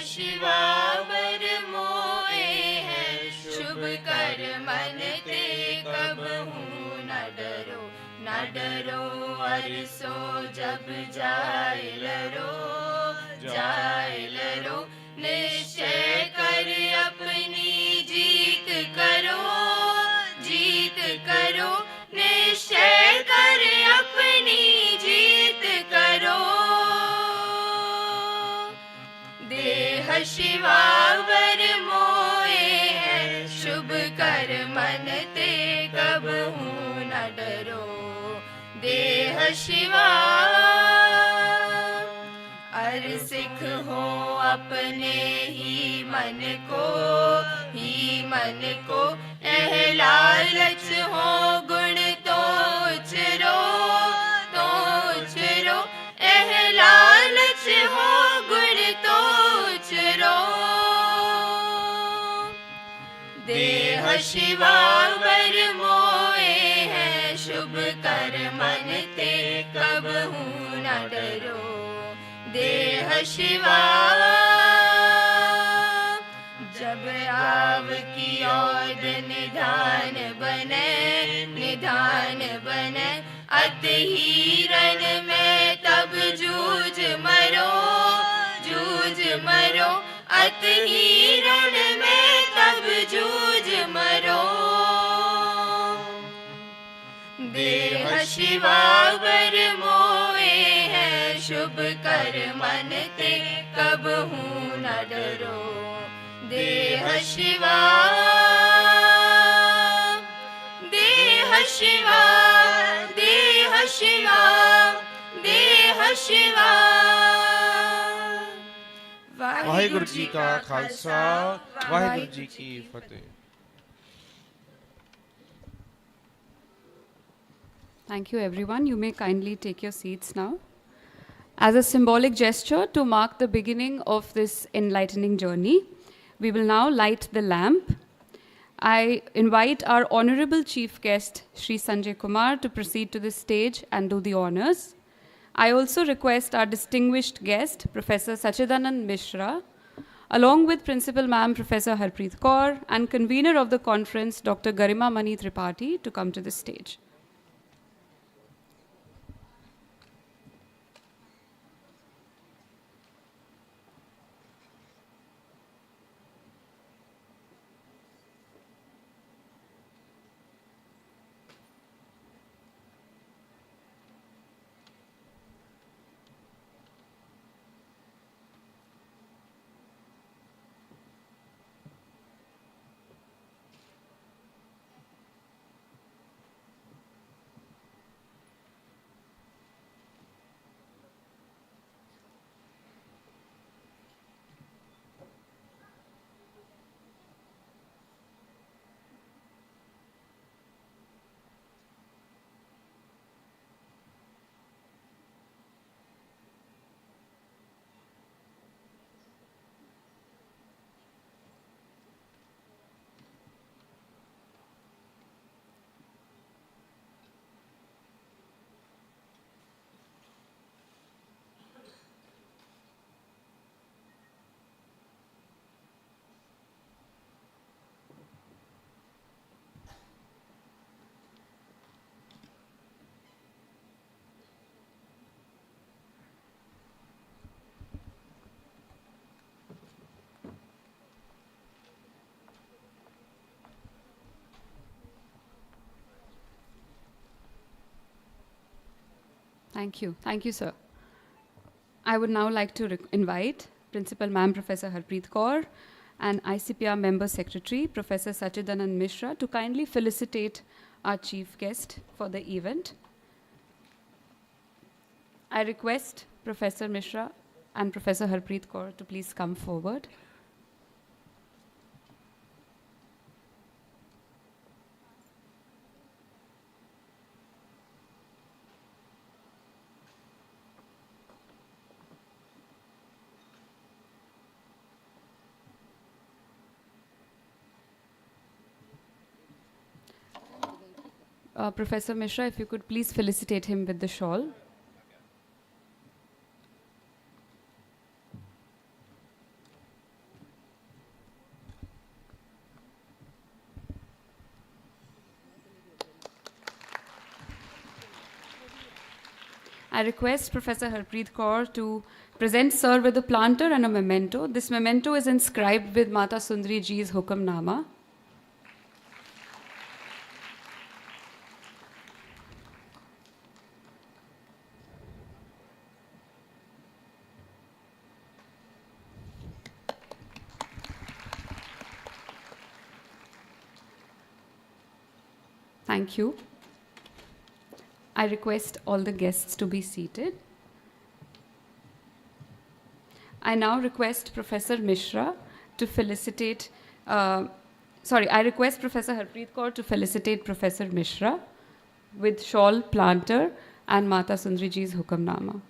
शिवावर मोए हैं, शुभ कर मन ते कबहू न डरो, न डरो अरसो जब जाय लरो, निश्चय कर अपनी जीत करो, निश्चय कर अपनी जीत करो। देह शिवावर मोए हैं, शुभ कर मन ते कबहू न डरो, देह शिवा। अर सिख हो अपने ही मन को, एह लालच हो गुण तो उचरो, एह लालच हो गुण तो उचरो। देह शिवावर मोए हैं, शुभ कर मन ते कबहू न डरो, देह शिवा। जब आव की ओर निधान बने, अत ही रण में तब जूझ मरो, अत ही रण में तब जूझ मरो। देह शिवावर मोए हैं, शुभ कर मन ते कबहू न डरो, देह शिवा। देह शिवा, देह शिवा, देह शिवा। वाहिगुरु जी का खालसा, वाहिगुरु जी की फतेह। Thank you, everyone. You may kindly take your seats now. As a symbolic gesture to mark the beginning of this enlightening journey, we will now light the lamp. I invite our honorable chief guest, Shri Sanjay Kumar, to proceed to the stage and do the honors. I also request our distinguished guest, Professor Sachidanand Mishra, along with Principal Ma'am Professor Harpreet Kaur and convener of the conference, Dr. Garima Mani Tripathi, to come to the stage. Thank you. Thank you, sir. I would now like to invite Principal Ma'am Professor Harpreet Kaur and ICPR Member Secretary Professor Sachidanand Mishra to kindly felicitate our chief guest for the event. I request Professor Mishra and Professor Harpreet Kaur to please come forward. Professor Mishra, if you could please felicitate him with the shawl. I request Professor Harpreet Kaur to present Sir with a planter and a memento. This memento is inscribed with Mata Sundri ji's Hukamnama. Thank you. I request all the guests to be seated. I now request Professor Mishra to felicitate, I request Professor Harpreet Kaur to felicitate Professor Mishra with shawl, planter, and Mata Sundri ji's Hukamnama.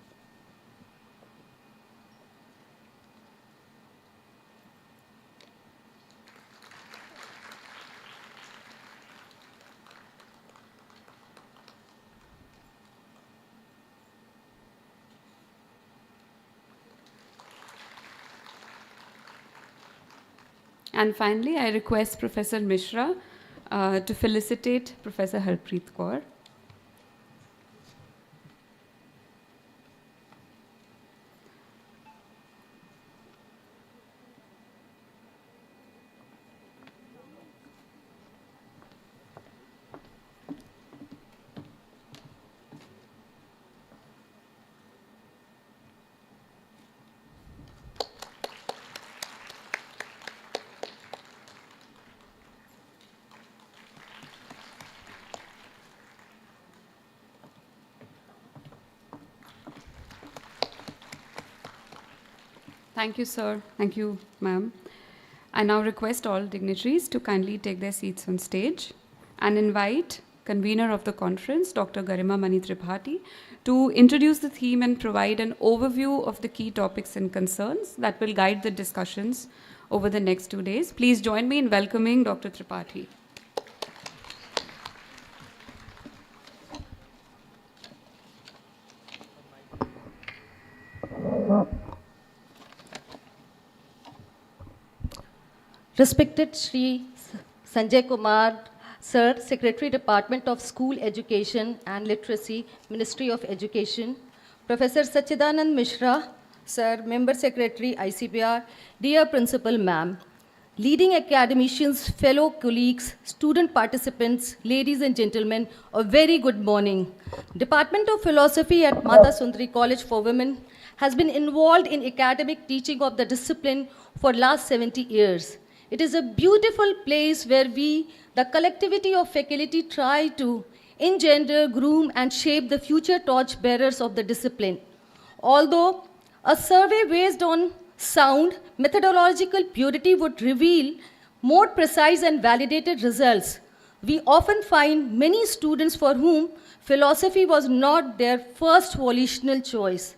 And finally, I request Professor Mishra to felicitate Professor Harpreet Kaur. Thank you, sir. Thank you, ma'am. I now request all dignitaries to kindly take their seats on stage and invite convener of the conference, Dr. Garima Mani Tripathi, to introduce the theme and provide an overview of the key topics and concerns that will guide the discussions over the next 2 days. Please join me in welcoming Dr. Tripathi. Respected Shri Sanjay Kumar, Sir, Secretary, Department of School Education and Literacy, Ministry of Education, Professor Sachidanand Mishra, Sir, Member Secretary, ICPR, dear Principal Ma'am, leading academicians, fellow colleagues, student participants, ladies and gentlemen, a very good morning. Department of Philosophy at Mata Sundri College for Women has been involved in academic teaching of the discipline for last 70 years. It is a beautiful place where we, the collectivity of faculty, try to engender, groom, and shape the future torchbearers of the discipline. Although a survey based on sound, methodological purity would reveal more precise and validated results, we often find many students for whom philosophy was not their first volitional choice.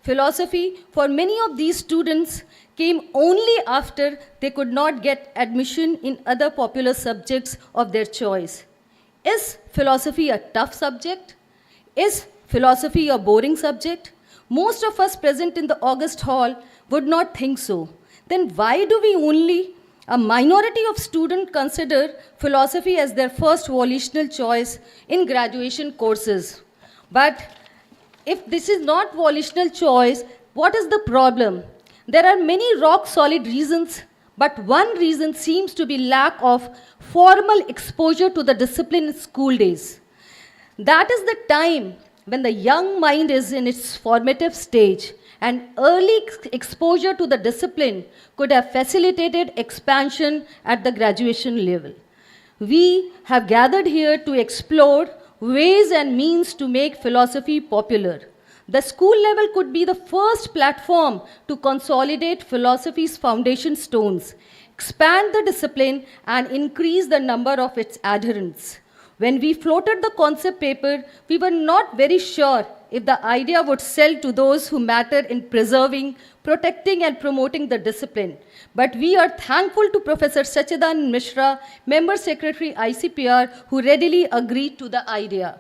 Philosophy, for many of these students, came only after they could not get admission in other popular subjects of their choice. Is philosophy a tough subject? Is philosophy a boring subject? Most of us present in the August Hall would not think so. Then why do we only a minority of students consider philosophy as their first volitional choice in graduation courses? But if this is not volitional choice, what is the problem? There are many rock-solid reasons, but one reason seems to be lack of formal exposure to the discipline in school days. That is the time when the young mind is in its formative stage, and early exposure to the discipline could have facilitated expansion at the graduation level. We have gathered here to explore ways and means to make philosophy popular. The school level could be the first platform to consolidate philosophy's foundation stones, expand the discipline, and increase the number of its adherents. When we floated the concept paper, we were not very sure if the idea would sell to those who matter in preserving, protecting, and promoting the discipline. But we are thankful to Professor Sachidanand Mishra, Member Secretary ICPR, who readily agreed to the idea.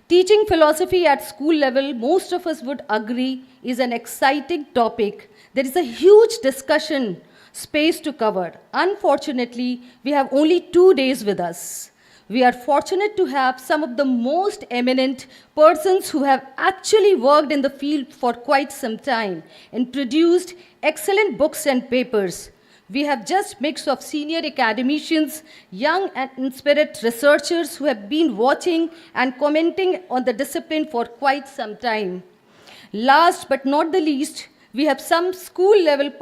Teaching philosophy at school level, most of us would agree, is an exciting topic. There is a huge discussion space to cover. Unfortunately, we have only 2 days with us. We are fortunate to have some of the most eminent persons who have actually worked in the field for quite some time and produced excellent books and papers. We have just mix of senior academicians, young and inspired researchers who have been watching and commenting on the discipline for quite some time. Last but not the least, we have some school-level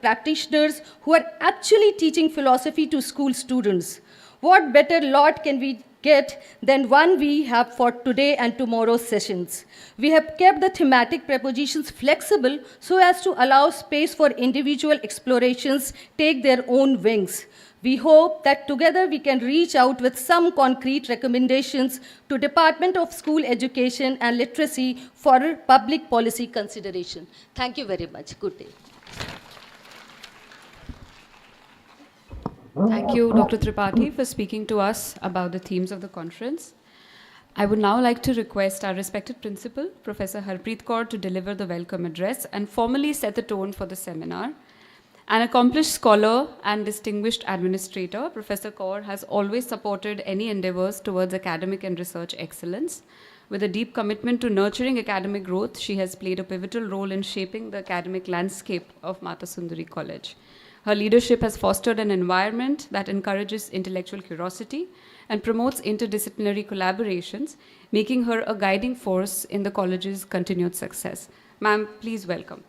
practitioners who are actually teaching philosophy to school students. What better lot can we get than one we have for today and tomorrow's sessions? We have kept the thematic prepositions flexible so as to allow space for individual explorations take their own wings. We hope that together we can reach out with some concrete recommendations to Department of School Education and Literacy for public policy consideration. Thank you very much. Good day. Thank you, Dr. Tripathi, for speaking to us about the themes of the conference. I would now like to request our respected principal, Professor Harpreet Kaur, to deliver the welcome address and formally set the tone for the seminar. An accomplished scholar and distinguished administrator, Professor Kaur has always supported any endeavors towards academic and research excellence. With a deep commitment to nurturing academic growth, she has played a pivotal role in shaping the academic landscape of Mata Sundri College. Her leadership has fostered an environment that encourages intellectual curiosity and promotes interdisciplinary collaborations, making her a guiding force in the college's continued success. Ma'am, please welcome.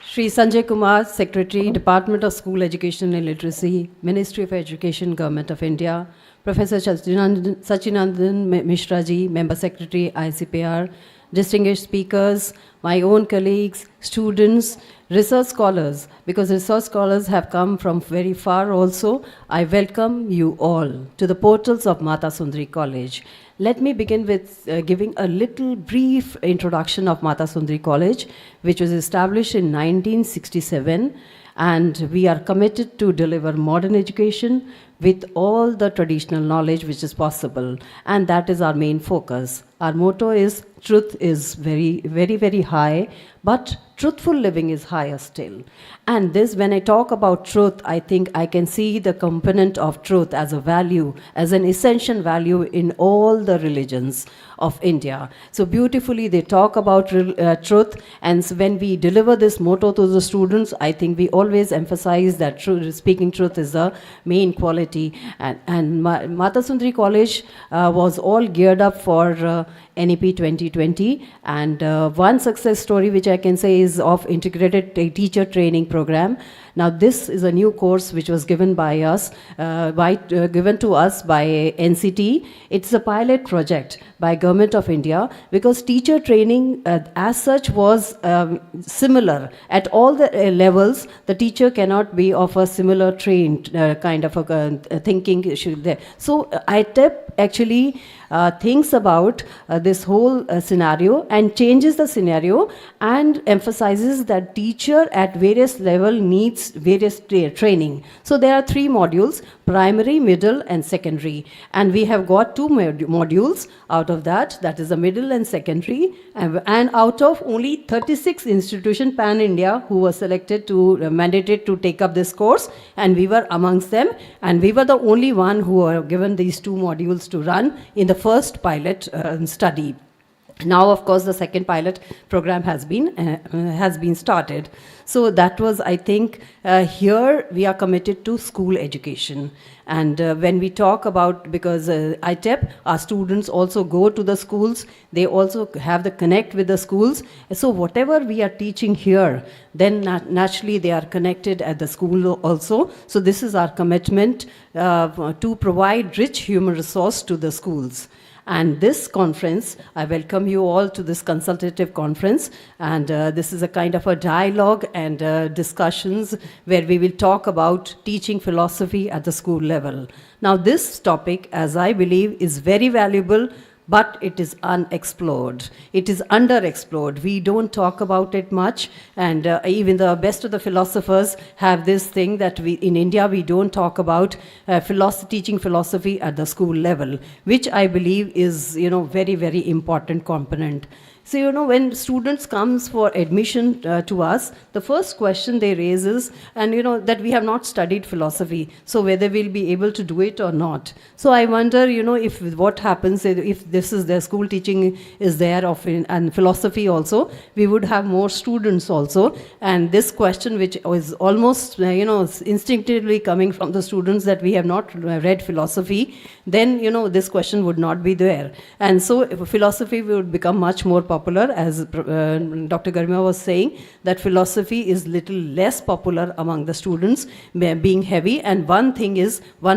Shri Sanjay Kumar, Secretary, Department of School Education and Literacy, Ministry of Education, Government of India, Professor Sachinandan Mishra ji, Member Secretary, ICPR, distinguished speakers, my own colleagues, students, research scholars, because research scholars have come from very far also. I welcome you all to the portals of Mata Sundri College. Let me begin with giving a little brief introduction of Mata Sundri College, which was established in 1967, and we are committed to deliver modern education with all the traditional knowledge which is possible, and that is our main focus. Our motto is, truth is very, very, very high, but truthful living is higher still. And this, when I talk about truth, I think I can see the component of truth as a value, as an essential value in all the religions of India. So beautifully they talk about truth, and so when we deliver this motto to the students, I think we always emphasize that speaking truth is the main quality. And Mata Sundri College was all geared up for NEP 2020, and one success story which I can say is of integrated teacher training program. Now this is a new course which was given by us, given to us by NCT. It's a pilot project by Government of India, because teacher training as such was similar at all the levels. The teacher cannot be of a similar trained kind of a thinking issue there. So ITEP actually thinks about this whole scenario and changes the scenario and emphasizes that teacher at various level needs various training. So there are 3 modules: primary, middle and secondary, and we have got 2 modules out of that, that is the middle and secondary, and out of only 36 institutions pan-India who were selected to mandated to take up this course, and we were amongst them, and we were the only one who were given these 2 modules to run in the first pilot study. Now, of course, the second pilot program has been started. So that was, I think, here we are committed to school education. And when we talk about, because ITEP, our students also go to the schools, they also have the connect with the schools. So whatever we are teaching here, then naturally they are connected at the school also. So this is our commitment to provide rich human resource to the schools. And this conference, I welcome you all to this consultative conference, and this is a kind of a dialogue and discussions where we will talk about teaching philosophy at the school level. Now this topic, as I believe, is very valuable, but it is unexplored. It is underexplored. We don't talk about it much, and even the best of the philosophers have this thing that in India we don't talk about teaching philosophy at the school level, which I believe is very, very important component. So, when students comes for admission to us, the first question they raise is, and that we have not studied philosophy, so whether we'll be able to do it or not. So I wonder, if what happens if this is their school teaching is there and philosophy also, we would have more students also. And this question, which is almost, instinctively coming from the students that we have not read philosophy, then, this question would not be there. And so philosophy would become much more popular, as Dr. Garima was saying, that philosophy is little less popular among the students, being heavy. And one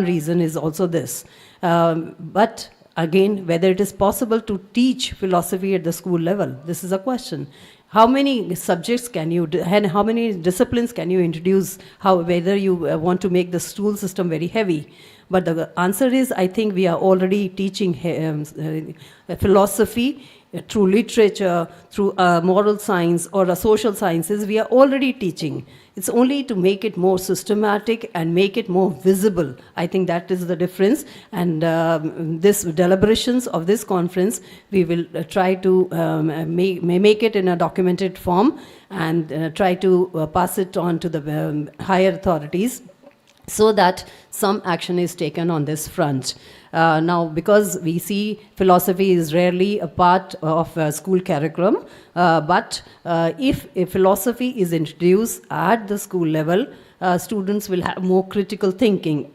reason is also this. But again, whether it is possible to teach philosophy at the school level, this is a question. How many subjects can you, and how many disciplines can you introduce, whether you want to make the school system very heavy? But the answer is, I think we are already teaching philosophy through literature, through moral science or social sciences. We are already teaching. It's only to make it more systematic and make it more visible. I think that is the difference. And this deliberations of this conference, we will try to make it in a documented form and try to pass it on to the higher authorities, so that some action is taken on this front. Now, because we see philosophy is rarely a part of school curriculum, but if a philosophy is introduced at the school level, students will have more critical thinking.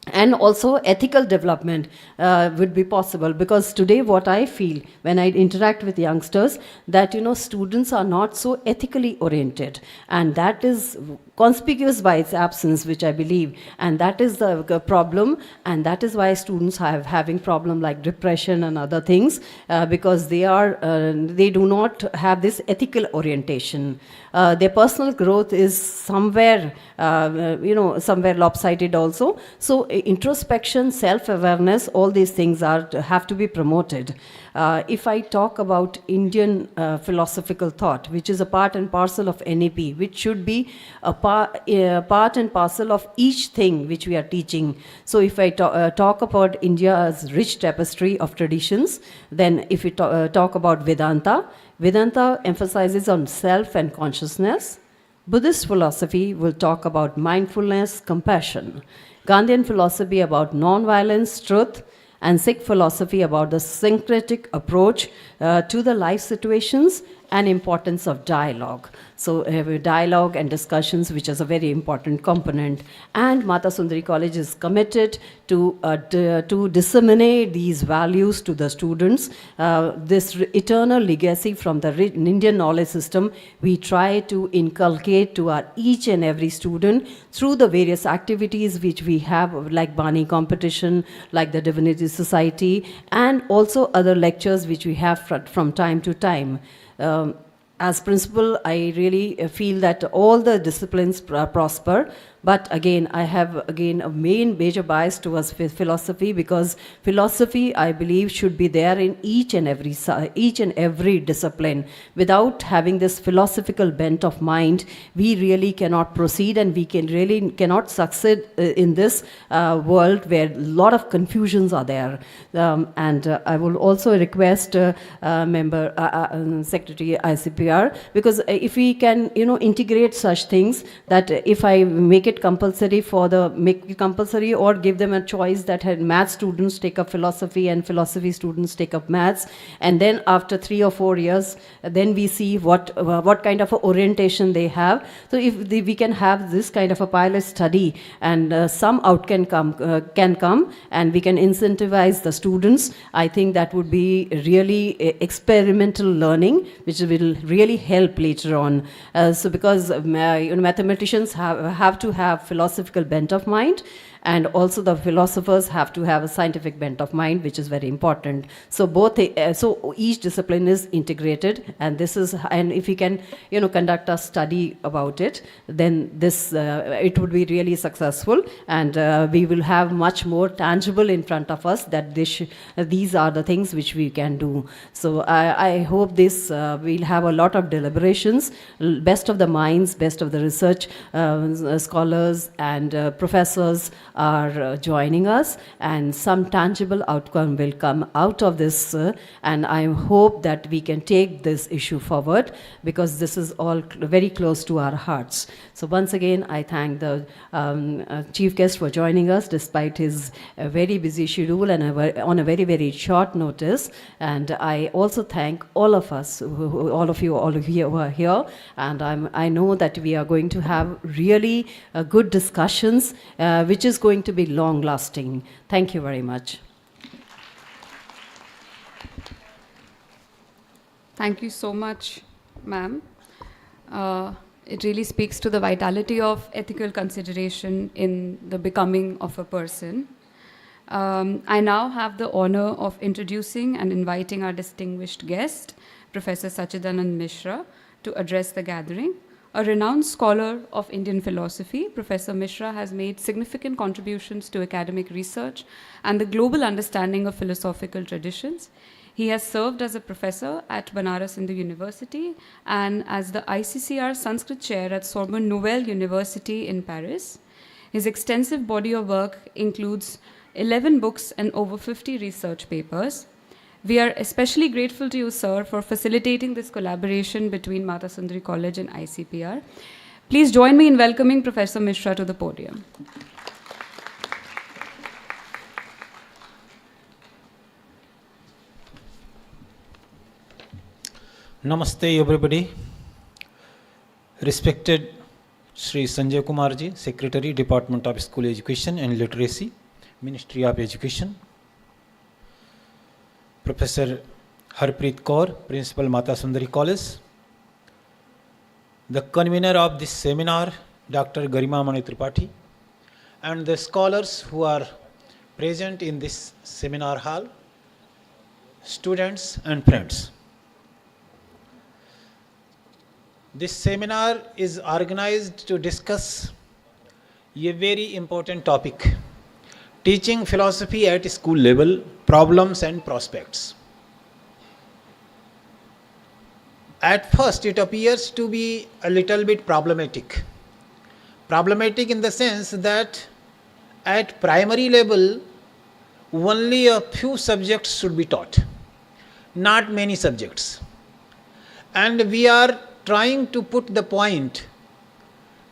And also ethical development would be possible, because today what I feel when I interact with youngsters, that students are not so ethically oriented, and that is conspicuous by its absence, which I believe, and that is the problem, and that is why students are having problem like depression and other things, because they do not have this ethical orientation. Their personal growth is somewhere lopsided also. So introspection, self-awareness, all these things have to be promoted. If I talk about Indian philosophical thought, which is a part and parcel of NEP, which should be a part and parcel of each thing which we are teaching. So if I talk about India's rich tapestry of traditions, then if we talk about Vedanta, Vedanta emphasizes on self and consciousness. Buddhist philosophy will talk about mindfulness, compassion. Gandhian philosophy about non-violence, truth, and Sikh philosophy about the syncretic approach to the life situations and importance of dialogue. So dialogue and discussions, which is a very important component. And Mata Sundri College is committed to disseminate these values to the students. This eternal legacy from the Indian knowledge system, we try to inculcate to our each and every student through the various activities which we have, like Bani competition, like the Divinity Society, and also other lectures which we have from time to time. As principal, I really feel that all the disciplines prosper. But again, I have a major bias towards philosophy, because philosophy, I believe, should be there in each and every discipline. Without having this philosophical bent of mind, we really cannot proceed, and we cannot succeed in this world where a lot of confusions are there. And I will also request member Secretary ICPR, because if we can, integrate such things, that if I make it compulsory or give them a choice that math students take up philosophy and philosophy students take up maths, and then after 3 or 4 years, then we see what kind of a orientation they have. So if we can have this kind of a pilot study, and some outcome can come, and we can incentivize the students, I think that would be really experimental learning, which will really help later on. So because mathematicians have to have philosophical bent of mind, and also the philosophers have to have a scientific bent of mind, which is very important. So so each discipline is integrated, and if we can conduct a study about it, then it would be really successful, and we will have much more tangible in front of us that these are the things which we can do. So I hope we'll have a lot of deliberations, best of the minds, best of the research scholars and professors are joining us, and some tangible outcome will come out of this. And I hope that we can take this issue forward, because this is all very close to our hearts. So once again, I thank the chief guest for joining us despite his very busy schedule and on a very, very short notice. And I also thank all of us, all of you who are here. And I know that we are going to have really good discussions, which is going to be long lasting. Thank you very much. Thank you so much, ma'am. It really speaks to the vitality of ethical consideration in the becoming of a person. I now have the honor of introducing and inviting our distinguished guest, Professor Sachidanand Mishra, to address the gathering. A renowned scholar of Indian philosophy, Professor Mishra has made significant contributions to academic research and the global understanding of philosophical traditions. He has served as a professor at Banaras Hindu University and as the ICCR Sanskrit Chair at Sorbonne Nouvelle University in Paris. His extensive body of work includes 11 books and over 50 research papers. We are especially grateful to you, sir, for facilitating this collaboration between Mata Sundri College and ICPR. Please join me in welcoming Professor Mishra to the podium. Namaste everybody. Respected Sri Sanjay Kumar ji, Secretary, Department of School Education and Literacy, Ministry of Education. Professor Harpreet Kaur, Principal Mata Sundari College. The convener of this seminar, Dr. Garima Mani Tripathi, and the scholars who are present in this seminar hall, students and friends. This seminar is organized to discuss a very important topic: teaching philosophy at school level, problems and prospects. At first, it appears to be a little bit problematic. Problematic in the sense that at primary level, only a few subjects should be taught, not many subjects. And we are trying to put the point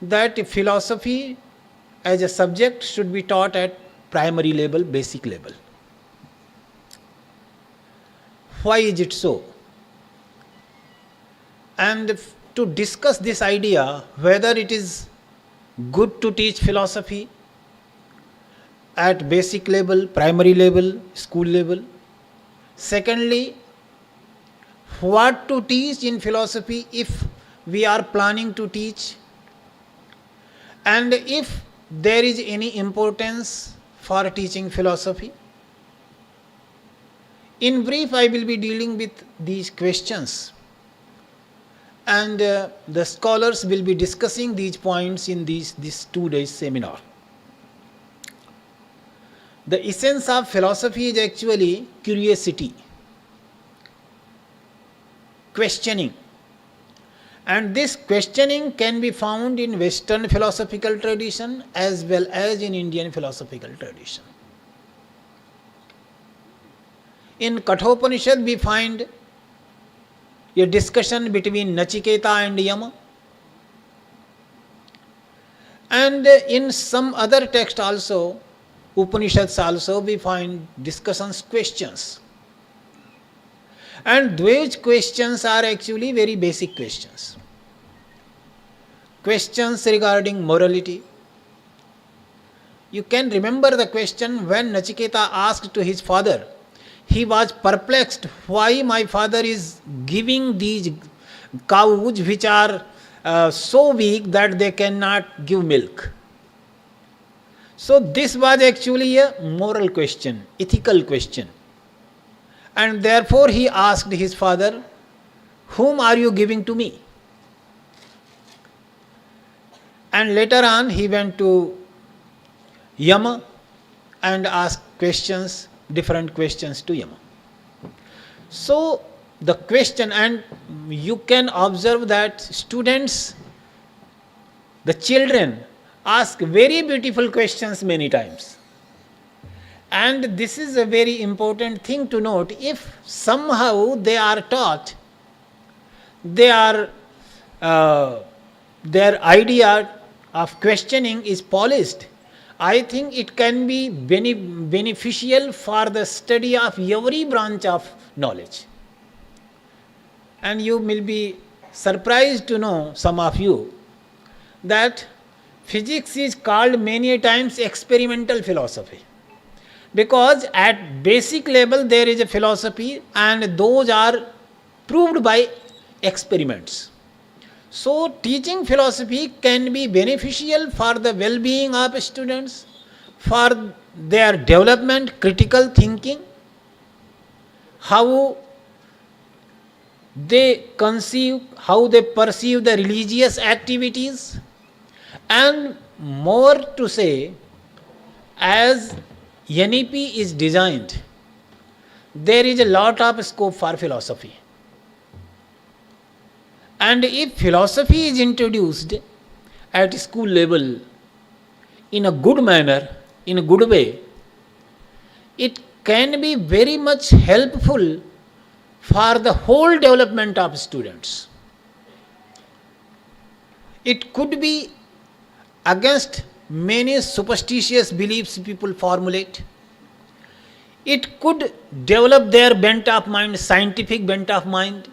that philosophy as a subject should be taught at primary level, basic level. Why is it so? And to discuss this idea, whether it is good to teach philosophy at basic level, primary level, school level. Secondly, what to teach in philosophy if we are planning to teach, and if there is any importance for teaching philosophy. In brief, I will be dealing with these questions, and the scholars will be discussing these points in this 2 days seminar. The essence of philosophy is actually curiosity, questioning. And this questioning can be found in Western philosophical tradition as well as in Indian philosophical tradition. In Kathopanishad, we find a discussion between Nachiketa and Yama. And in some other text also, Upanishads also, we find discussions, questions. And those questions are actually very basic questions. Questions regarding morality. You can remember the question when Nachiketa asked to his father. He was perplexed why my father is giving these cows which are so weak that they cannot give milk. So this was actually a moral question, ethical question. And therefore he asked his father, whom are you giving to me? And later on he went to Yama and asked questions, different questions to Yama. So the question, and you can observe that students, the children, ask very beautiful questions many times. And this is a very important thing to note. If somehow they are taught, their idea of questioning is polished, I think it can be beneficial for the study of every branch of knowledge. And you will be surprised to know, some of you, that physics is called many times experimental philosophy. Because at basic level there is a philosophy, and those are proved by experiments. So teaching philosophy can be beneficial for the well-being of students, for their development, critical thinking, how they conceive, how they perceive the religious activities, and more to say, as NEP is designed, there is a lot of scope for philosophy. And if philosophy is introduced at school level in a good manner, in a good way, it can be very much helpful for the whole development of students. It could be against many superstitious beliefs people formulate. It could develop their bent of mind, scientific bent of mind.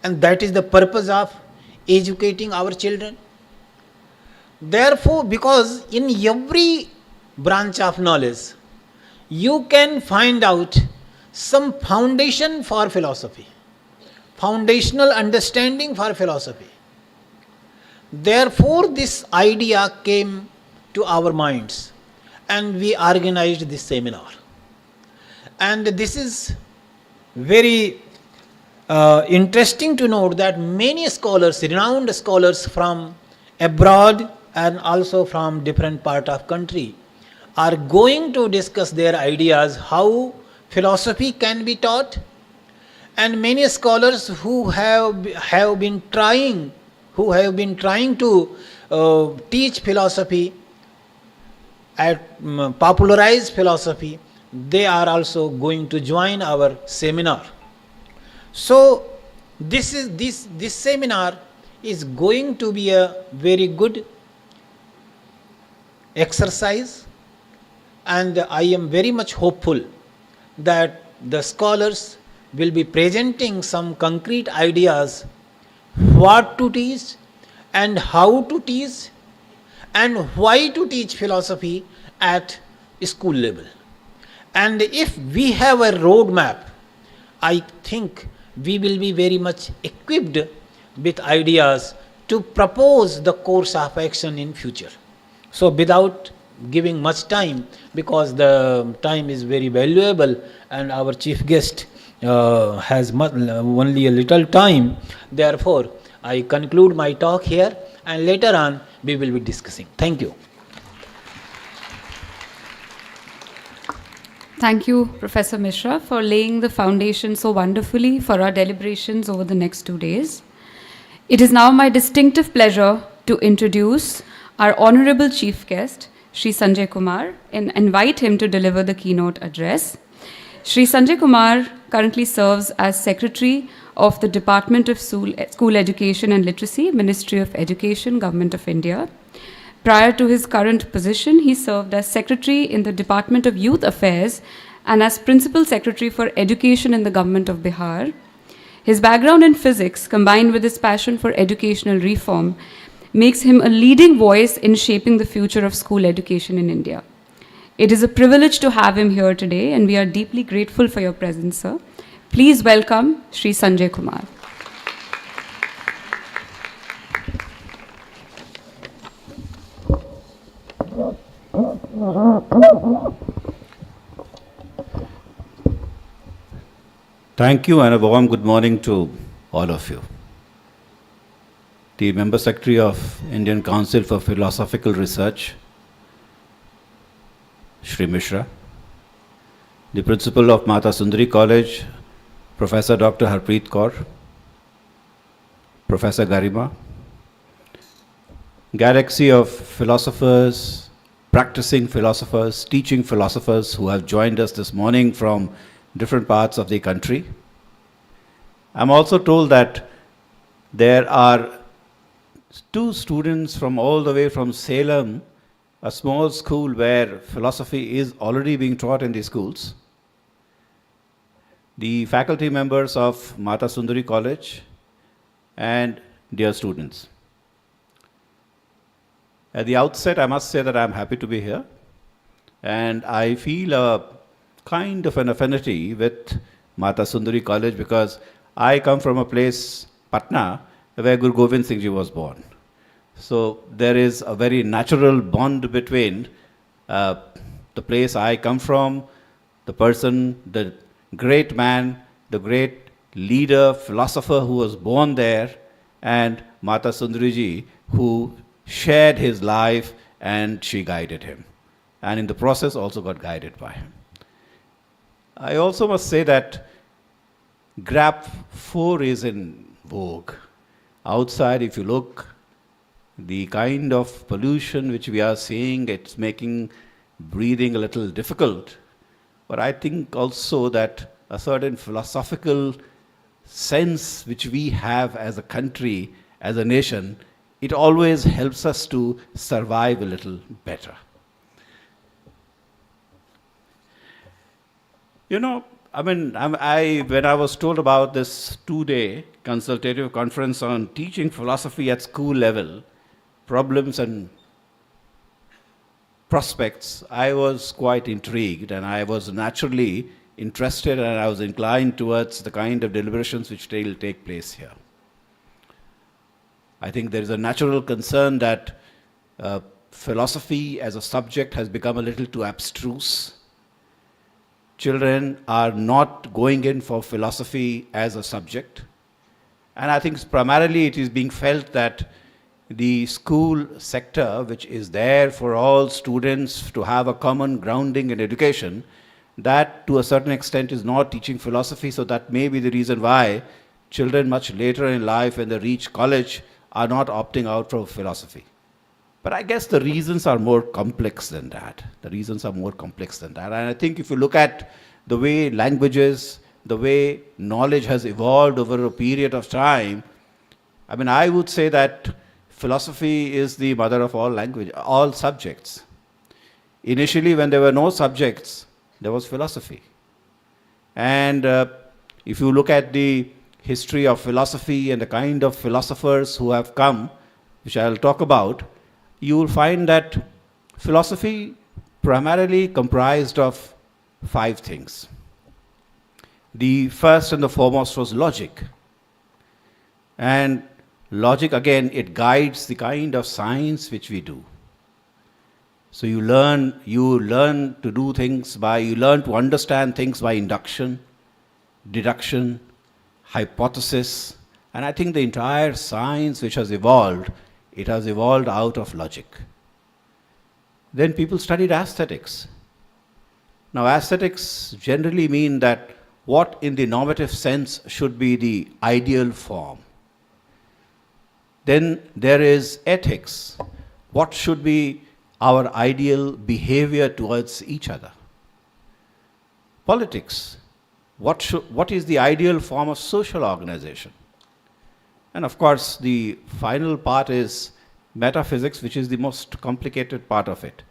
And that is the purpose of educating our children. Therefore, because in every branch of knowledge, you can find out some foundation for philosophy, foundational understanding for philosophy. Therefore, this idea came to our minds, and we organized this seminar. And this is very interesting to note that many scholars, renowned scholars from abroad and also from different part of country, are going to discuss their ideas how philosophy can be taught. And many scholars who have been trying to teach philosophy, popularize philosophy, they are also going to join our seminar. So this seminar is going to be a very good exercise, and I am very much hopeful that the scholars will be presenting some concrete ideas what to teach and how to teach and why to teach philosophy at school level. And if we have a roadmap, I think we will be very much equipped with ideas to propose the course of action in future. So without giving much time, because the time is very valuable and our chief guest has only a little time, therefore I conclude my talk here, and later on we will be discussing. Thank you. Thank you, Professor Mishra, for laying the foundation so wonderfully for our deliberations over the next 2 days. It is now my distinctive pleasure to introduce our honorable chief guest, Shri Sanjay Kumar, and invite him to deliver the keynote address. Shri Sanjay Kumar currently serves as Secretary of the Department of School Education and Literacy, Ministry of Education, Government of India. Prior to his current position, he served as Secretary in the Department of Youth Affairs and as Principal Secretary for Education in the Government of Bihar. His background in physics, combined with his passion for educational reform, makes him a leading voice in shaping the future of school education in India. It is a privilege to have him here today, and we are deeply grateful for your presence, sir. Please welcome Shri Sanjay Kumar. Thank you, and a warm good morning to all of you. The Member Secretary of Indian Council for Philosophical Research, Shri Mishra, the Principal of Mata Sundri College, Professor Dr. Harpreet Kaur, Professor Garima, galaxy of philosophers, practicing philosophers, teaching philosophers who have joined us this morning from different parts of the country. I'm also told that there are 2 students from all the way from Salem, a small school where philosophy is already being taught in the schools. The faculty members of Mata Sundri College and dear students. At the outset, I must say that I'm happy to be here, and I feel a kind of an affinity with Mata Sundri College because I come from a place, Patna, where Guru Gobind Singh Ji was born. So there is a very natural bond between the place I come from, the person, the great man, the great leader, philosopher who was born there, and Mata Sundri Ji, who shared his life and she guided him. And in the process also got guided by him. I also must say that GRAP 4 is in vogue. Outside, if you look, the kind of pollution which we are seeing, it's making breathing a little difficult. But I think also that a certain philosophical sense which we have as a country, as a nation, it always helps us to survive a little better. You know, when I was told about this 2-day consultative conference on teaching philosophy at school level, problems and prospects, I was quite intrigued and I was naturally interested and I was inclined towards the kind of deliberations which will take place here. I think there is a natural concern that philosophy as a subject has become a little too abstruse. Children are not going in for philosophy as a subject. And I think primarily it is being felt that the school sector, which is there for all students to have a common grounding in education, that to a certain extent is not teaching philosophy. So that may be the reason why children much later in life, when they reach college, are not opting out for philosophy. But I guess the reasons are more complex than that. And I think if you look at the way languages, the way knowledge has evolved over a period of time, I would say that philosophy is the mother of all language, all subjects. Initially, when there were no subjects, there was philosophy. And if you look at the history of philosophy and the kind of philosophers who have come, which I'll talk about, you will find that philosophy primarily comprised of 5 things. The first and the foremost was logic. And logic, again, it guides the kind of science which we do. So you learn to do things you learn to understand things by induction, deduction, hypothesis, and I think the entire science which has evolved, it has evolved out of logic. Then people studied aesthetics. Now aesthetics generally mean that what in the normative sense should be the ideal form. Then there is ethics. What should be our ideal behavior towards each other? Politics. What is the ideal form of social organization? And of course, the final part is metaphysics, which is the most complicated part of it.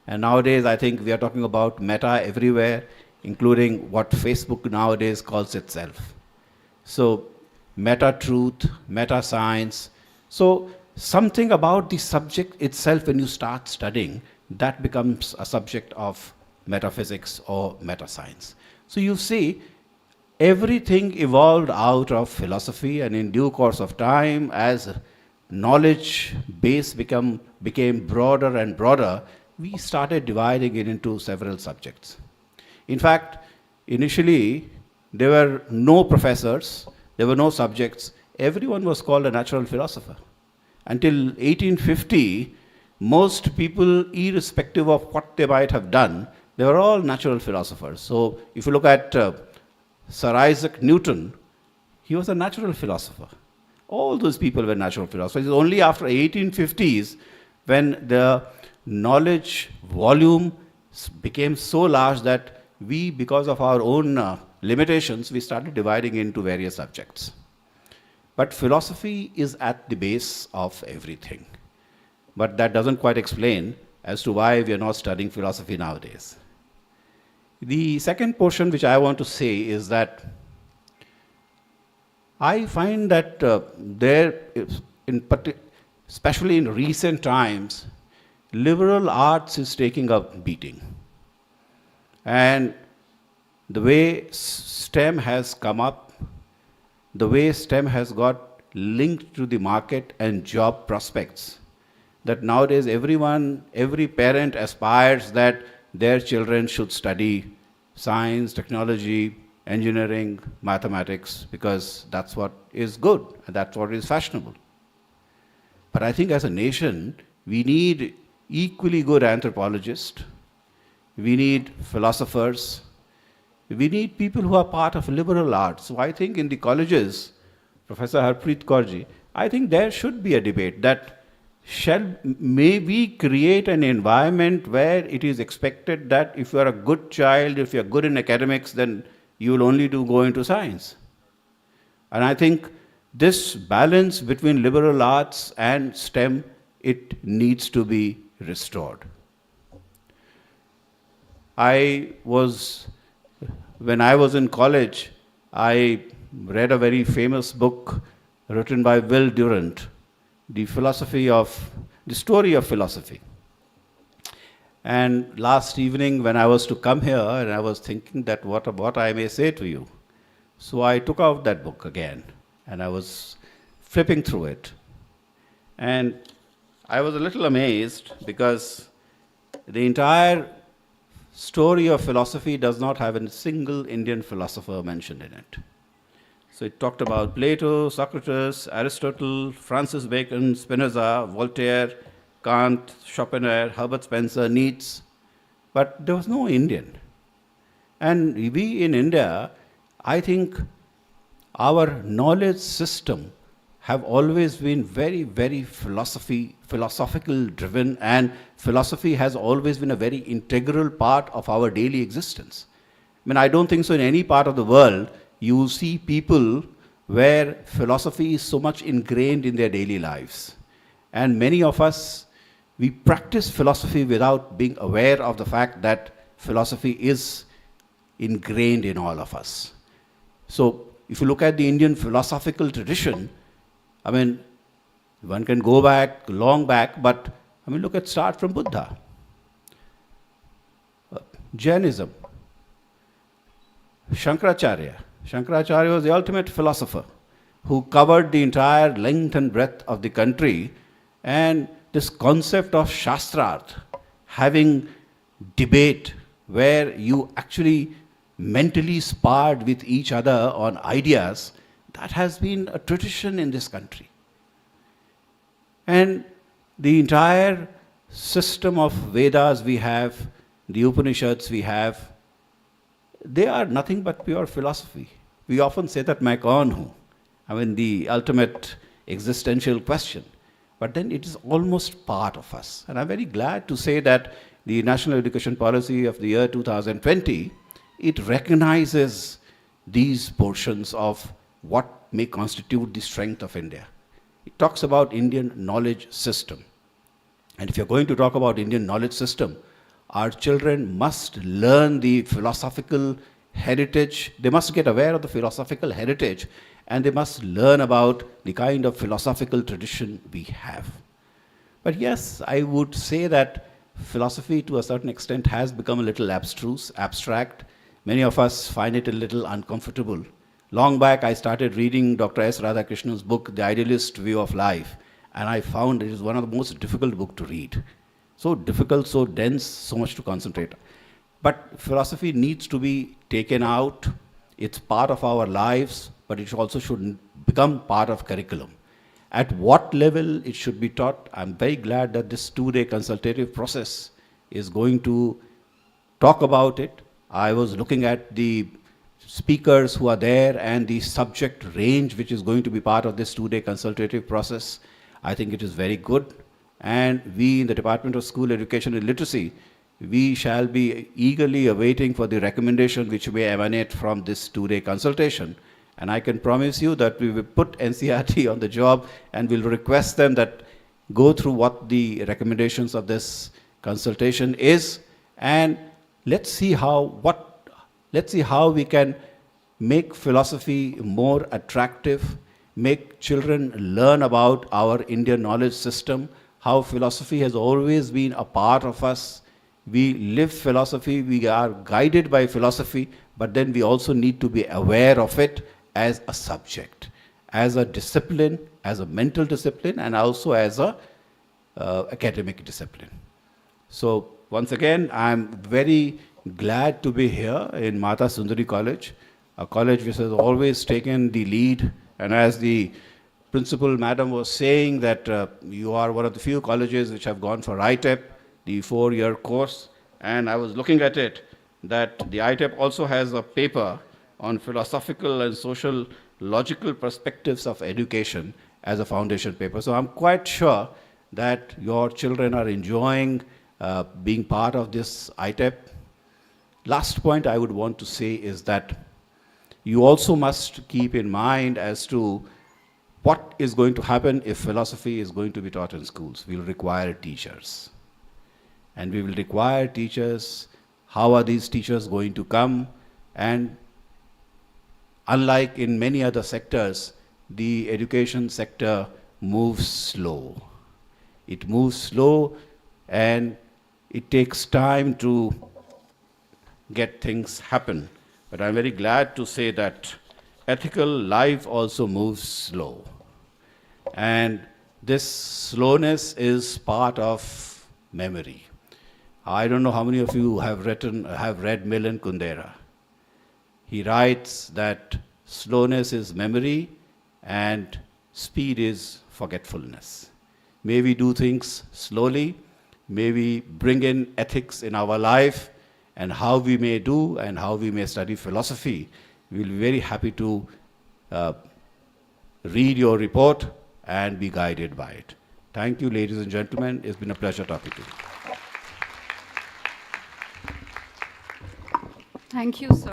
And nowadays, I think we are talking about meta everywhere, including what Facebook nowadays calls itself. So, meta-truth, meta-science. So, something about the subject itself, when you start studying, that becomes a subject of metaphysics or meta-science. So, you see, everything evolved out of philosophy, and in due course of time, as knowledge base became broader and broader, we started dividing it into several subjects. In fact, initially, there were no professors, there were no subjects. Everyone was called a natural philosopher. Until 1850, most people, irrespective of what they might have done, they were all natural philosophers. So if you look at Sir Isaac Newton, he was a natural philosopher. All those people were natural philosophers. It's only after 1850s when the knowledge volume became so large that we, because of our own limitations, we started dividing into various subjects. But philosophy is at the base of everything. But that doesn't quite explain as to why we are not studying philosophy nowadays. The second portion which I want to say is that I find that especially in recent times, liberal arts is taking a beating. And the way STEM has come up, the way STEM has got linked to the market and job prospects, that nowadays every parent aspires that their children should study science, technology, engineering, mathematics, because that's what is good and that's what is fashionable. But I think as a nation, we need equally good anthropologists, we need philosophers, we need people who are part of liberal arts. So I think in the colleges, Professor Harpreet Kaur, I think there should be a debate that may we create an environment where it is expected that if you are a good child, if you are good in academics, then you will only go into science. And I think this balance between liberal arts and STEM, it needs to be restored. When I was in college, I read a very famous book written by Will Durant, The Story of Philosophy. And last evening when I was to come here, and I was thinking that what I may say to you. So I took out that book again, and I was flipping through it. And I was a little amazed because the entire story of philosophy does not have a single Indian philosopher mentioned in it. So it talked about Plato, Socrates, Aristotle, Francis Bacon, Spinoza, Voltaire, Kant, Schopenhauer, Herbert Spencer, Nietzsche, but there was no Indian. And we in India, I think our knowledge system have always been very, very philosophical driven, and philosophy has always been a very integral part of our daily existence. I mean, I don't think so in any part of the world you see people where philosophy is so much ingrained in their daily lives. And many of us, we practice philosophy without being aware of the fact that philosophy is ingrained in all of us. So if you look at the Indian philosophical tradition, I mean, one can go back, long back, but I mean, start from Buddha. Jainism. Shankaracharya. Shankaracharya was the ultimate philosopher who covered the entire length and breadth of the country, and this concept of Shastrarth, having debate where you actually mentally sparred with each other on ideas, that has been a tradition in this country. And the entire system of Vedas we have, the Upanishads we have, they are nothing but pure philosophy. We often say that मैं कौन हूँ? I mean, the ultimate existential question. But then it is almost part of us. And I'm very glad to say that the National Education Policy of the year 2020, it recognizes these portions of what may constitute the strength of India. It talks about Indian knowledge system. And if you're going to talk about Indian knowledge system, our children must learn the philosophical heritage. They must get aware of the philosophical heritage, and they must learn about the kind of philosophical tradition we have. But yes, I would say that philosophy to a certain extent has become a little abstruse, abstract. Many of us find it a little uncomfortable. Long back, I started reading Dr. S. Radhakrishnan's book, The Idealist View of Life, and I found it is one of the most difficult books to read. So difficult, so dense, so much to concentrate. But philosophy needs to be taken out. It's part of our lives, but it also should become part of curriculum. At what level it should be taught, I'm very glad that this 2-day consultative process is going to talk about it. I was looking at the speakers who are there and the subject range which is going to be part of this 2-day consultative process, I think it is very good. And we in the Department of School Education and Literacy, we shall be eagerly awaiting for the recommendation which may emanate from this 2-day consultation. And I can promise you that we will put NCERT on the job and will request them that go through what the recommendations of this consultation is, and let's see how we can make philosophy more attractive, make children learn about our Indian knowledge system, how philosophy has always been a part of us. We live philosophy, we are guided by philosophy, but then we also need to be aware of it as a subject, as a discipline, as a mental discipline, and also as a academic discipline. So once again, I'm very glad to be here in Mata Sundri College, a college which has always taken the lead. And as the principal madam was saying that you are one of the few colleges which have gone for ITEP, the 4-year course. And I was looking at it, that the ITEP also has a paper on philosophical and social logical perspectives of education as a foundation paper. So I'm quite sure that your children are enjoying being part of this ITEP. Last point I would want to say is that you also must keep in mind as to what is going to happen if philosophy is going to be taught in schools. We'll require teachers. And we will require teachers. How are these teachers going to come? And unlike in many other sectors, the education sector moves slow. It moves slow and it takes time to get things happen. But I'm very glad to say that ethical life also moves slow. And this slowness is part of memory. I don't know how many of you have read Milan Kundera. He writes that slowness is memory and speed is forgetfulness. May we do things slowly. May we bring in ethics in our life, and how we may do and how we may study philosophy. We will be very happy to read your report and be guided by it. Thank you, ladies and gentlemen. It's been a pleasure talking to you. Thank you, sir.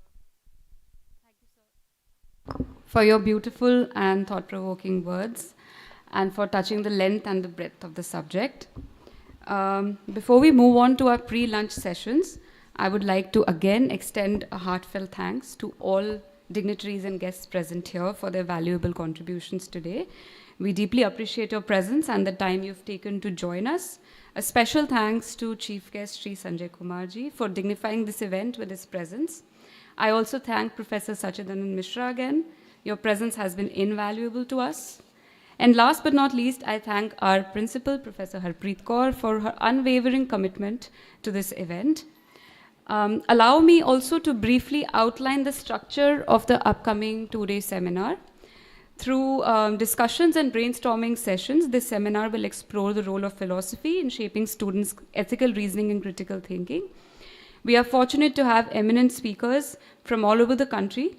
For your beautiful and thought-provoking words, and for touching the length and the breadth of the subject. Before we move on to our pre-lunch sessions, I would like to again extend a heartfelt thanks to all dignitaries and guests present here for their valuable contributions today. We deeply appreciate your presence and the time you've taken to join us. A special thanks to Chief Guest Sri Sanjay Kumar ji for dignifying this event with his presence. I also thank Professor Sachidanand Mishra again. Your presence has been invaluable to us. And last but not least, I thank our principal, Professor Harpreet Kaur, for her unwavering commitment to this event. Allow me also to briefly outline the structure of the upcoming 2-day seminar. Through discussions and brainstorming sessions, this seminar will explore the role of philosophy in shaping students' ethical reasoning and critical thinking. We are fortunate to have eminent speakers from all over the country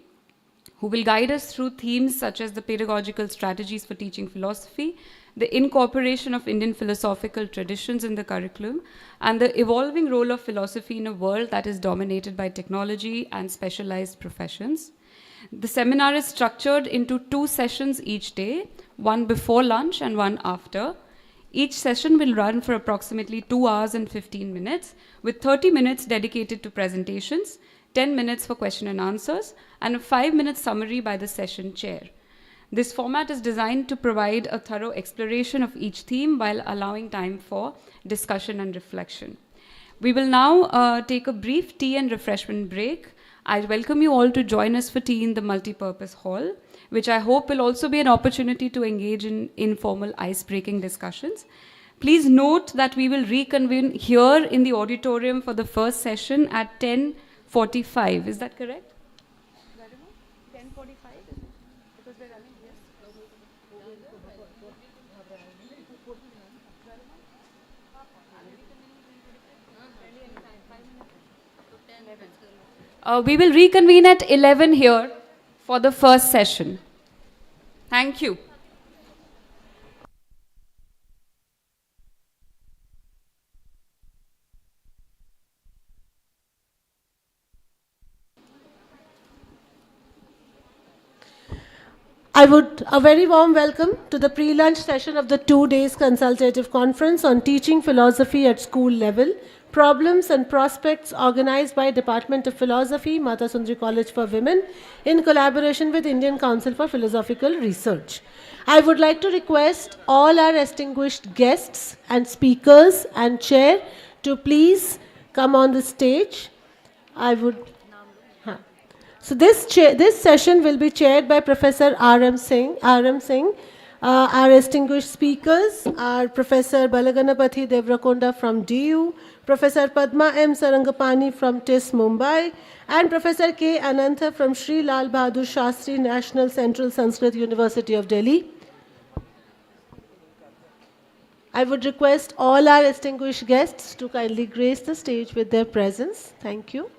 who will guide us through themes such as the pedagogical strategies for teaching philosophy, the incorporation of Indian philosophical traditions in the curriculum, and the evolving role of philosophy in a world that is dominated by technology and specialized professions. The seminar is structured into 2 sessions each day, one before lunch and one after. Each session will run for approximately 2 hours and 15 minutes, with 30 minutes dedicated to presentations, 10 minutes for question and answers, and a 5-minute summary by the session chair. This format is designed to provide a thorough exploration of each theme while allowing time for discussion and reflection. We will now take a brief tea and refreshment break. I welcome you all to join us for tea in the multipurpose hall, which I hope will also be an opportunity to engage in informal ice-breaking discussions. Please note that we will reconvene here in the auditorium for the first session at 10:45. Is that correct? 10:45? Because we're running, yes. We will reconvene at 11 here for the first session. Thank you. A very warm welcome to the pre-lunch session of the 2 days consultative conference on teaching philosophy at school level, problems and prospects, organized by Department of Philosophy, Mata Sundri College for Women, in collaboration with Indian Council for Philosophical Research. I would like to request all our distinguished guests and speakers and chair to please come on the stage. So this session will be chaired by Professor R.M. Singh. Our distinguished speakers are Professor Balaganapathy Devrakonda from DU, Professor Padma M. Sarangapani from TIS Mumbai, and Professor K. Anantha from Sri Lal Bahadur Shastri National Central Sanskrit University of Delhi. I would request all our distinguished guests to kindly grace the stage with their presence. Thank you.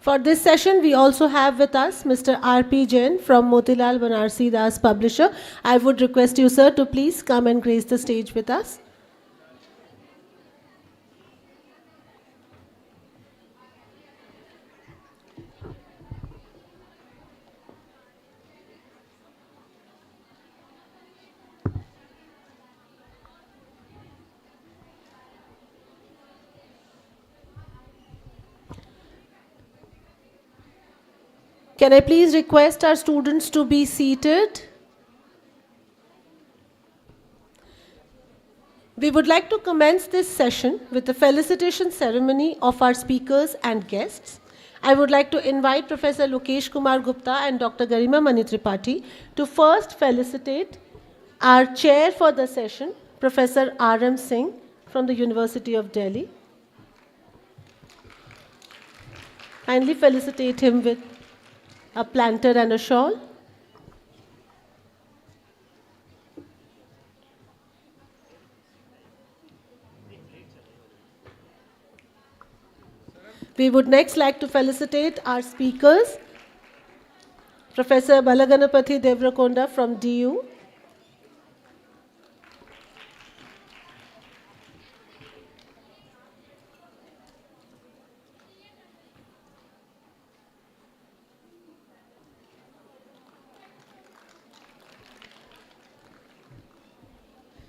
For this session, we also have with us Mr. R.P. Jain from Motilal Banarsi Das Publisher. I would request you, sir, to please come and grace the stage with us. Can I please request our students to be seated? We would like to commence this session with the felicitation ceremony of our speakers and guests. I would like to invite Professor Lokesh Kumar Gupta and Dr. Garima Mani Tripathi to first felicitate our chair for the session, Professor R.M. Singh from the University of Delhi. Kindly felicitate him with a planter and a shawl. We would next like to felicitate our speakers, Professor Balaganapathy Devrakonda from DU,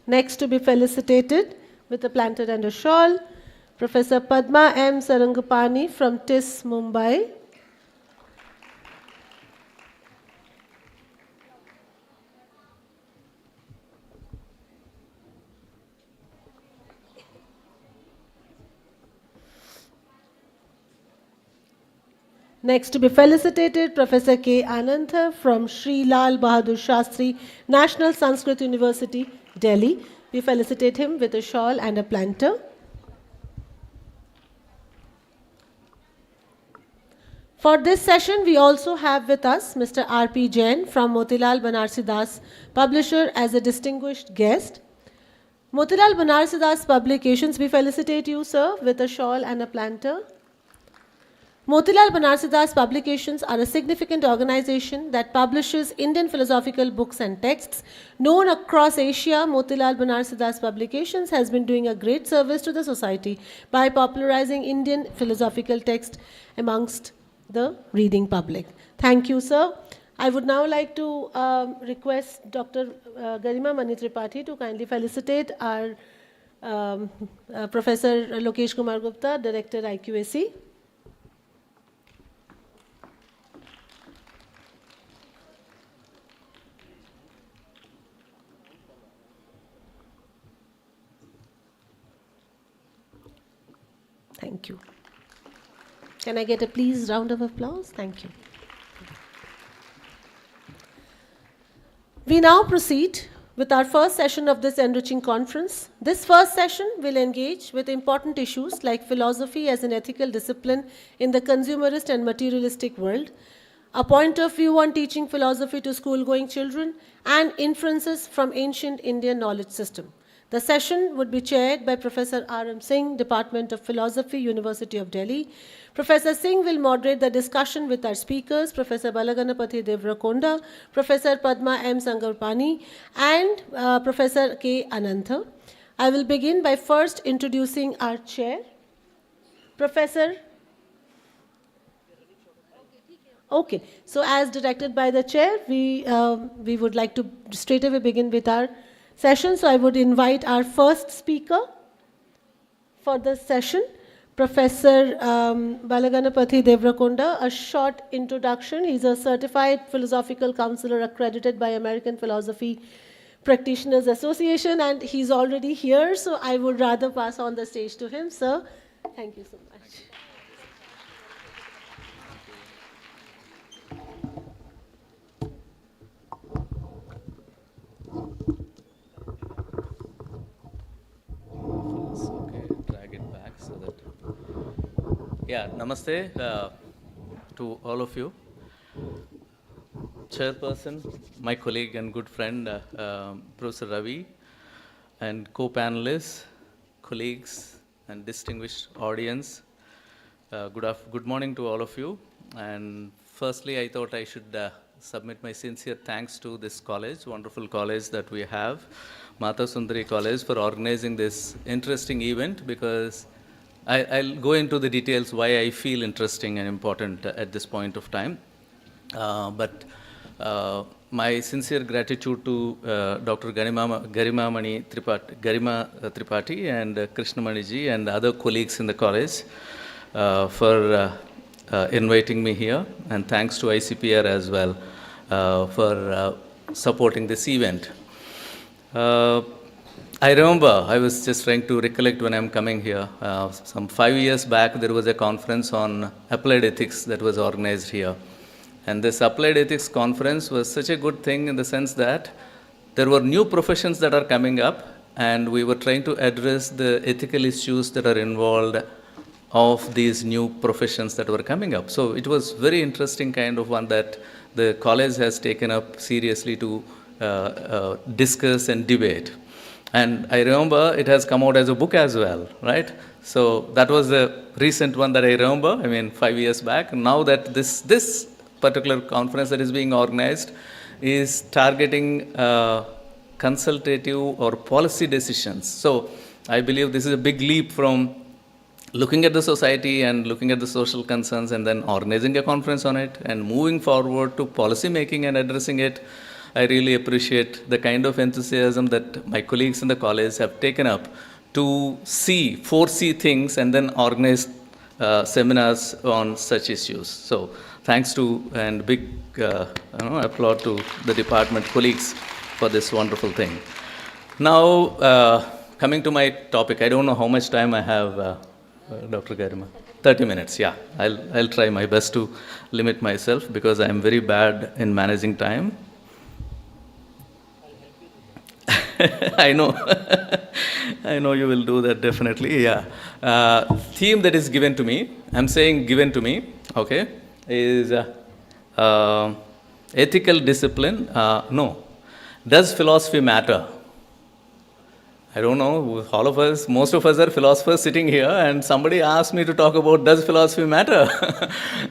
next to be felicitated with a planter and a shawl, Professor Padma M. Sarangapani from TIS Mumbai. Next to be felicitated, Professor K. Anantha from Sri Lal Bahadur Shastri National Sanskrit University, Delhi. We felicitate him with a shawl and a planter. For this session, we also have with us Mr. R.P. Jain from Motilal Banarsi Das Publisher as a distinguished guest. Motilal Banarsi Das Publications, we felicitate you, sir, with a shawl and a planter. Motilal Banarsi Das Publications are a significant organization that publishes Indian philosophical books and texts. Known across Asia, Motilal Banarsi Das Publications has been doing a great service to the society by popularizing Indian philosophical text amongst the reading public. Thank you, sir. I would now like to request Dr. Garima Mani Tripathi to kindly felicitate our Professor Lokesh Kumar Gupta, Director IQAC. Thank you. Can I get a please round of applause? Thank you. We now proceed with our first session of this enriching conference. This first session will engage with important issues like philosophy as an ethical discipline in the consumerist and materialistic world, a point of view on teaching philosophy to school-going children, and inferences from ancient Indian knowledge system. The session would be chaired by Professor R.M. Singh, Department of Philosophy, University of Delhi. Professor Singh will moderate the discussion with our speakers, Professor Balaganapathy Devrakonda, Professor Padma M. Sangarpani, and Professor K. Anantha. I will begin by first introducing our chair, Professor. Okay, so as directed by the chair, we would like to straight away begin with our session. So I would invite our first speaker for this session, Professor Balaganapathy Devrakonda. A short introduction. He's a certified philosophical counselor accredited by American Philosophy Practitioners Association, and he's already here, so I would rather pass on the stage to him. Sir, thank you so much. Okay, drag it back so that. Yeah, namaste to all of you. Chairperson, my colleague and good friend, Professor Ravi, and co-panelists, colleagues, and distinguished audience. Good morning to all of you. And firstly, I thought I should submit my sincere thanks to this college, wonderful college that we have, Mata Sundri College, for organizing this interesting event, because I'll go into the details why I feel interesting and important at this point of time. But my sincere gratitude to Dr. Garima Tripathi and Krishnamani ji and other colleagues in the college for inviting me here, and thanks to ICPR as well for supporting this event. I remember, I was just trying to recollect when I'm coming here, some 5 years back there was a conference on applied ethics that was organized here. And this applied ethics conference was such a good thing in the sense that there were new professions that are coming up, and we were trying to address the ethical issues that are involved of these new professions that were coming up. So it was very interesting kind of one that the college has taken up seriously to discuss and debate. And I remember it has come out as a book as well, right? So that was the recent one that I remember, 5 years back. Now that this particular conference that is being organized is targeting consultative or policy decisions. So I believe this is a big leap from looking at the society and looking at the social concerns and then organizing a conference on it and moving forward to policy making and addressing it. I really appreciate the kind of enthusiasm that my colleagues in the college have taken up to foresee things and then organize seminars on such issues. So thanks to and big applaud to the department colleagues for this wonderful thing. Now, coming to my topic, I don't know how much time I have, Dr. Garima. 30 minutes, yeah. I'll try my best to limit myself because I'm very bad in managing time. I know. I know you will do that definitely, yeah. Theme that is given to me, I'm saying given to me, okay, is ethical discipline. No. Does philosophy matter? I don't know, all of us, most of us are philosophers sitting here, and somebody asked me to talk about does philosophy matter?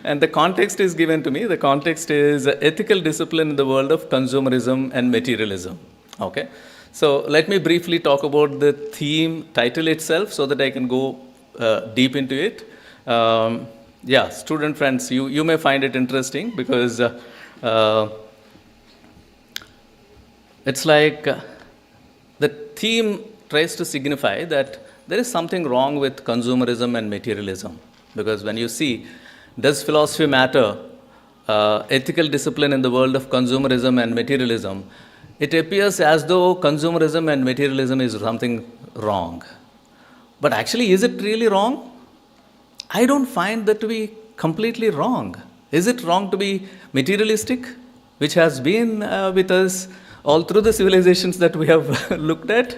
And the context is given to me. The context is ethical discipline in the world of consumerism and materialism, okay? So let me briefly talk about the theme title itself so that I can go deep into it. Yeah, student friends, you may find it interesting because it's like the theme tries to signify that there is something wrong with consumerism and materialism. Because when you see, does philosophy matter? Ethical discipline in the world of consumerism and materialism, it appears as though consumerism and materialism is something wrong. But actually, is it really wrong? I don't find that to be completely wrong. Is it wrong to be materialistic, which has been with us all through the civilizations that we have looked at?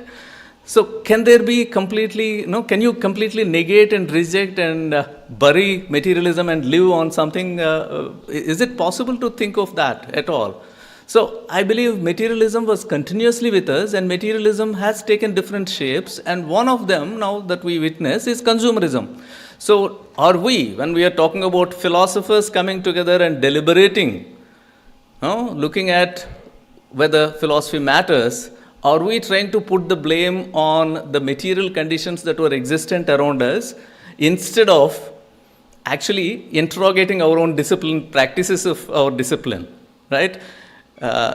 So can there be completely, can you completely negate and reject and bury materialism and live on something? Is it possible to think of that at all? So I believe materialism was continuously with us, and materialism has taken different shapes, and one of them now that we witness is consumerism. So are we, when we are talking about philosophers coming together and deliberating, looking at whether philosophy matters, are we trying to put the blame on the material conditions that were existent around us instead of actually interrogating our own discipline, practices of our discipline, right?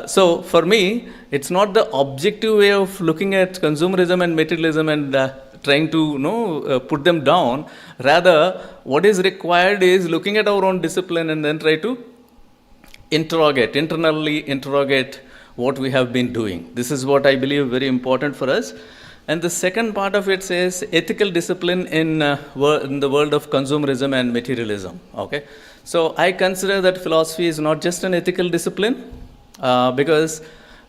So for me, it's not the objective way of looking at consumerism and materialism and trying to put them down. Rather, what is required is looking at our own discipline and then try to internally interrogate what we have been doing. This is what I believe very important for us. And the second part of it says ethical discipline in the world of consumerism and materialism. Okay, so I consider that philosophy is not just an ethical discipline, because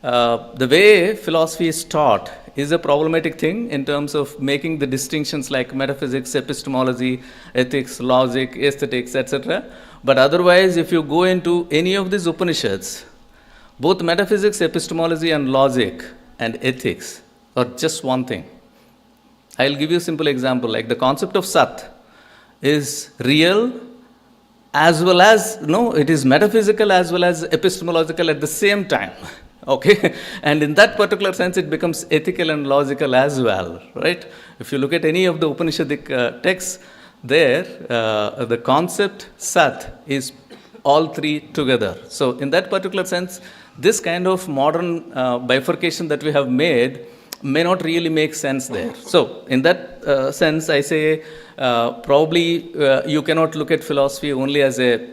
the way philosophy is taught is a problematic thing in terms of making the distinctions like metaphysics, epistemology, ethics, logic, aesthetics, etc. But otherwise, if you go into any of these Upanishads, both metaphysics, epistemology, and logic and ethics are just one thing. I'll give you a simple example. Like the concept of Sat is real as well as, it is metaphysical as well as epistemological at the same time. Okay? And in that particular sense, it becomes ethical and logical as well, right? If you look at any of the Upanishadic texts, there, the concept Sat is all three together. So in that particular sense, this kind of modern bifurcation that we have made may not really make sense there. So in that sense, I say probably you cannot look at philosophy only as a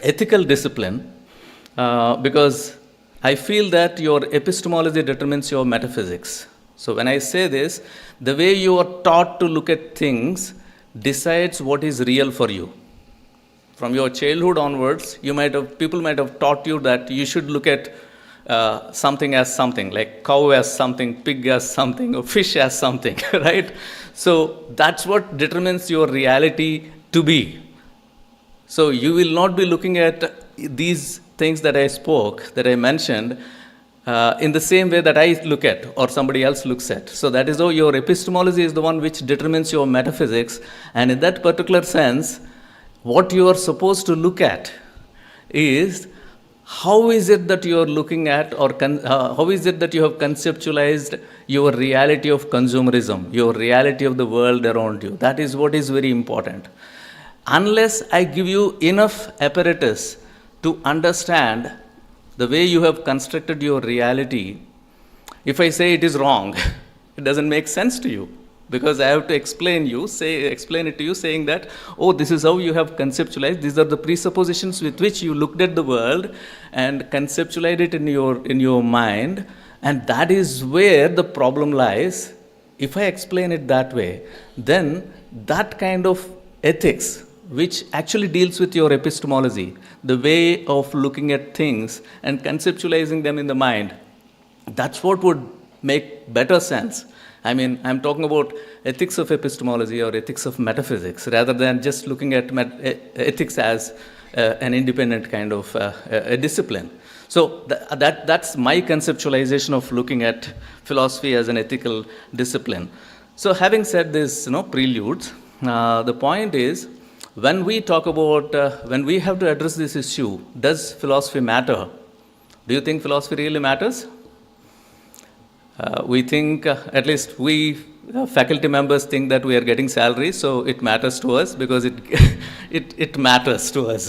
ethical discipline, because I feel that your epistemology determines your metaphysics. So when I say this, the way you are taught to look at things decides what is real for you. From your childhood onwards, people might have taught you that you should look at something as something, like cow as something, pig as something, or fish as something, right? So that's what determines your reality to be. So you will not be looking at these things that I spoke, that I mentioned, in the same way that I look at or somebody else looks at. So that is how your epistemology is the one which determines your metaphysics, and in that particular sense, what you are supposed to look at is how is it that you are looking at, or how is it that you have conceptualized your reality of consumerism, your reality of the world around you. That is what is very important. Unless I give you enough apparatus to understand the way you have constructed your reality, if I say it is wrong, it doesn't make sense to you. Because I have to explain it to you, saying that, oh, this is how you have conceptualized, these are the presuppositions with which you looked at the world and conceptualized it in your mind, and that is where the problem lies. If I explain it that way, then that kind of ethics, which actually deals with your epistemology, the way of looking at things and conceptualizing them in the mind, that's what would make better sense. I mean, I'm talking about ethics of epistemology or ethics of metaphysics, rather than just looking at ethics as an independent kind of a discipline. So that's my conceptualization of looking at philosophy as an ethical discipline. So having said this, preludes, the point is, when we talk about, when we have to address this issue, does philosophy matter? Do you think philosophy really matters? We think, at least we faculty members think that we are getting salary, so it matters to us because it matters to us,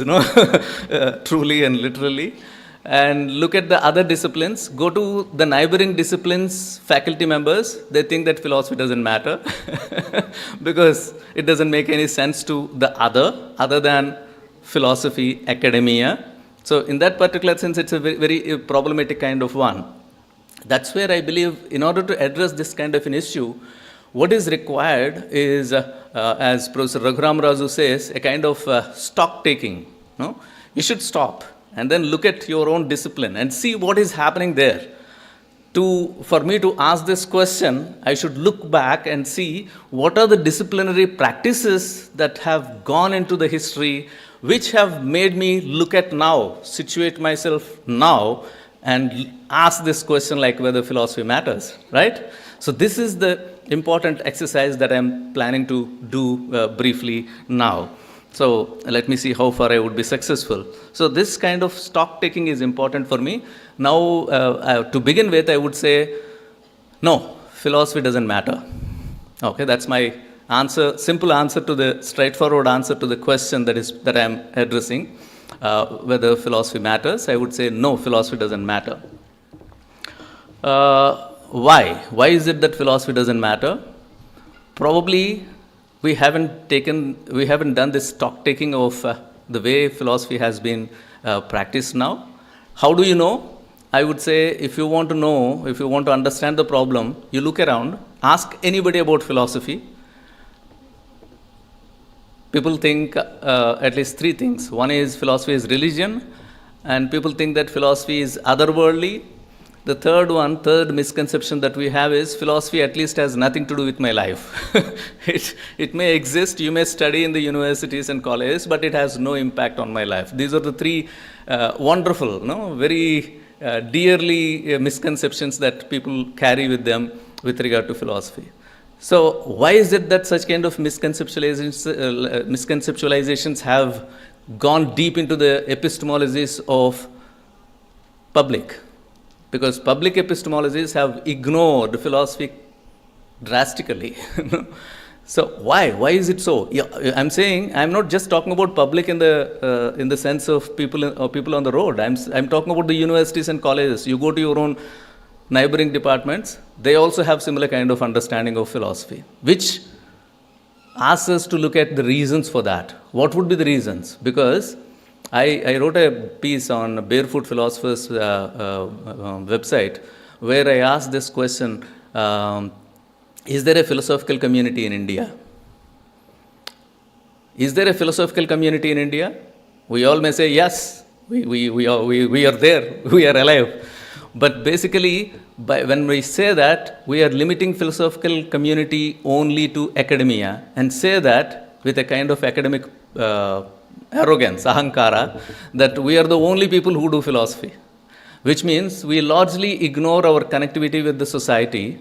truly and literally. And look at the other disciplines. Go to the neighboring disciplines, faculty members, they think that philosophy doesn't matter because it doesn't make any sense to the other than philosophy, academia. So in that particular sense, it's a very, very problematic kind of one. That's where I believe in order to address this kind of an issue, what is required is, as Professor Raghuram Raju says, a kind of stock taking. No? You should stop and then look at your own discipline and see what is happening there. For me to ask this question, I should look back and see what are the disciplinary practices that have gone into the history, which have made me look at now, situate myself now, and ask this question like whether philosophy matters, right? So this is the important exercise that I'm planning to do briefly now. So let me see how far I would be successful. So this kind of stock taking is important for me. Now, to begin with, I would say, no, philosophy doesn't matter. Okay, that's my answer, simple answer to the straightforward answer to the question that I'm addressing. Whether philosophy matters, I would say no, philosophy doesn't matter. Why? Why is it that philosophy doesn't matter? Probably we haven't done this stock taking of the way philosophy has been practiced now. How do you know? I would say if you want to know, if you want to understand the problem, you look around, ask anybody about philosophy. People think at least three things. One is philosophy is religion, and people think that philosophy is otherworldly. The third misconception that we have is philosophy at least has nothing to do with my life. It may exist, you may study in the universities and colleges, but it has no impact on my life. These are the three wonderful, very dearly misconceptions that people carry with them with regard to philosophy. So why is it that such kind of misconceptualizations have gone deep into the epistemologies of public? Because public epistemologies have ignored philosophy drastically. So why? Why is it so? Yeah, I'm saying I'm not just talking about public in the sense of people on the road. I'm talking about the universities and colleges. You go to your own neighboring departments, they also have similar kind of understanding of philosophy, which asks us to look at the reasons for that. What would be the reasons? Because I wrote a piece on Barefoot Philosophers website where I asked this question, is there a philosophical community in India? Is there a philosophical community in India? We all may say, yes, we are there, we are alive. But basically, when we say that, we are limiting philosophical community only to academia and say that with a kind of academic arrogance, ahankara, that we are the only people who do philosophy, which means we largely ignore our connectivity with the society,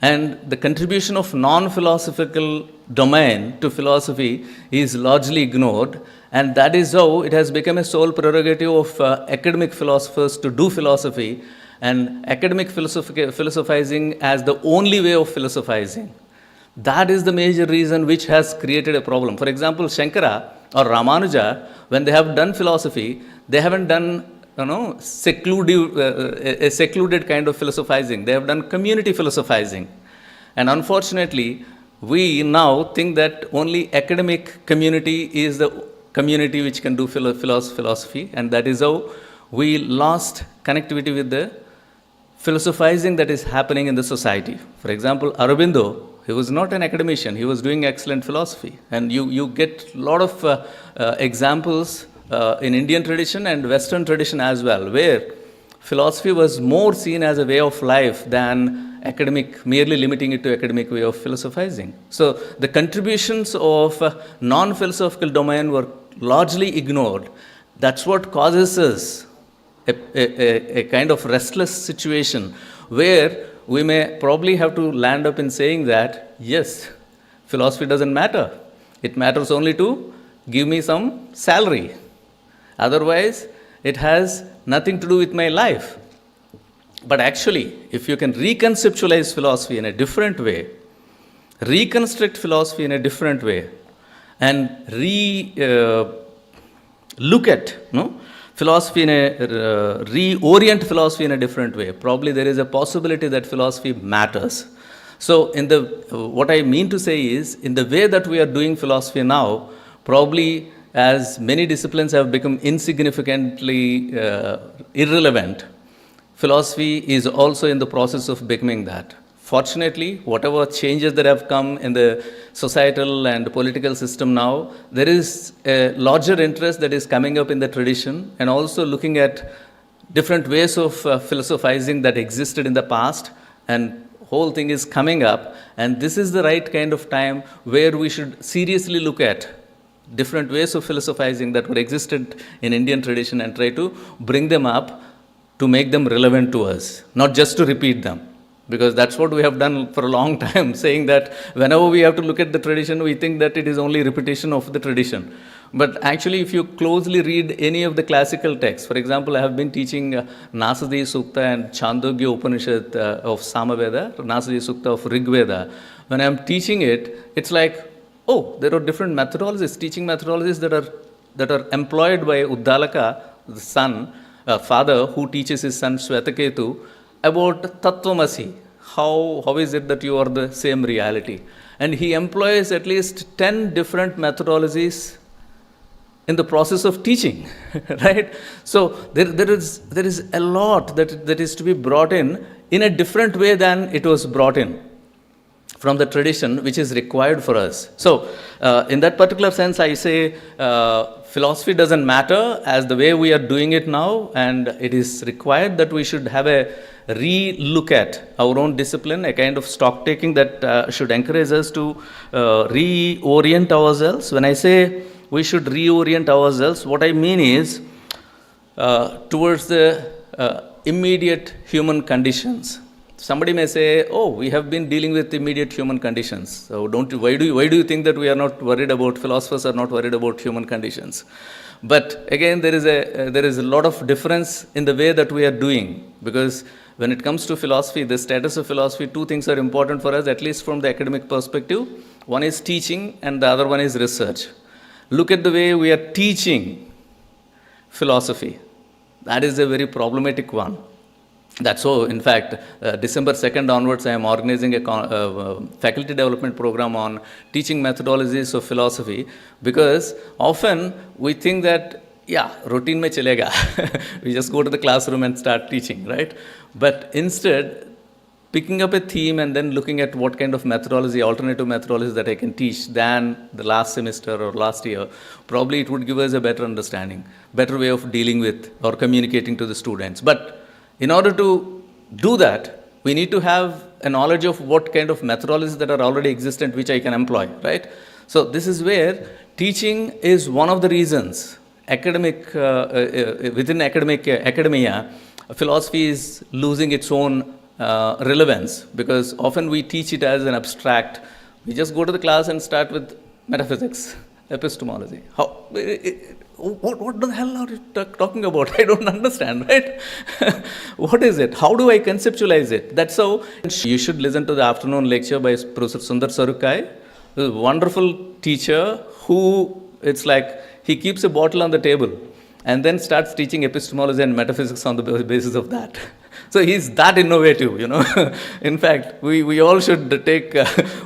and the contribution of non-philosophical domain to philosophy is largely ignored, and that is how it has become a sole prerogative of academic philosophers to do philosophy, and academic philosophizing as the only way of philosophizing. That is the major reason which has created a problem. For example, Shankara or Ramanuja, when they have done philosophy, they haven't done a secluded kind of philosophizing. They have done community philosophizing. And unfortunately, we now think that only academic community is the community which can do philosophy, and that is how we lost connectivity with the philosophizing that is happening in the society. For example, Aurobindo, he was not an academician, he was doing excellent philosophy. And you get a lot of examples in Indian tradition and Western tradition as well, where philosophy was more seen as a way of life than academic, merely limiting it to academic way of philosophizing. So the contributions of non-philosophical domain were largely ignored. That's what causes us a kind of restless situation where we may probably have to land up in saying that, yes, philosophy doesn't matter. It matters only to give me some salary. Otherwise, it has nothing to do with my life. But actually, if you can reconceptualize philosophy in a different way, reconstruct philosophy in a different way, and look at philosophy reorient philosophy in a different way, probably there is a possibility that philosophy matters. So what I mean to say is, in the way that we are doing philosophy now, probably as many disciplines have become insignificantly irrelevant, philosophy is also in the process of becoming that. Fortunately, whatever changes that have come in the societal and political system now, there is a larger interest that is coming up in the tradition, and also looking at different ways of philosophizing that existed in the past, and whole thing is coming up. And this is the right kind of time where we should seriously look at different ways of philosophizing that were existed in Indian tradition and try to bring them up to make them relevant to us, not just to repeat them. Because that's what we have done for a long time, saying that whenever we have to look at the tradition, we think that it is only repetition of the tradition. But actually, if you closely read any of the classical texts, for example, I have been teaching Nasadi Sukta and Chandogya Upanishad of Samaveda, Nasadi Sukta of Rigveda. When I am teaching it, it's like, oh, there are different methodologies, teaching methodologies that are employed by Uddalaka, the son, father, who teaches his son Swetaketu about Tattvamasi. How is it that you are the same reality? And he employs at least 10 different methodologies in the process of teaching, right? So there is a lot that is to be brought in a different way than it was brought in from the tradition, which is required for us. So in that particular sense, I say philosophy doesn't matter as the way we are doing it now, and it is required that we should have a re-look at our own discipline, a kind of stock taking that should encourage us to reorient ourselves. When I say we should reorient ourselves, what I mean is towards the immediate human conditions. Somebody may say, oh, we have been dealing with immediate human conditions. So why do you think that we are not worried about, philosophers are not worried about human conditions? But again, there is a lot of difference in the way that we are doing, because when it comes to philosophy, the status of philosophy, two things are important for us, at least from the academic perspective. One is teaching and the other one is research. Look at the way we are teaching philosophy. That is a very problematic one. That's so, in fact, December 2nd onwards, I am organizing a faculty development program on teaching methodologies of philosophy, because often we think that, yeah, routine mein chalega. We just go to the classroom and start teaching, right? But instead, picking up a theme and then looking at what kind of methodology, alternative methodologies that I can teach than the last semester or last year, probably it would give us a better understanding, better way of dealing with or communicating to the students. But in order to do that, we need to have a knowledge of what kind of methodologies that are already existent, which I can employ, right? So this is where teaching is one of the reasons. Within academia, philosophy is losing its own relevance, because often we teach it as an abstract. We just go to the class and start with metaphysics, epistemology. What the hell are you talking about? I don't understand, right? What is it? How do I conceptualize it? That's how you should listen to the afternoon lecture by Professor Sundar Sarukai, a wonderful teacher who, it's like, he keeps a bottle on the table and then starts teaching epistemology and metaphysics on the basis of that. So he's that innovative, you know. In fact, we all should take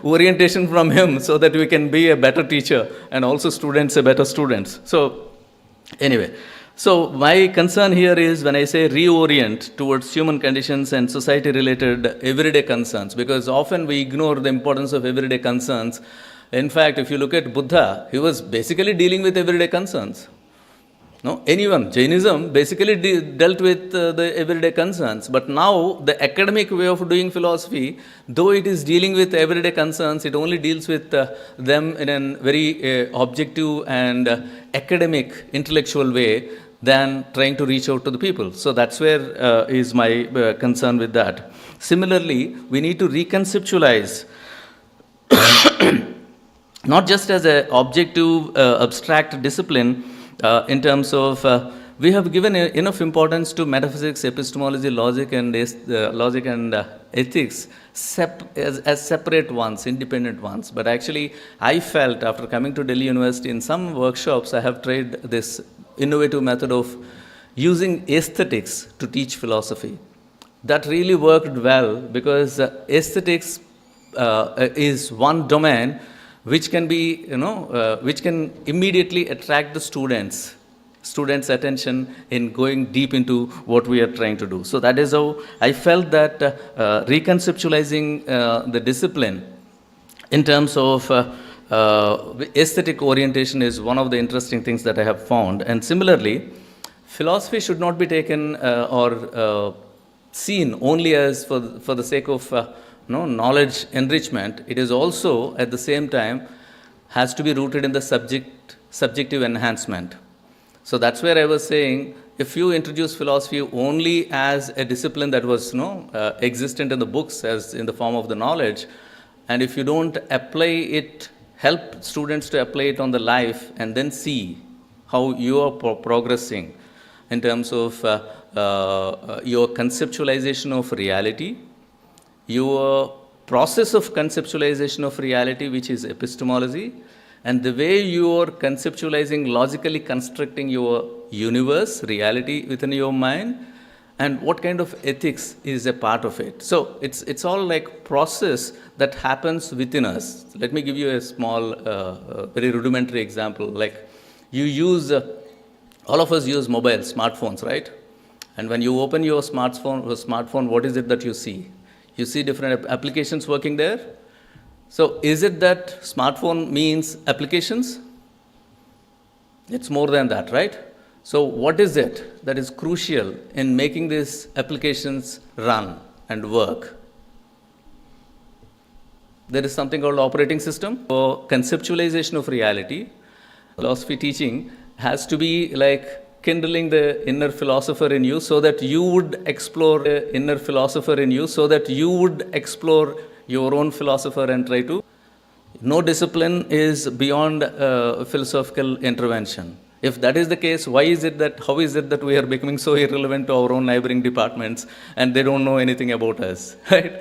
orientation from him so that we can be a better teacher and also students a better students. So anyway, so my concern here is when I say reorient towards human conditions and society-related everyday concerns, because often we ignore the importance of everyday concerns. In fact, if you look at Buddha, he was basically dealing with everyday concerns. No, anyone, Jainism basically dealt with the everyday concerns. But now the academic way of doing philosophy, though it is dealing with everyday concerns, it only deals with them in a very objective and academic, intellectual way than trying to reach out to the people. So that's where is my concern with that. Similarly, we need to reconceptualize not just as an objective, abstract discipline, in terms of we have given enough importance to metaphysics, epistemology, logic and ethics as separate ones, independent ones. But actually, I felt after coming to Delhi University, in some workshops, I have tried this innovative method of using aesthetics to teach philosophy. That really worked well, because aesthetics is one domain which can be, which can immediately attract the students students' attention in going deep into what we are trying to do. So that is how I felt that reconceptualizing the discipline in terms of aesthetic orientation is one of the interesting things that I have found. And similarly, philosophy should not be taken or seen only as for the sake of knowledge enrichment. It is also at the same time has to be rooted in the subjective enhancement. So that's where I was saying, if you introduce philosophy only as a discipline that was existent in the books as in the form of the knowledge, and if you don't apply it, help students to apply it on the life and then see how you are progressing in terms of your conceptualization of reality, your process of conceptualization of reality, which is epistemology, and the way you are conceptualizing, logically constructing your universe, reality within your mind, and what kind of ethics is a part of it. So it's all like process that happens within us. Let me give you a small, very rudimentary example. Like you use, all of us use mobiles, smartphones, right? And when you open your smartphone, what is it that you see? You see different applications working there. So is it that smartphone means applications? It's more than that, right? So what is it that is crucial in making these applications run and work? There is something called operating system. For conceptualization of reality, philosophy teaching has to be like kindling the inner philosopher in you so that you would explore the inner philosopher in you so that you would explore your own philosopher and try to. No discipline is beyond philosophical intervention. If that is the case, how is it that we are becoming so irrelevant to our own neighboring departments and they don't know anything about us, right?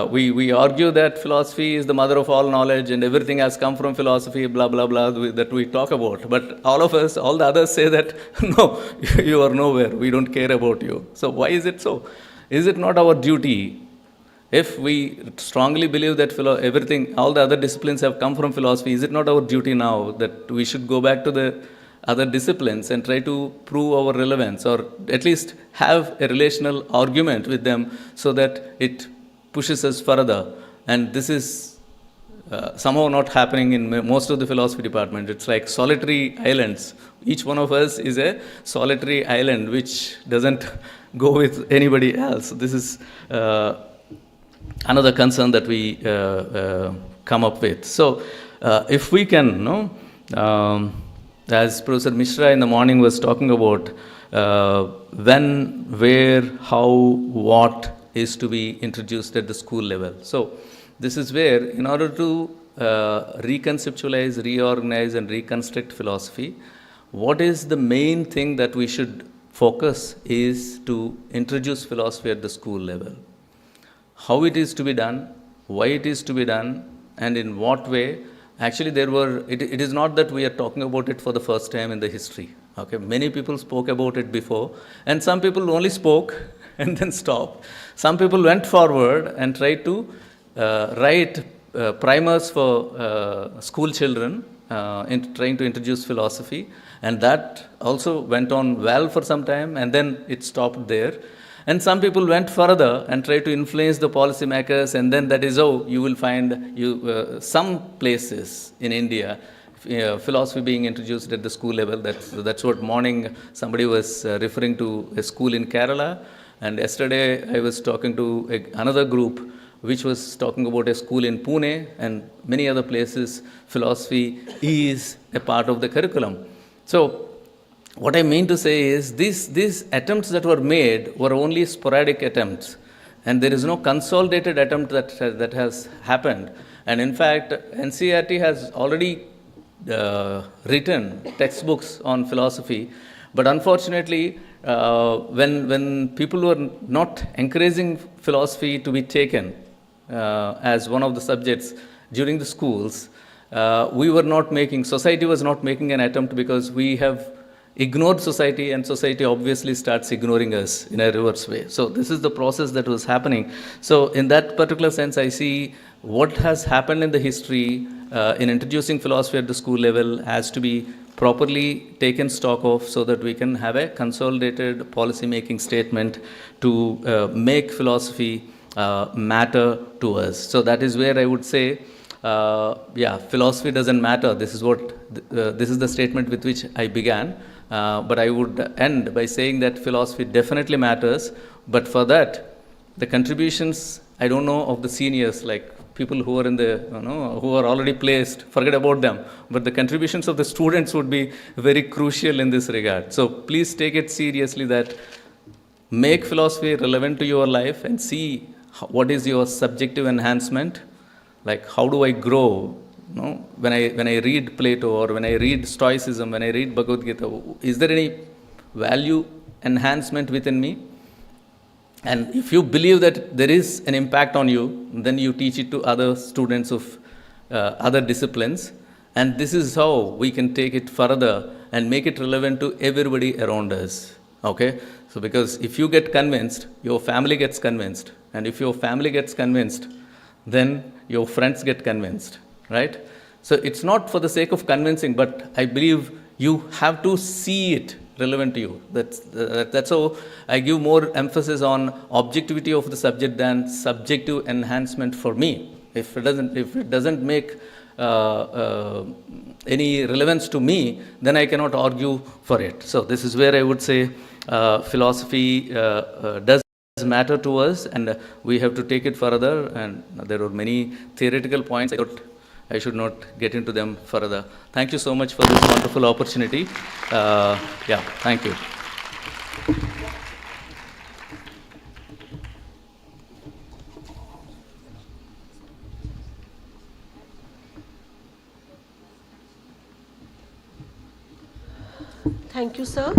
We argue that philosophy is the mother of all knowledge and everything has come from philosophy, blah, blah, blah, that we talk about. But all of us, all the others say that, no, you are nowhere, we don't care about you. So why is it so? Is it not our duty? If we strongly believe that everything, all the other disciplines have come from philosophy, is it not our duty now that we should go back to the other disciplines and try to prove our relevance or at least have a relational argument with them so that it pushes us further? And this is somehow not happening in most of the philosophy department. It's like solitary islands. Each one of us is a solitary island which doesn't go with anybody else. This is another concern that we come up with. So if we can, as Professor Mishra in the morning was talking about when, where, how, what is to be introduced at the school level. So this is where, in order to reconceptualize, reorganize and reconstruct philosophy, what is the main thing that we should focus is to introduce philosophy at the school level. How it is to be done, why it is to be done, and in what way. Actually, it is not that we are talking about it for the first time in the history. Okay, many people spoke about it before, and some people only spoke and then stopped. Some people went forward and tried to write primers for school children in trying to introduce philosophy, and that also went on well for some time, and then it stopped there. And some people went further and tried to influence the policymakers, and then that is how you will find some places in India philosophy being introduced at the school level. That's what morning somebody was referring to a school in Kerala, and yesterday I was talking to another group which was talking about a school in Pune and many other places. Philosophy is a part of the curriculum. So what I mean to say is these attempts that were made were only sporadic attempts, and there is no consolidated attempt that has happened. And in fact, NCERT has already written textbooks on philosophy, but unfortunately, when people were not encouraging philosophy to be taken as one of the subjects during the schools, society was not making an attempt, because we have ignored society, and society obviously starts ignoring us in a reverse way. So this is the process that was happening. So in that particular sense, I see what has happened in the history in introducing philosophy at the school level has to be properly taken stock of so that we can have a consolidated policy making statement to make philosophy matter to us. So that is where I would say, philosophy doesn't matter. This is this is the statement with which I began. But I would end by saying that philosophy definitely matters. But for that, the contributions, I don't know of the seniors, like people who are in the, who are already placed, forget about them. But the contributions of the students would be very crucial in this regard. So please take it seriously that make philosophy relevant to your life and see what is your subjective enhancement. Like, how do I grow? When I read Plato or when I read Stoicism, when I read Bhagavad Gita, is there any value enhancement within me? And if you believe that there is an impact on you, then you teach it to other students of other disciplines. And this is how we can take it further and make it relevant to everybody around us. Okay? So because if you get convinced, your family gets convinced. And if your family gets convinced, then your friends get convinced. Right? So it's not for the sake of convincing, but I believe you have to see it relevant to you. That's how I give more emphasis on objectivity of the subject than subjective enhancement for me. If it doesn't make any relevance to me, then I cannot argue for it. So this is where I would say philosophy does matter to us, and we have to take it further. And there are many theoretical points. I should not get into them further. Thank you so much for this wonderful opportunity. Thank you. Thank you, sir.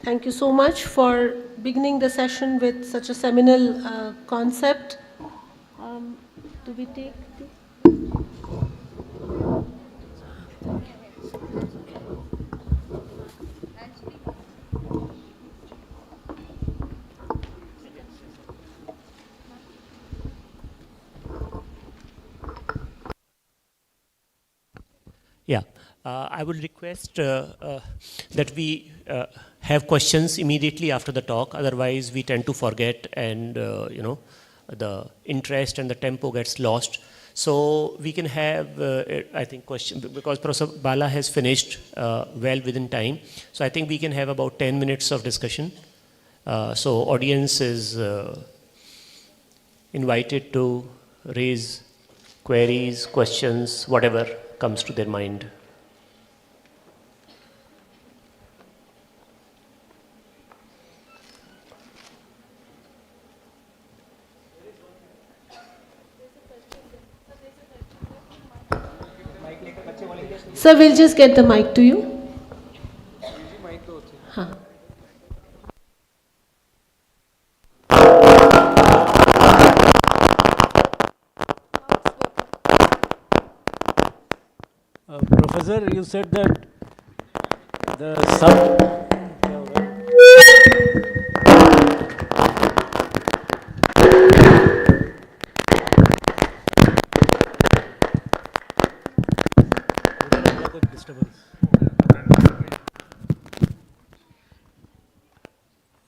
Thank you so much for beginning the session with such a seminal concept. Do we take the... I would request that we have questions immediately after the talk. Otherwise, we tend to forget, and the interest and the tempo gets lost. So we can have, I think, questions because Professor Bala has finished well within time. So I think we can have about 10 minutes of discussion. So audience is invited to raise queries, questions, whatever comes to their mind. Sir, we'll just get the mic to you. Huh. Professor, you said that the sub...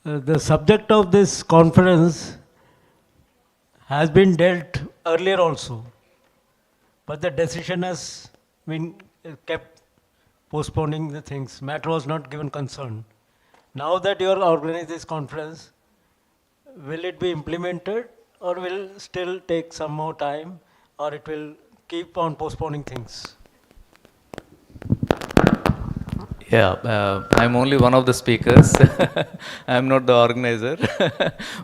The subject of this conference has been dealt earlier also, but the decision has been kept postponing the things. Matter was not given concern. Now that you are organizing this conference, will it be implemented or will still take some more time, or it will keep on postponing things? I'm only one of the speakers. I'm not the organizer.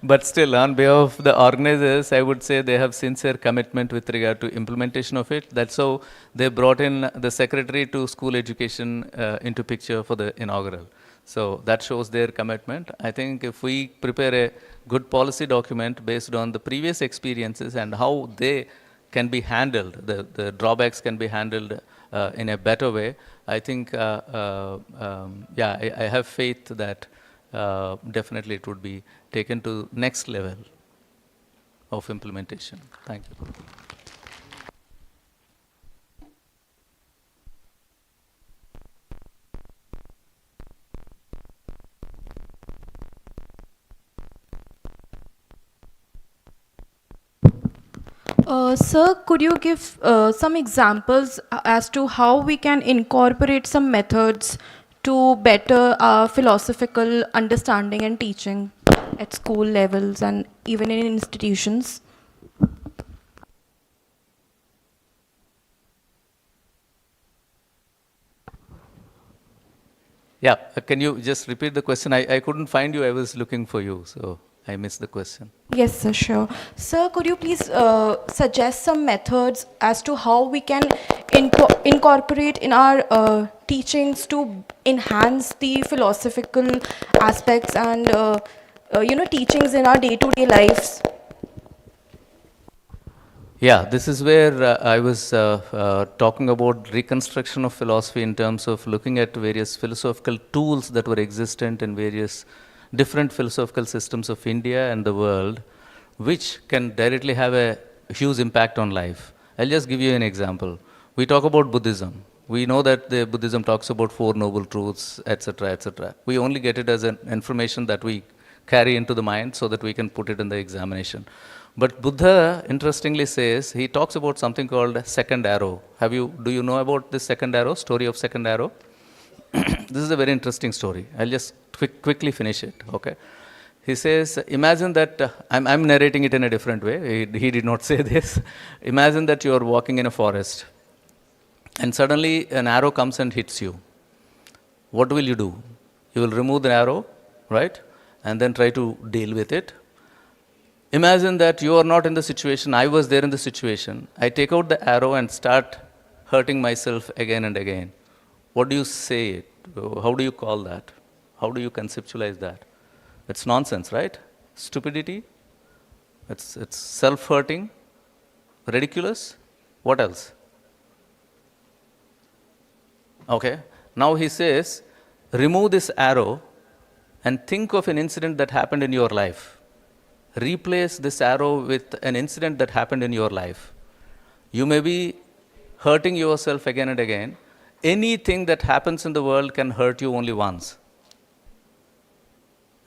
But still, on behalf of the organizers, I would say they have sincere commitment with regard to implementation of it. That's how they brought in the Secretary to School Education into picture for the inaugural. So that shows their commitment. I think if we prepare a good policy document based on the previous experiences and how they can be handled, the drawbacks can be handled in a better way, I think, I have faith that definitely it would be taken to next level of implementation. Thank you. Sir, could you give some examples as to how we can incorporate some methods to better our philosophical understanding and teaching at school levels and even in institutions? Yeah, can you just repeat the question? I couldn't find you, I was looking for you, so I missed the question. Yes, sir, sure. Sir, could you please suggest some methods as to how we can incorporate in our teachings to enhance the philosophical aspects and teachings in our day-to-day lives? Yeah, this is where I was talking about reconstruction of philosophy in terms of looking at various philosophical tools that were existent in various different philosophical systems of India and the world, which can directly have a huge impact on life. I'll just give you an example. We talk about Buddhism. We know that the Buddhism talks about Four Noble Truths, etc., etc. We only get it as an information that we carry into the mind so that we can put it in the examination. But Buddha, interestingly says, he talks about something called second arrow. Do you know about this second arrow, story of second arrow? This is a very interesting story. I'll just quickly finish it, okay? He says, imagine that, I'm narrating it in a different way. He did not say this. Imagine that you are walking in a forest and suddenly an arrow comes and hits you. What will you do? You will remove the arrow, right? And then try to deal with it. Imagine that you are not in the situation, I was there in the situation. I take out the arrow and start hurting myself again and again. What do you say? How do you call that? How do you conceptualize that? It's nonsense, right? Stupidity? It's self-hurting? Ridiculous? What else? Okay. Now he says, remove this arrow and think of an incident that happened in your life. Replace this arrow with an incident that happened in your life. You may be hurting yourself again and again. Anything that happens in the world can hurt you only once.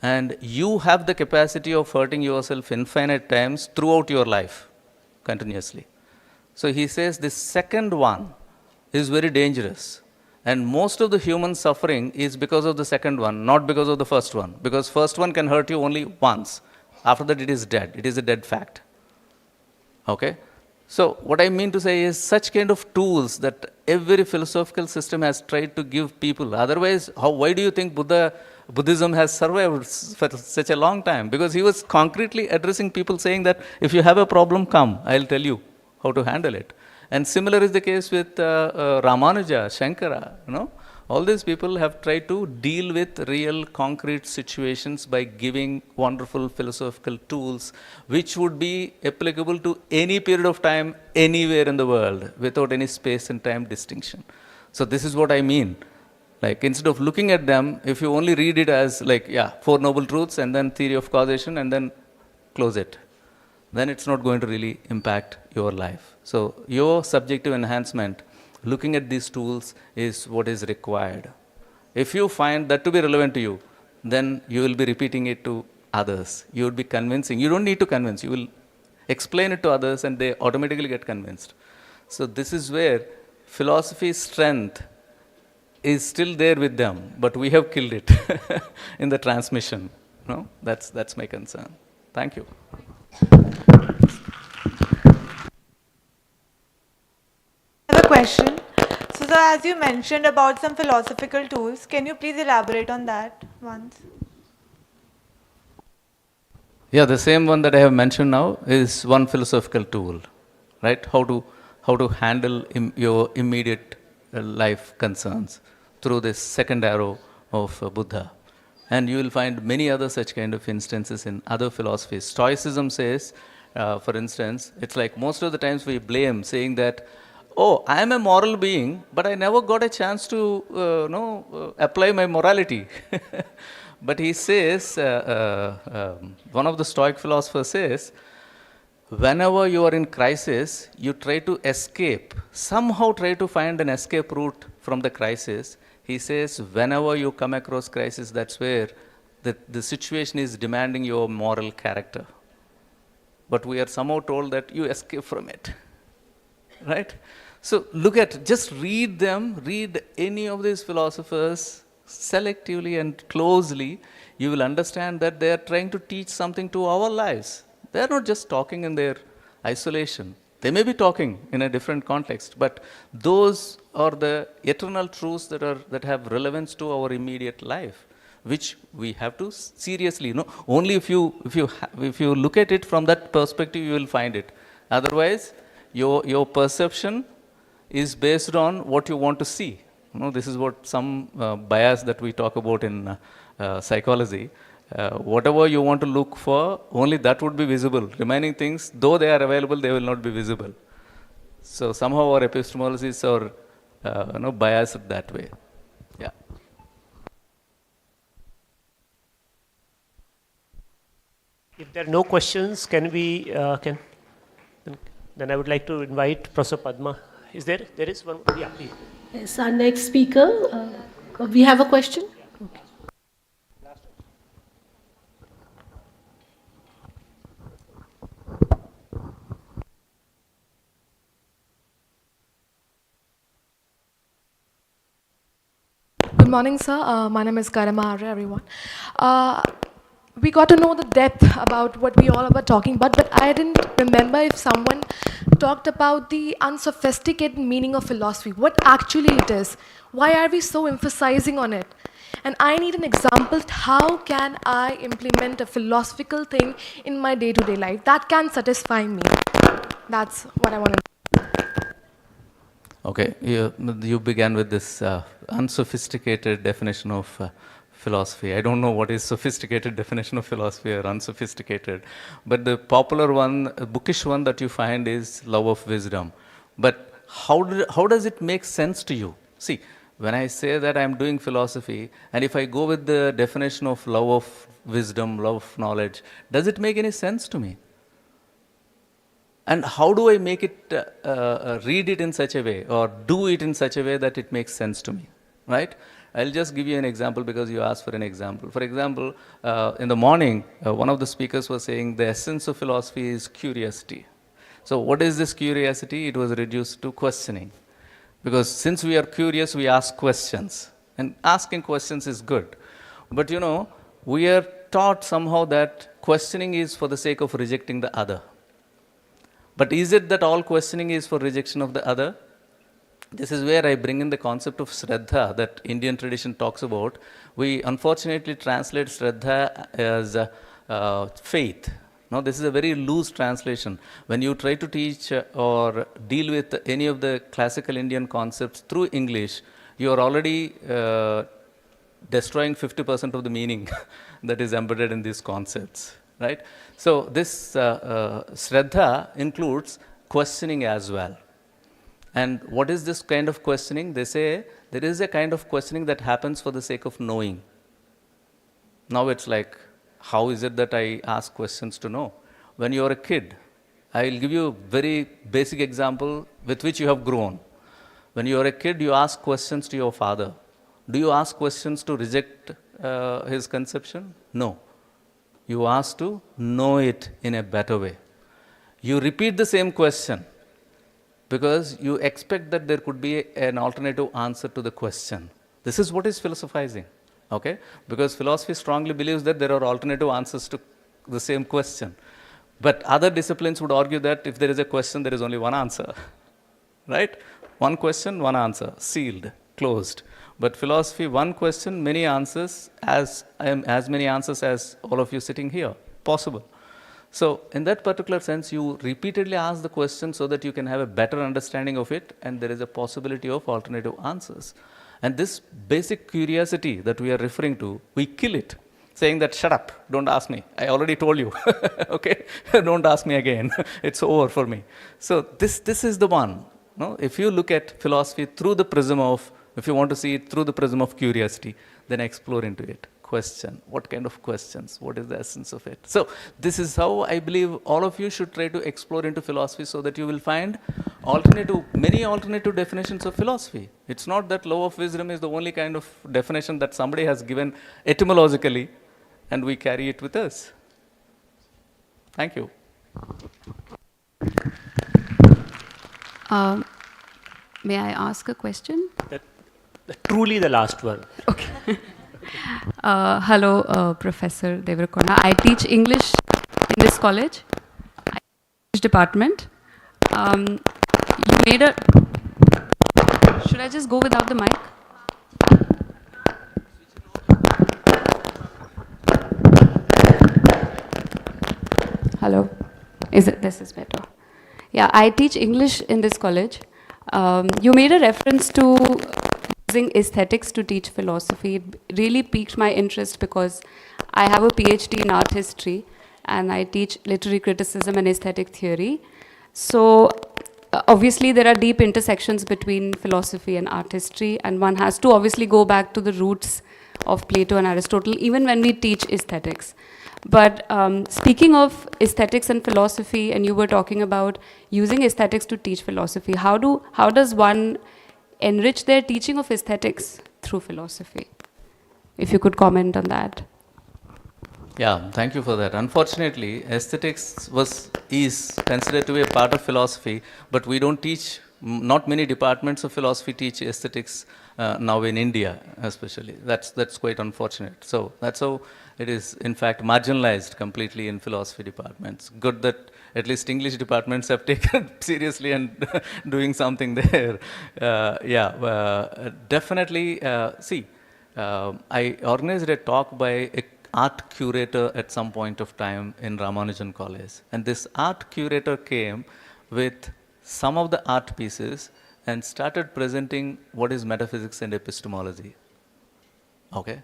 And you have the capacity of hurting yourself infinite times throughout your life, continuously. So he says this second one is very dangerous. And most of the human suffering is because of the second one, not because of the first one. Because first one can hurt you only once. After that, it is dead. It is a dead fact. Okay? So, what I mean to say is such kind of tools that every philosophical system has tried to give people. Otherwise, why do you think Buddhism has survived for such a long time? Because he was concretely addressing people saying that if you have a problem, come, I'll tell you how to handle it. And similar is the case with Ramanuja, Shankara, All these people have tried to deal with real concrete situations by giving wonderful philosophical tools which would be applicable to any period of time, anywhere in the world, without any space and time distinction. So this is what I mean. Like instead of looking at them, if you only read it as Four Noble Truths and then theory of causation and then close it, then it's not going to really impact your life. So your subjective enhancement, looking at these tools is what is required. If you find that to be relevant to you, then you will be repeating it to others. You will be convincing. You don't need to convince. You will explain it to others and they automatically get convinced. So this is where philosophy's strength is still there with them, but we have killed it in the transmission. No? That's my concern. Thank you. I have a question. So, sir, as you mentioned about some philosophical tools, can you please elaborate on that once? Yeah, the same one that I have mentioned now is one philosophical tool, right? How to handle your immediate life concerns through this second arrow of Buddha. And you will find many other such kind of instances in other philosophies. Stoicism says, for instance, it's like most of the times we blame saying that, oh, I am a moral being, but I never got a chance to apply my morality. But he says, one of the Stoic philosophers says, whenever you are in crisis, you try to escape, somehow try to find an escape route from the crisis. He says, whenever you come across crisis, that's where the situation is demanding your moral character. but we are somehow told that you escape from it. Right? So look at, just read them, read any of these philosophers selectively and closely. You will understand that they are trying to teach something to our lives. They are not just talking in their isolation. They may be talking in a different context, but those are the eternal truths that have relevance to our immediate life, which we have to seriously, only if you look at it from that perspective, you will find it. Otherwise, your perception is based on what you want to see. This is what some bias that we talk about in psychology. Whatever you want to look for, only that would be visible. Remaining things, though they are available, they will not be visible. So somehow our epistemologies are biased that way. Yeah. If there are no questions, can we, then I would like to invite Professor Padma. Is there? There is one. Yeah, please. Yes, our next speaker. We have a question. Okay. Good morning, sir. My name is Karima Arya, everyone. We got to know the depth about what we all were talking about, but I didn't remember if someone talked about the unsophisticated meaning of philosophy, what actually it is. Why are we so emphasizing on it? And I need an example, how can I implement a philosophical thing in my day-to-day life that can satisfy me? That's what I want to know. Okay, you began with this unsophisticated definition of philosophy. I don't know what is sophisticated definition of philosophy or unsophisticated, but the popular one, bookish one that you find is love of wisdom. But how does it make sense to you? See, when I say that I'm doing philosophy, and if I go with the definition of love of wisdom, love of knowledge, does it make any sense to me? And how do I make it, read it in such a way or do it in such a way that it makes sense to me, right? I'll just give you an example because you asked for an example. For example, in the morning, one of the speakers was saying the essence of philosophy is curiosity. So what is this curiosity? It was reduced to questioning. Because since we are curious, we ask questions. And asking questions is good. But we are taught somehow that questioning is for the sake of rejecting the other. But is it that all questioning is for rejection of the other? This is where I bring in the concept of Shraddha that Indian tradition talks about. We unfortunately translate Shraddha as faith. Now, this is a very loose translation. When you try to teach or deal with any of the classical Indian concepts through English, you are already destroying 50% of the meaning that is embedded in these concepts. Right? So this Shraddha includes questioning as well. And what is this kind of questioning? They say there is a kind of questioning that happens for the sake of knowing. Now it's like, how is it that I ask questions to know? When you are a kid, I will give you a very basic example with which you have grown. When you are a kid, you ask questions to your father. Do you ask questions to reject his conception? No. You ask to know it in a better way. You repeat the same question because you expect that there could be an alternative answer to the question. This is what is philosophizing, okay? Because philosophy strongly believes that there are alternative answers to the same question. But other disciplines would argue that if there is a question, there is only one answer, right? One question, one answer, sealed, closed. But philosophy, one question, many answers, as many answers as all of you sitting here, possible. So in that particular sense, you repeatedly ask the question so that you can have a better understanding of it, and there is a possibility of alternative answers. And this basic curiosity that we are referring to, we kill it, saying that, shut up, don't ask me. I already told you, okay? Don't ask me again. It's over for me. So this is the one. No? If you look at philosophy through the prism of, if you want to see it through the prism of curiosity, then explore into it. Question. What kind of questions? What is the essence of it? So this is how I believe all of you should try to explore into philosophy so that you will find many alternative definitions of philosophy. It's not that love of wisdom is the only kind of definition that somebody has given etymologically and we carry it with us. Thank you. May I ask a question? Truly the last one. Okay. Hello, Professor Devarakonda. I teach English in this college. I teach department. You made a... Should I just go without the mic? Hello. This is better. Yeah, I teach English in this college. You made a reference to using aesthetics to teach philosophy. It really piqued my interest because I have a PhD in art history and I teach literary criticism and aesthetic theory. So obviously there are deep intersections between philosophy and art history, and one has to obviously go back to the roots of Plato and Aristotle even when we teach aesthetics. But speaking of aesthetics and philosophy, and you were talking about using aesthetics to teach philosophy, how does one enrich their teaching of aesthetics through philosophy? If you could comment on that. Yeah, thank you for that. Unfortunately, aesthetics is considered to be a part of philosophy, but we don't teach, not many departments of philosophy teach aesthetics now in India, especially. That's quite unfortunate. So that's how it is, in fact, marginalized completely in philosophy departments. Good that at least English departments have taken it seriously and doing something there. Definitely, I organized a talk by a art curator at some point of time in Ramanujan College. And this art curator came with some of the art pieces and started presenting what is metaphysics and epistemology. Okay.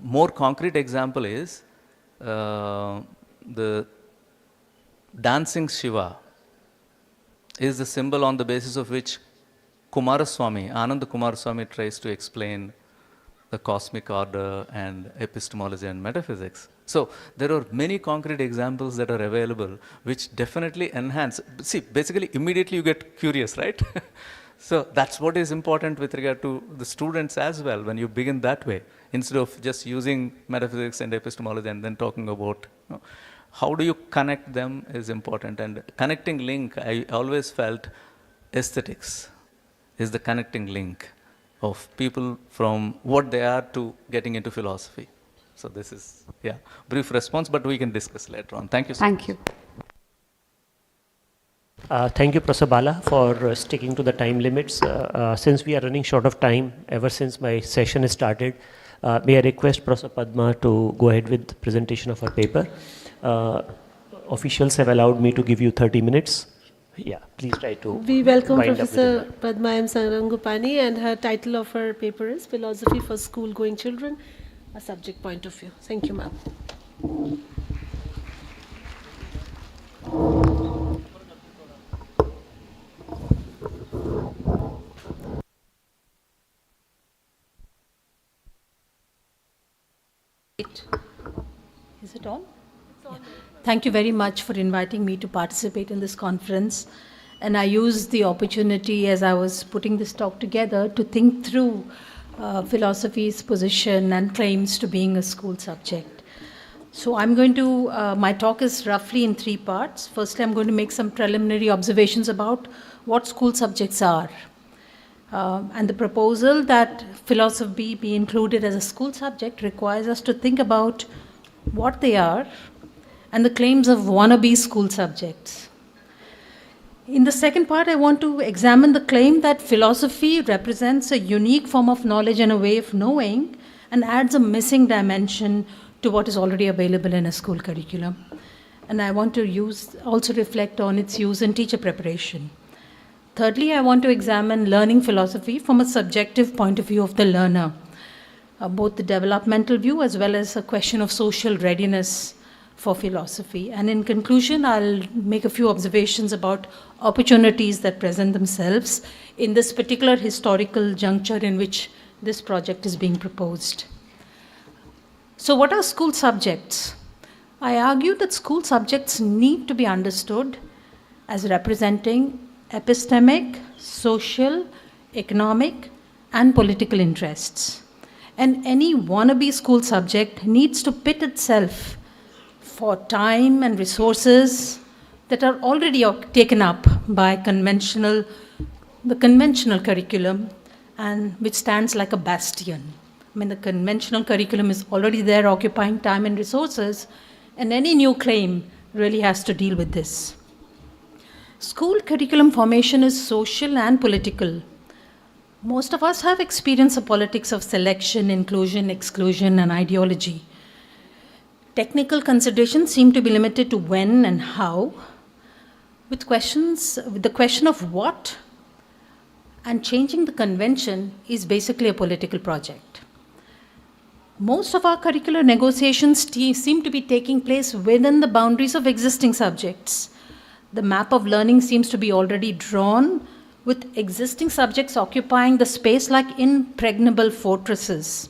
More concrete example is the dancing Shiva is the symbol on the basis of which Ananda Kumaraswamy tries to explain the cosmic order and epistemology and metaphysics. So there are many concrete examples that are available which definitely enhance. See, basically immediately you get curious, right? So that's what is important with regard to the students as well when you begin that way, instead of just using metaphysics and epistemology and then talking about, how do you connect them is important. And connecting link, I always felt aesthetics is the connecting link of people from what they are to getting into philosophy. So this is, brief response, but we can discuss later on. Thank you so much. Thank you. Thank you, Professor Bala, for sticking to the time limits. Since we are running short of time, ever since my session has started, may I request Professor Padma to go ahead with the presentation of her paper. Officials have allowed me to give you 30 minutes. Yeah, please try to. We welcome wind up Professor with Padma M. Sarangopani, and her title of her paper is Philosophy for School-Going Children, a Subject Point of View. Thank you, ma'am. Is it on? Yeah. Thank you very much for inviting me to participate in this conference. And I used the opportunity as I was putting this talk together to think through philosophy's position and claims to being a school subject. So I'm going to, my talk is roughly in 3 parts. Firstly, I'm going to make some preliminary observations about what school subjects are. And the proposal that philosophy be included as a school subject requires us to think about what they are and the claims of wannabe school subjects. In the second part, I want to examine the claim that philosophy represents a unique form of knowledge and a way of knowing and adds a missing dimension to what is already available in a school curriculum. And I want to also reflect on its use in teacher preparation. Thirdly, I want to examine learning philosophy from a subjective point of view of the learner, both the developmental view as well as a question of social readiness for philosophy. And in conclusion, I'll make a few observations about opportunities that present themselves in this particular historical juncture in which this project is being proposed. So what are school subjects? I argue that school subjects need to be understood as representing epistemic, social, economic, and political interests. And any wannabe school subject needs to pit itself for time and resources that are already taken up by the conventional curriculum, and which stands like a bastion. I mean, the conventional curriculum is already there occupying time and resources, and any new claim really has to deal with this. School curriculum formation is social and political. Most of us have experience of politics of selection, inclusion, exclusion, and ideology. Technical considerations seem to be limited to when and how, with the question of what, and changing the convention is basically a political project. Most of our curricular negotiations seem to be taking place within the boundaries of existing subjects. The map of learning seems to be already drawn, with existing subjects occupying the space like impregnable fortresses.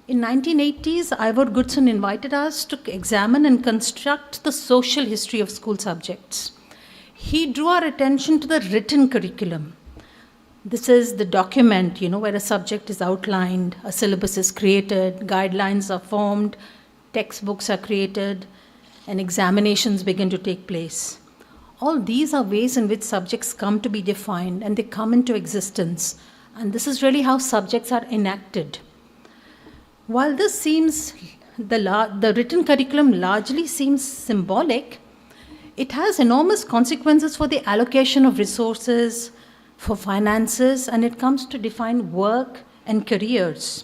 In 1980s, Ivor Goodson invited us to examine and construct the social history of school subjects. He drew our attention to the written curriculum. This is the document, where a subject is outlined, a syllabus is created, guidelines are formed, textbooks are created, and examinations begin to take place. All these are ways in which subjects come to be defined and they come into existence. And this is really how subjects are enacted. While this seems, the written curriculum largely seems symbolic, it has enormous consequences for the allocation of resources, for finances, and it comes to define work and careers.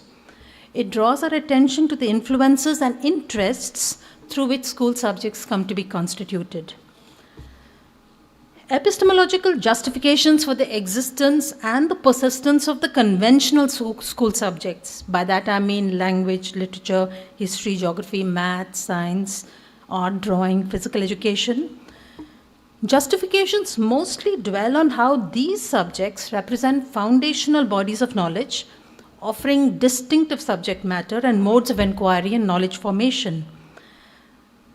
It draws our attention to the influences and interests through which school subjects come to be constituted. Epistemological justifications for the existence and the persistence of the conventional school subjects, by that I mean language, literature, history, geography, math, science, art, drawing, physical education. Justifications mostly dwell on how these subjects represent foundational bodies of knowledge, offering distinctive subject matter and modes of inquiry and knowledge formation.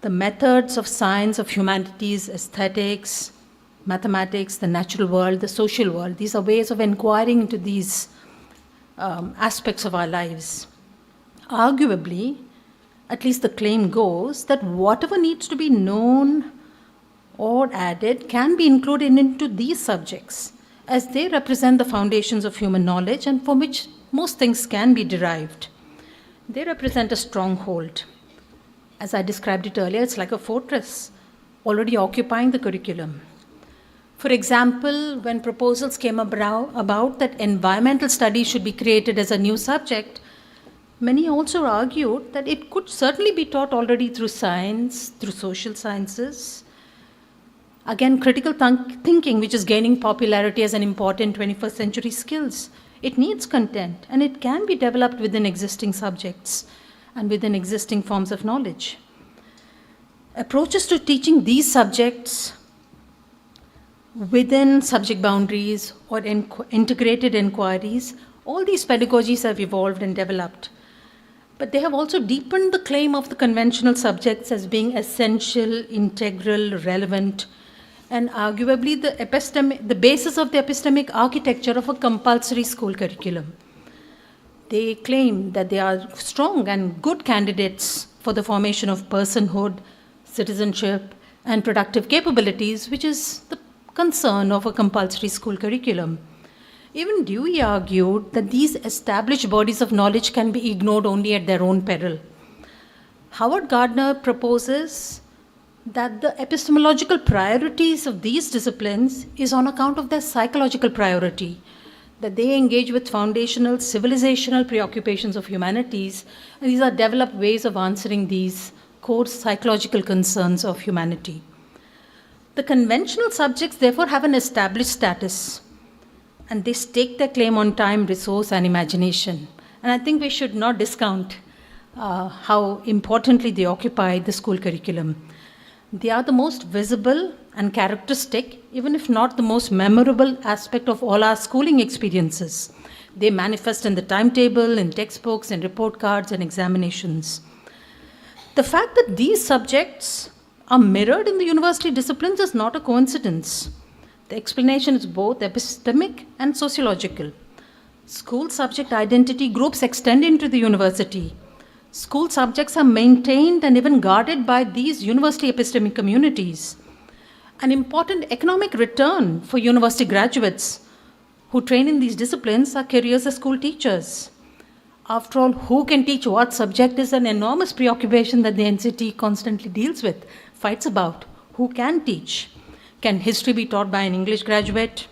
The methods of science, of humanities, aesthetics, mathematics, the natural world, the social world, these are ways of inquiring into these aspects of our lives. Arguably, at least the claim goes, that whatever needs to be known or added can be included into these subjects, as they represent the foundations of human knowledge and from which most things can be derived. They represent a stronghold. As I described it earlier, it's like a fortress already occupying the curriculum. For example, when proposals came about that environmental studies should be created as a new subject, many also argued that it could certainly be taught already through science, through social sciences. Again, critical thinking, which is gaining popularity as an important 21st century skills. It needs content, and it can be developed within existing subjects and within existing forms of knowledge. Approaches to teaching these subjects within subject boundaries or integrated inquiries, all these pedagogies have evolved and developed. But they have also deepened the claim of the conventional subjects as being essential, integral, relevant, and arguably the basis of the epistemic architecture of a compulsory school curriculum. They claim that they are strong and good candidates for the formation of personhood, citizenship, and productive capabilities, which is the concern of a compulsory school curriculum. Even Dewey argued that these established bodies of knowledge can be ignored only at their own peril. Howard Gardner proposes that the epistemological priorities of these disciplines is on account of their psychological priority, that they engage with foundational civilizational preoccupations of humanities, and these are developed ways of answering these core psychological concerns of humanity. The conventional subjects therefore have an established status, and they stake their claim on time, resource, and imagination. And I think we should not discount how importantly they occupy the school curriculum. They are the most visible and characteristic, even if not the most memorable aspect of all our schooling experiences. They manifest in the timetable, in textbooks, in report cards, and examinations. The fact that these subjects are mirrored in the university disciplines is not a coincidence. The explanation is both epistemic and sociological. School subject identity groups extend into the university. School subjects are maintained and even guarded by these university epistemic communities. An important economic return for university graduates who train in these disciplines are careers as school teachers. After all, who can teach what subject is an enormous preoccupation that the NCT constantly deals with, fights about. Who can teach? Can history be taught by an English graduate?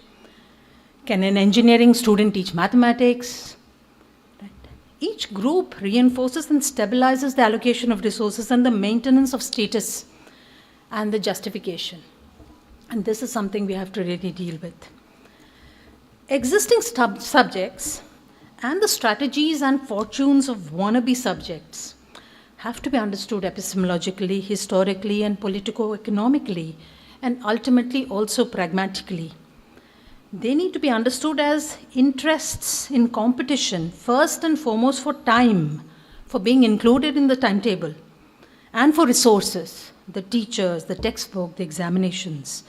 Can an engineering student teach mathematics? Each group reinforces and stabilizes the allocation of resources and the maintenance of status and the justification. And this is something we have to really deal with. Existing subjects and the strategies and fortunes of wannabe subjects have to be understood epistemologically, historically, and politico-economically, and ultimately also pragmatically. They need to be understood as interests in competition, first and foremost for time, for being included in the timetable, and for resources, the teachers, the textbook, the examinations.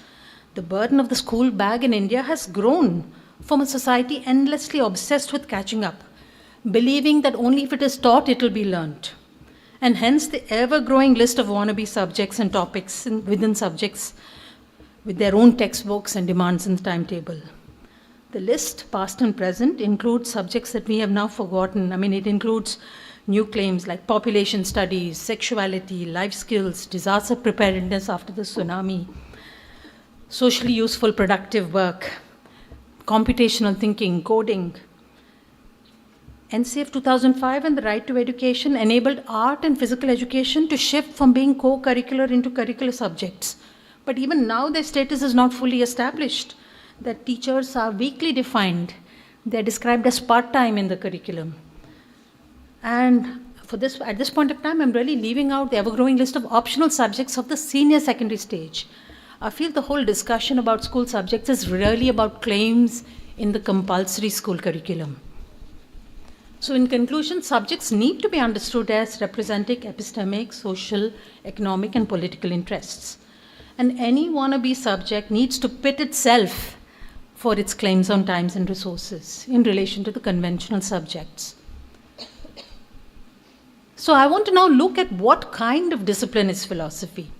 The burden of the school bag in India has grown from a society endlessly obsessed with catching up, believing that only if it is taught it will be learnt. And hence the ever-growing list of wannabe subjects and topics within subjects with their own textbooks and demands in the timetable. The list, past and present, includes subjects that we have now forgotten. I mean, it includes new claims like population studies, sexuality, life skills, disaster preparedness after the tsunami, socially useful productive work, computational thinking, coding. NCF 2005 and the Right to Education enabled art and physical education to shift from being co-curricular into curricular subjects. But even now their status is not fully established, that teachers are weakly defined. They're described as part-time in the curriculum. And at this point of time, I'm really leaving out the ever-growing list of optional subjects of the senior secondary stage. I feel the whole discussion about school subjects is really about claims in the compulsory school curriculum. So in conclusion, subjects need to be understood as representing epistemic, social, economic, and political interests. And any wannabe subject needs to pit itself for its claims on times and resources in relation to the conventional subjects. So I want to now look at what kind of discipline is philosophy.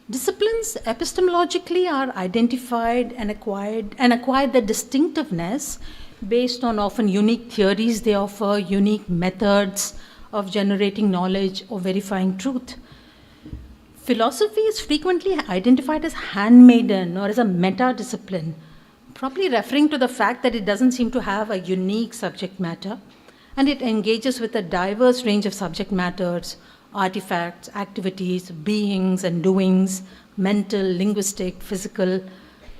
Disciplines epistemologically are identified and acquire their distinctiveness based on often unique theories they offer, unique methods of generating knowledge or verifying truth. Philosophy is frequently identified as handmaiden or as a meta-discipline, probably referring to the fact that it doesn't seem to have a unique subject matter, and it engages with a diverse range of subject matters, artifacts, activities, beings and doings, mental, linguistic, physical.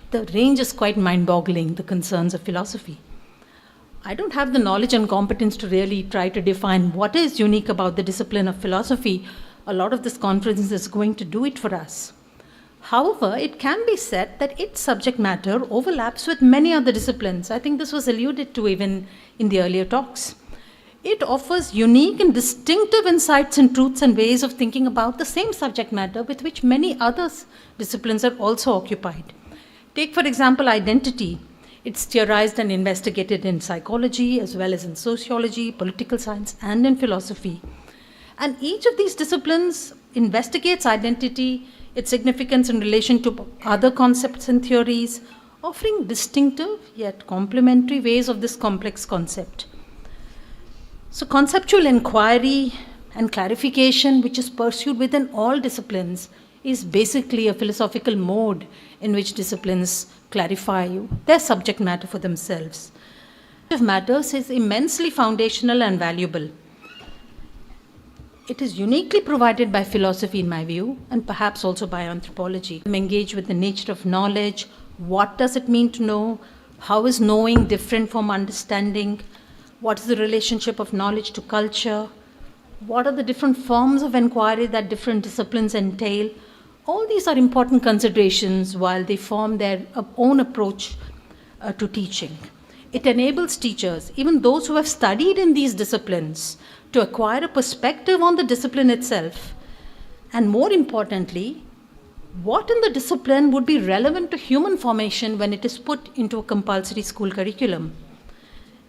The range is quite mind-boggling, the concerns of philosophy. I don't have the knowledge and competence to really try to define what is unique about the discipline of philosophy. A lot of this conference is going to do it for us. However, it can be said that its subject matter overlaps with many other disciplines. I think this was alluded to even in the earlier talks. It offers unique and distinctive insights and truths and ways of thinking about the same subject matter with which many other disciplines are also occupied. Take, for example, identity. It's theorized and investigated in psychology as well as in sociology, political science, and in philosophy. And each of these disciplines investigates identity, its significance in relation to other concepts and theories, offering distinctive yet complementary ways of this complex concept. So conceptual inquiry and clarification, which is pursued within all disciplines, is basically a philosophical mode in which disciplines clarify their subject matter for themselves. Matters is immensely foundational and valuable. It is uniquely provided by philosophy, in my view, and perhaps also by anthropology. Engage with the nature of knowledge. What does it mean to know? How is knowing different from understanding? What is the relationship of knowledge to culture? What are the different forms of inquiry that different disciplines entail? All these are important considerations while they form their own approach to teaching. It enables teachers, even those who have studied in these disciplines, to acquire a perspective on the discipline itself. And more importantly, what in the discipline would be relevant to human formation when it is put into a compulsory school curriculum.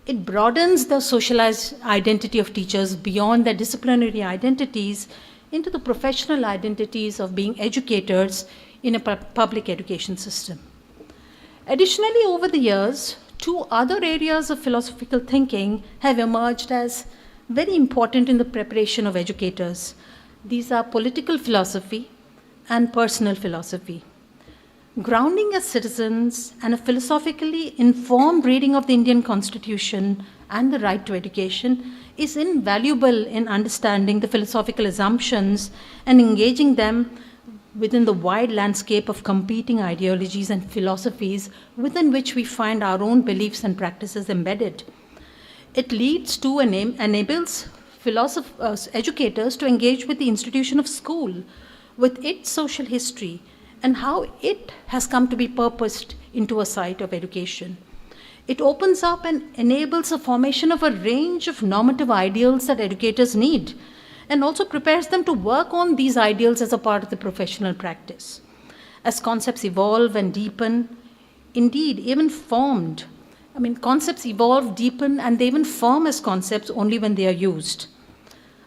it broadens the socialized identity of teachers beyond their disciplinary identities into the professional identities of being educators in a public education system. Additionally, over the years, two other areas of philosophical thinking have emerged as very important in the preparation of educators. These are political philosophy and personal philosophy. Grounding as citizens and a philosophically informed reading of the Indian Constitution and the right to education is invaluable in understanding the philosophical assumptions and engaging them within the wide landscape of competing ideologies and philosophies within which we find our own beliefs and practices embedded. It leads to and enables educators to engage with the institution of school, with its social history, and how it has come to be purposed into a site of education. It opens up and enables the formation of a range of normative ideals that educators need, and also prepares them to work on these ideals as a part of the professional practice. As concepts evolve and deepen, indeed, even formed, concepts evolve, deepen, and they even form as concepts only when they are used.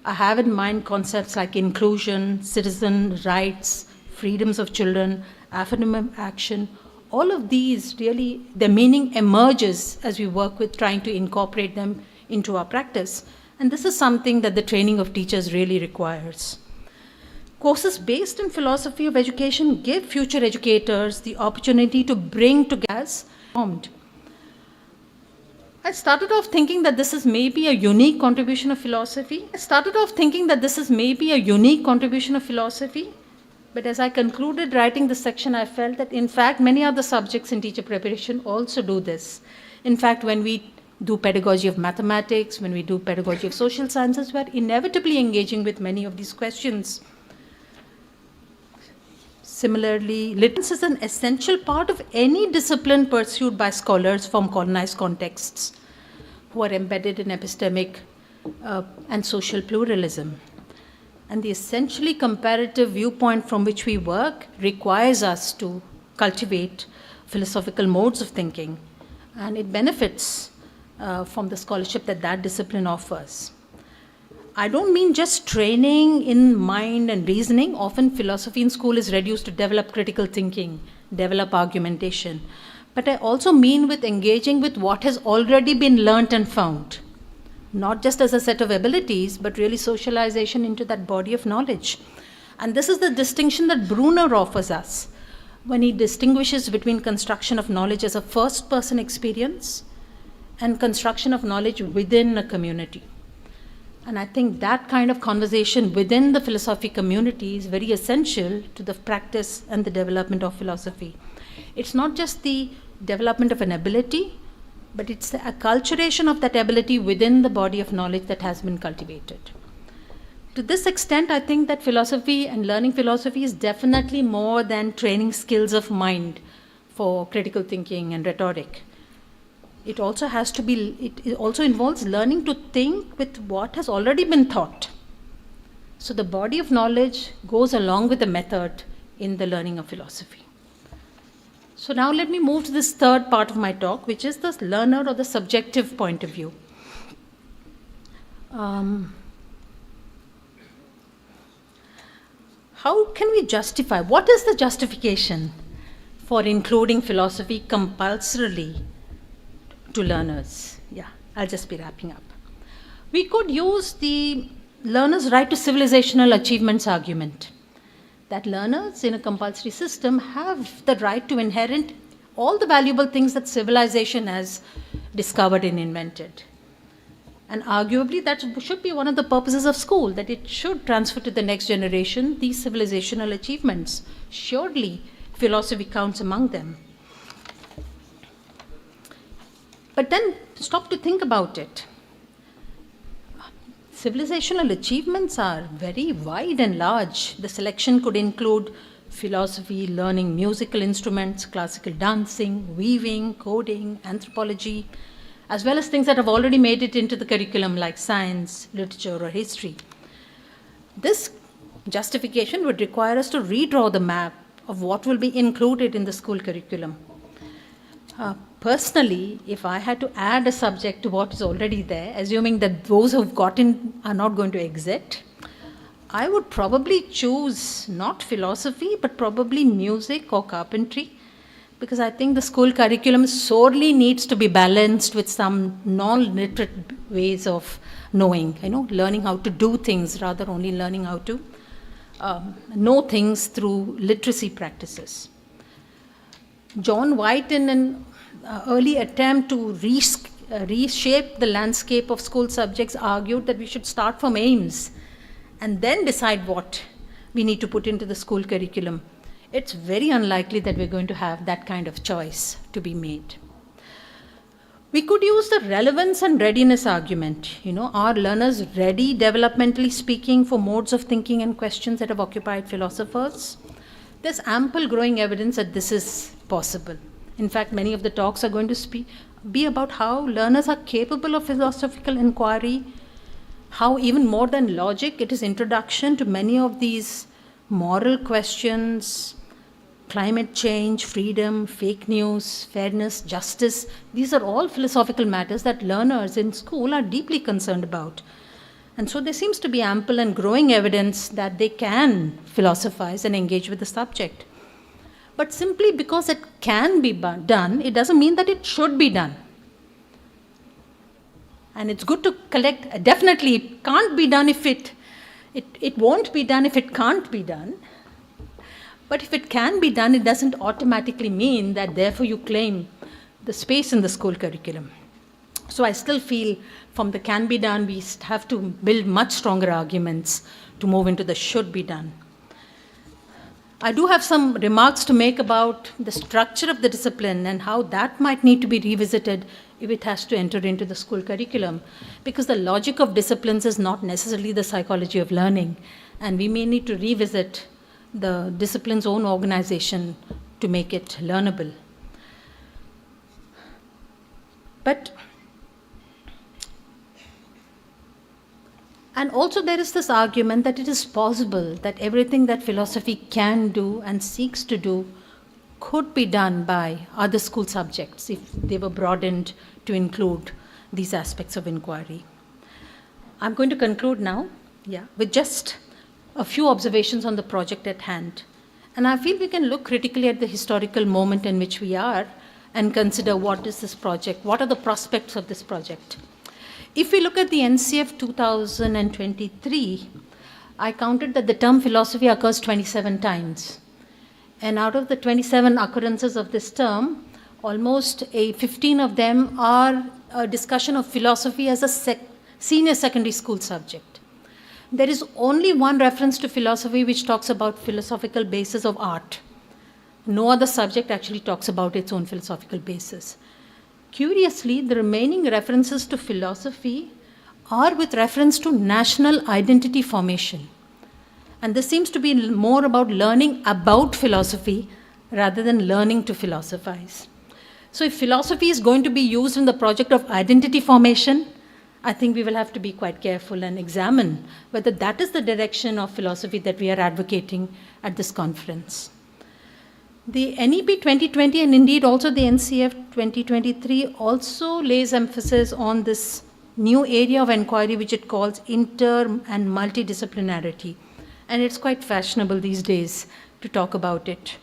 I have in mind concepts like inclusion, citizen rights, freedoms of children, affirmative action. All of these really, their meaning emerges as we work with trying to incorporate them into our practice. And this is something that the training of teachers really requires. Courses based in philosophy of education give future educators the opportunity to bring together as formed. I started off thinking that this is maybe a unique contribution of philosophy. But as I concluded writing this section, I felt that in fact many other subjects in teacher preparation also do this. In fact, when we do pedagogy of mathematics, when we do pedagogy of social sciences, we're inevitably engaging with many of these questions. Similarly, literacy is an essential part of any discipline pursued by scholars from colonized contexts who are embedded in epistemic and social pluralism. And the essentially comparative viewpoint from which we work requires us to cultivate philosophical modes of thinking, and it benefits from the scholarship that discipline offers. I don't mean just training in mind and reasoning. Often philosophy in school is reduced to develop critical thinking, develop argumentation. But I also mean with engaging with what has already been learnt and found. Not just as a set of abilities, but really socialization into that body of knowledge. And this is the distinction that Bruner offers us when he distinguishes between construction of knowledge as a first-person experience and construction of knowledge within a community. And I think that kind of conversation within the philosophy community is very essential to the practice and the development of philosophy. It's not just the development of an ability, but it's the acculturation of that ability within the body of knowledge that has been cultivated. To this extent, I think that philosophy and learning philosophy is definitely more than training skills of mind for critical thinking and rhetoric. It also involves learning to think with what has already been taught. So the body of knowledge goes along with the method in the learning of philosophy. So now let me move to this third part of my talk, which is the learner or the subjective point of view. How can we justify? What is the justification for including philosophy compulsorily to learners? Yeah, I'll just be wrapping up. We could use the learner's right to civilizational achievements argument. That learners in a compulsory system have the right to inherit all the valuable things that civilization has discovered and invented. And arguably that should be one of the purposes of school, that it should transfer to the next generation these civilizational achievements. Surely philosophy counts among them. But then stop to think about it. Civilizational achievements are very wide and large. The selection could include philosophy, learning musical instruments, classical dancing, weaving, coding, anthropology, as well as things that have already made it into the curriculum like science, literature, or history. This justification would require us to redraw the map of what will be included in the school curriculum. Personally, if I had to add a subject to what is already there, assuming that those who've gotten are not going to exit, I would probably choose not philosophy, but probably music or carpentry, because I think the school curriculum sorely needs to be balanced with some non-literate ways of knowing, learning how to do things rather only learning how to know things through literacy practices. John White, in an early attempt to reshape the landscape of school subjects, argued that we should start from aims and then decide what we need to put into the school curriculum. It's very unlikely that we're going to have that kind of choice to be made. We could use the relevance and readiness argument. Are learners ready, developmentally speaking, for modes of thinking and questions that have occupied philosophers? There's ample growing evidence that this is possible. In fact, many of the talks are going to be about how learners are capable of philosophical inquiry, how even more than logic, it is introduction to many of these moral questions, climate change, freedom, fake news, fairness, justice. These are all philosophical matters that learners in school are deeply concerned about. And so there seems to be ample and growing evidence that they can philosophize and engage with the subject. But simply because it can be done, it doesn't mean that it should be done. And it's good to collect, definitely it can't be done if it won't be done if it can't be done. But if it can be done, it doesn't automatically mean that therefore you claim the space in the school curriculum. So I still feel from the can be done, we have to build much stronger arguments to move into the should be done. I do have some remarks to make about the structure of the discipline and how that might need to be revisited if it has to enter into the school curriculum, because the logic of disciplines is not necessarily the psychology of learning, and we may need to revisit the discipline's own organization to make it learnable. And also there is this argument that it is possible that everything that philosophy can do and seeks to do could be done by other school subjects if they were broadened to include these aspects of inquiry. I'm going to conclude now, with just a few observations on the project at hand. And I feel we can look critically at the historical moment in which we are and consider what is this project, what are the prospects of this project. If we look at the NCF 2023, I counted that the term philosophy occurs 27 times. And out of the 27 occurrences of this term, almost 15 of them are a discussion of philosophy as a senior secondary school subject. There is only one reference to philosophy which talks about philosophical basis of art. No other subject actually talks about its own philosophical basis. Curiously, the remaining references to philosophy are with reference to national identity formation. And this seems to be more about learning about philosophy rather than learning to philosophize. So if philosophy is going to be used in the project of identity formation, I think we will have to be quite careful and examine whether that is the direction of philosophy that we are advocating at this conference. The NEP 2020 and indeed also the NCF 2023 also lays emphasis on this new area of inquiry which it calls inter and multidisciplinarity. And it's quite fashionable these days to talk about it.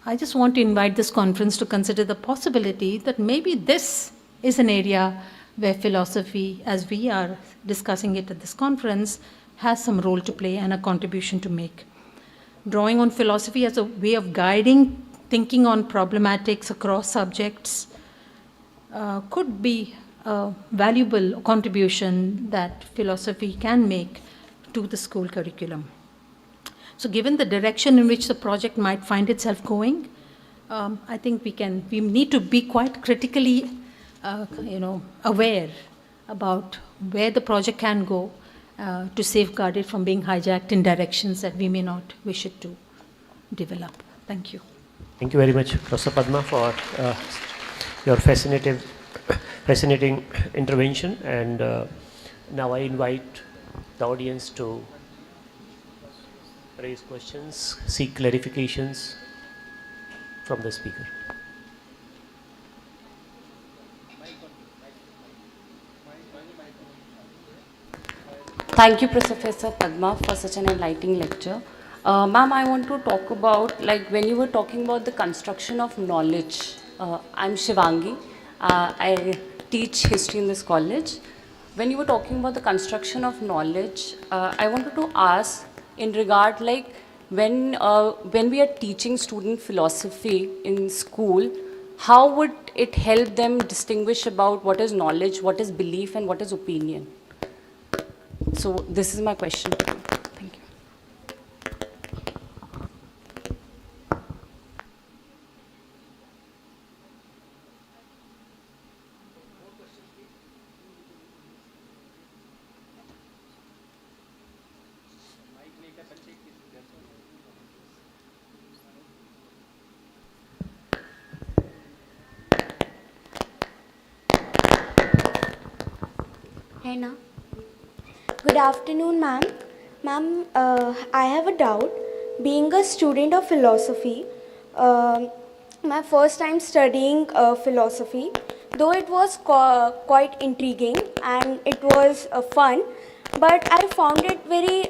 I just want to invite this conference to consider the possibility that maybe this is an area where philosophy, as we are discussing it at this conference, has some role to play and a contribution to make. Drawing on philosophy as a way of guiding thinking on problematics across subjects could be a valuable contribution that philosophy can make to the school curriculum. So given the direction in which the project might find itself going, I think we need to be quite critically aware about where the project can go to safeguard it from being hijacked in directions that we may not wish it to develop. Thank you. Thank you very much, Professor Padma, for your fascinating intervention. And now I invite the audience to raise questions, seek clarifications from the speaker. Thank you, Professor Padma, for such an enlightening lecture. Ma'am, I want to talk about, like, when you were talking about the construction of knowledge. I'm Shivangi. I teach history in this college. When you were talking about the construction of knowledge, I wanted to ask in regard, like, when we are teaching student philosophy in school, how would it help them distinguish about what is knowledge, what is belief, and what is opinion? So this is my question to you. Thank you. Hey, na. Good afternoon, ma'am. Ma'am, I have a doubt. Being a student of philosophy, my first time studying philosophy, though it was quite intriguing and it was fun, but I found it very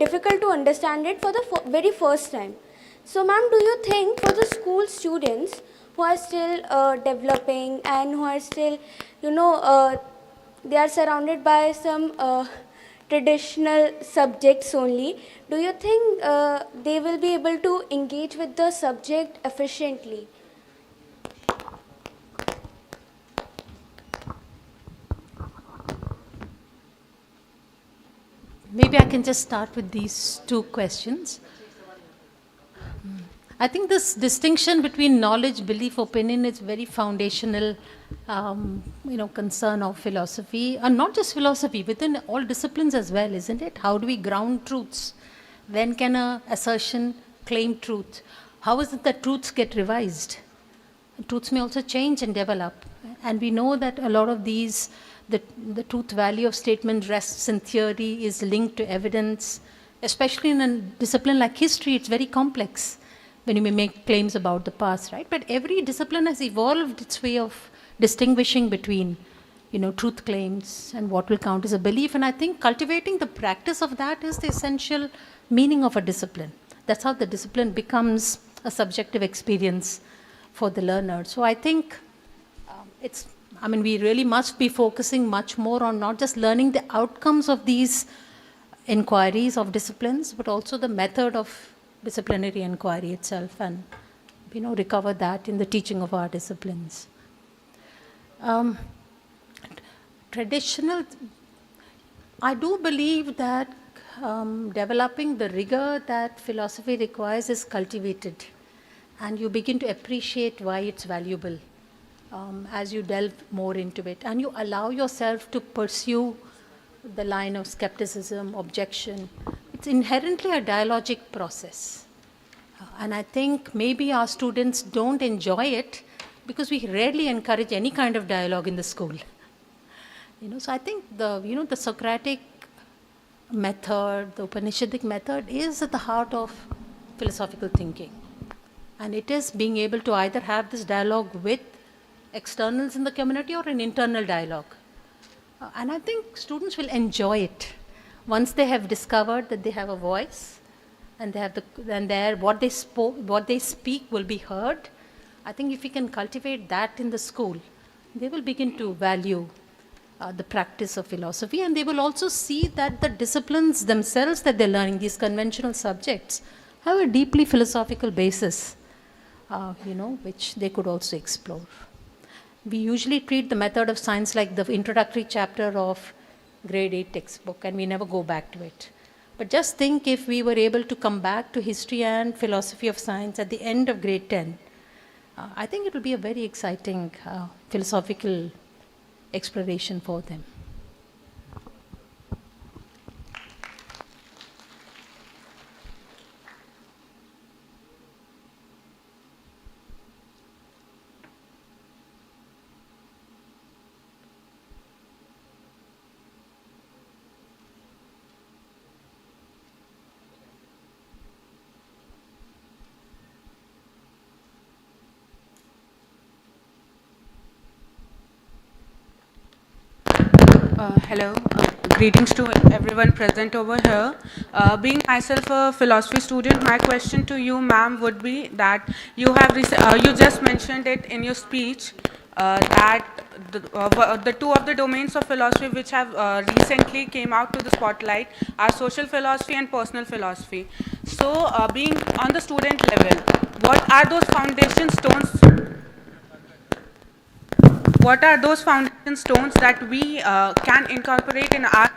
difficult to understand it for the very first time. So, ma'am, do you think for the school students who are still developing and who are still, they are surrounded by some traditional subjects only, do you think they will be able to engage with the subject efficiently? Maybe I can just start with these two questions. I think this distinction between knowledge, belief, opinion is very foundational, concern of philosophy, and not just philosophy, within all disciplines as well, isn't it? How do we ground truths? When can an assertion claim truth? How is it that truths get revised? Truths may also change and develop, and we know that a lot of these, the truth value of statement rests in theory, is linked to evidence. Especially in a discipline like history, it's very complex when you may make claims about the past, right? But every discipline has evolved its way of distinguishing between, truth claims and what will count as a belief. And I think cultivating the practice of that is the essential meaning of a discipline. That's how the discipline becomes a subjective experience for the learner. So I think we really must be focusing much more on not just learning the outcomes of these inquiries of disciplines, but also the method of disciplinary inquiry itself, and recover that in the teaching of our disciplines. I do believe that developing the rigor that philosophy requires is cultivated, and you begin to appreciate why it's valuable as you delve more into it, and you allow yourself to pursue the line of skepticism, objection. It's inherently a dialogic process. And I think maybe our students don't enjoy it because we rarely encourage any kind of dialogue in the school. So I think the Socratic method, the Upanishadic method is at the heart of philosophical thinking. And it is being able to either have this dialogue with externals in the community or an internal dialogue. And I think students will enjoy it once they have discovered that they have a voice and they have what they speak will be heard. I think if we can cultivate that in the school, they will begin to value the practice of philosophy, and they will also see that the disciplines themselves that they're learning, these conventional subjects, have a deeply philosophical basis, which they could also explore. We usually treat the method of science like the introductory chapter of grade 8 textbook, and we never go back to it. But just think if we were able to come back to history and philosophy of science at the end of grade 10, I think it will be a very exciting philosophical exploration for them. Hello. Greetings to everyone present over here. Being myself a philosophy student, my question to you, ma'am, would be that you just mentioned it in your speech that the two of the domains of philosophy which have recently came out to the spotlight are social philosophy and personal philosophy. So, being on the student level, what are those foundation stones? What are those foundation stones that we can incorporate in our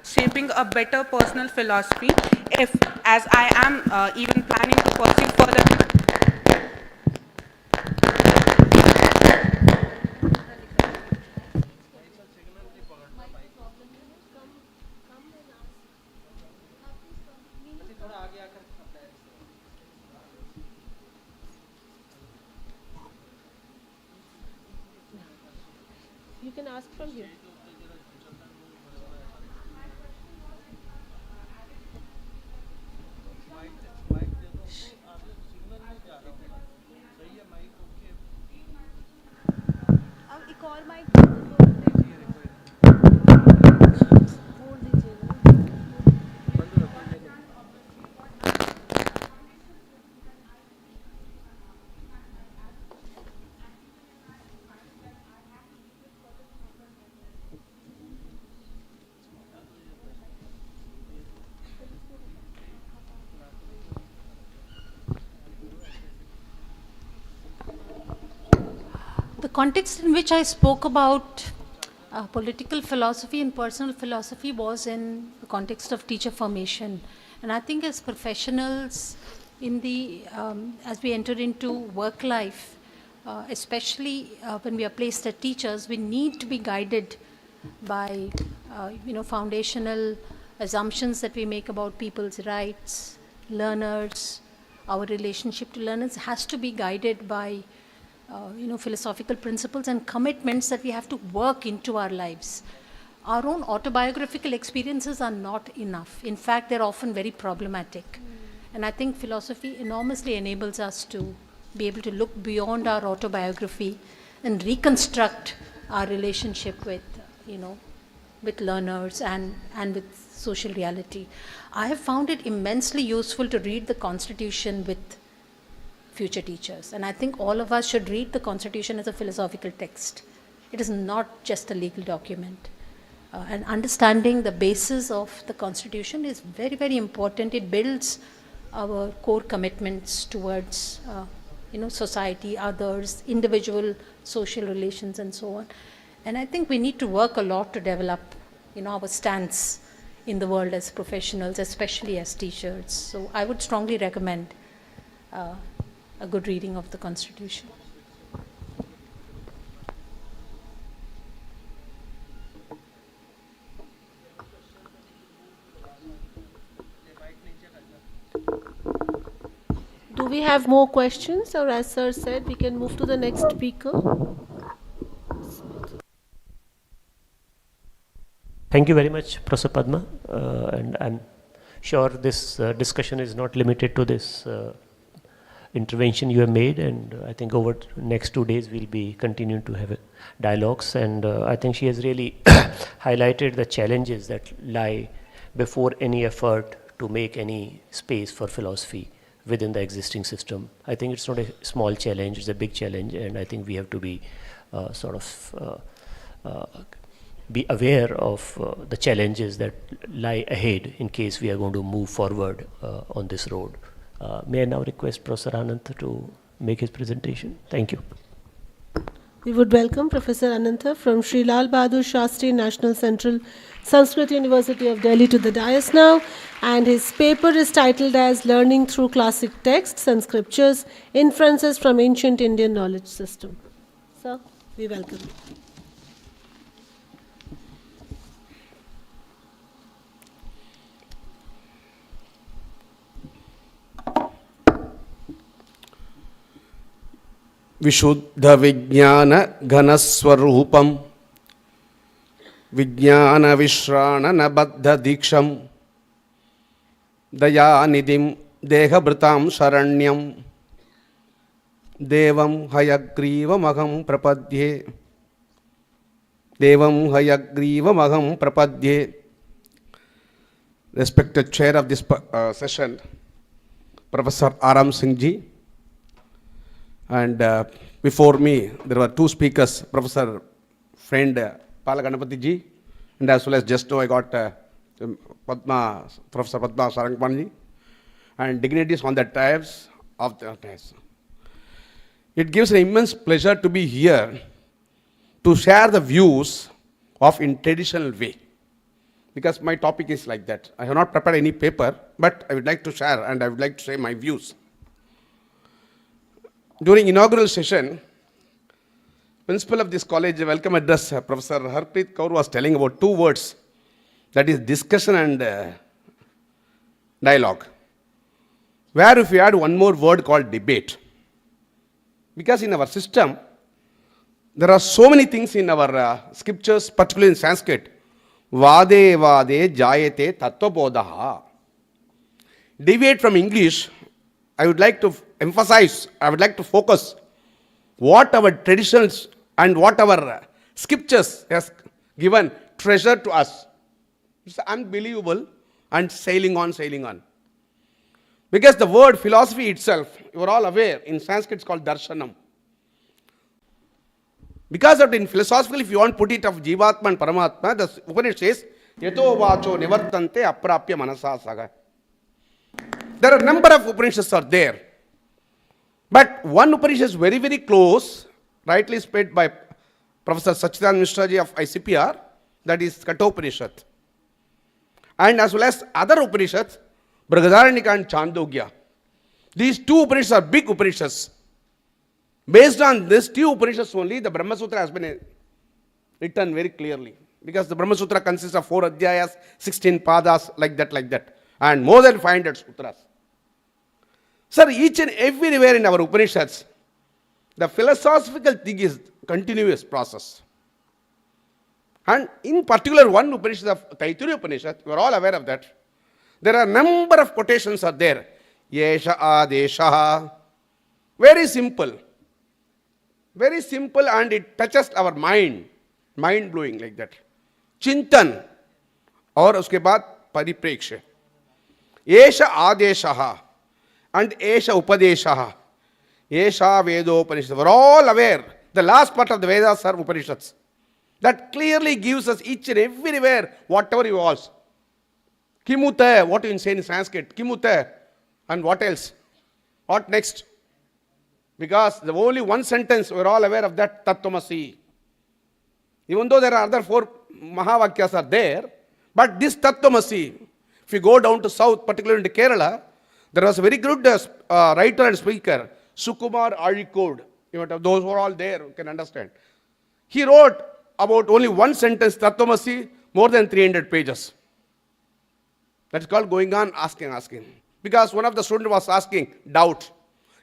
shaping a better personal philosophy if, as I am even planning to pursue further? You can ask from here. The context in which I spoke about political philosophy and personal philosophy was in the context of teacher formation. And I think as professionals, as we enter into work life, especially when we are placed as teachers, we need to be guided by foundational assumptions that we make about people's rights, learners. Our relationship to learners has to be guided by philosophical principles and commitments that we have to work into our lives. Our own autobiographical experiences are not enough. In fact, they're often very problematic. And I think philosophy enormously enables us to be able to look beyond our autobiography and reconstruct our relationship with, with learners and with social reality. I have found it immensely useful to read the Constitution with future teachers. And I think all of us should read the Constitution as a philosophical text. It is not just a legal document. And understanding the basis of the Constitution is very, very important. It builds our core commitments towards society, others, individual social relations, and so on. And I think we need to work a lot to develop our stance in the world as professionals, especially as teachers. So I would strongly recommend a good reading of the Constitution. Do we have more questions, or as sir said, we can move to the next speaker? Thank you very much, Professor Padma. And I'm sure this discussion is not limited to this intervention you have made, and I think over the next 2 days we'll be continuing to have dialogues, and I think she has really highlighted the challenges that lie before any effort to make any space for philosophy within the existing system. I think it's not a small challenge, it's a big challenge, and I think we have to be be aware of the challenges that lie ahead in case we are going to move forward on this road. May I now request Professor Anantha to make his presentation? Thank you. We would welcome Professor Anantha from Sri Lal Bahadur Shastri National Central Sanskrit University of Delhi to the dais now, and his paper is titled as Learning Through Classic Texts and Scriptures, Inferences from Ancient Indian Knowledge System. Sir, we welcome you. विशुद्ध विज्ञान घनस्वरूपम विज्ञान विश्राण नबद्ध दीक्षम दयानिधिम देहभृतां शरण्यम देवं हयग्रीवमहं प्रपद्ये Devam Hayagrivam Prapadye. Respected chair of this session, Professor Aram Singh ji. And before me, there were two speakers, Professor friend Palaganapati ji, and as well as just now I got Professor Padma Sarangpan ji, and dignitaries on the types of the types. It gives an immense pleasure to be here to share the views of in traditional way. Because my topic is like that. I have not prepared any paper, but I would like to share and I would like to say my views. During inaugural session, principal of this college welcome address, Professor Harpreet Kaur was telling about two words, that is discussion and dialogue. Where if we add one more word called debate. Because in our system, there are so many things in our scriptures, particularly in Sanskrit. Vade vade jayate tattvabodaha. Deviate from English, I would like to emphasize, I would like to focus what our traditions and what our scriptures has given treasure to us. It's unbelievable and sailing on, sailing on. Because the word philosophy itself, you are all aware, in Sanskrit it's called darshanam. Because of in philosophical, if you want to put it of Jivatma and Paramatma, the Upanishad says, Yato vacho nivartante aprapya manasa saga. There are a number of Upanishads are there. But one Upanishad is very, very close, rightly spread by Professor Sachidanand Mishra ji of ICPR, that is Kathopanishad. And as well as other Upanishads, Brihadaranyaka and Chandogya. These two Upanishads are big Upanishads. Based on this two Upanishads only, the Brahma Sutra has been written very clearly. Because the Brahma Sutra consists of 4 adhyayas, 16 padas, like that. And more than 500 sutras. Sir, each and everywhere in our Upanishads, the philosophical thing is continuous process. And in particular, one Upanishad of Taittiriya Upanishad, you are all aware of that. There are a number of quotations are there. Yesha adesha. Very simple. Very simple, and it touches our mind. Mind blowing like that. Chintan. और उसके बाद परिप्रेक्ष्य. Yesha adesha. And Esha Upadesha. Esha Vedopanishad. We're all aware. The last part of the Vedas are Upanishads. That clearly gives us each and everywhere whatever you ask. Kimute, what you say in Sanskrit? Kimute. And what else? What next? Because the only one sentence, we're all aware of that, Tattvamasi. Even though there are other 4 Mahavakyas are there, but this Tattvamasi, if you go down to south, particularly into Kerala, there was a very good writer and speaker, Sukumar Azhikode. Those who are all there can understand. He wrote about only one sentence, Tattvamasi, more than 300 pages. That's called going on, asking. Because one of the students was asking, doubt.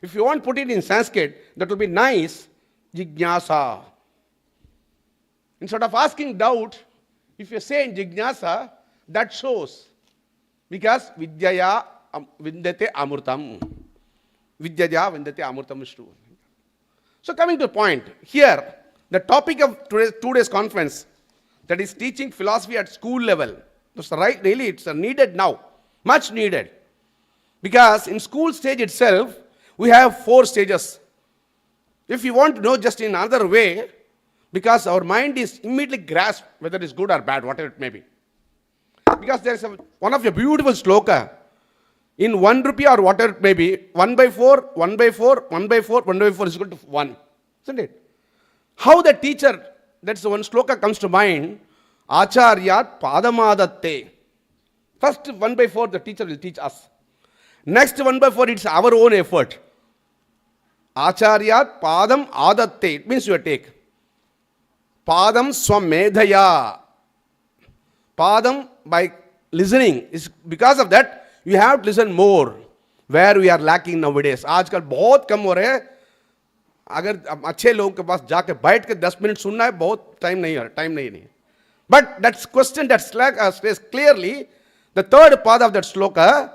If you want to put it in Sanskrit, that would be nice, jignasa. Instead of asking doubt, if you say in jignasa, that shows. Because vidyaya vindate amurtam. Vidyaya vindate amurtam is true. So coming to the point, here, the topic of today's conference, that is teaching philosophy at school level. That's right, really, it's needed now, much needed. Because in school stage itself, we have 4 stages. If you want to know just in another way, because our mind is immediately grasped whether it's good or bad, whatever it may be. Because there is one of your beautiful sloka, in 1 rupee or whatever it may be, 1 by 4, 1 by 4, 1 by 4, 1 by 4 is equal to 1. Isn't it? How the teacher, that's the one sloka comes to mind, Acharyat Padamadatte. First 1 by 4 the teacher will teach us. Next 1 by 4 it's our own effort. Acharyat Padam Adatte. It means you take. Padam Swamedhaya. Padam by listening. Is because of that you have to listen more. Where we are lacking nowadays. आजकल बहुत कम हो रहे हैं. अगर अच्छे लोगों के पास जाके बैठ के 10 मिनट सुनना है बहुत टाइम नहीं. But that question that says clearly, the third part of that sloka,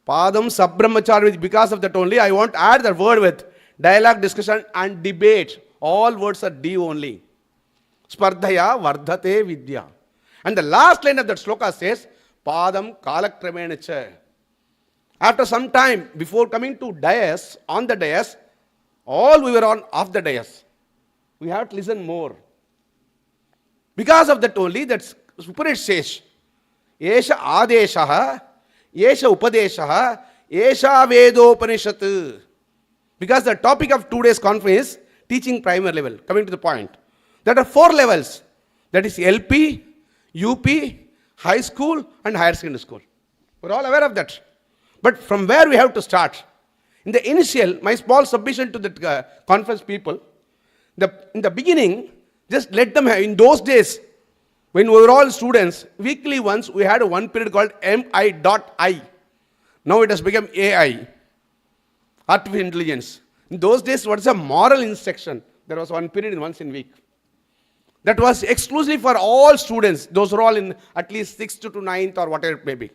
Padam Sabrahmachari, because of that only, I want to add the word with dialogue, discussion and debate. All words are D only. Spardhaya vardhate vidya. And the last line of that sloka says, Padam kalakramena cha. After some time, before coming to dais, on the dais, all we were on off the dais. We have to listen more. Because of that only, that Upanishad says, Esha adeshaha, Esha upadeshaha, Esha vedopanishad. Because the topic of today's conference is teaching primary level. Coming to the point. There are 4 levels. That is LP, UP, high school and higher secondary school. We're all aware of that. But from where we have to start? In the initial, my small submission to the conference people, in the beginning, just let them have, in those days, when we were all students, weekly once, we had one period called MI.I. Now it has become AI, Artificial Intelligence. In those days, what is a moral instruction? There was one period once in week. That was exclusively for all students. Those were all in at least 6th to 9th or whatever it may be.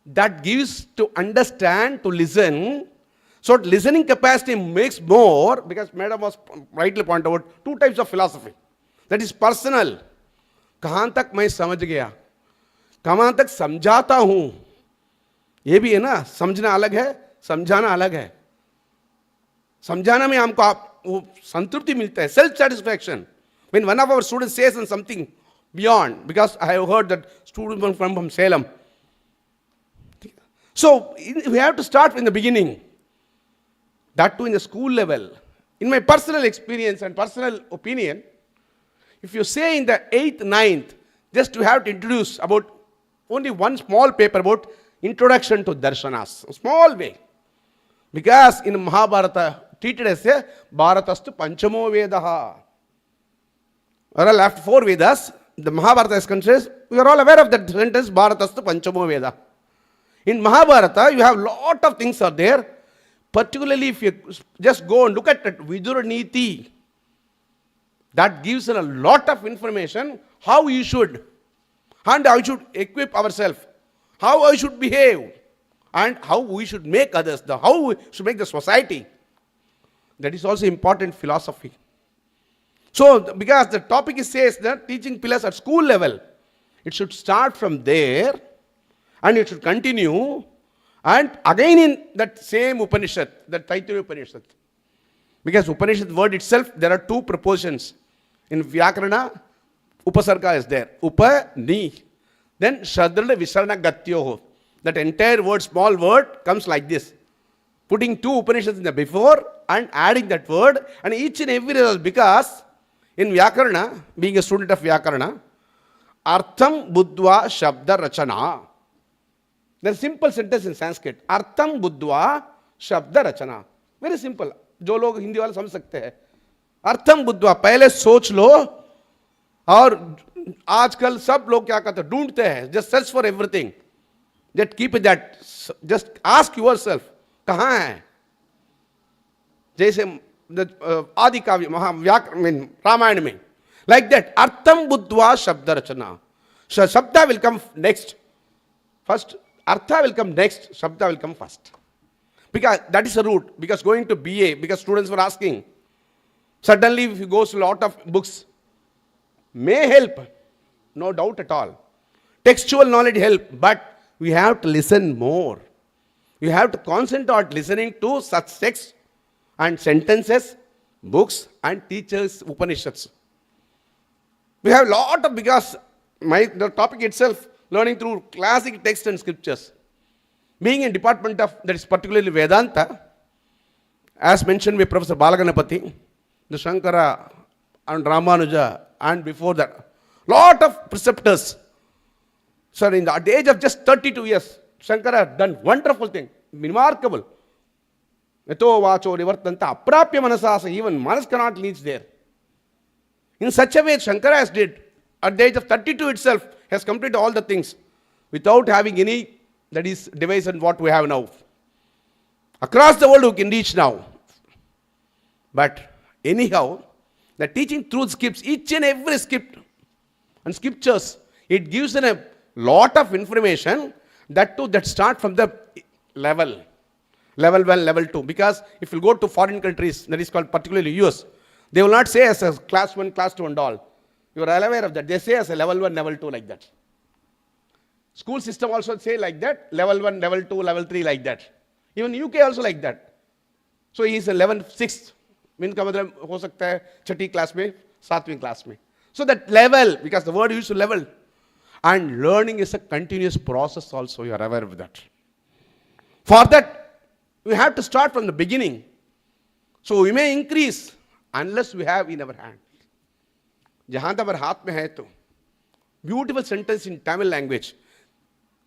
That gives to understand, to listen. So listening capacity makes more, because Madam was rightly pointed out, 2 types of philosophy. That is personal. कहाँ तक मैं समझ गया, कहाँ तक समझाता हूँ, ये भी है ना. समझना अलग है, समझाना अलग है. समझाना में हमको वो संतृप्ति मिलता है, self satisfaction. When one of our students says something beyond, because I have heard that student from Salem. So we have to start in the beginning. That too in the school level. In my personal experience and personal opinion, if you say in the 8th, 9th, just you have to introduce about only one small paper about introduction to darshanas, a small way. Because in Mahabharata, treated as a Bharatastu Panchamo Vedaha. Or after 4 Vedas, the Mahabharata is considered, we are all aware of that sentence, Bharatastu Panchamo Veda. In Mahabharata, you have lot of things are there. Particularly if you just go and look at that Vidura Niti, that gives a lot of information how you should, and how you should equip ourselves, how we should behave, and how we should make others, how we should make the society. That is also important philosophy. So, because the topic says that teaching pillars at school level, it should start from there, and it should continue, and again in that same Upanishad, that Taittiriya Upanishad. Because Upanishad word itself, there are 2 propositions. In Vyakarana, Upasarga is there. Upa, ni. Then Shadrada Visarana Gatyoho. That entire word, small word, comes like this. Putting 2 Upanishads in the before and adding that word, and each and every result, because in Vyakarana, being a student of Vyakarana, Artham Buddhva Shabda Rachana. There is a simple sentence in Sanskrit. Artham Buddhva Shabda Rachana. Very simple. जो लोग हिंदी वाले समझ सकते हैं. अर्थम बुद्धवा, पहले सोच लो. और आजकल सब लोग क्या कहते हैं, ढूंढते हैं. Just search for everything. Just keep it that. Just ask yourself, कहाँ है? जैसे आदि काव्य महाव्याकरण रामायण में, like that. अर्थम बुद्धवा शब्द रचना. Shabda will come next. First, Artha will come next, Shabda will come first. Because that is the route. Because going to BA, because students were asking, suddenly if you go to a lot of books, may help, no doubt at all. Textual knowledge help, but we have to listen more. You have to concentrate listening to such texts and sentences, books and teachers, Upanishads. We have a lot of, because the topic itself, learning through classic texts and scriptures. Being in department of, that is particularly Vedanta, as mentioned by Professor Balaganapati, the Shankara and Ramanuja, and before that, lot of preceptors. Sir, at the age of just 32 years, Shankara has done wonderful thing, remarkable. Yato vacho nivartanta aprapya manasasa, even manas cannot reach there. In such a way, Shankara has did, at the age of 32 itself, has completed all the things without having any, that is, device and what we have now. Across the world we can reach now. But anyhow, the teaching through scripts, each and every script and scriptures, it gives a lot of information, that too, that start from the level 1, level 2. Because if you go to foreign countries, that is called particularly US, they will not say as a class 1, class 2 and all. You are aware of that. They say as a level 1, level 2 like that. School system also say like that, level 1, level 2, level 3 like that. Even UK also like that. So he is a level 6. Mean का मतलब हो सकता है छठी class में, 7वीं class में. So that level, because the word used to level, and learning is a continuous process also, you are aware of that. For that, we have to start from the beginning. So we may increase unless we have in our hand. जहाँ तक हमारे हाथ में है तो, beautiful sentence in Tamil language.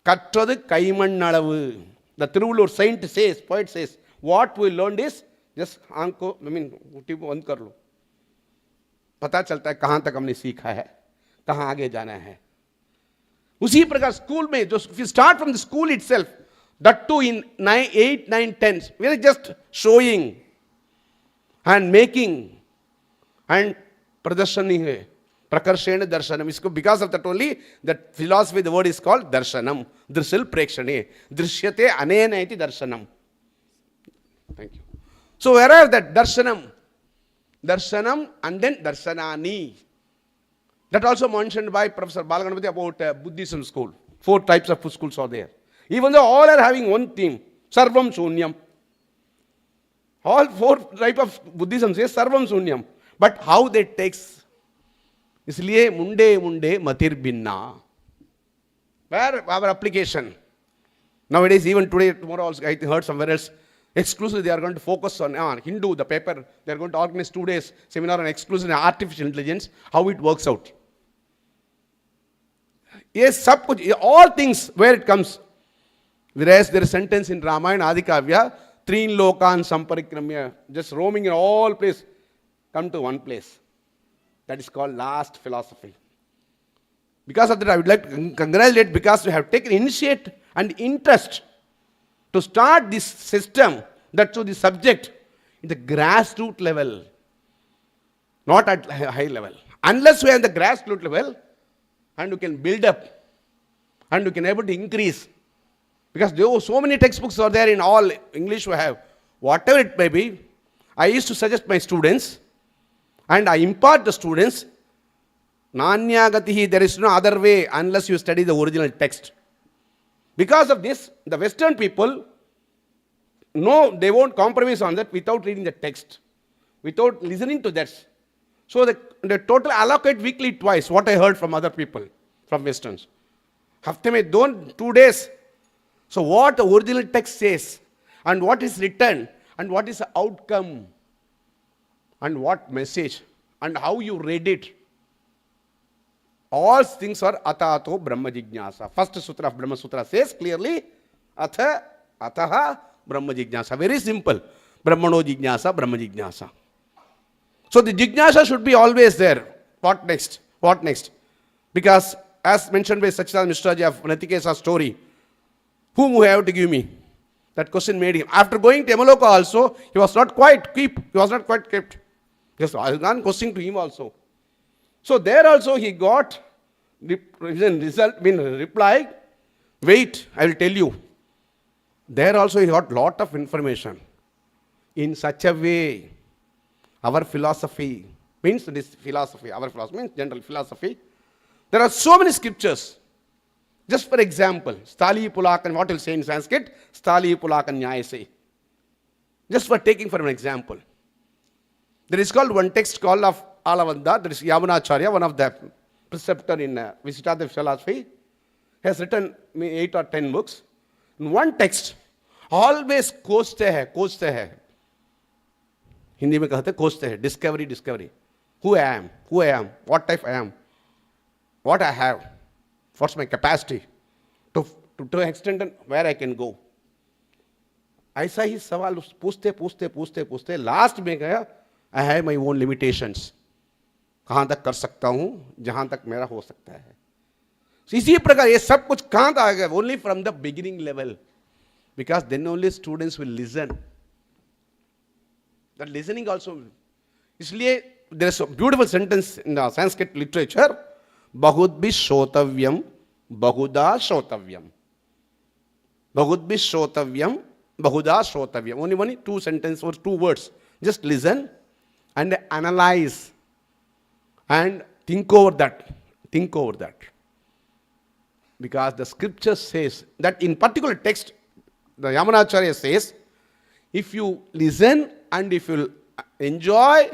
கற்றது கைமண்ணளவு. The Tiruvallur saint says, poet says, what we learned is just आंख को, मुट्ठी को बंद कर लो, पता चलता है कहाँ तक हमने सीखा है, कहाँ आगे जाना है. उसी प्रकार स्कूल में जो, if you start from the school itself, that too in 8, 9, 10, we are just showing and making and प्रदर्शनी है, प्रकर्षेण दर्शनम. इसको because of that only that philosophy, the word is called darshanam. दृश्यल प्रेक्षणे, दृश्यते अनेन इति दर्शनम. Thank you. So whereas that darshanam and then darshanani, that also mentioned by Professor Balaganapati about Buddhism school. 4 types of schools are there. Even though all are having one theme, sarvam shunyam. All 4 types of Buddhism says sarvam shunyam. But how they takes, इसलिए मुंडे मुंडे मतिर भिन्ना. Where our application nowadays, even today, tomorrow also, I heard somewhere else, exclusively they are going to focus on Hindu, the paper. They are going to organize 2 days seminar on exclusively artificial intelligence, how it works out. Yes, all things where it comes. Whereas there is a sentence in Ramayana Adikavya, Trin Lokan Samparikramya, just roaming in all places, come to one place. That is called last philosophy. Because of that, I would like to congratulate, because we have taken initiative and interest to start this system, that to the subject, in the grassroots level, not at high level. Unless we are in the grassroots level, and we can build up, and we can able to increase, because there are so many textbooks are there in all English we have, whatever it may be. I used to suggest my students, and I impart the students, Nanyagatihi, there is no other way unless you study the original text. Because of this, the Western people, no, they won't compromise on that without reading the text, without listening to that. So the total allocate weekly twice, what I heard from other people, from Westerns. Hafte mein 2 days. So what the original text says, and what is written, and what is the outcome, and what message, and how you read it. All things are atato brahma jignasa. First sutra of Brahma Sutra says clearly, ataha brahma jignasa. Very simple. Brahmano jignasa, brahma jignasa. So the jignasa should be always there. What next? What next? Because as mentioned by Sachidanand Mishra ji of Natikesa's story, whom you have to give me? That question made him. After going to Yamaloka also, he was not quite kept. Just one question to him also. So there also he got reply, wait, I will tell you. There also he got lot of information. In such a way, our philosophy, means this philosophy, our philosophy means general philosophy. There are so many scriptures. Just for example, Stali Pulakan, what will say in Sanskrit? Stali Pulakan Nyayase. Just for taking for an example. There is called one text called of Alavanda, that is Yamunacharya, one of the preceptor in Visitadeva philosophy, has written 8 or 10 books. In one text, always खोजते हैं. हिंदी में कहते हैं खोजते हैं, discovery. Who I am, what type I am, what I have, what's my capacity, to extend and where I can go. ऐसा ही सवाल पूछते लास्ट में गया, I have my own limitations. कहाँ तक कर सकता हूँ, जहाँ तक मेरा हो सकता है. इसी प्रकार ये सब कुछ कहाँ तक आएगा? Only from the beginning level, because then only students will listen. That listening also. इसलिए there is a beautiful sentence in the Sanskrit literature, बहुद्भिः श्रोतव्यम, बहुधा श्रोतव्यम. बहुद्भिः श्रोतव्यम, बहुधा श्रोतव्यम. Only 2 sentences or 2 words. Just listen and analyze and Think over that. Think over that. Because the scripture says that in particular text, the Yamanacharya says, if you listen and if you enjoy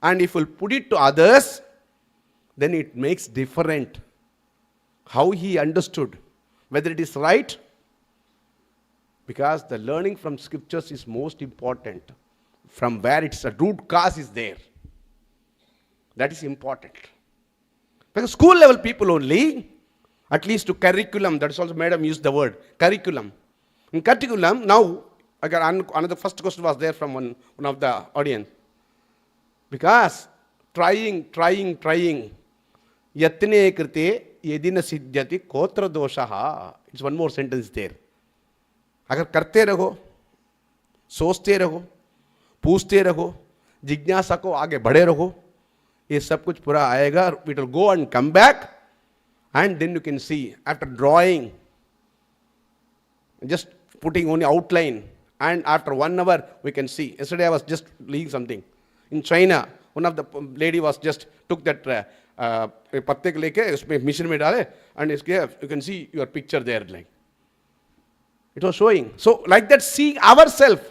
and if you put it to others, then it makes different how he understood, whether it is right, because the learning from scriptures is most important, from where its a root cause is there. That is important. Because school level people only, at least to curriculum, that is also madam used the word, curriculum. In curriculum, now, I got another first question was there from one of the audience. Because trying, yatne krite yedina siddhyati kotra doshaha. It's one more sentence there. अगर करते रहो, सोचते रहो, पूछते रहो, जिज्ञासा को आगे बढ़े रहो, ये सब कुछ पूरा आएगा. It will go and come back, and then you can see after drawing, just putting only outline, and after 1 hour we can see. Yesterday I was just reading something in China. One of the lady was just took that पत्ते को लेके उसमें मिश्र में डाले, and you can see your picture there, like it was showing. So like that, seeing ourselves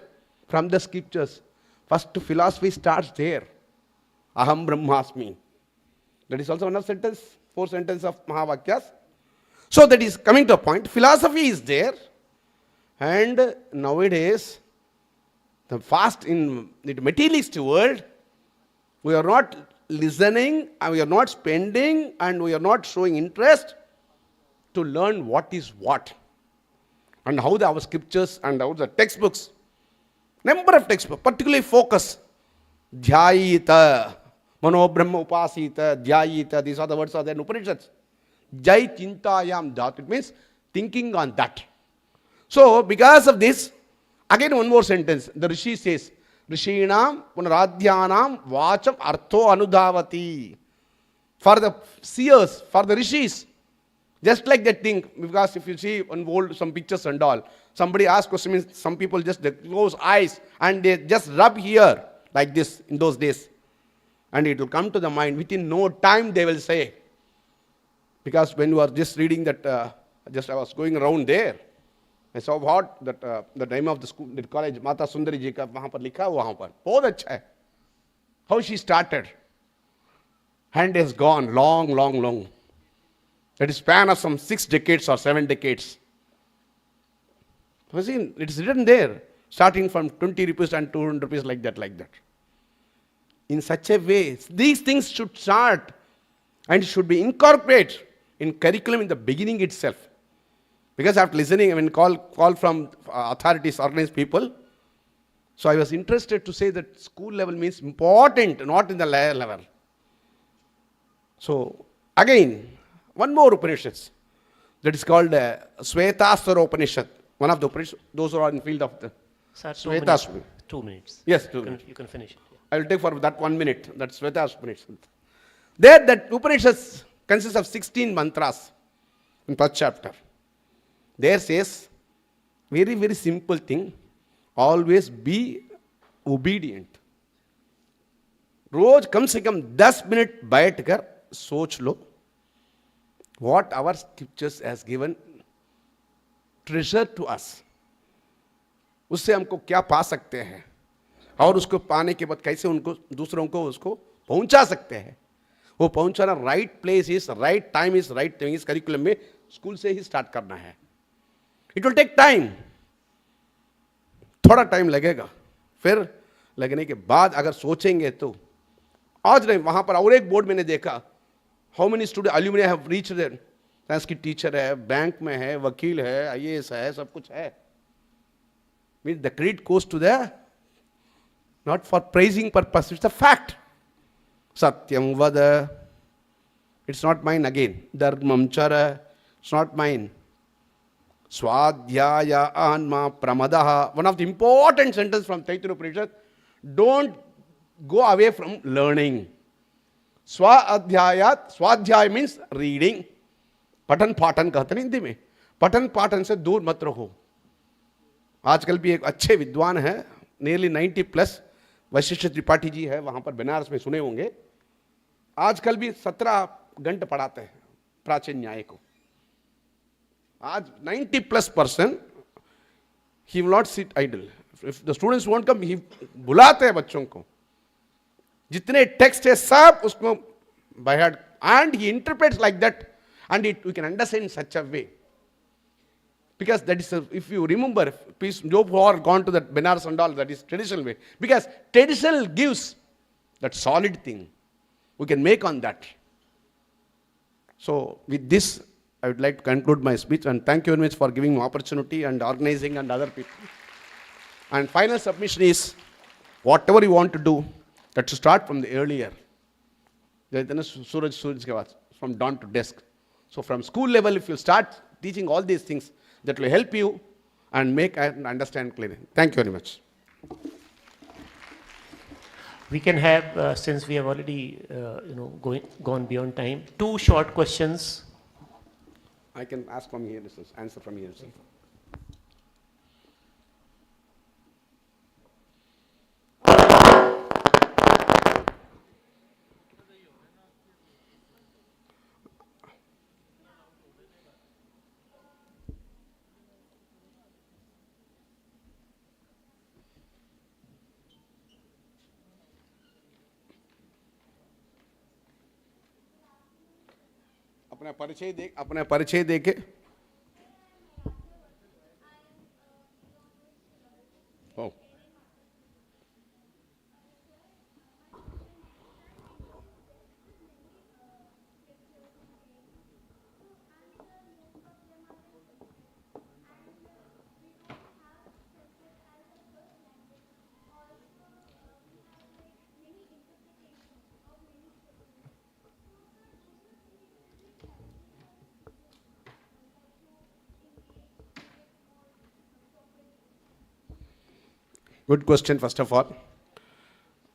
from the scriptures. First philosophy starts there. Aham Brahmasmi. That is also one of sentence, 4 sentences of Mahavakyas. So that is coming to a point. Philosophy is there, and nowadays, the fast in the materialist world, we are not listening, and we are not spending, and we are not showing interest to learn what is what, and how our scriptures and how the textbooks, number of textbooks, particularly focus. Dhyayita, Mano Brahma Upasita, Dhyayita, these are the words are there in Upanishads. Jai Chintayam Dhat, it means thinking on that. So, because of this, again one more sentence, the Rishi says, Rishinam Punaradhyanam Vacham Artho Anudhavati. For the seers, for the Rishis, just like that thing, because if you see on old some pictures and all, somebody asks questions, some people just they close eyes and they just rub here like this in those days, and it will come to the mind within no time. They will say, because when you are just reading that, just I was going around there, I saw what that the name of the school, the college, Mata Sundri ji ka वहाँ पर लिखा हुआ वहाँ पर बहुत अच्छा है. How she started, and has gone long. That is span of some 6 decades or 7 decades. It's written there, starting from 20 rupees and 200 rupees, like that. In such a way, these things should start and should be incorporated in curriculum in the beginning itself. Because after listening, I mean, call from authorities, organized people, so I was interested to say that school level means important, not in the higher level. So, again, one more Upanishads, that is called Svetasvara Upanishad. One of the Upanishads, those who are in field of the Svetasvara. 2 minutes. Yes, You can finish it. Yeah. I will take for that 1 minute. That's Svetasvara Upanishad. There, that Upanishads consists of 16 mantras in first chapter. There says, very simple thing, always be obedient. रोज कम से कम 10 minute बैठकर सोच लो what our scriptures has given treasure to us. उससे हमको क्या पा सकते हैं और उसको पाने के बाद कैसे उनको दूसरों को उसको पहुंचा सकते हैं. वो पहुंचाना right place is right time is right thing इस करिकुलम में स्कूल से ही स्टार्ट करना है. इट विल टेक टाइम, थोड़ा टाइम लगेगा. फिर लगने के बाद अगर सोचेंगे तो आज नहीं, वहां पर और एक बोर्ड मैंने देखा, how many student alumni have reached there. Sanskrit teacher है, बैंक में है, वकील है, आईएएस है, सब कुछ है. Mean the credit goes to the not for praising purpose, it's a fact. Satyam vada, it's not mine again. Dharmam chara, it's not mine. Swadhyaya anma pramadaha, one of the important sentences from Taittiriya Upanishad. Don't go away from learning. Swadhyayat, swadhyaya means reading. पठन पाठन कहते हैं हिंदी में. पठन पाठन से दूर मत रहो. आजकल भी एक अच्छे विद्वान है, नियरली 90 प्लस, वशिष्ठ त्रिपाठी जी है, वहां पर बनारस में सुने होंगे. आजकल भी 17 घंटे पढ़ाते हैं प्राचीन न्याय को। आज 90+% he will not sit idle. If the students won't come, he बुलाते हैं बच्चों को, जितने टेक्स्ट है सब उसको by heart, and he interprets like that, and we can understand in such a way. Because that is, if you remember, please, who are gone to that Benares and all, that is traditional way. Because traditional gives that solid thing. We can make on that. So with this, I would like to conclude my speech, and thank you very much for giving me opportunity and organizing and other people. And final submission is, whatever you want to do, that should start from the earlier. From dawn to dusk. So from school level, if you start teaching all these things, that will help you and make and understand clearly. Thank you very much. We can have, since we have already gone beyond time, 2 short questions. I can ask from here, answer from here. अपना परिचय देके oh. Good question, first of all.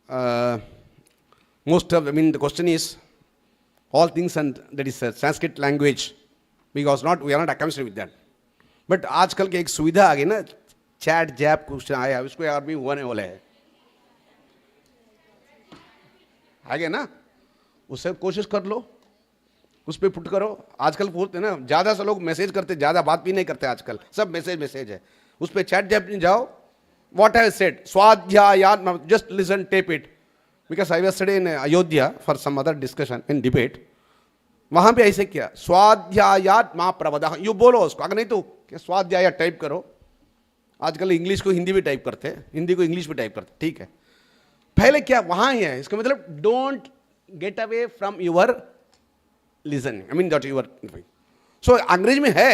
The question is, all things, and that is a Sanskrit language, because we are not accustomed with that. But आजकल के एक सुविधा आ गई ना, chat JAP question आया, उसको यार भी होने वाला है, आ गया ना, उससे कोशिश कर लो, उस पर पुट करो. आजकल बोलते हैं ना, ज़्यादा से लोग मैसेज करते, ज़्यादा बात भी नहीं करते आजकल, सब मैसेज है. उस पर चैट जैप नहीं जाओ. What I said, Swadhyayat, just listen, tape it. Because I was studying in Ayodhya for some other discussion and debate. वहाँ पे ऐसे किया, स्वाध्यायात माँ प्रवदा. यू बोलो उसको, अगर नहीं तो स्वाध्याय टाइप करो. आजकल इंग्लिश को हिंदी भी टाइप करते हैं, हिंदी को इंग्लिश भी टाइप करते हैं, ठीक है. पहले क्या वहाँ ही है, इसका मतलब don't get away from your listening, I mean that your. So अंग्रेजी में है,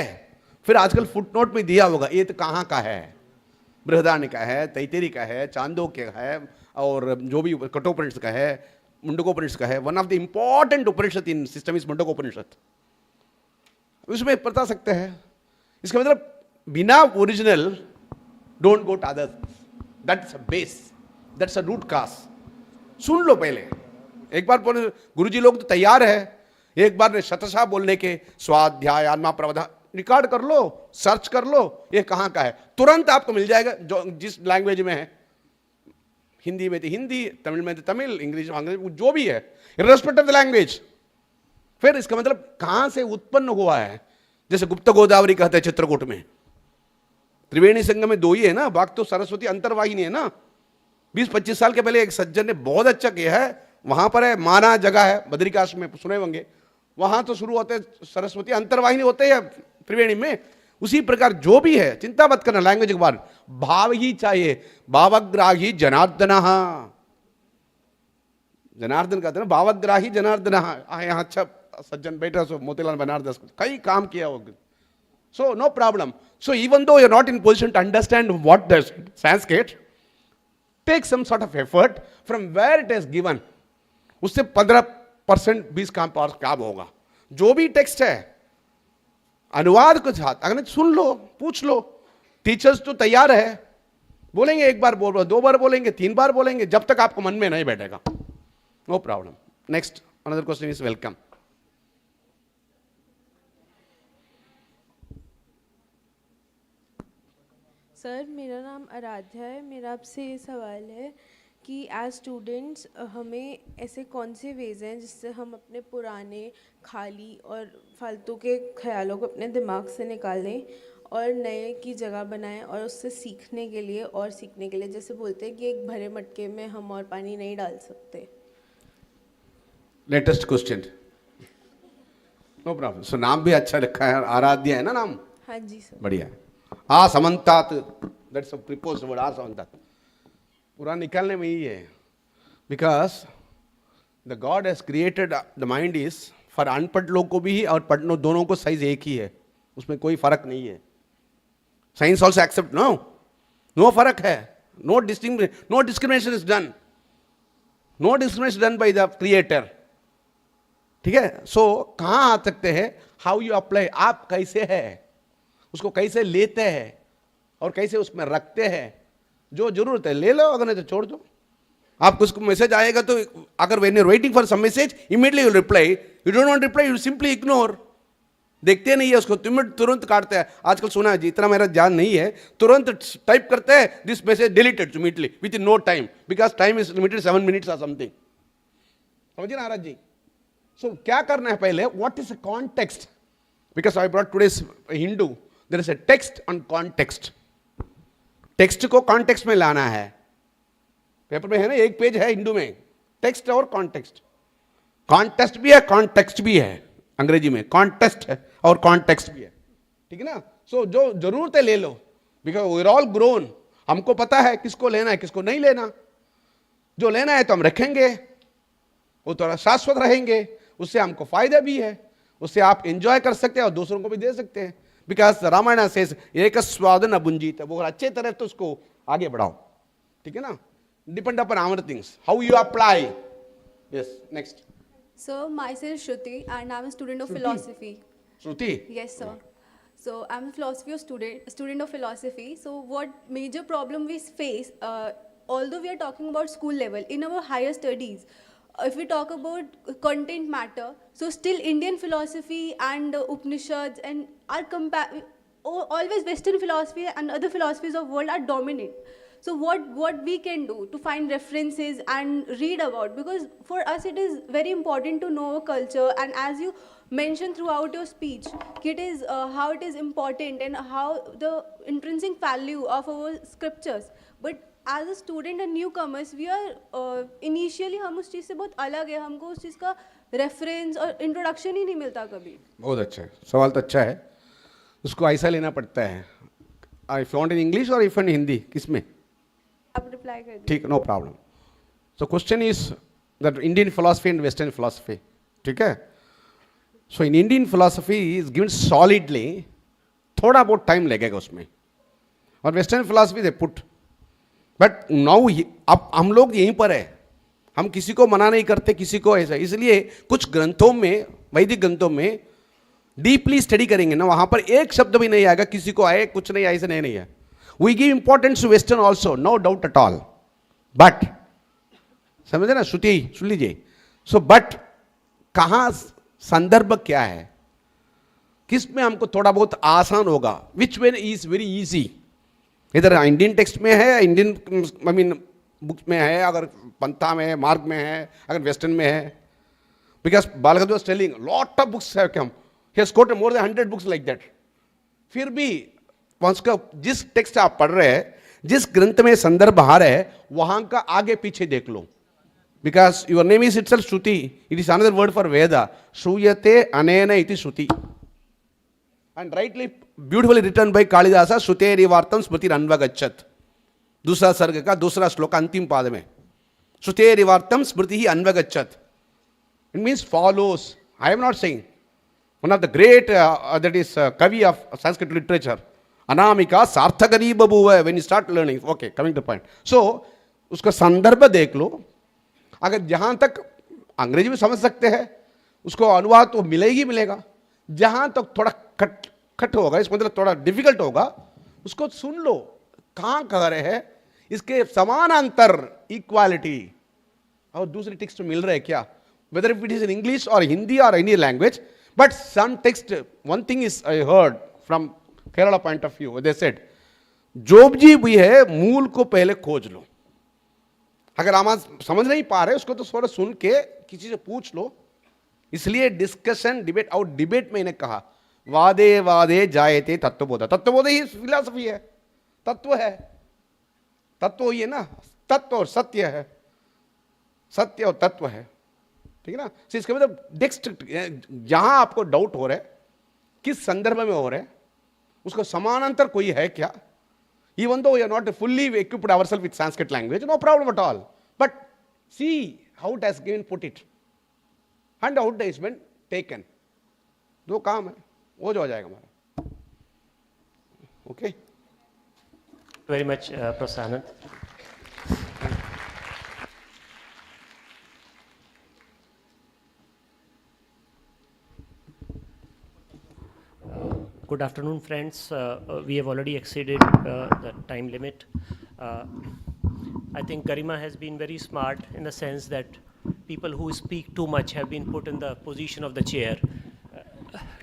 फिर आजकल फुटनोट में दिया होगा, ये तो कहाँ का है, बृहदारण्य का है, तैतेरी का है, चांदोक्य का है, और जो भी कठोपनिषद का है, मुंडकोपनिषद का है. One of the important Upanishad in system is Mundakopanishad. उसमें बता सकते हैं. इसका मतलब बिना original don't go to others. That's a base, that's a root cause. सुन लो पहले, एक बार बोले. गुरुजी लोग तो तैयार है एक बार शतशः बोलने के, स्वाध्याय आत्मा प्रवधा, रिकॉर्ड कर लो, सर्च कर लो, ये कहाँ का है, तुरंत आपको मिल जाएगा, जो जिस लैंग्वेज में है. हिंदी में तो हिंदी, तमिल में तो तमिल, इंग्लिश में अंग्रेजी, जो भी है, इर्रेस्पेक्टिव ऑफ द लैंग्वेज. फिर इसका मतलब कहाँ से उत्पन्न हुआ है. जैसे गुप्त गोदावरी कहते हैं चित्रकूट में, त्रिवेणी संगम में 2 ही है ना, बाकी तो सरस्वती अंतर्वाहिनी है ना. 20-25 साल के पहले एक सज्जन ने बहुत अच्छा किया है, वहां पर है, माना जगह है, बद्रिकाश में सुने होंगे, वहां तो शुरू होते सरस्वती अंतर्वाहिनी होते हैं त्रिवेणी में. उसी प्रकार जो भी है, चिंता मत करना लैंग्वेज के बारे, भाव ही चाहिए. भावग्राही जनार्दन, जनार्दन कहते हैं, भावग्राही जनार्दन. यहाँ अच्छा सज्जन बैठा, सो मोतीलाल बनारदास कई काम किया होगा. So no problem. So even though you are not in position to understand what the Sanskrit, take some sort of effort from where it is given. उससे 15% 20 काम होगा. जो भी टेक्स्ट है, अनुवाद कुछ हाथ, अगर सुन लो, पूछ लो. टीचर्स तो तैयार है, बोलेंगे, एक बार बोल, 2 बार बोलेंगे, 3 बार बोलेंगे, जब तक आपको मन में नहीं बैठेगा. No problem. Next another question is welcome. Sir, मेरा नाम आराध्या है. मेरा आपसे ये सवाल है कि एज स्टूडेंट्स हमें ऐसे कौन से वेज हैं जिससे हम अपने पुराने खाली और फालतू के ख्यालों को अपने दिमाग से निकालें और नए की जगह बनाएं और उससे सीखने के लिए और सीखने के लिए, जैसे बोलते हैं कि एक भरे मटके में हम और पानी नहीं डाल सकते. Latest question. No problem. So नाम भी अच्छा रखा है, आराध्य है ना नाम? हाँ जी सर. बढ़िया. आ समन्तात, दैट्स अ प्रीपोज्ड वर्ड. आ समन्तात पूरा निकालने में ही है. Because the God has created the mind is for अनपढ़ लोग को भी और पढ़ दोनों को साइज एक ही है, उसमें कोई फर्क नहीं है. साइंस ऑल्सो एक्सेप्ट नो फर्क है. No discrimination is done. No discrimination done by the creator. ठीक है. सो कहाँ आ सकते हैं? How you apply. आप कैसे है उसको कैसे लेते हैं और कैसे उसमें रखते हैं. जो जरूरत है ले लो, अगर नहीं तो छोड़ दो. आपको उसको मैसेज आएगा तो अगर when you are waiting for some message immediately you reply. You don't want reply, you simply ignore. देखते नहीं है उसको, तुरंत काटते हैं. आजकल सुना है, जितना मेरा ध्यान नहीं है, तुरंत टाइप करते हैं this message deleted immediately within no time, because time is limited 7 minutes और समथिंग. समझिए नाराज जी. सो क्या करना है पहले, what is the context. Because I brought today's Hindu, there is a text on context. Text को कॉन्टेक्स्ट में लाना है. पेपर में है ना, एक पेज है हिंदू में, टेक्स्ट और कॉन्टेक्स्ट. कॉन्टेक्स्ट भी है, कॉन्टेक्स्ट भी है. अंग्रेजी में कॉन्टेक्स्ट है और कॉन्टेक्स्ट भी है. ठीक है ना. सो जो जरूरत है ले लो, because we are all grown. हमको पता है किसको लेना है किसको नहीं लेना. जो लेना है तो हम रखेंगे, वो थोड़ा शाश्वत रहेंगे, उससे हमको फायदा भी है, उससे आप एंजॉय कर सकते हैं और दूसरों को भी दे सकते हैं. बिकॉज रामायण से एक स्वाद न बुंजीत, वो अच्छे तरह तो उसको आगे बढ़ाओ. ठीक है ना. Depend upon our things, how you apply. Yes, next. So myself Shruti and I'm a student of philosophy. Shruti? Yes sir. So I'm a philosophy student of philosophy. So what major problem we face, although we are talking about school level, in our higher studies, if we talk about content matter, so still Indian philosophy and Upanishads and always Western philosophy and other philosophies of world are dominant. So what we can do to find references and read about, because for us it is very important to know our culture, and as you mentioned throughout your speech, it is how it is important and how the intrinsic value of our scriptures. But as a student and newcomers, we are initially हम उस चीज़ से बहुत अलग है, हमको उस चीज़ का reference और इंट्रोडक्शन ही नहीं मिलता कभी. बहुत अच्छा है, सवाल तो अच्छा है. उसको ऐसा लेना पड़ता है. आई फाउंड इन इंग्लिश और इफ इन हिंदी, किसमें आप रिप्लाई कर दीजिए. ठीक, no problem. So question is that Indian philosophy and western philosophy. ठीक है. So in Indian philosophy is given solidly, थोड़ा बहुत टाइम लगेगा उसमें, और western philosophy they put. But now अब हम लोग यहीं पर है, हम किसी को मना नहीं करते, किसी को ऐसा. इसलिए कुछ ग्रंथों में, वैदिक ग्रंथों में डीपली स्टडी करेंगे ना, वहां पर एक शब्द भी नहीं आएगा किसी को आए कुछ नहीं, ऐसे नहीं है. We give importance to Western also, no doubt at all. But, समझे ना श्रुति, सुन लीजिए. सो बट कहाँ संदर्भ क्या है, किस में हमको थोड़ा बहुत आसान होगा, विच वे इज वेरी इजी. इधर इंडियन टेक्स्ट में है, इंडियन बुक्स में है, अगर पंथा में है, मार्ग में है, अगर वेस्टर्न में है. Because Balgandhar was telling lot of books है, हम ही has quoted more than 100 books like that. फिर भी उसका जिस टेक्स्ट आप पढ़ रहे हैं, जिस ग्रंथ में संदर्भ आ रहे हैं, वहां का आगे पीछे देख लो. Because your name is itself Shruti, it is another word for Veda. श्रूयते अनेन इति श्रुति. And rightly beautifully written by Kalidas, श्रुतेरिवार्तम स्मृतिरन्वगच्छत्. दूसरा सर्ग का दूसरा श्लोक अंतिम पाद में, श्रुतेरिवार्तम स्मृति अन्वगच्छत्. It means follows. I am not saying. One of the great that is kavi of Sanskrit literature, अनामिका सार्थकरी बबूव. When you start learning, okay, coming to point. So उसका संदर्भ देख लो. अगर जहां तक अंग्रेजी में समझ सकते हैं, उसको अनुवाद तो मिलेगा. जहां तक थोड़ा खट होगा, इसका मतलब थोड़ा डिफिकल्ट होगा, उसको सुन लो कहाँ कह रहे हैं, इसके समानांतर इक्वालिटी और दूसरे टेक्स्ट मिल रहे हैं क्या, whether if it is in English or Hindi or any language. But some text, one thing is I heard from Kerala point of view, they said, जोब जी भी है, मूल को पहले खोज लो. अगर आप आज समझ नहीं पा रहे उसको तो थोड़ा सुन के किसी से पूछ लो. इसलिए डिस्कशन डिबेट, और डिबेट में इन्हें कहा वादे वादे जायते तत्वबोध. तत्वबोध ही फिलॉसफी है, तत्व है, तत्व ही है ना, तत्व और सत्य है, सत्य और तत्व है, ठीक है ना. तो इसका मतलब नेक्स्ट जहां आपको डाउट हो रहा है किस संदर्भ में हो रहा है उसको समानांतर कोई है क्या. Even though we are not fully equipped ourselves with Sanskrit language, no problem at all. But see how it has been put it and how it has been taken. जो काम है वो जो हो जाएगा हमारा. Okay. Very much, Prasanand. Good afternoon, friends. We have already exceeded the time limit. I think Garima has been very smart in the sense that people who speak too much have been put in the position of the chair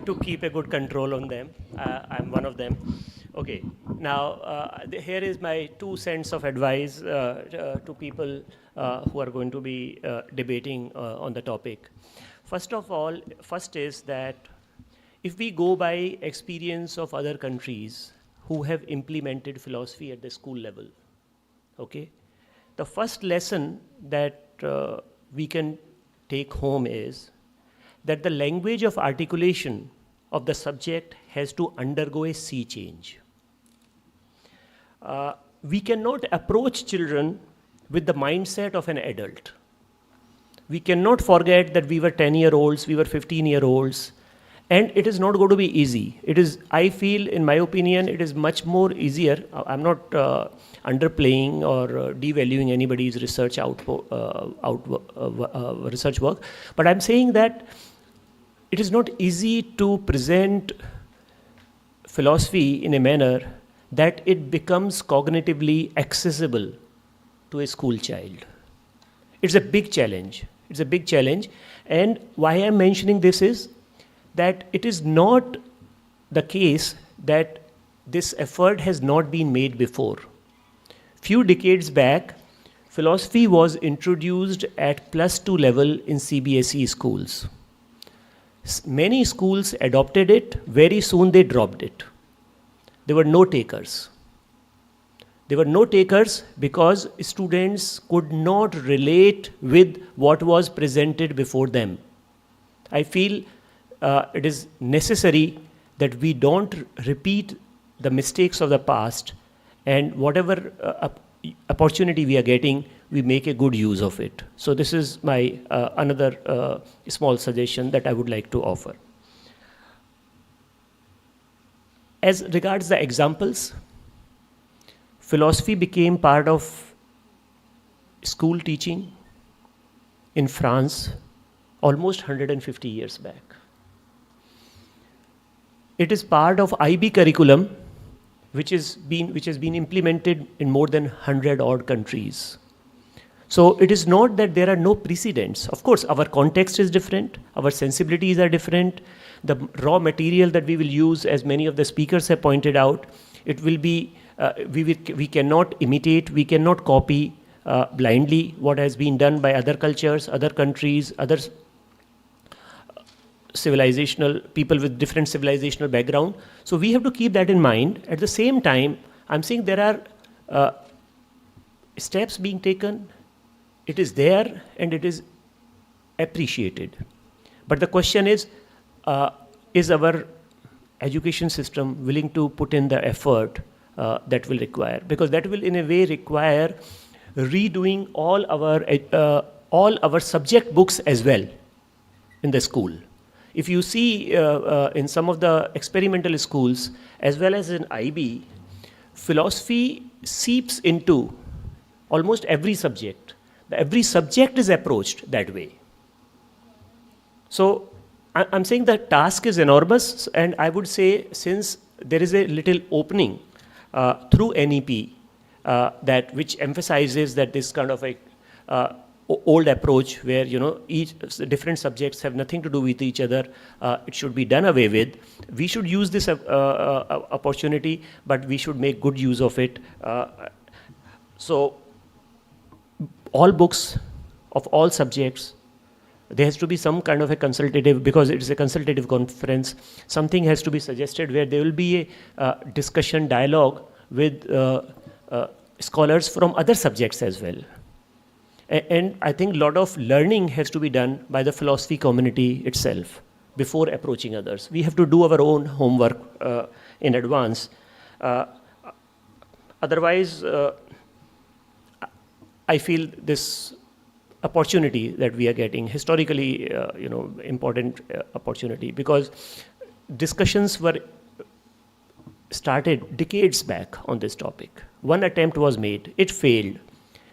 to keep a good control on them. I'm one of them. Okay, now here is my 2 cents of advice to people who are going to be debating on the topic. First is that if we go by experience of other countries who have implemented philosophy at the school level, okay, the first lesson that we can take home is that the language of articulation of the subject has to undergo a sea change. We cannot approach children with the mindset of an adult. We cannot forget that we were 10-year-olds, we were 15-year-olds, and it is not going to be easy. It is, I feel, in my opinion, it is much more easier. I'm not underplaying or devaluing anybody's research research work, but I'm saying that it is not easy to present philosophy in a manner that it becomes cognitively accessible to a school child. It's a big challenge. It's a big challenge. And why I'm mentioning this is that it is not the case that this effort has not been made before. Few decades back, philosophy was introduced at +2 level in CBSE schools. Many schools adopted it, very soon they dropped it. There were no takers. There were no takers because students could not relate with what was presented before them. I feel it is necessary that we don't repeat the mistakes of the past, and whatever opportunity we are getting, we make a good use of it. So this is my another small suggestion that I would like to offer. As regards the examples, philosophy became part of school teaching in France almost 150 years back. It is part of IB curriculum, which has been implemented in more than 100 odd countries. So it is not that there are no precedents. Of course, our context is different, our sensibilities are different. The raw material that we will use, as many of the speakers have pointed out, it will be, we cannot imitate, we cannot copy blindly what has been done by other cultures, other countries, other civilizational people with different civilizational background. So we have to keep that in mind. At the same time, I'm saying there are steps being taken. It is there and it is appreciated. But the question is our education system willing to put in the effort that will require? Because that will in a way require redoing all our subject books as well in the school. If you see in some of the experimental schools, as well as in IB, philosophy seeps into almost every subject. Every subject is approached that way. So I'm saying the task is enormous, and I would say since there is a little opening through NEP that which emphasizes that this kind of a old approach where each different subjects have nothing to do with each other, it should be done away with. We should use this opportunity, but we should make good use of it. So all books of all subjects. There has to be some kind of a consultative, because it is a consultative conference, something has to be suggested where there will be a discussion, dialogue with scholars from other subjects as well. And I think a lot of learning has to be done by the philosophy community itself before approaching others. We have to do our own homework in advance. Otherwise, I feel this opportunity that we are getting, historically, important opportunity, because discussions were started decades back on this topic. One attempt was made, it failed.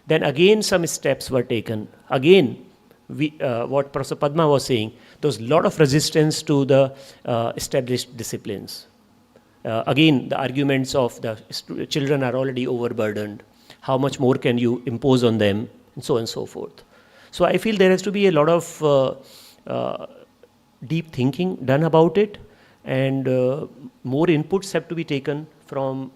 Then again, some steps were taken. Again, what Professor Padma was saying, there was a lot of resistance to the established disciplines. Again, the arguments of the children are already overburdened. How much more can you impose on them, and so on and so forth. So I feel there has to be a lot of deep thinking done about it, and more inputs have to be taken from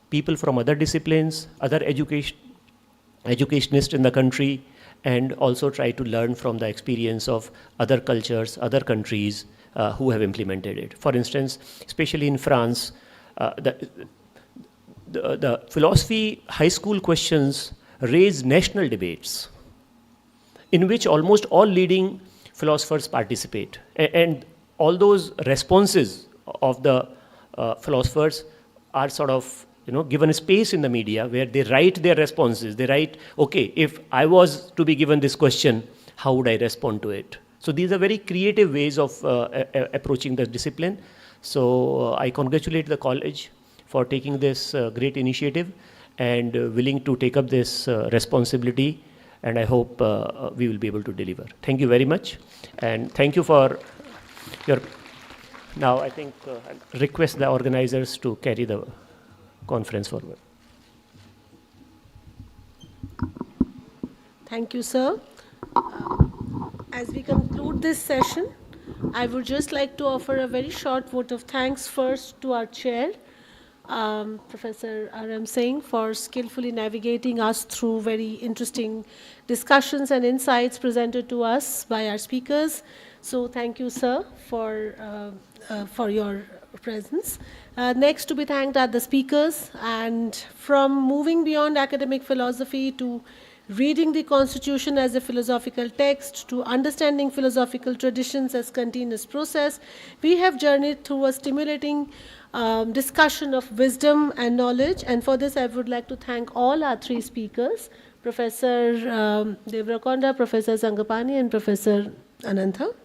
people from other disciplines, other educationists in the country, and also try to learn from the experience of other cultures, other countries who have implemented it. For instance, especially in France, the philosophy high school questions raise national debates in which almost all leading philosophers participate. And all those responses of the philosophers are sort of given a space in the media where they write their responses. They write, okay, if I was to be given this question, how would I respond to it? So these are very creative ways of approaching the discipline. So I congratulate the college for taking this great initiative and willing to take up this responsibility. And I hope we will be able to deliver. Thank you very much. And thank you for your... Now I think I'll request the organizers to carry the conference forward. Thank you, sir. As we conclude this session, I would just like to offer a very short vote of thanks first to our chair, Professor R.M. Singh, for skillfully navigating us through very interesting discussions and insights presented to us by our speakers. So thank you, sir, for your presence. Next to be thanked are the speakers, and from moving beyond academic philosophy to reading the Constitution as a philosophical text to understanding philosophical traditions as continuous process, we have journeyed through a stimulating discussion of wisdom and knowledge. And for this, I would like to thank all our three speakers, Professor Devrakonda, Professor Sangapani, and Professor Anantha.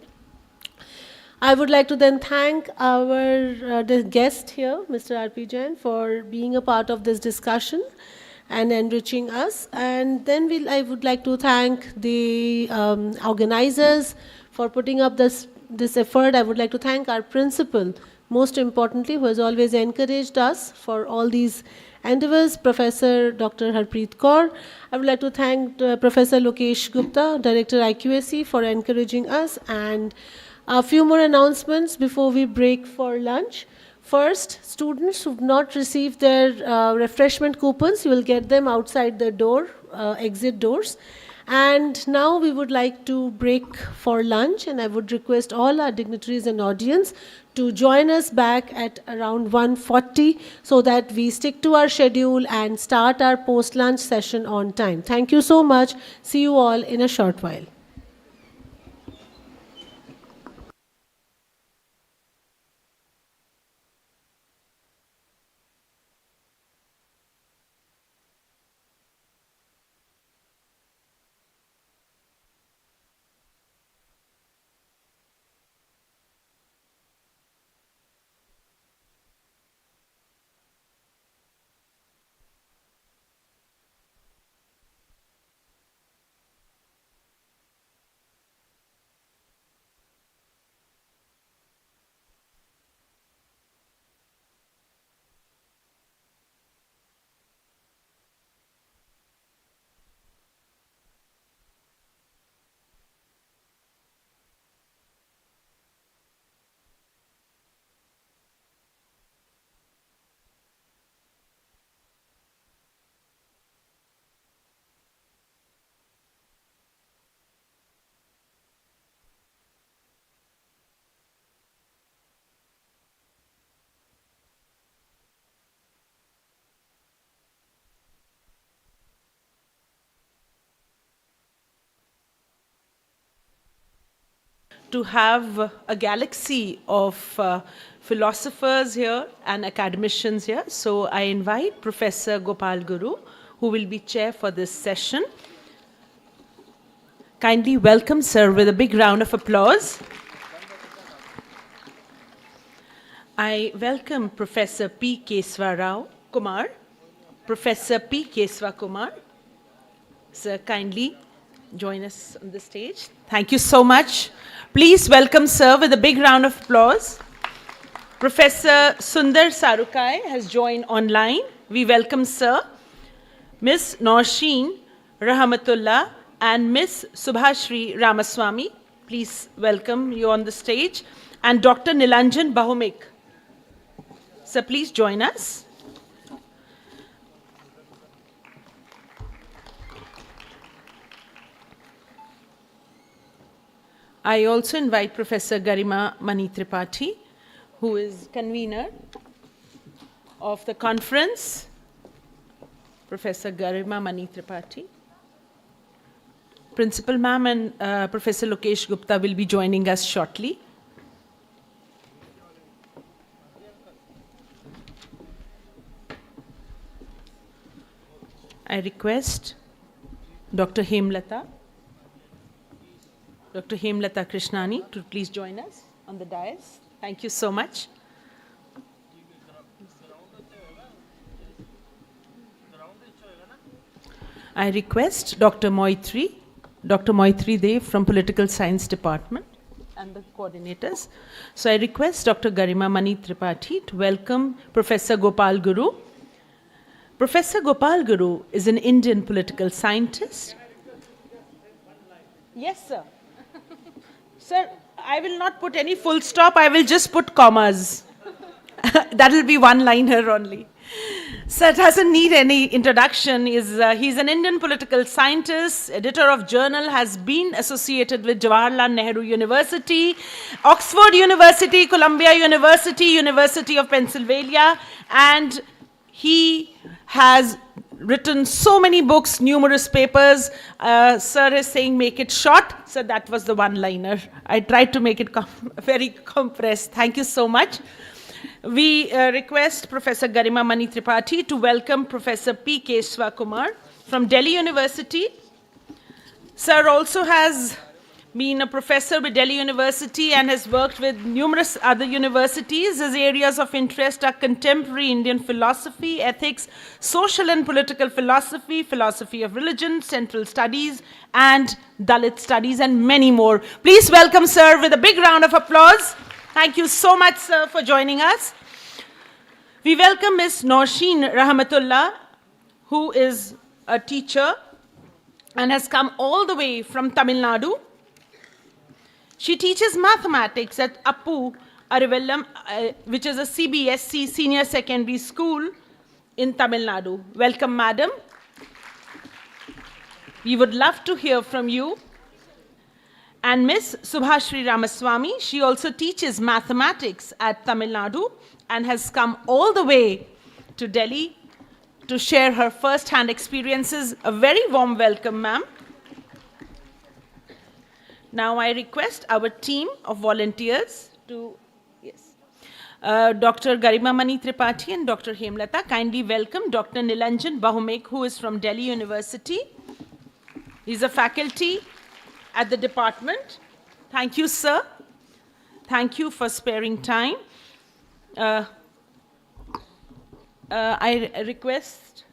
I would like to then thank our guest here, Mr. R.P. Jain, for being a part of this discussion and enriching us. And then I would like to thank the organizers for putting up this effort. I would like to thank our principal, most importantly, who has always encouraged us for all these endeavors, Professor Dr. Harpreet Kaur. I would like to thank Professor Lokesh Gupta, Director IQAC, for encouraging us. And a few more announcements before we break for lunch. First, students who have not received their refreshment coupons, you will get them outside the door, exit doors. And now we would like to break for lunch, and I would request all our dignitaries and audience to join us back at around 1:40 so that we stick to our schedule and start our post-lunch session on time. Thank you so much. See you all in a short while. to have a galaxy of philosophers here and academicians here. So I invite Professor Gopal Guru, who will be chair for this session. Kindly welcome, sir, with a big round of applause. I welcome Professor P. Keswa Rao Kumar. Professor P. Keswa Kumar. Sir, kindly join us on the stage. Thank you so much. Please welcome, sir, with a big round of applause. Professor Sundar Sarukai has joined online. We welcome, sir. Ms. Norshin Rahmatullah and Ms. Subhashri Ramaswamy. Please welcome you on the stage. And Dr. Nilanjan Bahumik. Sir, please join us. I also invite Professor Garima Mani Tripathi, who is convener of the conference. Professor Garima Mani Tripathi. Principal ma'am and Professor Lokesh Gupta will be joining us shortly. I request Dr. Hemlata Krishnani to please join us on the dais. Thank you so much. I request Dr. Moitri Dev from Political Science Department and the coordinators. So I request Dr. Garima Mani Tripathi to welcome Professor Gopal Guru. Professor Gopal Guru is an Indian political scientist. Yes, sir. Sir, I will not put any full stop, I will just put commas. That will be one-liner only. Sir doesn't need any introduction. He's an Indian political scientist, editor of journal, has been associated with Jawaharlal Nehru University, Oxford University, Columbia University, University of Pennsylvania, and he has written so many books, numerous papers. Sir is saying make it short. So that was the one-liner. I tried to make it very compressed. Thank you so much. We request Professor Garima Mani Tripathi to welcome Professor P. Keswa Kumar from Delhi University. Sir also has been a professor with Delhi University and has worked with numerous other universities. His areas of interest are contemporary Indian philosophy, ethics, social and political philosophy, philosophy of religion, central studies, and Dalit studies, and many more. Please welcome, sir, with a big round of applause. Thank you so much, sir, for joining us. We welcome Ms. Norshin Rahmatullah, who is a teacher and has come all the way from Tamil Nadu. She teaches mathematics at Appu Arivellam, which is a CBSC senior secondary school in Tamil Nadu. Welcome, madam. We would love to hear from you. And Ms. Subhashri Ramaswamy, she also teaches mathematics at Tamil Nadu and has come all the way to Delhi to share her first-hand experiences. A very warm welcome, ma'am. Now I request our team of volunteers to, Dr. Garima Mani Tripathi and Dr. Hemlata, kindly welcome Dr. Nilanjan Bahumik, who is from Delhi University. He's a faculty at the department. Thank you, sir. Thank you for sparing time. I request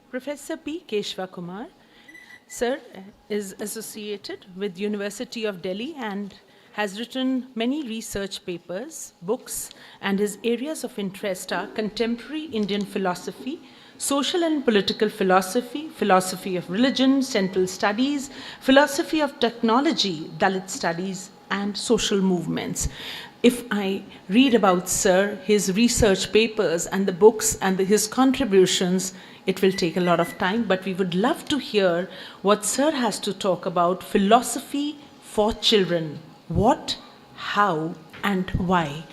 Professor P. Keshva Kumar. Sir is associated with University of Delhi and has written many research papers, books, and his areas of interest are contemporary Indian philosophy, social and political philosophy, philosophy of religion, central studies, philosophy of technology, Dalit studies, and social movements. If I read about Sir, his research papers and the books and his contributions, it will take a lot of time, but we would love to hear what Sir has to talk about philosophy for children. What, how, and why.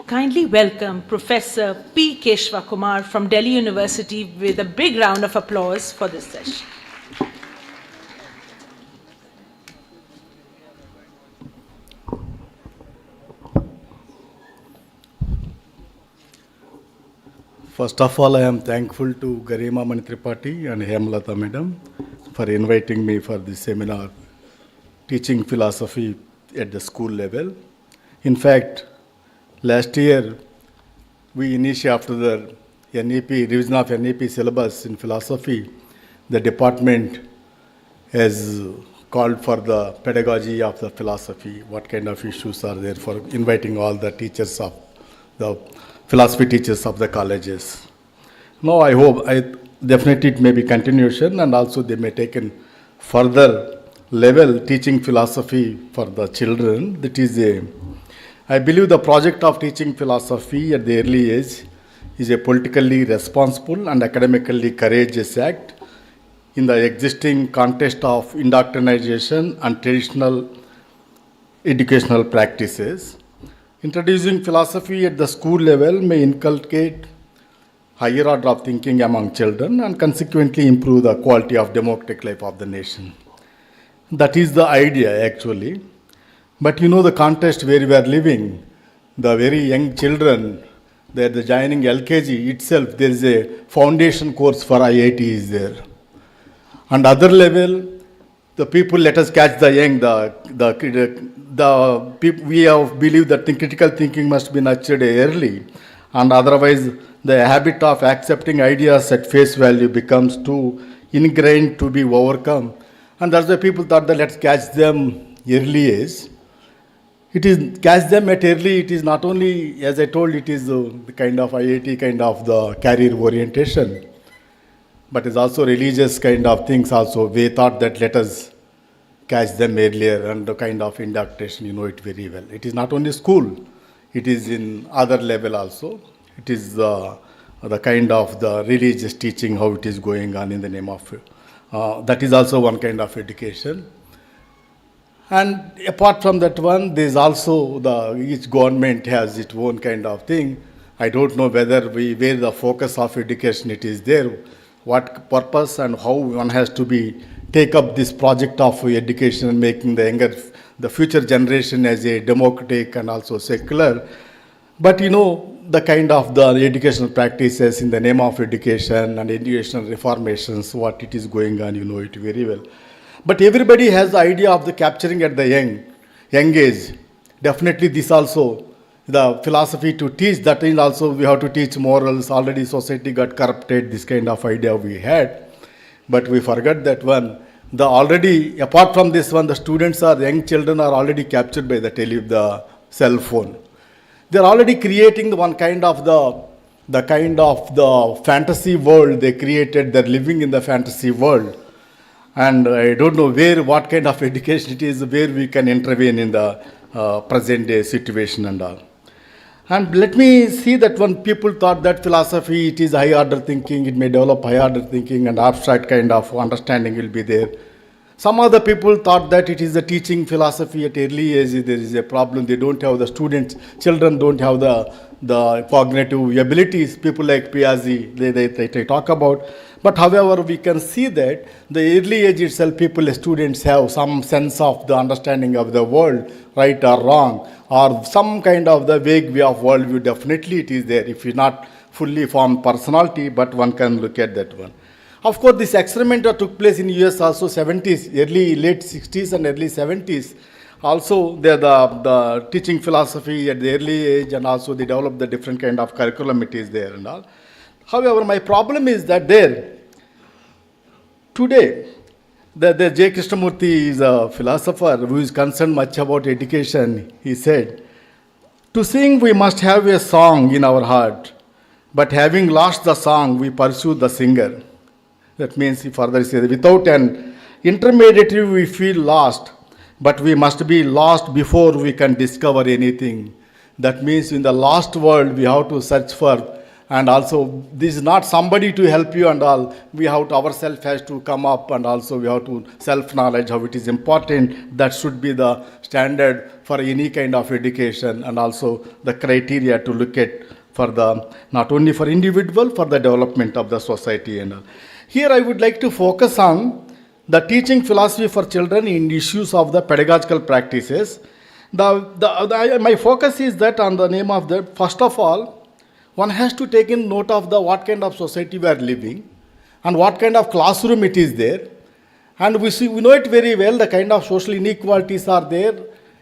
Kindly welcome Professor P. Keshva Kumar from Delhi University with a big round of applause for this session. First of all, I am thankful to Garima Mani Tripathi and Hemlata Madam for inviting me for this seminar, Teaching Philosophy at the School Level. In fact, last year, we initiated after the NEP, revision of NEP syllabus in philosophy, the department has called for the pedagogy of the philosophy, what kind of issues are there for inviting all the teachers of the philosophy teachers of the colleges. Now I hope, definitely it may be continuation and also they may take in further level teaching philosophy for the children. That is I believe the project of teaching philosophy at the early age is a politically responsible and academically courageous act in the existing context of indoctrination and traditional educational practices. Introducing philosophy at the school level may inculcate higher order of thinking among children and consequently improve the quality of democratic life of the nation. That is the idea actually. But you know the context where we are living, the very young children, they're joining LKG itself, there is a foundation course for IIT is there. And other level, the people let us catch the young, the people, we have believed that critical thinking must be nurtured early, and otherwise the habit of accepting ideas at face value becomes too ingrained to be overcome. And that's why people thought that let's catch them early age. It is catch them at early, it is not only, as I told, it is the kind of IIT, kind of the career orientation, but it's also religious kind of things also. We thought that let us catch them earlier and the kind of indoctrination, you know it very well. It is not only school, it is in other level also. It is the kind of the religious teaching, how it is going on in the name of, that is also one kind of education. And apart from that one, there is also each government has its own kind of thing. I don't know whether where the focus of education it is there, what purpose and how one has to take up this project of education and making the future generation as a democratic and also secular. But you know, the kind of the educational practices in the name of education and educational reformations, what it is going on, you know it very well. But everybody has the idea of the capturing at the young age. Definitely this also, the philosophy to teach, that is also we have to teach morals. Already society got corrupted, this kind of idea we had. But we forgot that one. Apart from this one, the students are, young children are already captured by the cell phone. They're already creating the one kind of the fantasy world they created. They're living in the fantasy world. And I don't know what kind of education it is, where we can intervene in the present day situation and all. And let me see that when people thought that philosophy, it is high order thinking, it may develop high order thinking and abstract kind of understanding will be there. Some other people thought that it is the teaching philosophy at early age, there is a problem. They don't have the students, children don't have the cognitive abilities. People like Piaget, they talk about. But however, we can see that the early age itself, students have some sense of the understanding of the world, right or wrong, or some kind of the vague way of worldview. Definitely it is there. If you're not fully formed personality, but one can look at that one. Of course, this experiment that took place in US also 70s, late 60s and early 70s. Also, the teaching philosophy at the early age, and also they developed the different kind of curriculum it is there and all. However, my problem is that today, the J. Krishnamurti is a philosopher who is concerned much about education. He said, to sing we must have a song in our heart, but having lost the song, we pursue the singer. That means he further says, without an intermediary we feel lost, but we must be lost before we can discover anything. That means in the lost world we have to search for, and also this is not somebody to help you and all. We have to ourselves has to come up, and also we have to self-knowledge how it is important. That should be the standard for any kind of education, and also the criteria to look at for the, not only for individual, for the development of the society and all. Here I would like to focus on the teaching philosophy for children in issues of the pedagogical practices. My focus is that on the name of that, first of all, one has to take in note of the what kind of society we are living and what kind of classroom it is there. And we know it very well, the kind of social inequalities are there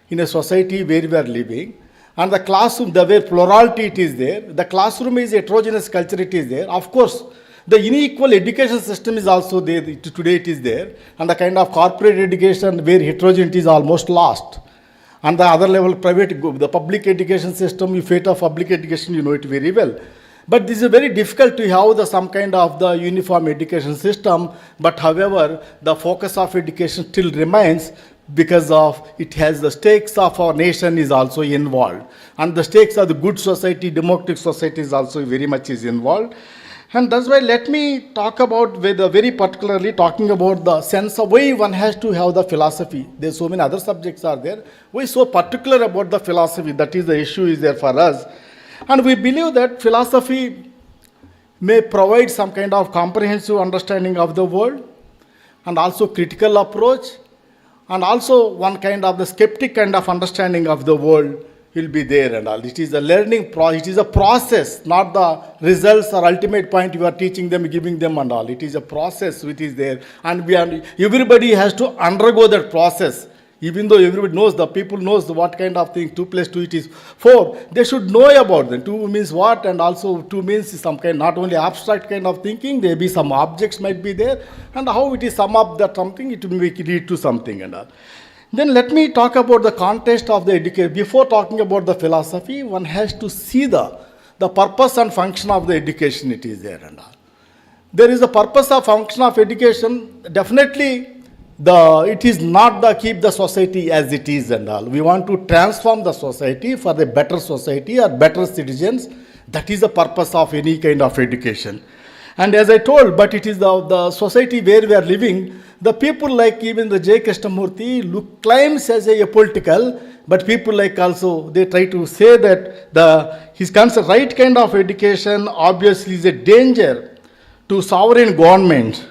in a society where we are living. And the classroom, the way plurality it is there, the classroom is heterogeneous culture it is there. Of course, the unequal education system is also there, today it is there. And the kind of corporate education where heterogeneity is almost lost. And the other level, the public education system, you fate of public education, you know it very well. But this is very difficult to have some kind of the uniform education system. But however, the focus of education still remains because of it has the stakes of our nation is also involved. And the stakes of the good society, democratic society is also very much is involved. And that's why let me talk about very particularly talking about the sense of why one has to have the philosophy. There's so many other subjects are there. Why so particular about the philosophy? That is the issue is there for us. And we believe that philosophy may provide some kind of comprehensive understanding of the world and also critical approach and also one kind of the skeptic kind of understanding of the world will be there and all. It is a learning process. It is a process, not the results or ultimate point you are teaching them, giving them and all. It is a process which is there. And everybody has to undergo that process. Even though everybody knows, the people knows what kind of thing 2 + 2 it is 4. They should know about them. 2 means what, and also 2 means some kind, not only abstract kind of thinking, there be some objects might be there, and how it is sum up that something, it will lead to something and all. Then let me talk about the context of the education. Before talking about the philosophy, one has to see the purpose and function of the education it is there and all. There is a purpose of function of education. Definitely, it is not the keep the society as it is and all. We want to transform the society for the better society or better citizens. That is the purpose of any kind of education. And as I told, but it is the society where we are living, the people like even the J. Krishnamurti claims as a political, but people like also, they try to say that his right kind of education obviously is a danger to sovereign government,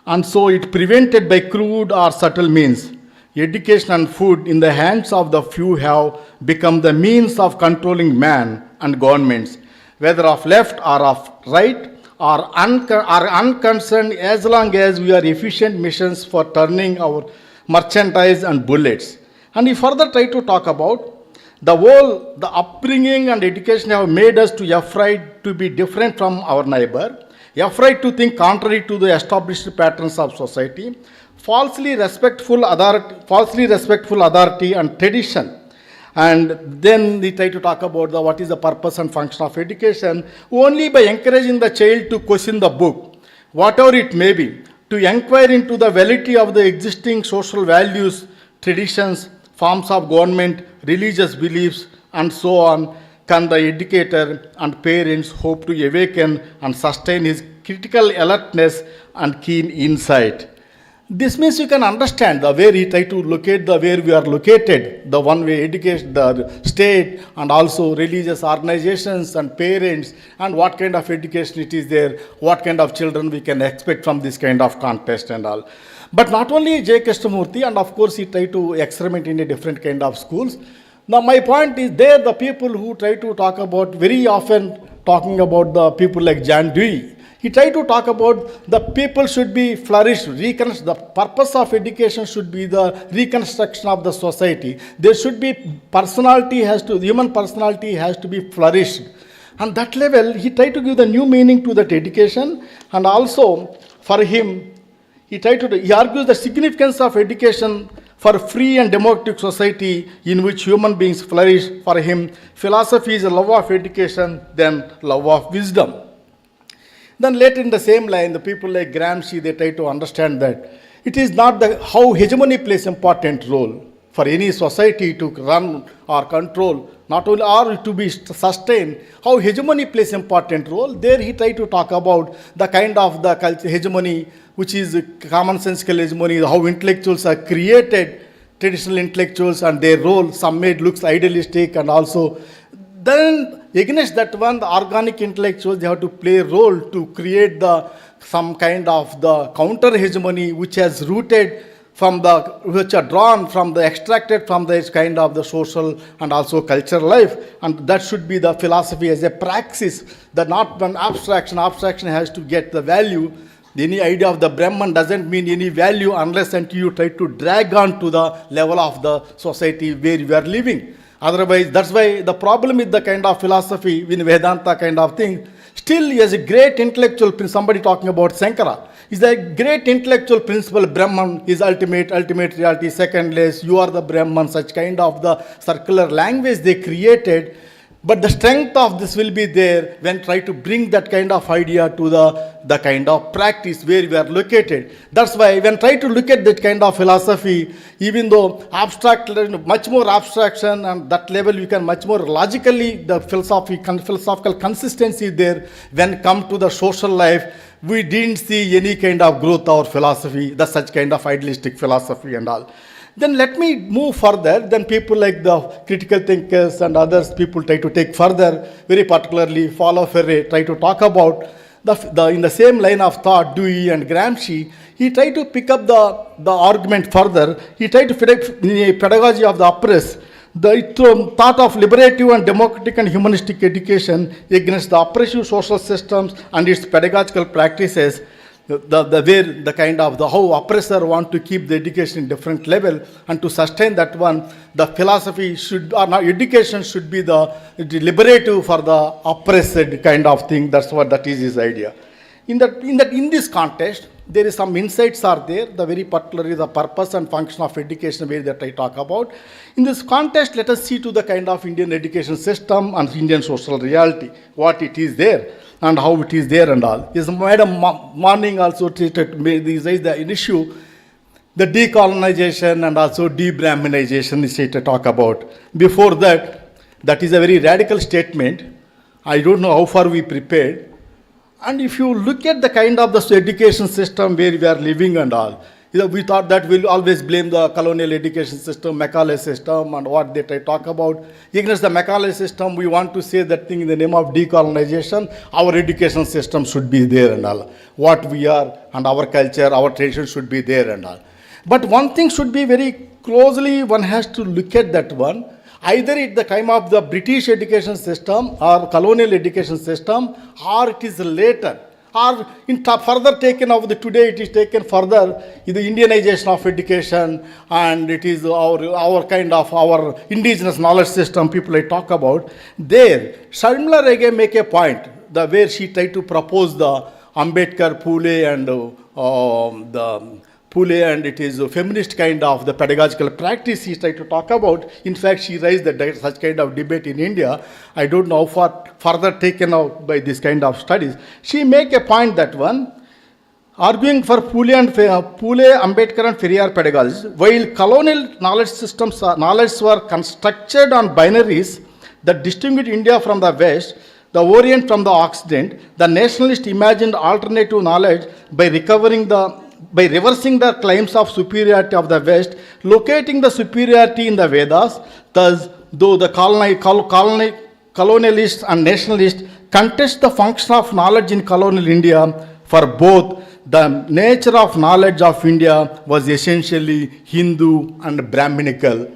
and so it prevented by crude or subtle means. Education and food in the hands of the few have become the means of controlling man and governments, whether of left or of right, are unconcerned as long as we are efficient machines for turning our merchandise and bullets. And he further tried to talk about the upbringing and education have made us to afraid to be different from our neighbor, afraid to think contrary to the established patterns of society, falsely respectful authority and tradition. And then they try to talk about what is the purpose and function of education. Only by encouraging the child to question the book, whatever it may be, to inquire into the validity of the existing social values, traditions, forms of government, religious beliefs, and so on, can the educator and parents hope to awaken and sustain his critical alertness and keen insight. This means you can understand the way he tried to locate the where we are located, the one way education, the state, and also religious organizations and parents, and what kind of education it is there, what kind of children we can expect from this kind of contest and all. But not only J. Krishnamurti, and of course he tried to experiment in a different kind of schools. Now my point is there the people who try to talk about, very often talking about the people like John Dewey, he tried to talk about the people should be flourished, the purpose of education should be the reconstruction of the society. There should be human personality has to be flourished. And that level, he tried to give the new meaning to that education, and also for him, He argues the significance of education for free and democratic society in which human beings flourish. For him, philosophy is a love of education, then love of wisdom. Then later in the same line, the people like Gramsci, they try to understand that it is not how hegemony plays important role for any society to run or control, not only or to be sustained, how hegemony plays important role. There he tried to talk about the kind of the culture hegemony, which is commonsensical hegemony, how intellectuals are created, traditional intellectuals and their role, some made looks idealistic, and also then against that one, the organic intellectuals, they have to play a role to create some kind of the counter hegemony which has rooted from which are drawn from extracted from this kind of the social and also cultural life, and that should be the philosophy as a praxis, that not one abstraction. Abstraction has to get the value. Any idea of the Brahman doesn't mean any value unless until you try to drag on to the level of the society where you are living. Otherwise, that's why the problem with the kind of philosophy in Vedanta kind of thing, still he has a great intellectual, somebody talking about Sankara, is a great intellectual principle, Brahman is ultimate reality, secondless, you are the Brahman, such kind of the circular language they created. But the strength of this will be there when try to bring that kind of idea to the kind of practice where we are located. That's why when try to look at that kind of philosophy, even though abstract, much more abstraction and that level you can much more logically, the philosophical consistency there when come to the social life, we didn't see any kind of growth or philosophy, the such kind of idealistic philosophy and all. Then let me move further. Then people like the critical thinkers and others, people try to take further, very particularly Paulo Freire, try to talk about in the same line of thought, Dewey and Gramsci. He tried to pick up the argument further. He tried to pedagogy of the oppressed, the thought of liberative and democratic and humanistic education against the oppressive social systems and its pedagogical practices. The kind of the how oppressor want to keep the education in different level, and to sustain that one, the philosophy should or not, education should be the liberative for the oppressed kind of thing. That's what that is his idea. In this context, there is some insights are there. The very particularly the purpose and function of education where that I talk about. In this context, let us see to the kind of Indian education system and Indian social reality, what it is there and how it is there and all. Yes, Madam Morning also treated the issue, the decolonization and also de-Brahminization is to talk about. Before that, that is a very radical statement. I don't know how far we prepared. And if you look at the kind of the education system where we are living and all, we thought that we'll always blame the colonial education system, Macaulay system, and what they talk about. Against the Macaulay system, we want to say that thing in the name of decolonization, our education system should be there and all. What we are and our culture, our tradition should be there and all. But one thing should be very closely, one has to look at that one. Either at the time of the British education system or colonial education system, or it is later, or further taken over today, it is taken further in the Indianization of education, and it is our kind of our indigenous knowledge system people I talk about. There, Sharmila Rege make a point, where she tried to propose the Ambedkar, Phule and it is a feminist kind of the pedagogical practice he tried to talk about. In fact, she raised such kind of debate in India. I don't know how far further taken out by this kind of studies. She make a point that one, arguing for Phule, Ambedkar and Periyar pedagogies, while colonial knowledge systems were constructed on binaries that distinguished India from the West, the Orient from the Occident, the nationalists imagined alternative knowledge by reversing the claims of superiority of the West, locating the superiority in the Vedas. Thus, though the colonialists and nationalists contest the function of knowledge in colonial India, for both, the nature of knowledge of India was essentially Hindu and Brahminical.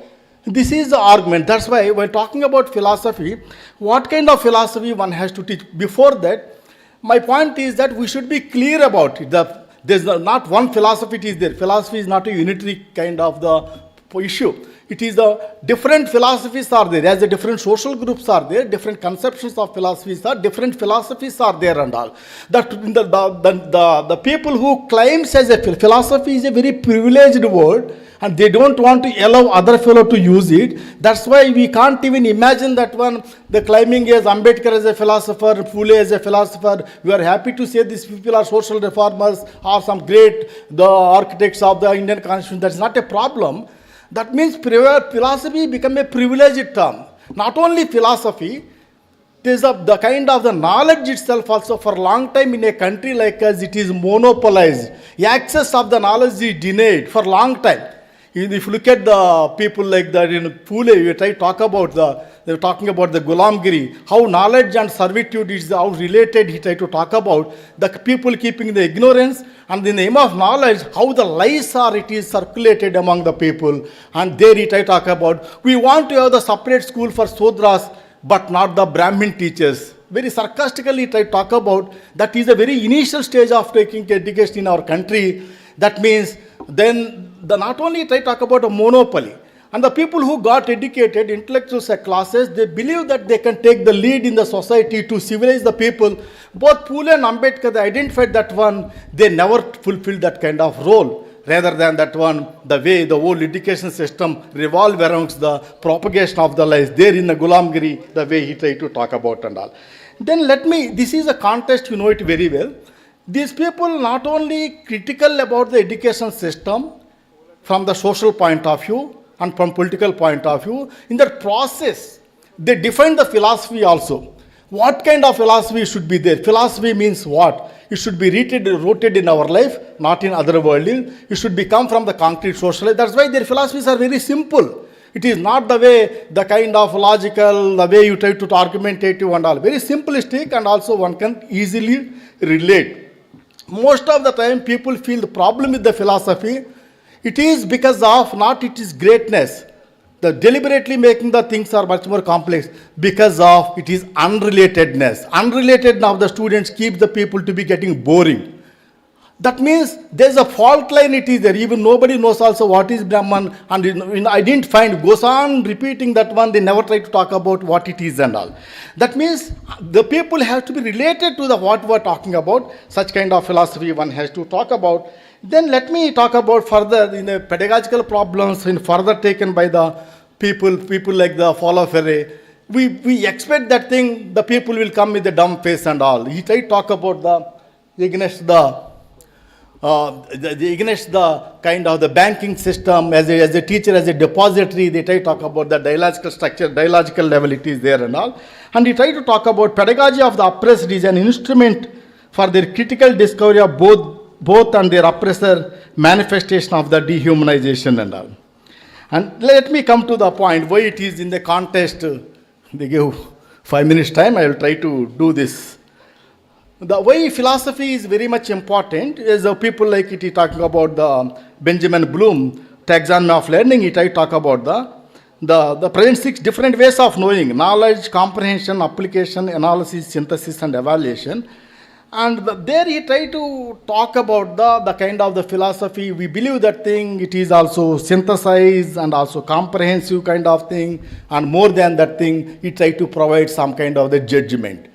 This is the argument. That's why when talking about philosophy, what kind of philosophy one has to teach. Before that, my point is that we should be clear about it. There's not one philosophy it is there. Philosophy is not a unitary kind of the issue. It is the different philosophies are there, as the different social groups are there, different conceptions of philosophies are, different philosophies are there and all. The people who claims as a philosophy is a very privileged word, and they don't want to allow other fellow to use it. That's why we can't even imagine that one, the claiming as Ambedkar as a philosopher, Phule as a philosopher. We are happy to say these people are social reformers or some great, the architects of the Indian Constitution. That's not a problem. That means philosophy become a privileged term. Not only philosophy, there's the kind of the knowledge itself also for a long time in a country like us, it is monopolized. Access of the knowledge is denied for a long time. If you look at the people like that in Phule, they were talking about the Gulamgiri, how knowledge and servitude is how related he tried to talk about, the people keeping the ignorance, and in the name of knowledge, how the lies are, it is circulated among the people, and there he tried to talk about, we want to have the separate school for Sudras, but not the Brahmin teachers. Very sarcastically tried to talk about, that is a very initial stage of taking education in our country. That means then not only try to talk about a monopoly, and the people who got educated, intellectual classes, they believe that they can take the lead in the society to civilize the people. Both Phule and Ambedkar, they identified that one, they never fulfilled that kind of role. Rather than that one, the way the whole education system revolved around the propagation of the lies, there in the Gulamgiri, the way he tried to talk about and all. Then this is a context, you know it very well. These people not only critical about the education system from the social point of view and from political point of view, in that process, they define the philosophy also. What kind of philosophy should be there? Philosophy means what? It should be rooted in our life, not in other world. It should come from the concrete social life. That's why their philosophies are very simple. It is not the way, the kind of logical, the way you try to argumentative and all. Very simplistic, and also one can easily relate. Most of the time people feel the problem with the philosophy, it is because of not its greatness. The deliberately making the things are much more complex because of it is unrelatedness. Unrelatedness of the students keeps the people to be getting boring. That means there's a fault line, it is there. Even nobody knows also what is Brahman, and I didn't find, goes on repeating that one, they never try to talk about what it is and all. That means the people have to be related to the what we're talking about. Such kind of philosophy one has to talk about. Then let me talk about further in the pedagogical problems in further taken by the people like the Follow Ferre. We expect that thing, the people will come with a dumb face and all. He tried to talk about against the kind of the banking system as a teacher, as a depository. They try to talk about the dialogical structure, dialogical level it is there and all. And he tried to talk about pedagogy of the oppressed is an instrument for their critical discovery of both and their oppressor manifestation of the dehumanization and all. And let me come to the point why it is in the contest. They give 5 minutes time, I will try to do this. The way philosophy is very much important is people like it, talking about the Benjamin Bloom taxonomy of learning. It I talk about the present 6 different ways of knowing: knowledge, comprehension, application, analysis, synthesis, and evaluation. And there he tried to talk about the kind of the philosophy. We believe that thing, it is also synthesized and also comprehensive kind of thing. And more than that thing, he tried to provide some kind of the judgment.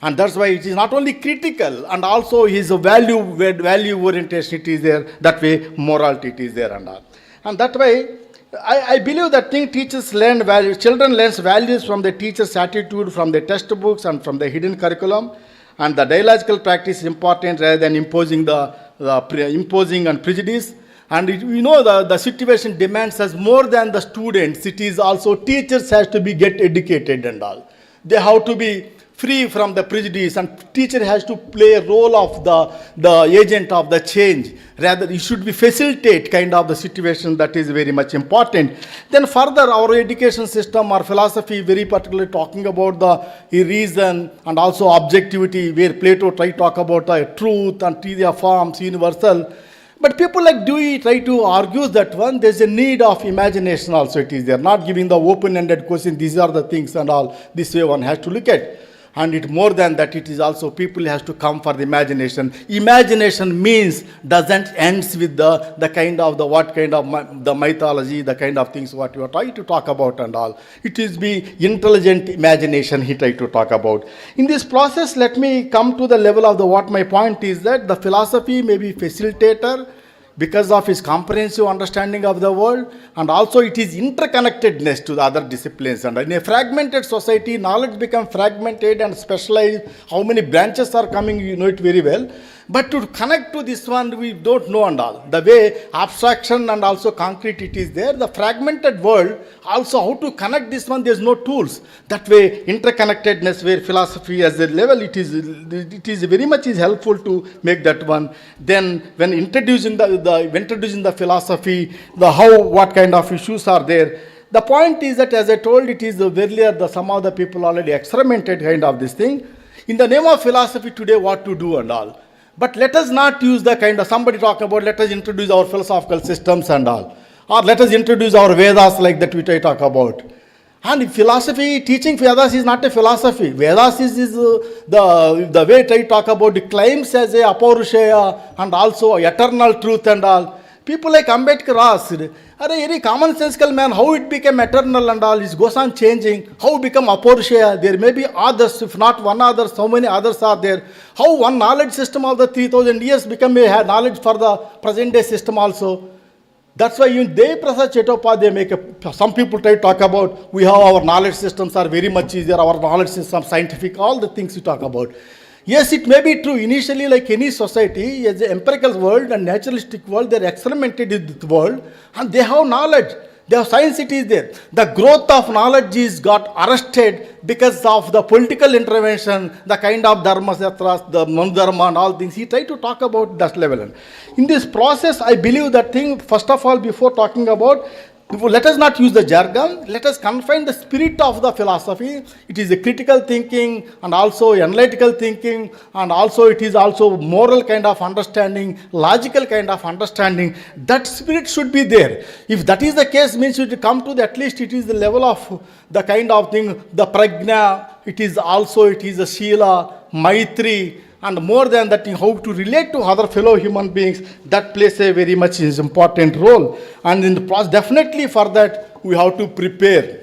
And that's why it is not only critical, and also his value orientation it is there. That way, morality it is there and all. And that way, I believe that thing teachers learn values. Children learn values from the teacher's attitude, from the textbooks, and from the hidden curriculum. And the dialogical practice is important rather than imposing imposing and prejudice. And the situation demands us more than the students. It is also teachers has to be get educated and all. They have to be free from the prejudice, and teacher has to play a role of the agent of the change. Rather, it should be facilitate kind of the situation. That is very much important. Then further, our education system or philosophy very particularly talking about the reason and also objectivity, where Plato try to talk about the truth and theory of forms, universal. But people like Dewey try to argue that one, there's a need of imagination also it is there, not giving the open-ended question, these are the things and all, this way one has to look at. And it more than that, it is also people has to come for the imagination. Imagination means doesn't ends with the kind of the what kind of the mythology, the kind of things what you are trying to talk about and all. It is be intelligent imagination he tried to talk about. In this process, let me come to the level of the what my point is that the philosophy may be facilitator because of his comprehensive understanding of the world, and also it is interconnectedness to the other disciplines. And in a fragmented society, knowledge becomes fragmented and specialized. How many branches are coming, you know it very well. But to connect to this one, we don't know and all. The way abstraction and also concrete it is there. The fragmented world, also how to connect this one, there's no tools. That way, interconnectedness where philosophy as a level, it is very much is helpful to make that one. Then when introducing the philosophy, what kind of issues are there. The point is that as I told, it is earlier, some of the people already experimented kind of this thing. In the name of philosophy today, what to do and all. But let us not use the kind of, somebody talk about, let us introduce our philosophical systems and all. Or let us introduce our Vedas like that which I talk about. And philosophy, teaching Vedas is not a philosophy. Vedas is the way I talk about, it claims as a apaurushaya and also eternal truth and all. People like Ambedkar asked, any commonsensical man, how it became eternal and all, it goes on changing. How it become apaurushaya? There may be others, if not one others, how many others are there? How one knowledge system of the 3000 years become a knowledge for the present day system also? That's why even Prasad Chattopadhyay some people try to talk about, we have our knowledge systems are very much easier, our knowledge system, scientific, all the things you talk about. Yes, it may be true. Initially, like any society, as the empirical world and naturalistic world, they are experimented with the world and they have knowledge. They have science, it is there. The growth of knowledge is got arrested because of the political intervention, the kind of dharma satras, the non-dharma and all things. He tried to talk about that level. In this process, I believe that thing, first of all, before talking about, let us not use the jargon, let us confine the spirit of the philosophy. It is a critical thinking and also analytical thinking, and also it is also moral kind of understanding, logical kind of understanding. That spirit should be there. If that is the case, means it come to at least it is the level of the kind of thing, the prajna, it is a Shila, Maitri, and more than that, how to relate to other fellow human beings, that plays a very much important role. And in the process, definitely for that, we have to prepare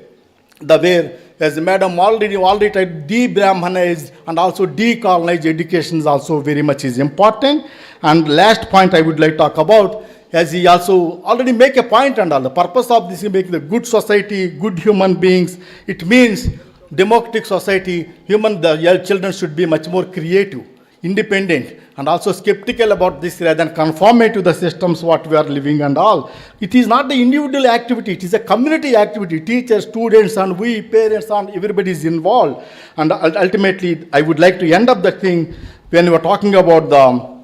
the way, as Madam already tried, de-Brahmanized and also decolonized education is also very much is important. And last point I would like to talk about, as he also already make a point and all, the purpose of this is making the good society, good human beings. It means democratic society, the children should be much more creative, independent, and also skeptical about this rather than conforming to the systems what we are living and all. It is not the individual activity, it is a community activity. Teachers, students, and we, parents, and everybody is involved. And ultimately, I would like to end up the thing when we were talking about the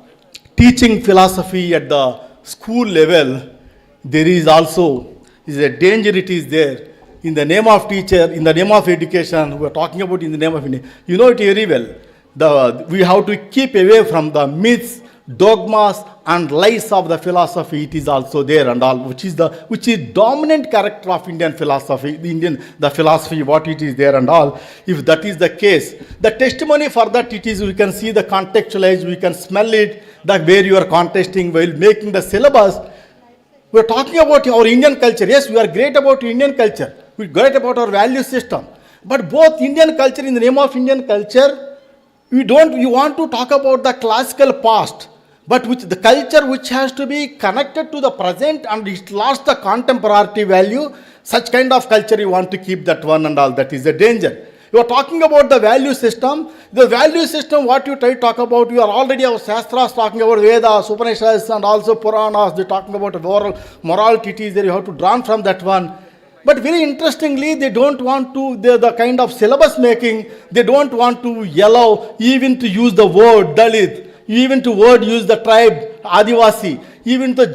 teaching philosophy at the school level. There is also a danger, it is there. In the name of teacher, in the name of education, we are talking about in the name of India. You know it very well. We have to keep away from the myths, dogmas, and lies of the philosophy. It is also there and all, which is dominant character of Indian philosophy. The philosophy, what it is there and all. If that is the case, the testimony for that it is, we can see the contextualize, we can smell it, that where you are contesting while making the syllabus. We are talking about our Indian culture. Yes, we are great about Indian culture. We are great about our value system. But both Indian culture, in the name of Indian culture, you want to talk about the classical past, but the culture which has to be connected to the present and it lost the contemporary value, such kind of culture you want to keep that one and all, that is a danger. You are talking about the value system. The value system, what you try to talk about, you are already our Shastras talking about Vedas, Upanishads, and also Puranas, they are talking about morality, it is there, you have to draw from that one. But very interestingly, they don't want to, the kind of syllabus making, they don't want to allow even to use the word Dalit, even to use the tribe Adivasi, even the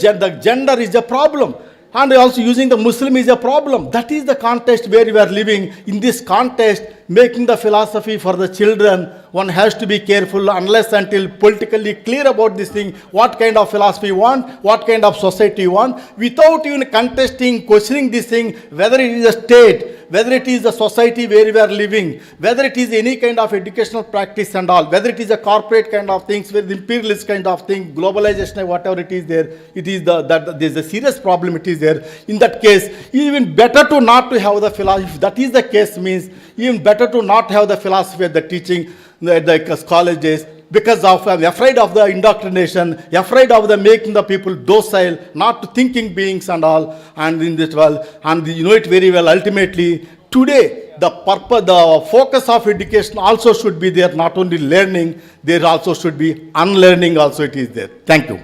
gender is a problem. And also using the Muslim is a problem. That is the context where we are living. In this context, making the philosophy for the children, one has to be careful unless until politically clear about this thing, what kind of philosophy you want, what kind of society you want, without even contesting, questioning this thing, whether it is a state, whether it is the society where we are living, whether it is any kind of educational practice and all, whether it is a corporate kind of things, where the imperialist kind of thing, globalization, whatever it is there, it is that there is a serious problem it is there. In that case, even better to not to have the philosophy. If that is the case, means even better to not have the philosophy at the teaching at the college days, because of I'm afraid of the indoctrination, afraid of the making the people docile, not thinking beings and all, and in this world, and you know it very well. Ultimately, today the purpose, the focus of education also should be there. Not only learning, there also should be unlearning. Also, it is there. Thank you.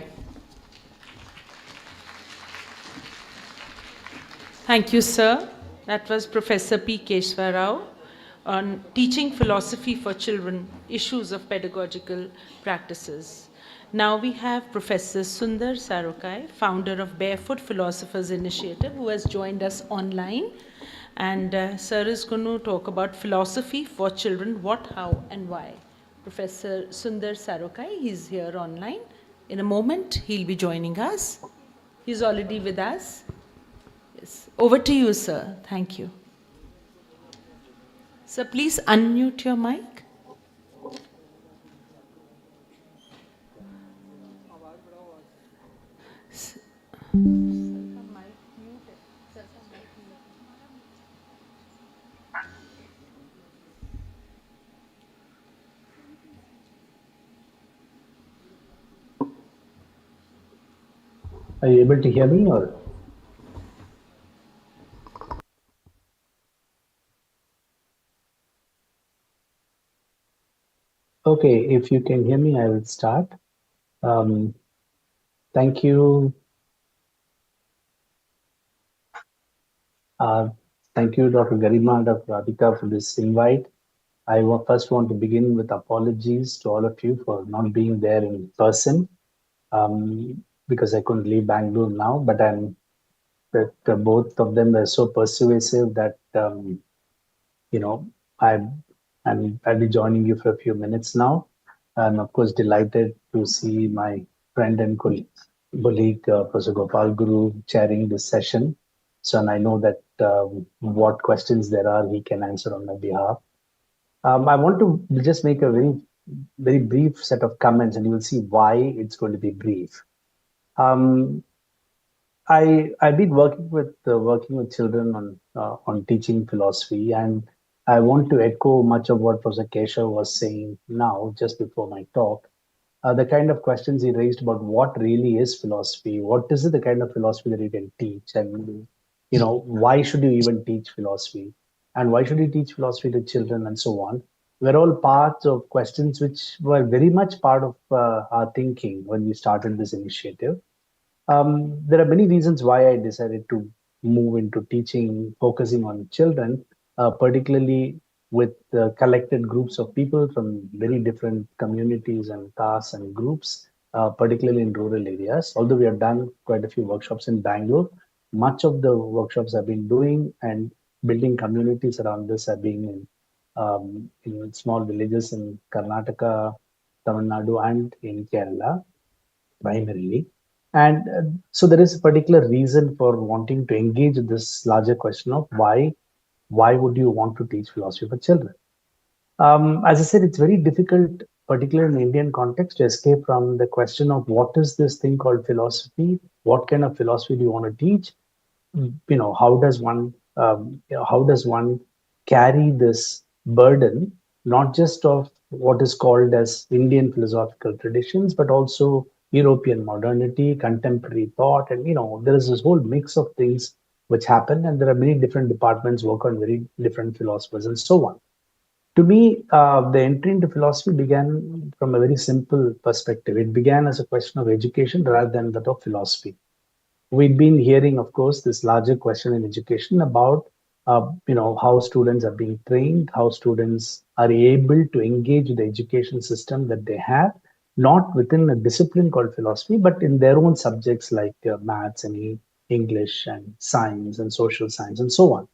Thank you, sir. That was Professor P. Keshwa Rao on teaching philosophy for children, issues of pedagogical practices. Now we have Professor Sundar Sarokai, founder of Barefoot Philosophers Initiative, who has joined us online. And sir is going to talk about philosophy for children, what, how, and why. Professor Sundar Sarokai, he's here online. In a moment, he'll be joining us. He's already with us. Yes. Over to you, sir. Thank you. Sir, please unmute your mic. Are you able to hear me or? Okay, if you can hear me, I will start. Um, thank you. Thank you, Dr. Garima, Dr. Radhika, for this invite. I first want to begin with apologies to all of you for not being there in person, because I couldn't leave Bangalore now, but both of them were so persuasive that, you know, I'll be joining you for a few minutes now. I'm of course delighted to see my friend and colleague Professor Gopal Guru chairing this session. So, and I know that what questions there are, he can answer on my behalf. I want to just make a very brief set of comments, and you will see why it's going to be brief. I've been working with children on teaching philosophy, and I want to echo much of what Professor Keshav was saying now, just before my talk. The kind of questions he raised about what really is philosophy, what is it, the kind of philosophy that you can teach, and why should you even teach philosophy, and why should you teach philosophy to children, and so on. Were all parts of questions which were very much part of our thinking when we started this initiative. There are many reasons why I decided to move into teaching, focusing on children, particularly with collected groups of people from very different communities and castes and groups, particularly in rural areas. Although we have done quite a few workshops in Bangalore, much of the workshops I've been doing and building communities around this have been in small villages in Karnataka, Tamil Nadu, and in Kerala primarily. And so there is a particular reason for wanting to engage in this larger question of why would you want to teach philosophy for children? As I said, it's very difficult, particularly in Indian context, to escape from the question of what is this thing called philosophy? What kind of philosophy do you want to teach? How does one carry this burden, not just of what is called as Indian philosophical traditions, but also European modernity, contemporary thought, and there is this whole mix of things which happen, and there are many different departments work on very different philosophers and so on. To me, the entry into philosophy began from a very simple perspective. It began as a question of education rather than that of philosophy. We've been hearing, of course, this larger question in education about, how students are being trained, how students are able to engage with the education system that they have, not within a discipline called philosophy, but in their own subjects like maths and English and science and social science and so on.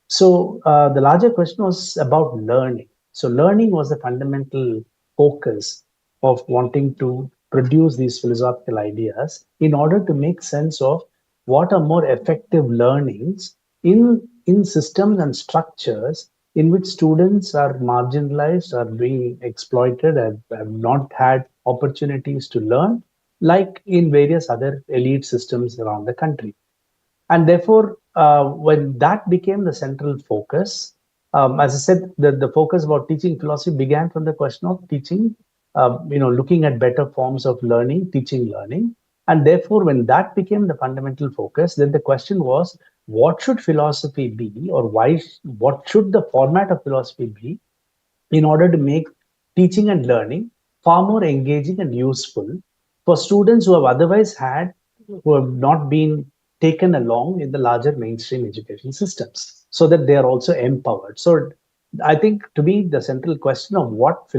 So the larger question was about learning. So learning was the fundamental focus of wanting to produce these philosophical ideas in order to make sense of what are more effective learnings in systems and structures in which students are marginalized, are being exploited, have not had opportunities to learn, like in various other elite systems around the country. And therefore, when that became the central focus, as I said, the focus about teaching philosophy began from the question of teaching, looking at better forms of learning, teaching learning. And therefore, when that became the fundamental focus, then the question was, what should philosophy be, or what should the format of philosophy be in order to make teaching and learning far more engaging and useful for students who have not been taken along in the larger mainstream education systems, so that they are also empowered. So I think, to me, the central question of what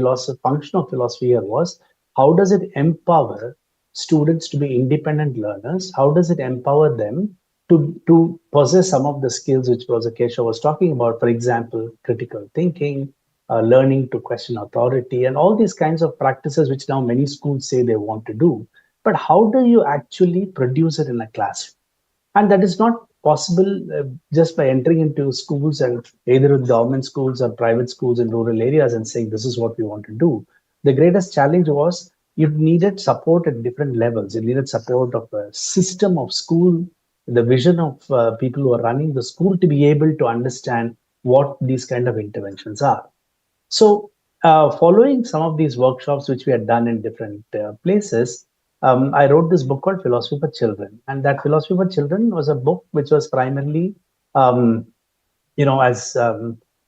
function of philosophy here was, how does it empower students to be independent learners? How does it empower them to possess some of the skills which Professor Keshav was talking about? For example, critical thinking, learning to question authority, and all these kinds of practices which now many schools say they want to do. But how do you actually produce it in a classroom? And that is not possible just by entering into schools, and either with government schools or private schools in rural areas, and saying this is what we want to do. The greatest challenge was you needed support at different levels. You needed support of a system of school, the vision of people who are running the school, to be able to understand what these kind of interventions are. So, following some of these workshops which we had done in different places, I wrote this book called Philosophy for Children. And that Philosophy for Children was a book which was primarily, um, as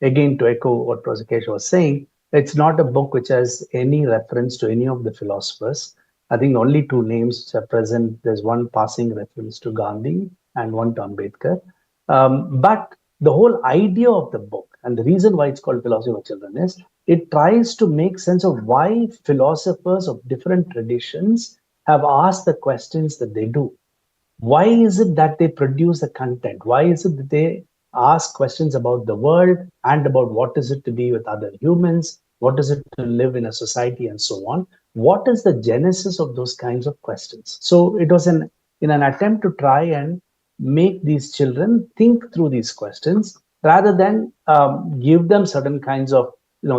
again, to echo what Professor Kesh was saying, it's not a book which has any reference to any of the philosophers. I think only two names are present. There's one passing reference to Gandhi and one to Ambedkar. But the whole idea of the book, and the reason why it's called Philosophy for Children, is it tries to make sense of why philosophers of different traditions have asked the questions that they do. Why is it that they produce the content? Why is it that they ask questions about the world and about what is it to be with other humans? What is it to live in a society, and so on? What is the genesis of those kinds of questions? So it was in an attempt to try and make these children think through these questions, rather than give them certain kinds of,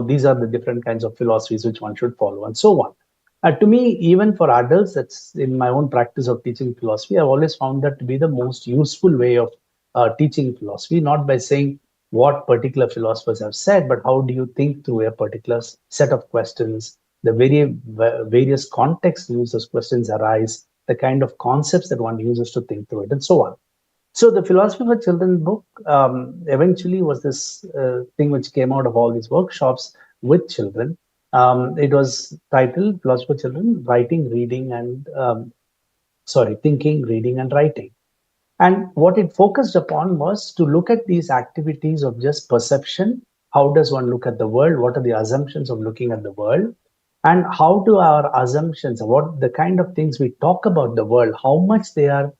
these are the different kinds of philosophies which one should follow, and so on. To me, even for adults, that's in my own practice of teaching philosophy, I've always found that to be the most useful way of teaching philosophy, not by saying what particular philosophers have said, but how do you think through a particular set of questions, the various contexts in which those questions arise, the kind of concepts that one uses to think through it, and so on. So the Philosophy for Children book eventually was this thing which came out of all these workshops with children. It was titled Philosophy for Children: Writing, Reading, and Thinking, Reading, and Writing. And what it focused upon was to look at these activities of just perception. How does one look at the world? What are the assumptions of looking at the world? And how do our assumptions, what the kind of things we talk about the world, how much they're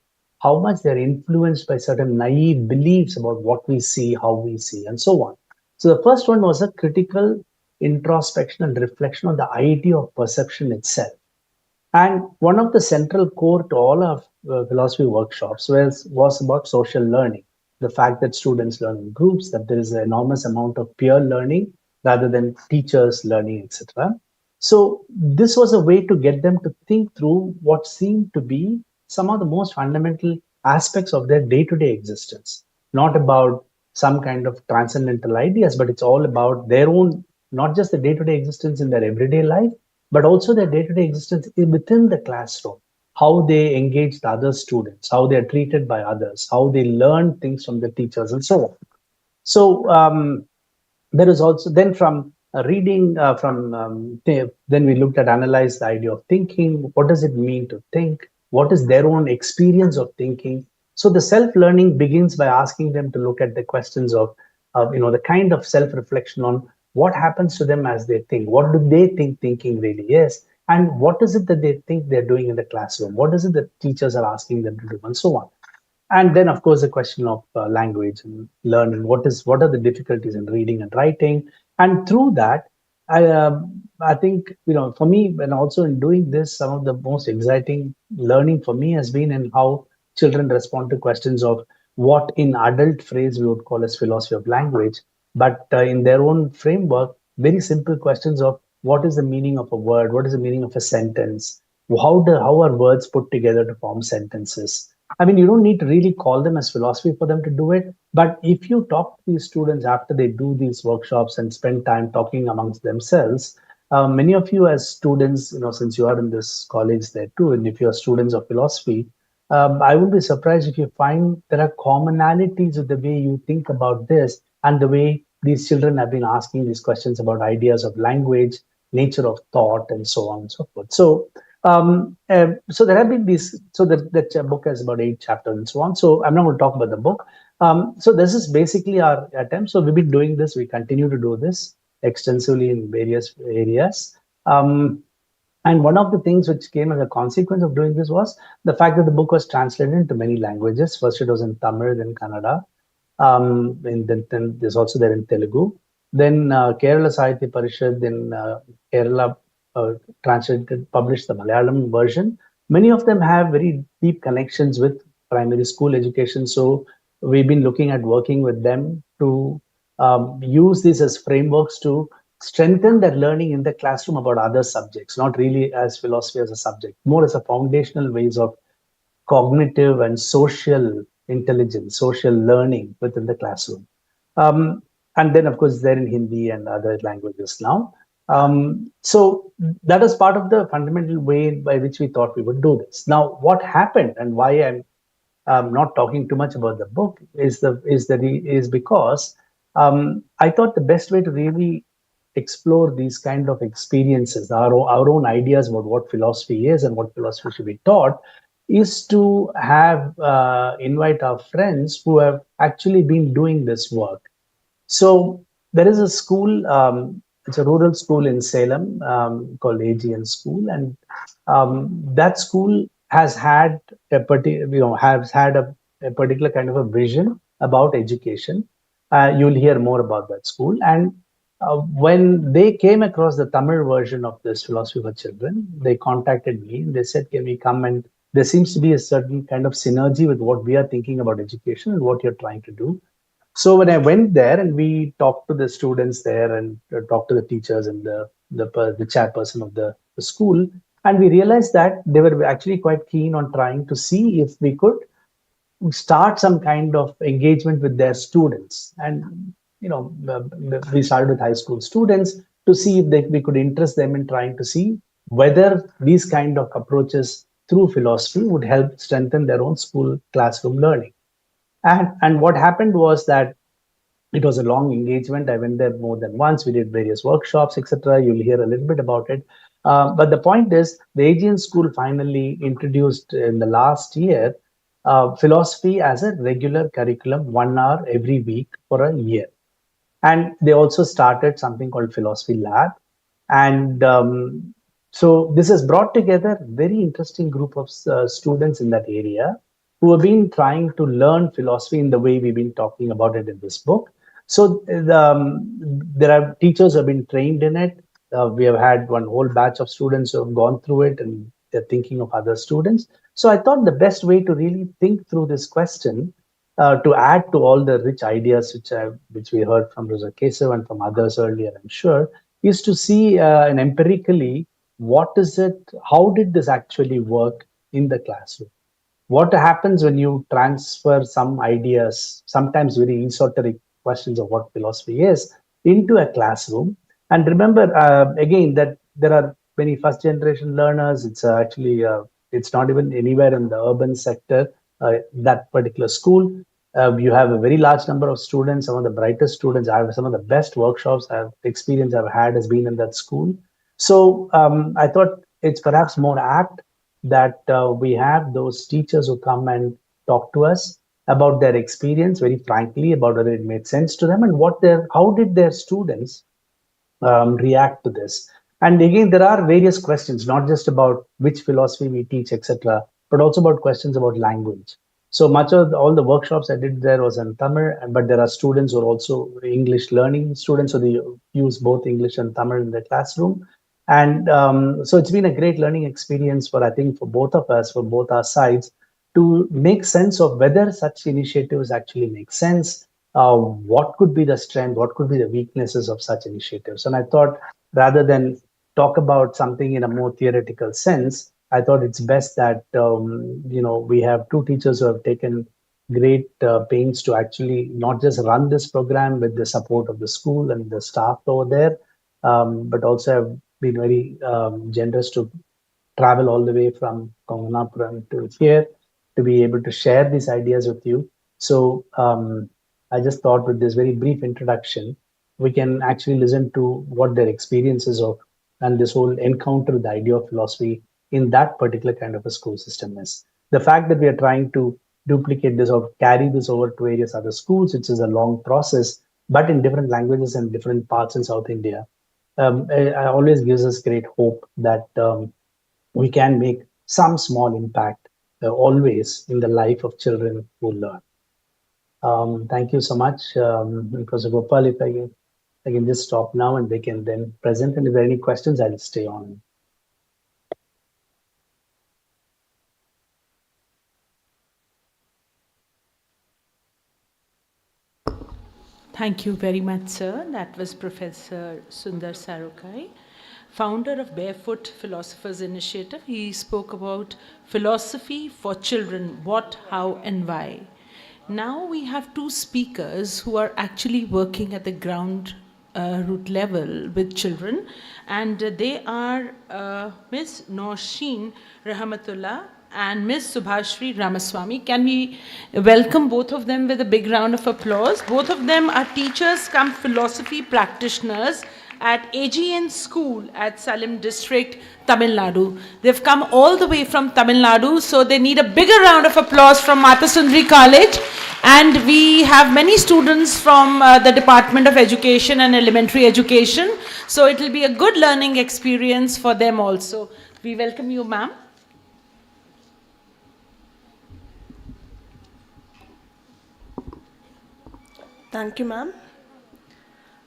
influenced by certain naive beliefs about what we see, how we see, and so on. So the first one was a critical introspection and reflection on the idea of perception itself. And one of the central core to all our philosophy workshops was about social learning. The fact that students learn in groups, that there is an enormous amount of peer learning rather than teachers learning, etc. So this was a way to get them to think through what seemed to be some of the most fundamental aspects of their day-to-day existence. Not about some kind of transcendental ideas, but it's all about their own, not just the day-to-day existence in their everyday life, but also their day-to-day existence within the classroom, how they engage the other students, how they are treated by others, how they learn things from the teachers, and so on. So there is also then from reading then we looked at analyze the idea of thinking. What does it mean to think? What is their own experience of thinking? So the self-learning begins by asking them to look at the questions of the kind of self-reflection on what happens to them as they think. What do they think thinking really is? And what is it that they think they're doing in the classroom? What is it that teachers are asking them to do, and so on? And then, of course, the question of language and learning. What are the difficulties in reading and writing? And through that, I think, for me, and also in doing this, some of the most exciting learning for me has been in how children respond to questions of what in adult phrase we would call as philosophy of language, but in their own framework, very simple questions of what is the meaning of a word, what is the meaning of a sentence, how are words put together to form sentences. I mean, you don't need to really call them as philosophy for them to do it. But if you talk to these students after they do these workshops and spend time talking amongst themselves, many of you as students, since you are in this college there too, and if you're students of philosophy, I would be surprised if you find there are commonalities with the way you think about this and the way these children have been asking these questions about ideas of language, nature of thought, and so on and so forth. So there have been these. So that book has about 8 chapters and so on. So I'm not going to talk about the book. So this is basically our attempt. So we've been doing this. We continue to do this extensively in various areas. And one of the things which came as a consequence of doing this was the fact that the book was translated into many languages. First, it was in Tamil, then Kannada, and then there's also there in Telugu. Then Kerala Sahitya Parishad, then Kerala published the Malayalam version. Many of them have very deep connections with primary school education. So we've been looking at working with them to use these as frameworks to strengthen their learning in the classroom about other subjects, not really as philosophy as a subject, more as a foundational ways of cognitive and social intelligence, social learning within the classroom. And then, of course, they're in Hindi and other languages now. So that is part of the fundamental way by which we thought we would do this. Now, what happened and why I'm not talking too much about the book is because I thought the best way to really explore these kind of experiences, our own ideas about what philosophy is and what philosophy should be taught, is to have invite our friends who have actually been doing this work. So there is a school, it's a rural school in Salem called AGN School, and that school has had a particular kind of a vision about education. You'll hear more about that school. And when they came across the Tamil version of this philosophy for children, they contacted me and they said, "Can we come?" And there seems to be a certain kind of synergy with what we are thinking about education and what you're trying to do. So when I went there and we talked to the students there and talked to the teachers and the chairperson of the school, and we realized that they were actually quite keen on trying to see if we could start some kind of engagement with their students. And we started with high school students to see if we could interest them in trying to see whether these kind of approaches through philosophy would help strengthen their own school classroom learning. And what happened was that it was a long engagement. I went there more than once. We did various workshops, etc. You'll hear a little bit about it. But the point is, the AGN school finally introduced in the last year philosophy as a regular curriculum, 1 hour every week for a year. And they also started something called Philosophy Lab. And so this has brought together a very interesting group of students in that area who have been trying to learn philosophy in the way we've been talking about it in this book. So there are teachers who have been trained in it. We have had one whole batch of students who have gone through it and they're thinking of other students. So I thought the best way to really think through this question, to add to all the rich ideas which we heard from Rosa Kesav and from others earlier, I'm sure, is to see and empirically what is it, how did this actually work in the classroom? What happens when you transfer some ideas, sometimes very esoteric questions of what philosophy is, into a classroom? And remember, again, that there are many first generation learners. It's actually, it's not even anywhere in the urban sector, that particular school. You have a very large number of students, some of the brightest students. I have some of the best workshops experience I've had has been in that school. So I thought it's perhaps more apt that we have those teachers who come and talk to us about their experience, very frankly, about whether it made sense to them and how did their students react to this. And again, there are various questions, not just about which philosophy we teach, etc., but also about questions about language. So much of all the workshops I did there was in Tamil, but there are students who are also English learning students, so they use both English and Tamil in the classroom. And so it's been a great learning experience for, I think, for both of us, for both our sides, to make sense of whether such initiatives actually make sense, what could be the strength, what could be the weaknesses of such initiatives. And I thought rather than talk about something in a more theoretical sense, I thought it's best that we have two teachers who have taken great pains to actually not just run this program with the support of the school and the staff over there, but also have been very generous to travel all the way from Konganapuram to here to be able to share these ideas with you. So I just thought with this very brief introduction, we can actually listen to what their experiences of and this whole encounter with the idea of philosophy in that particular kind of a school system is. The fact that we are trying to duplicate this or carry this over to various other schools, which is a long process, but in different languages and different parts in South India, it always gives us great hope that we can make some small impact always in the life of children who learn. Thank you so much, Professor Gopal. If I can just stop now and they can then present. And if there are any questions, I'll stay on. Thank you very much, sir. That was Professor Sundar Sarukai, founder of Barefoot Philosophers Initiative. He spoke about philosophy for children, what, how, and why. Now we have two speakers who are actually working at the ground root level with children, and they are Ms. Nosheen Rahmatullah and Ms. Subhashri Ramaswamy. Can we welcome both of them with a big round of applause? Both of them are teachers come philosophy practitioners at AGN School at Salem District, Tamil Nadu. They've come all the way from Tamil Nadu, so they need a bigger round of applause from Mata Sundri College. And we have many students from the Department of Education and Elementary Education, so it will be a good learning experience for them also. We welcome you, ma'am. Thank you, ma'am.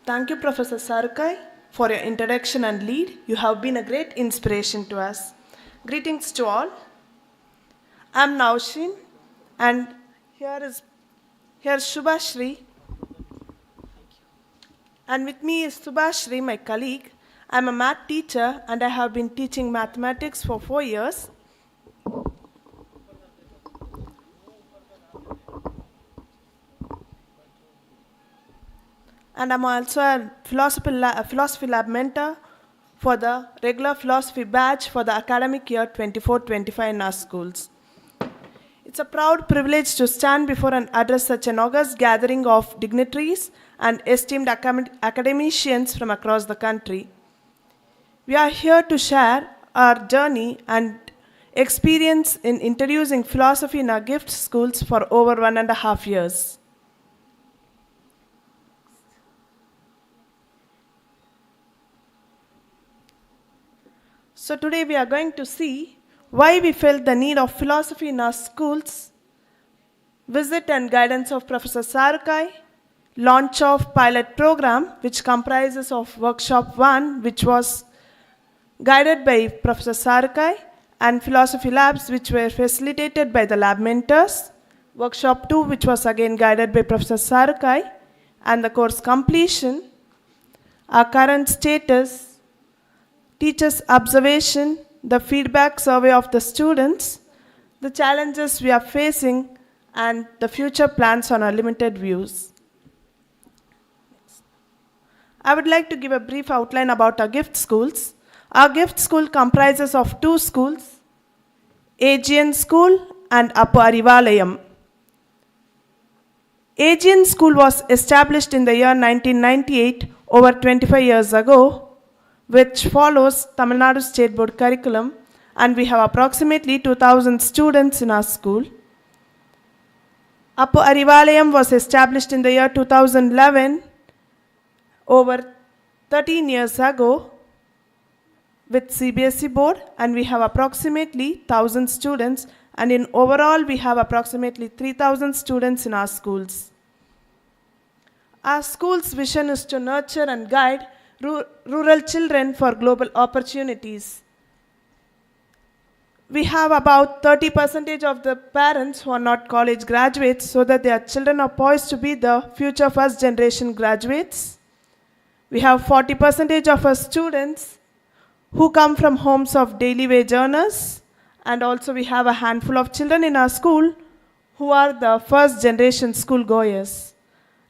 Thank you, Professor Sarukai, for your introduction and lead. You have been a great inspiration to us. Greetings to all. I'm Naushin, and here's Subhashri. And with me is Subhashri, my colleague. I'm a math teacher, and I have been teaching mathematics for 4 years. And I'm also a philosophy lab mentor for the regular philosophy batch for the academic year 24-25 in our schools. It's a proud privilege to stand before and address such an august gathering of dignitaries and esteemed academicians from across the country. We are here to share our journey and experience in introducing philosophy in our gift schools for over 1.5 years. So today we are going to see why we felt the need of philosophy in our schools, visit and guidance of Professor Sarukai, launch of pilot program which comprises of workshop 1 which was guided by Professor Sarukai and philosophy labs which were facilitated by the lab mentors, workshop 2 which was again guided by Professor Sarukai, and the course completion, our current status, teachers' observation, the feedback survey of the students, the challenges we are facing, and the future plans on our limited views. I would like to give a brief outline about our gift schools. Our gift school comprises of 2 schools, AGN School and Upper Arivalayam. AGN School was established in the year 1998, over 25 years ago, which follows Tamil Nadu State Board curriculum, and we have approximately 2,000 students in our school. Upper Arivalayam was established in the year 2011, over 13 years ago, with CBSE board, and we have approximately 1,000 students And in overall, we have approximately 3,000 students in our schools. Our school's vision is to nurture and guide rural children for global opportunities. We have about 30% of the parents who are not college graduates, so that their children are poised to be the future first generation graduates. We have 40% of our students who come from homes of daily wage earners, and also we have a handful of children in our school who are the first generation school goers.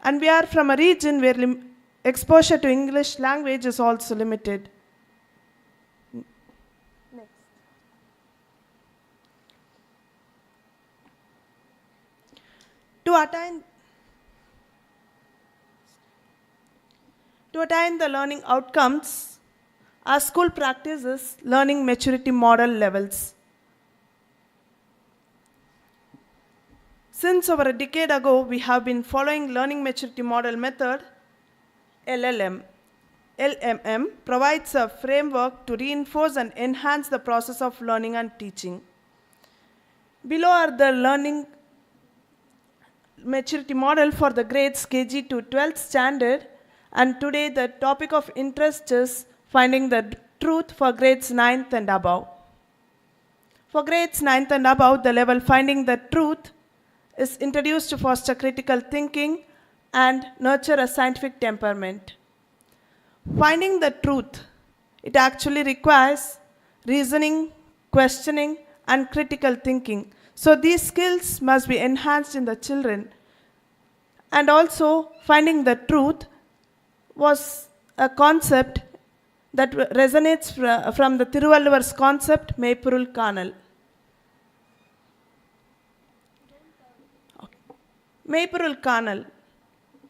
And we are from a region where exposure to English language is also limited. Next. To attain the learning outcomes, our school practices learning maturity model levels. Since over a decade ago, we have been following learning maturity model method, LLM. LMM provides a framework to reinforce and enhance the process of learning and teaching. Below are the learning maturity model for the grades KG to 12th standard, and today the topic of interest is finding the truth for grades 9th and above. For grades 9th and above, the level finding the truth is introduced to foster critical thinking and nurture a scientific temperament. Finding the truth, it actually requires reasoning, questioning, and critical thinking. So these skills must be enhanced in the children. And also, finding the truth was a concept that resonates from the Thiruvalluvar's concept, Meipurul Kanal. Meipurul Kanal.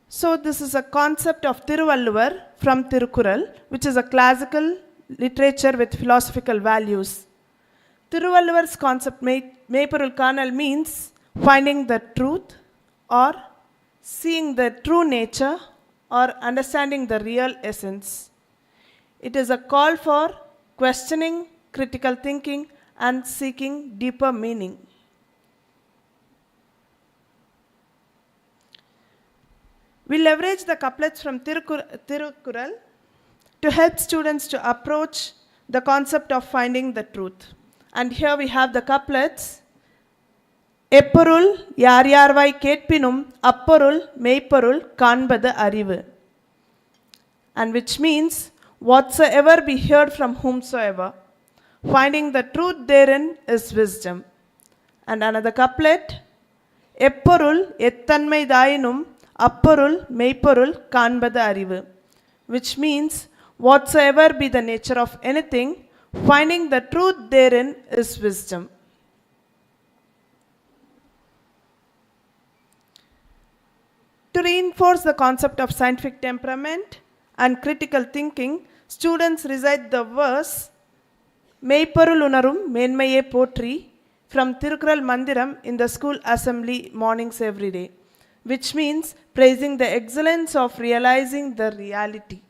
So this is a concept of Thiruvalluvar from Tirukural, which is a classical literature with philosophical values. Thiruvalluvar's concept, Meipurul Kanal, means finding the truth or seeing the true nature or understanding the real essence. It is a call for questioning, critical thinking, and seeking deeper meaning. We leverage the couplets from Tirukural to help students to approach the concept of finding the truth. And here we have the couplets. Epporul yar yarvai ketpinum apporul meipporul kanbadu arivu. And which means whatsoever be heard from whomsoever. Finding the truth therein is wisdom. And another couplet. Epporul ettanmai dainum apporul meipporul kanbadu arivu. Which means whatsoever be the nature of anything, finding the truth therein is wisdom. To reinforce the concept of scientific temperament and critical thinking, students recite the verse Meipporul unarum menmaye potri from Tirukural Mandiram in the school assembly mornings every day, which means praising the excellence of realizing the reality.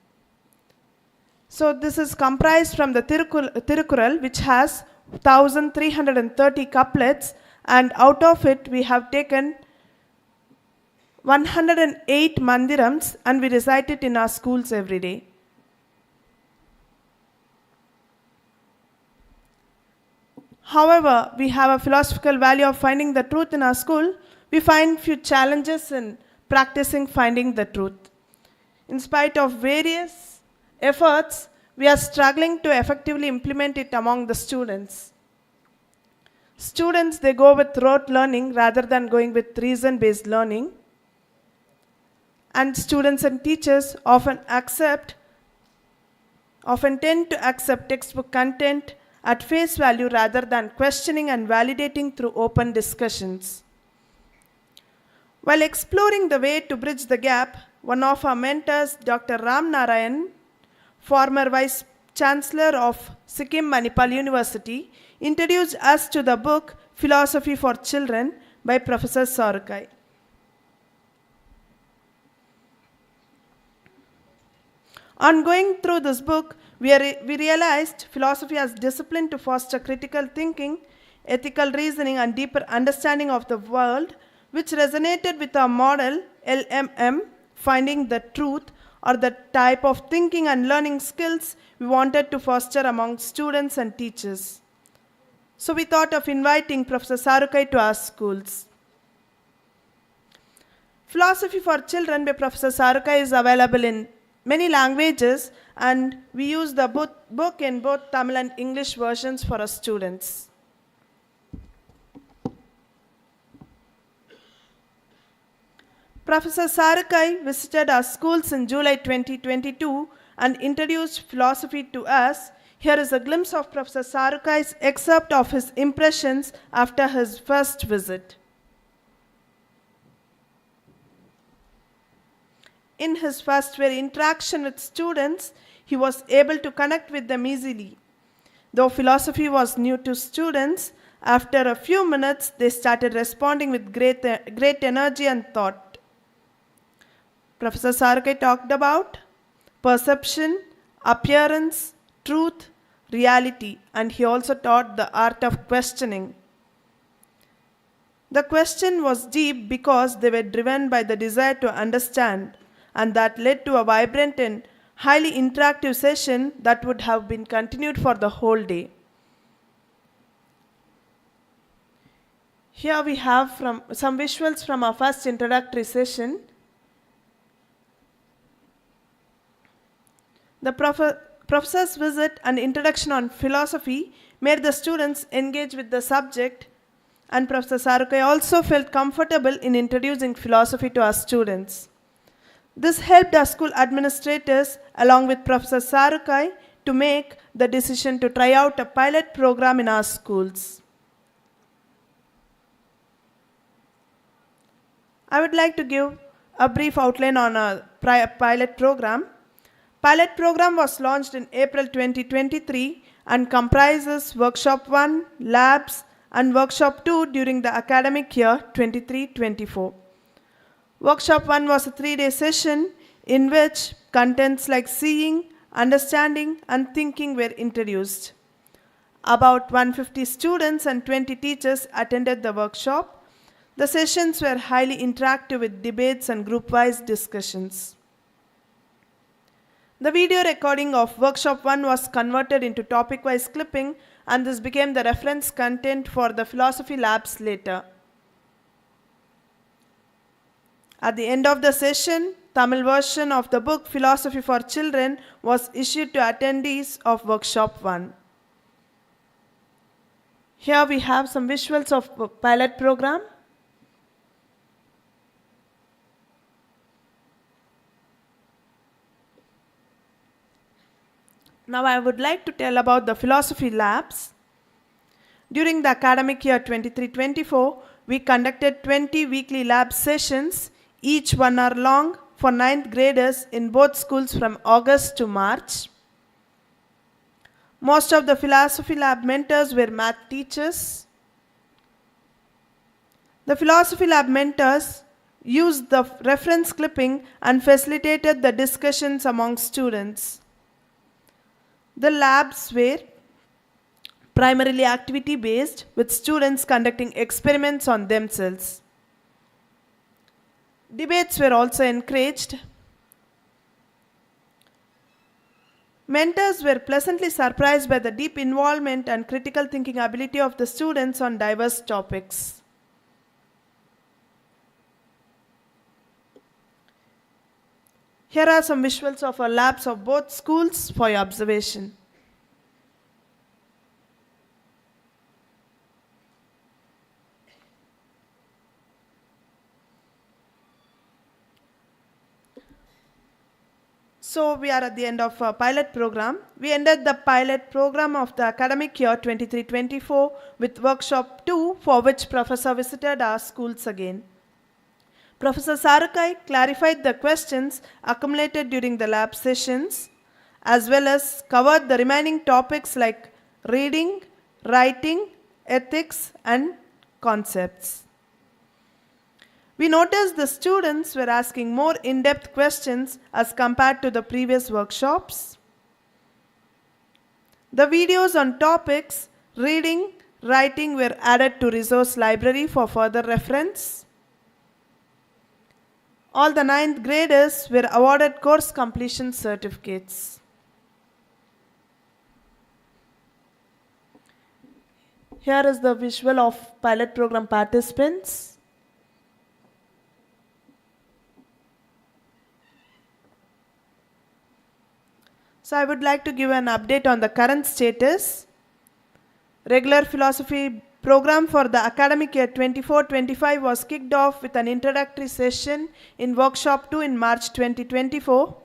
So this is comprised from the Tirukural, which has 1,330 couplets, and out of it we have taken 108 mandirams and we recite it in our schools every day. However, we have a philosophical value of finding the truth in our school. We find few challenges in practicing finding the truth. In spite of various efforts, we are struggling to effectively implement it among the students. Students, they go with rote learning rather than going with reason-based learning. And students and teachers often tend to accept textbook content at face value rather than questioning and validating through open discussions. While exploring the way to bridge the gap, one of our mentors, Dr. Ram Narayan, former Vice Chancellor of Sikkim Manipal University, introduced us to the book Philosophy for Children by Professor Sarukai. On going through this book, we realized philosophy as discipline to foster critical thinking ethical reasoning, and deeper understanding of the world, which resonated with our model LMM, finding the truth, or the type of thinking and learning skills we wanted to foster among students and teachers. So we thought of inviting Professor Sarukai to our schools. Philosophy for Children by Professor Sarukai is available in many languages, and we use the book in both Tamil and English versions for our students. Professor Sarukai visited our schools in July 2022 and introduced philosophy to us. Here is a glimpse of Professor Sarukai's excerpt of his impressions after his first visit. In his first very interaction with students, he was able to connect with them easily. Though philosophy was new to students, after a few minutes, they started responding with great energy and thought. Professor Sarukai talked about perception, appearance, truth, reality, and he also taught the art of questioning. The question was deep because they were driven by the desire to understand, and that led to a vibrant and highly interactive session that would have been continued for the whole day. Here we have some visuals from our first introductory session. The professor's visit and introduction on philosophy made the students engage with the subject, and Professor Sarukai also felt comfortable in introducing philosophy to our students. This helped our school administrators, along with Professor Sarukai, to make the decision to try out a pilot program in our schools. I would like to give a brief outline on a pilot program. Pilot program was launched in April 2023 and comprises Workshop 1, Labs, and Workshop 2 during the academic year 23-24. Workshop 1 was a 3-day session in which contents like seeing, understanding, and thinking were introduced. About 150 students and 20 teachers attended the workshop. The sessions were highly interactive with debates and group-wise discussions. The video recording of Workshop 1 was converted into topic-wise clipping, and this became the reference content for the philosophy labs later. At the end of the session, Tamil version of the book Philosophy for Children was issued to attendees of Workshop 1. Here we have some visuals of the pilot program. Now I would like to tell about the philosophy labs. During the academic year 23-24, we conducted 20 weekly lab sessions, each 1 hour long, for 9th graders in both schools from August to March. Most of the philosophy lab mentors were math teachers. The philosophy lab mentors used the reference clipping and facilitated the discussions among students. The labs were primarily activity-based, with students conducting experiments on themselves. Debates were also encouraged. Mentors were pleasantly surprised by the deep involvement and critical thinking ability of the students on diverse topics. Here are some visuals of our labs of both schools for your observation. So we are at the end of our pilot program. We ended the pilot program of the academic year 23-24 with Workshop 2, for which Professor visited our schools again. Professor Sarukai clarified the questions accumulated during the lab sessions, as well as covered the remaining topics like reading, writing, ethics, and concepts. We noticed the students were asking more in-depth questions as compared to the previous workshops. The videos on topics reading, writing were added to resource library for further reference. All the 9th graders were awarded course completion certificates. Here is the visual of pilot program participants. So I would like to give an update on the current status. Regular philosophy program for the academic year 24-25 was kicked off with an introductory session in workshop 2 in March 2024.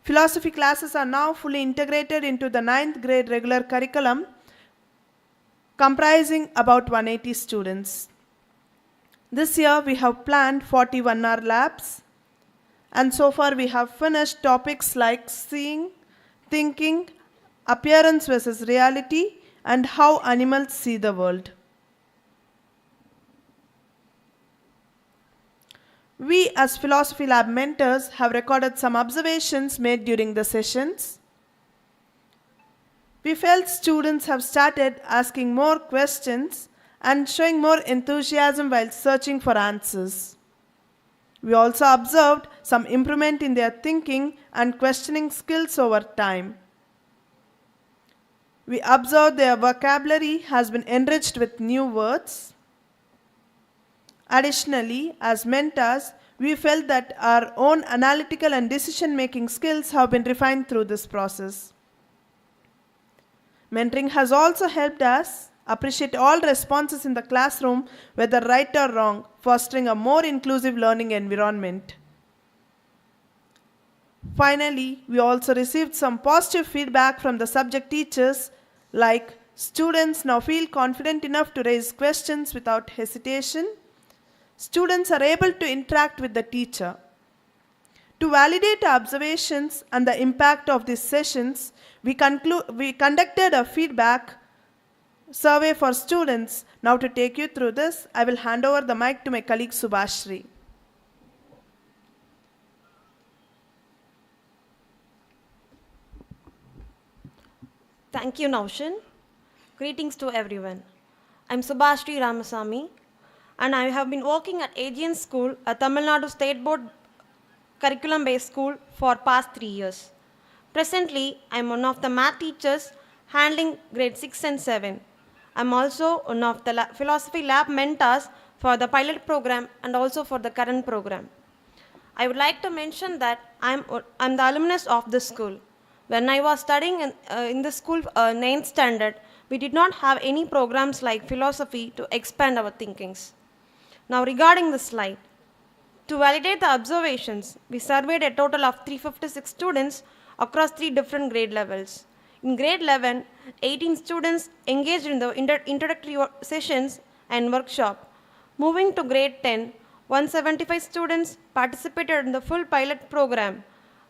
Philosophy classes are now fully integrated into the 9th grade regular curriculum, comprising about 180 students. This year we have planned 40 1-hour labs, and so far we have finished topics like seeing, thinking, appearance versus reality, and how animals see the world. We as Philosophy Lab mentors have recorded some observations made during the sessions. We felt students have started asking more questions and showing more enthusiasm while searching for answers. We also observed some improvement in their thinking and questioning skills over time. We observed their vocabulary has been enriched with new words. Additionally, as mentors, we felt that our own analytical and decision-making skills have been refined through this process. Mentoring has also helped us appreciate all responses in the classroom, whether right or wrong, fostering a more inclusive learning environment. Finally, we also received some positive feedback from the subject teachers, like students now feel confident enough to raise questions without hesitation. Students are able to interact with the teacher. To validate our observations and the impact of these sessions, we conducted a feedback survey for students. Now to take you through this, I will hand over the mic to my colleague Subhashri. Thank you, Naushin. Greetings to everyone. I'm Subhashri Ramasamy, and I have been working at AGN School, a Tamil Nadu State Board curriculum-based school for past 3 years. Presently, I'm one of the math teachers handling grade 6 and 7. I'm also one of the philosophy lab mentors for the pilot program and also for the current program. I would like to mention that I'm the alumnus of this school. When I was studying in the school 9th standard, we did not have any programs like philosophy to expand our thinkings. Now regarding the slide, to validate the observations, we surveyed a total of 356 students across 3 different grade levels. In grade 11, 18 students engaged in the introductory sessions and workshop. Moving to grade 10, 175 students participated in the full pilot program.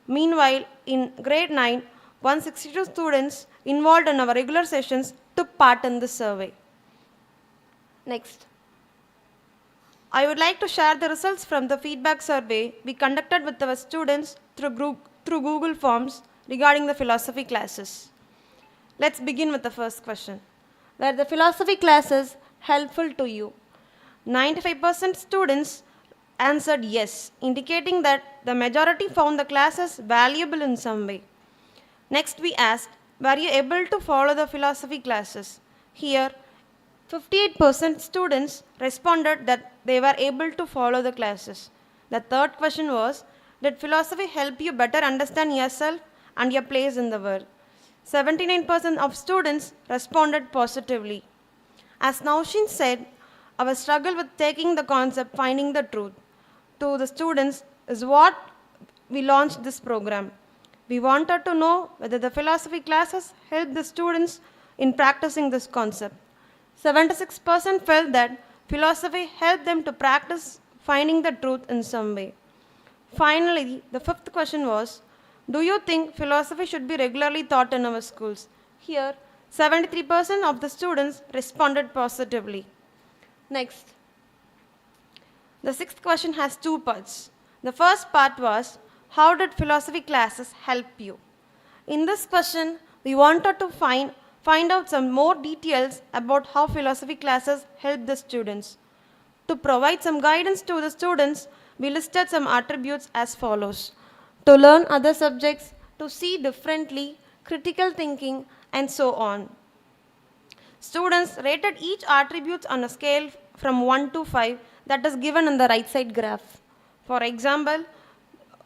Meanwhile, in grade 9, 162 students involved in our regular sessions took part in the survey. Next. I would like to share the results from the feedback survey we conducted with our students through Google Forms regarding the philosophy classes. Let's begin with the first question. Were the philosophy classes helpful to you? 95% students answered yes, indicating that the majority found the classes valuable in some way. Next we asked, were you able to follow the philosophy classes? Here, 58% students responded that they were able to follow the classes. The third question was, did philosophy help you better understand yourself and your place in the world? 79% of students responded positively. As Naushin said, our struggle with taking the concept finding the truth to the students is what we launched this program. We wanted to know whether the philosophy classes helped the students in practicing this concept. 76% felt that philosophy helped them to practice finding the truth in some way. Finally, the fifth question was, do you think philosophy should be regularly taught in our schools? Here, 73% of the students responded positively. Next. The sixth question has 2 parts. The first part was, how did philosophy classes help you? In this question, we wanted to find find out some more details about how philosophy classes help the students. To provide some guidance to the students, we listed some attributes as follows: to learn other subjects, to see differently, critical thinking, and so on. Students rated each attribute on a scale from 1 to 5 that is given in the right side graph. For example,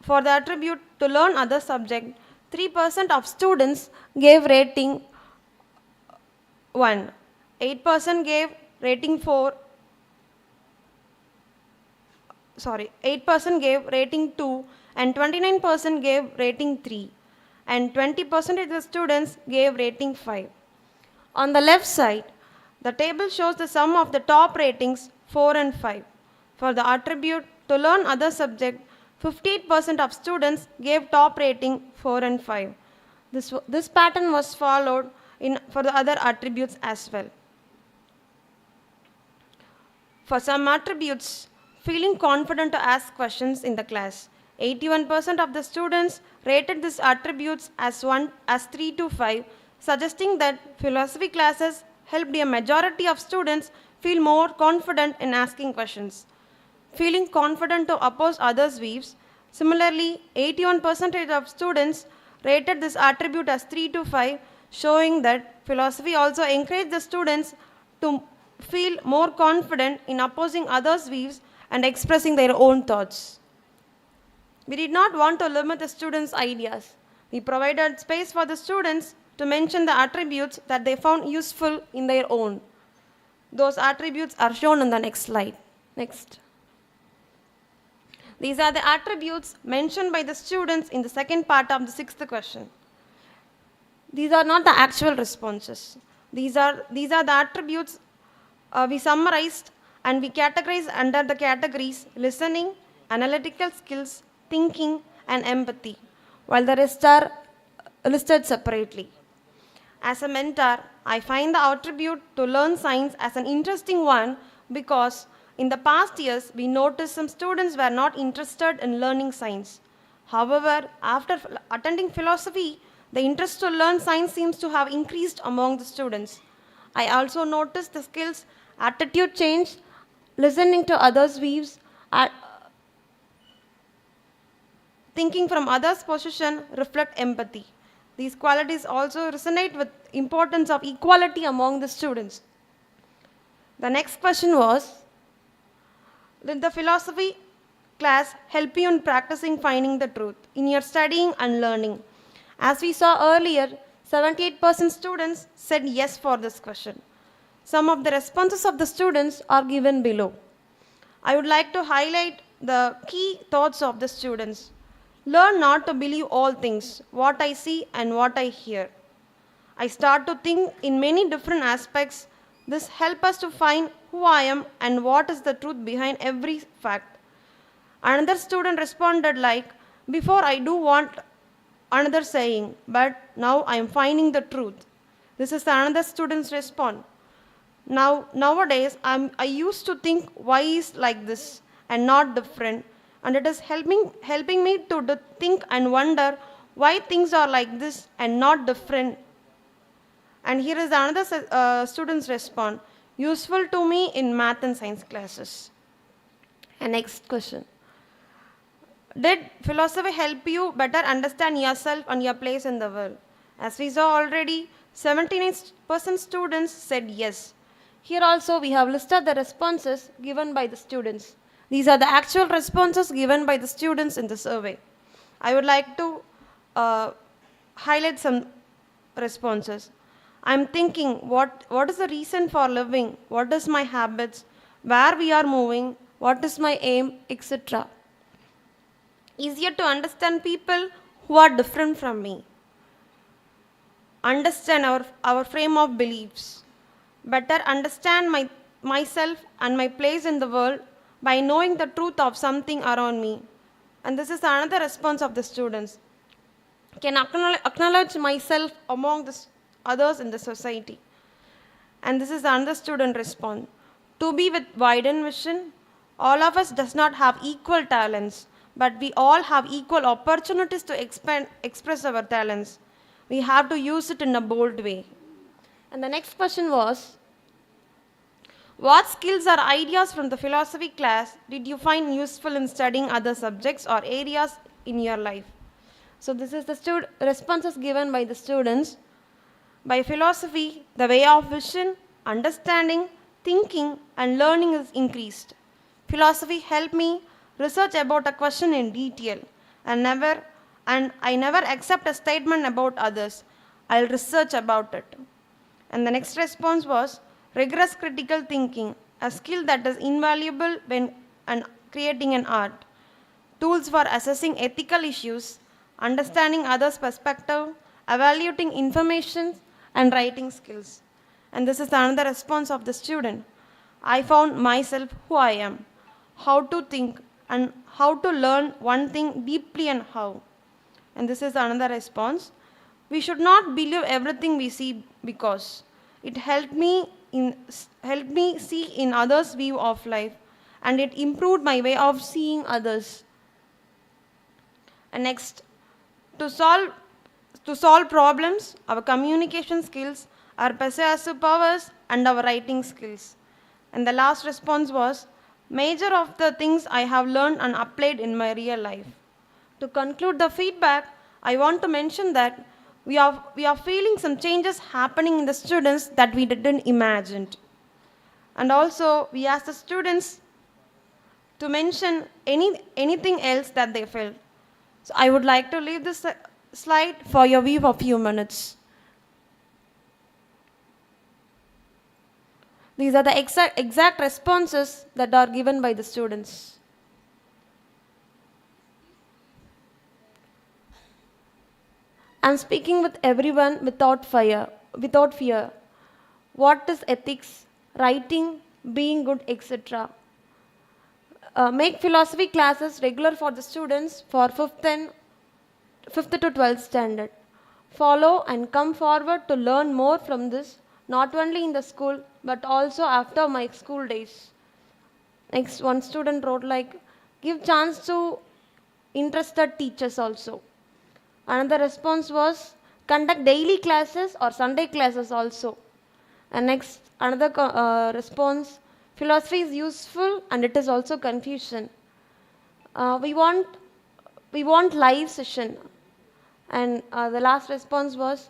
for the attribute to learn other subject, 3% of students gave rating 1, 8% gave rating 4, 8% gave rating 2, and 29% gave rating 3, and 20% of the students gave rating 5. On the left side, the table shows the sum of the top ratings 4 and 5. For the attribute to learn other subject, 58% of students gave top rating 4 and 5. This pattern was followed for the other attributes as well. For some attributes, feeling confident to ask questions in the class, 81% of the students rated these attributes as 3 to 5, suggesting that philosophy classes helped a majority of students feel more confident in asking questions. Feeling confident to oppose others' views, similarly, 81% of students rated this attribute as 3 to 5, showing that philosophy also encouraged the students to feel more confident in opposing others' views and expressing their own thoughts. We did not want to limit the students' ideas. We provided space for the students to mention the attributes that they found useful in their own. Those attributes are shown in the next slide. Next. These are the attributes mentioned by the students in the second part of the sixth question. These are not the actual responses. These are the attributes we summarized and we categorized under the categories listening, analytical skills, thinking, and empathy, while the rest are listed separately. As a mentor, I find the attribute to learn science as an interesting one because in the past years, we noticed some students were not interested in learning science. However, after attending philosophy, the interest to learn science seems to have increased among the students. I also noticed the skills, attitude change, listening to others' views, thinking from others' position reflect empathy. These qualities also resonate with importance of equality among the students. The next question was, did the philosophy class help you in practicing finding the truth in your studying and learning? As we saw earlier, 78% students said yes for this question. Some of the responses of the students are given below. I would like to highlight the key thoughts of the students. Learn not to believe all things, what I see and what I hear. I start to think in many different aspects. This helps us to find who I am and what is the truth behind every fact. Another student responded like, before I do want another saying, but now I am finding the truth. This is another student's response. Nowadays, I used to think why is like this and not different, and it is helping me to think and wonder why things are like this and not different. And here is another student's response, useful to me in math and science classes. And next question. Did philosophy help you better understand yourself and your place in the world? As we saw already, 79% students said yes. Here also we have listed the responses given by the students. These are the actual responses given by the students in the survey. I would like to highlight some responses. I'm thinking, what is the reason for living? What is my habits? Where we are moving? What is my aim? Etc. Easier to understand people who are different from me. Understand our frame of beliefs. Better understand myself and my place in the world by knowing the truth of something around me. And this is another response of the students. Can acknowledge myself among the others in the society. And this is another student response. To be with widened vision, all of us does not have equal talents, but we all have equal opportunities to express our talents. We have to use it in a bold way. And the next question was, what skills or ideas from the philosophy class did you find useful in studying other subjects or areas in your life? So this is the responses given by the students. By philosophy, the way of vision, understanding, thinking, and learning is increased. Philosophy helped me research about a question in detail and I never accept a statement about others. I'll research about it. And the next response was rigorous critical thinking, a skill that is invaluable when creating an art. Tools for assessing ethical issues, understanding others' perspective, evaluating information, and writing skills. And this is another response of the student. I found myself who I am, how to think, and how to learn one thing deeply and how. And this is another response. We should not believe everything we see because it helped me see in others' view of life, and it improved my way of seeing others. And next, to solve problems, our communication skills, our persuasive powers, and our writing skills. And the last response was, major of the things I have learned and applied in my real life. To conclude the feedback, I want to mention that we are feeling some changes happening in the students that we didn't imagine. And also, we asked the students to mention anything else that they felt. So I would like to leave this slide for your view for a few minutes. These are the exact responses that are given by the students. I'm speaking with everyone without fear. What is ethics, writing, being good, etc. Make philosophy classes regular for the students for 5th to 12th standard. Follow and come forward to learn more from this, not only in the school, but also after my school days. Next, one student wrote like, give chance to interested teachers also. Another response was, conduct daily classes or Sunday classes also. And next, another response, philosophy is useful and it is also confusion. We want live session. And the last response was,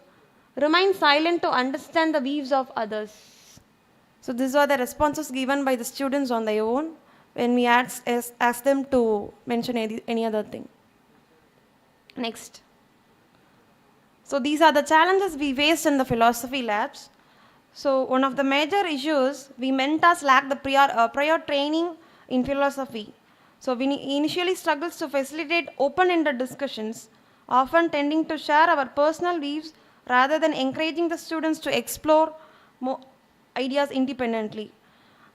remain silent to understand the views of others. So these were the responses given by the students on their own when we asked them to mention any other thing. Next. So these are the challenges we faced in the philosophy labs. So one of the major issues, we mentors lack the prior training in philosophy. So we initially struggles to facilitate open-ended discussions, often tending to share our personal views rather than encouraging the students to explore more ideas independently.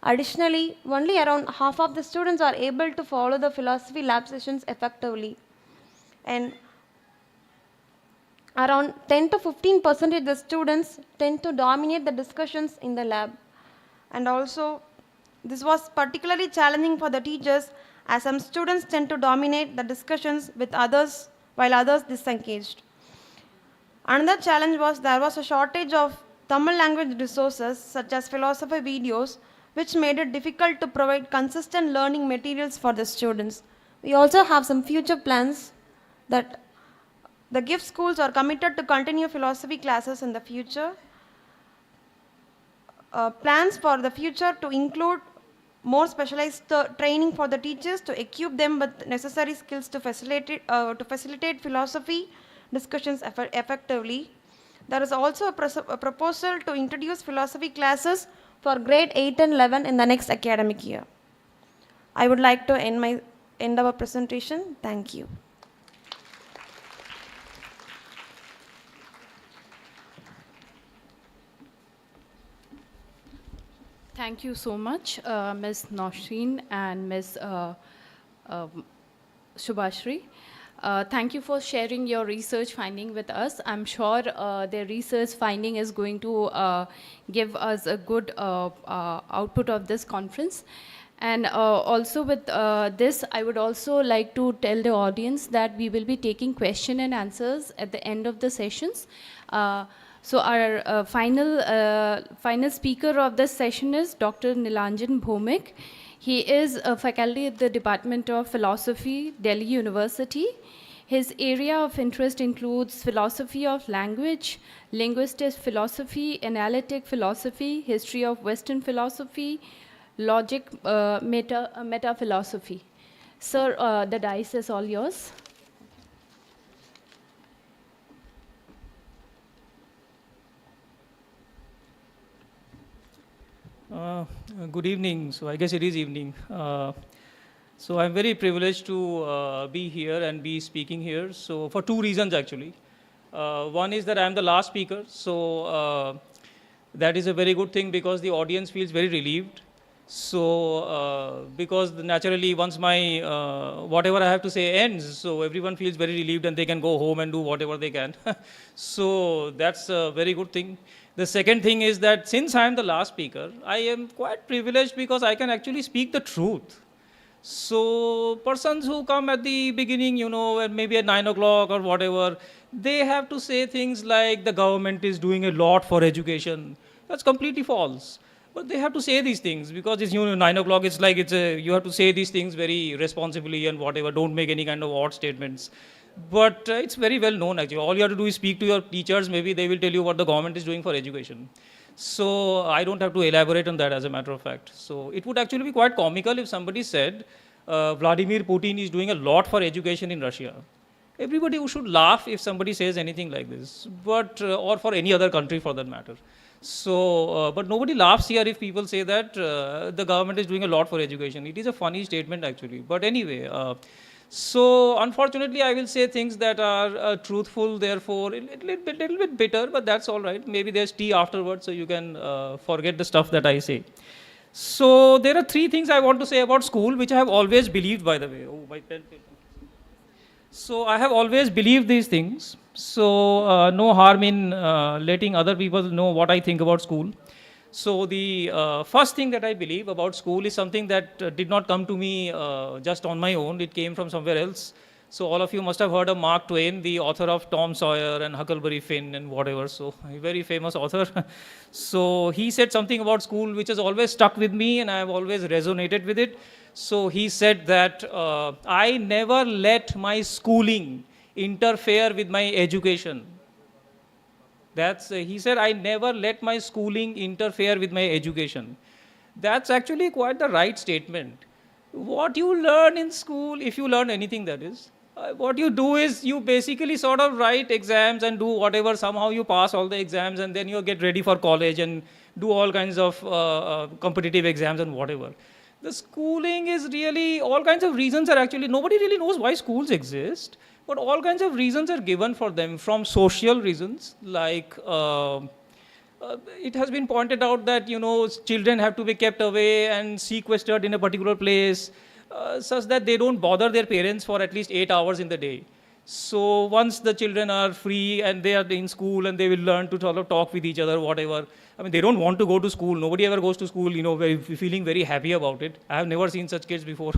Additionally, only around half of the students are able to follow the philosophy lab sessions effectively. And around 10 to 15% of the students tend to dominate the discussions in the lab. And also, this was particularly challenging for the teachers as some students tend to dominate the discussions with others while others disengaged. Another challenge was there was a shortage of Tamil language resources such as philosophy videos, which made it difficult to provide consistent learning materials for the students. We also have some future plans that the GIFT schools are committed to continue philosophy classes in the future. Plans for the future to include more specialized training for the teachers to equip them with necessary skills to facilitate philosophy discussions effectively. There is also a proposal to introduce philosophy classes for grade 8 and 11 in the next academic year. I would like to end our presentation. Thank you. Thank you so much, Ms. Nosheen and Ms. Shubhashri. Thank you for sharing your research finding with us. I'm sure their research finding is going to give us a good output of this conference. And also with this, I would also like to tell the audience that we will be taking question and answers at the end of the sessions. So our final speaker of this session is Dr. Nilanjan Bhomik. He is a faculty at the Department of Philosophy, Delhi University. His area of interest includes philosophy of language, linguistic philosophy, analytic philosophy, history of Western philosophy, logic, meta philosophy. Sir, the dice is all yours. Good evening. So I guess it is evening. So I'm very privileged to be here and be speaking here. So for two reasons actually. One is that I'm the last speaker. So that is a very good thing because the audience feels very relieved. So because naturally once my whatever I have to say ends, so everyone feels very relieved and they can go home and do whatever they can. So that's a very good thing. The second thing is that since I am the last speaker, I am quite privileged because I can actually speak the truth. So persons who come at the beginning, you know, and maybe at 9 o'clock or whatever, they have to say things like the government is doing a lot for education. That's completely false. But they have to say these things because it's, you know, 9 o'clock, it's like you have to say these things very responsibly and whatever, don't make any kind of odd statements. But it's very well known actually. All you have to do is speak to your teachers, maybe they will tell you what the government is doing for education. So I don't have to elaborate on that as a matter of fact. So it would actually be quite comical if somebody said, Vladimir Putin is doing a lot for education in Russia. Everybody should laugh if somebody says anything like this, but or for any other country for that matter. So, but nobody laughs here if people say that the government is doing a lot for education. It is a funny statement actually. But anyway, so unfortunately, I will say things that are truthful, therefore a little bit bitter, but that's all right. Maybe there's tea afterwards, so you can forget the stuff that I say. So there are three things I want to say about school, which I have always believed, by the way. Oh, my pen. So I have always believed these things. So no harm in letting other people know what I think about school. So the first thing that I believe about school is something that did not come to me just on my own. It came from somewhere else. So all of you must have heard of Mark Twain, the author of Tom Sawyer and Huckleberry Finn and whatever. So a very famous author. So he said something about school which has always stuck with me and I have always resonated with it. So he said that I never let my schooling interfere with my education. That's, he said, I never let my schooling interfere with my education. That's actually quite the right statement. What you learn in school, if you learn anything that is, what you do is you basically sort of write exams and do whatever, somehow you pass all the exams and then you get ready for college and do all kinds of competitive exams and whatever. The schooling is really, all kinds of reasons are actually, nobody really knows why schools exist. But all kinds of reasons are given for them, from social reasons, like it has been pointed out that, you know, children have to be kept away and sequestered in a particular place such that they don't bother their parents for at least 8 hours in the day. So once the children are free and they are in school and they will learn to sort of talk with each other, whatever. I mean, they don't want to go to school. Nobody ever goes to school, you know, feeling very happy about it. I have never seen such kids before.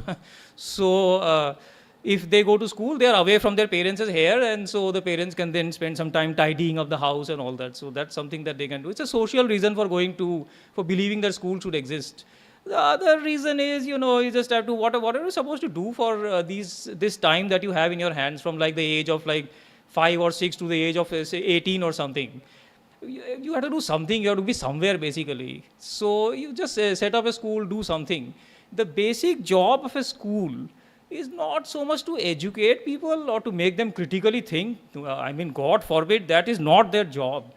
So if they go to school, they are away from their parents' hair, and so the parents can then spend some time tidying of the house and all that. So that's something that they can do. It's a social reason for for believing that school should exist. The other reason is, you know, you just have to, what are you supposed to do for this time that you have in your hands from like the age of like 5 or 6 to the age of say 18 or something. You have to do something, you have to be somewhere basically. So you just set up a school, do something. The basic job of a school is not so much to educate people or to make them critically think. I mean, God forbid, that is not their job.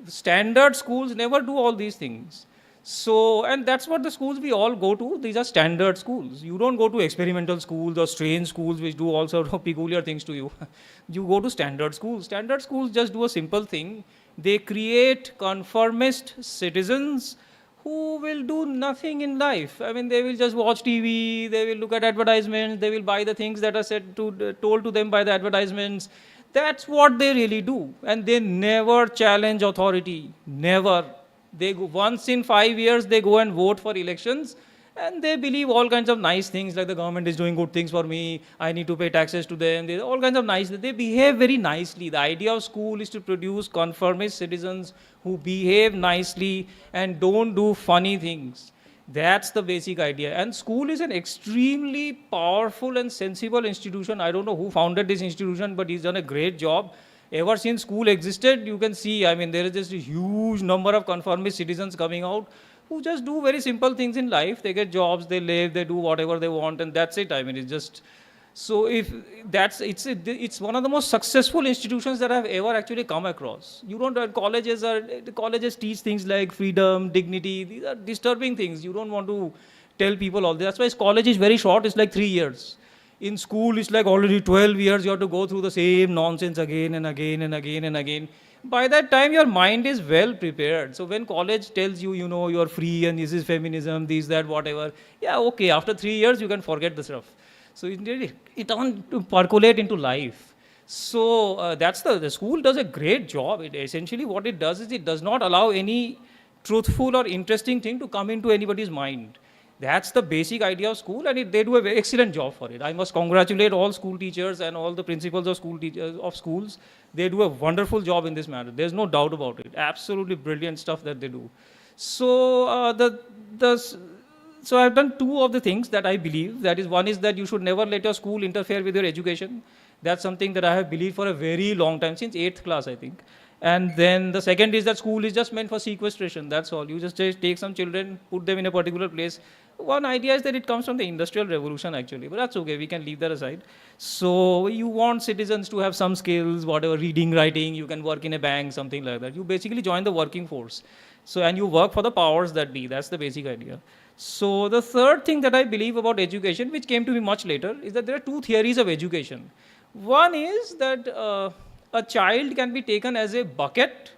Standard schools never do all these things. So, and that's what the schools we all go to, these are standard schools. You don't go to experimental schools or strange schools which do all sorts of peculiar things to you. You go to standard schools. Standard schools just do a simple thing. They create conformist citizens who will do nothing in life. I mean, they will just watch TV, they will look at advertisements, they will buy the things that are told to them by the advertisements. That's what they really do. And they never challenge authority, never. They go, once in 5 years, they go and vote for elections, And they believe all kinds of nice things, like the government is doing good things for me, I need to pay taxes to them, all kinds of nice, they behave very nicely. The idea of school is to produce conformist citizens who behave nicely and don't do funny things. That's the basic idea. And school is an extremely powerful and sensible institution. I don't know who founded this institution, but he's done a great job. Ever since school existed, you can see, I mean, there is just a huge number of conformist citizens coming out who just do very simple things in life. They get jobs, they live, they do whatever they want, and that's it. I mean, it's just, so if that's, it's one of the most successful institutions that I've ever actually come across. You don't, colleges teach things like freedom, dignity, these are disturbing things. You don't want to tell people all this. That's why college is very short, it's like 3 years. In school, it's like already 12 years, you have to go through the same nonsense again and again and again and again. By that time, your mind is well prepared. So when college tells you, you know, you're free and this is feminism, this, that, whatever, yeah, okay, after 3 years, you can forget the stuff. So it doesn't percolate into life. So that's the school does a great job. It essentially what it does is it does not allow any truthful or interesting thing to come into anybody's mind. That's the basic idea of school, and they do a very excellent job for it. I must congratulate all school teachers and all the principals of schools. They do a wonderful job in this matter. There's no doubt about it. Absolutely brilliant stuff that they do. So so I've done two of the things that I believe. That is, one is that you should never let your school interfere with your education. That's something that I have believed for a very long time, since 8th class, I think. And then the second is that school is just meant for sequestration. That's all. You just take some children, put them in a particular place. One idea is that it comes from the Industrial Revolution, actually, but that's okay. We can leave that aside. So you want citizens to have some skills, whatever, reading, writing, you can work in a bank, something like that. You basically join the working force. So, and you work for the powers that be. That's the basic idea. So the third thing that I believe about education, which came to me much later, is that there are two theories of education. One is that a child can be taken as a bucket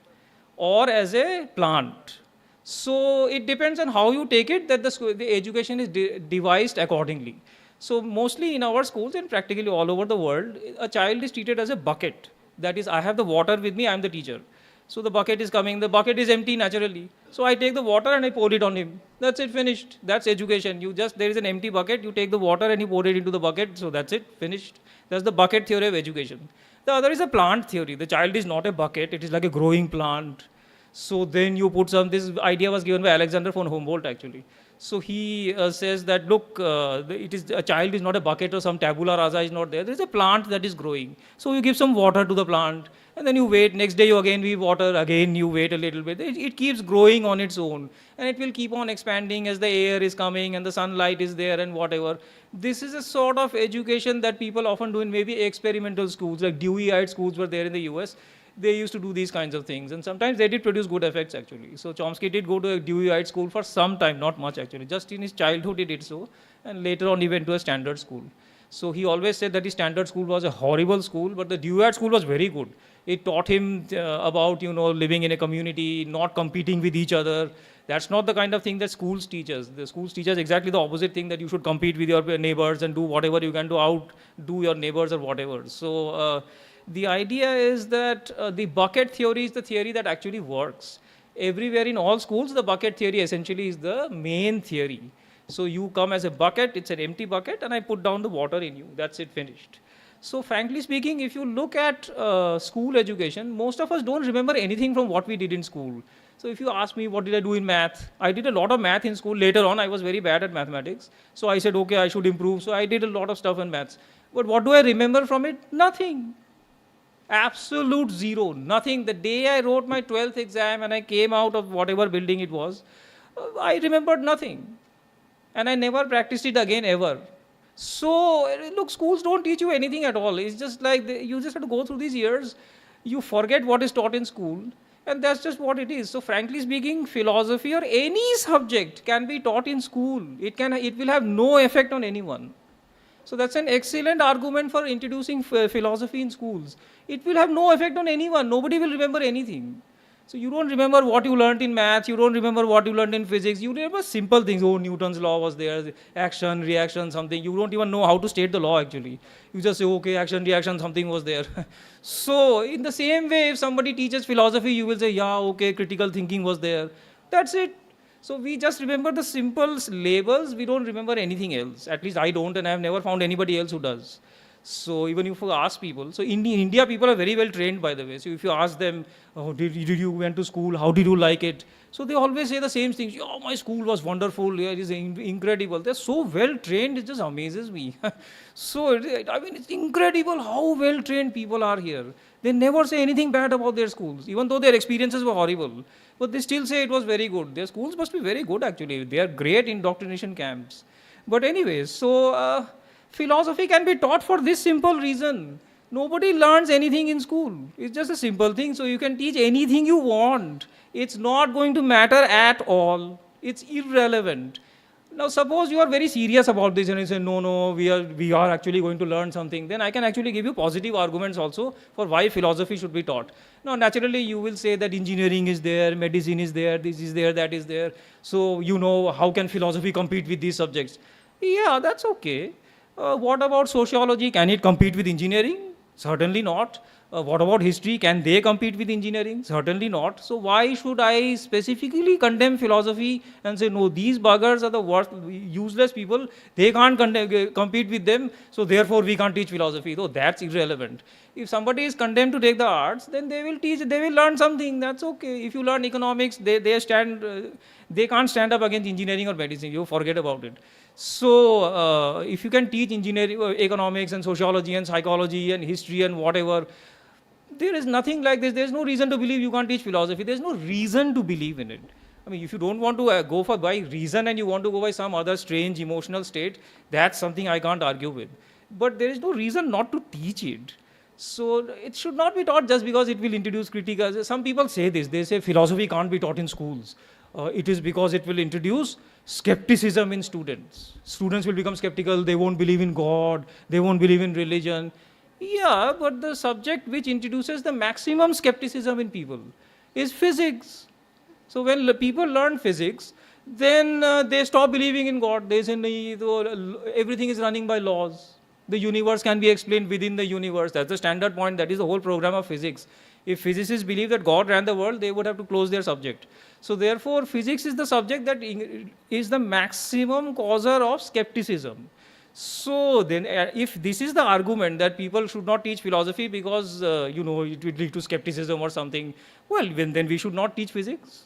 or as a plant. So it depends on how you take it, that the education is devised accordingly. So mostly in our schools and practically all over the world, a child is treated as a bucket. That is, I have the water with me, I am the teacher. So the bucket is coming, the bucket is empty naturally. So I take the water and I pour it on him. That's it, finished. That's education. There is an empty bucket, you take the water and you pour it into the bucket. So that's it, finished. That's the bucket theory of education. The other is a plant theory. The child is not a bucket, it is like a growing plant. So then you put this idea was given by Alexander von Humboldt, actually. So he says that, look, a child is not a bucket or some tabula rasa is not there. There is a plant that is growing. So you give some water to the plant, and then you wait. Next day you again give water, again you wait a little bit. It keeps growing on its own, and it will keep on expanding as the air is coming and the sunlight is there and whatever. This is a sort of education that people often do in maybe experimental schools, like Deweyite schools were there in the US. They used to do these kinds of things, and sometimes they did produce good effects, actually. So Chomsky did go to a Deweyite school for some time, not much actually, just in his childhood he did so, and later on he went to a standard school. So he always said that his standard school was a horrible school, but the Deweyite school was very good. It taught him about, living in a community, not competing with each other. That's not the kind of thing that schools teach us. The schools teach us exactly the opposite thing, that you should compete with your neighbors and do whatever you can to outdo your neighbors or whatever. So the idea is that the bucket theory is the theory that actually works. Everywhere in all schools, the bucket theory essentially is the main theory. So you come as a bucket, it's an empty bucket, and I put down the water in you. That's it, finished. So frankly speaking, if you look at school education, most of us don't remember anything from what we did in school. So if you ask me, what did I do in math? I did a lot of math in school. Later on, I was very bad at mathematics. So I said, okay, I should improve. So I did a lot of stuff in maths. But what do I remember from it? Nothing. Absolute zero, nothing. The day I wrote my 12th exam and I came out of whatever building it was, I remembered nothing. And I never practiced it again ever. So, look, schools don't teach you anything at all. It's just like you just have to go through these years. You forget what is taught in school, and that's just what it is. So, frankly speaking, philosophy or any subject can be taught in school. It will have no effect on anyone. So that's an excellent argument for introducing philosophy in schools. It will have no effect on anyone. Nobody will remember anything. So you don't remember what you learned in math. You don't remember what you learned in physics. You remember simple things. Oh, Newton's law was there. Action, reaction, something. You don't even know how to state the law, actually. You just say, okay, action, reaction, something was there. So in the same way, if somebody teaches philosophy, you will say, yeah, okay, critical thinking was there. That's it. So we just remember the simple labels, we don't remember anything else. At least I don't, and I have never found anybody else who does. So even if you ask people, so in India people are very well trained, by the way. So if you ask them, oh, did you went to school, how did you like it? So they always say the same things. Oh, my school was wonderful, yeah, it is incredible. They're so well trained, it just amazes me. So, I mean, it's incredible how well trained people are here. They never say anything bad about their schools, even though their experiences were horrible. But they still say it was very good. Their schools must be very good, actually. They are great indoctrination camps. But anyways, so philosophy can be taught for this simple reason. Nobody learns anything in school. It's just a simple thing. So you can teach anything you want. It's not going to matter at all. It's irrelevant. Now, suppose you are very serious about this and you say, no, we are actually going to learn something. Then I can actually give you positive arguments also for why philosophy should be taught. Now, naturally, you will say that engineering is there, medicine is there, this is there, that is there. So, how can philosophy compete with these subjects? Yeah, that's okay. What about sociology? Can it compete with engineering? Certainly not. What about history? Can they compete with engineering? Certainly not. So why should I specifically condemn philosophy and say, no, these buggers are the worst, useless people, they can't compete with them, so therefore we can't teach philosophy. Though that's irrelevant. If somebody is condemned to take the arts, then they will learn something, that's okay. If you learn economics, they can't stand up against engineering or medicine, you forget about it. So if you can teach engineering, economics and sociology and psychology and history and whatever, there is nothing like this. There's no reason to believe you can't teach philosophy. There's no reason to believe in it. I mean, if you don't want to go by reason and you want to go by some other strange emotional state, that's something I can't argue with. But there is no reason not to teach it. So it should not be taught just because it will introduce critical. Some people say this. They say philosophy can't be taught in schools. It is because it will introduce skepticism in students. Students will become skeptical. They won't believe in God. They won't believe in religion. Yeah, but the subject which introduces the maximum skepticism in people is physics. So when people learn physics, then they stop believing in God. They say, everything is running by laws. The universe can be explained within the universe. That's the standard point. That is the whole program of physics. If physicists believe that God ran the world, they would have to close their subject. So therefore, physics is the subject that is the maximum causer of skepticism. So then, if this is the argument that people should not teach philosophy because, it will lead to skepticism or something, well, then we should not teach physics.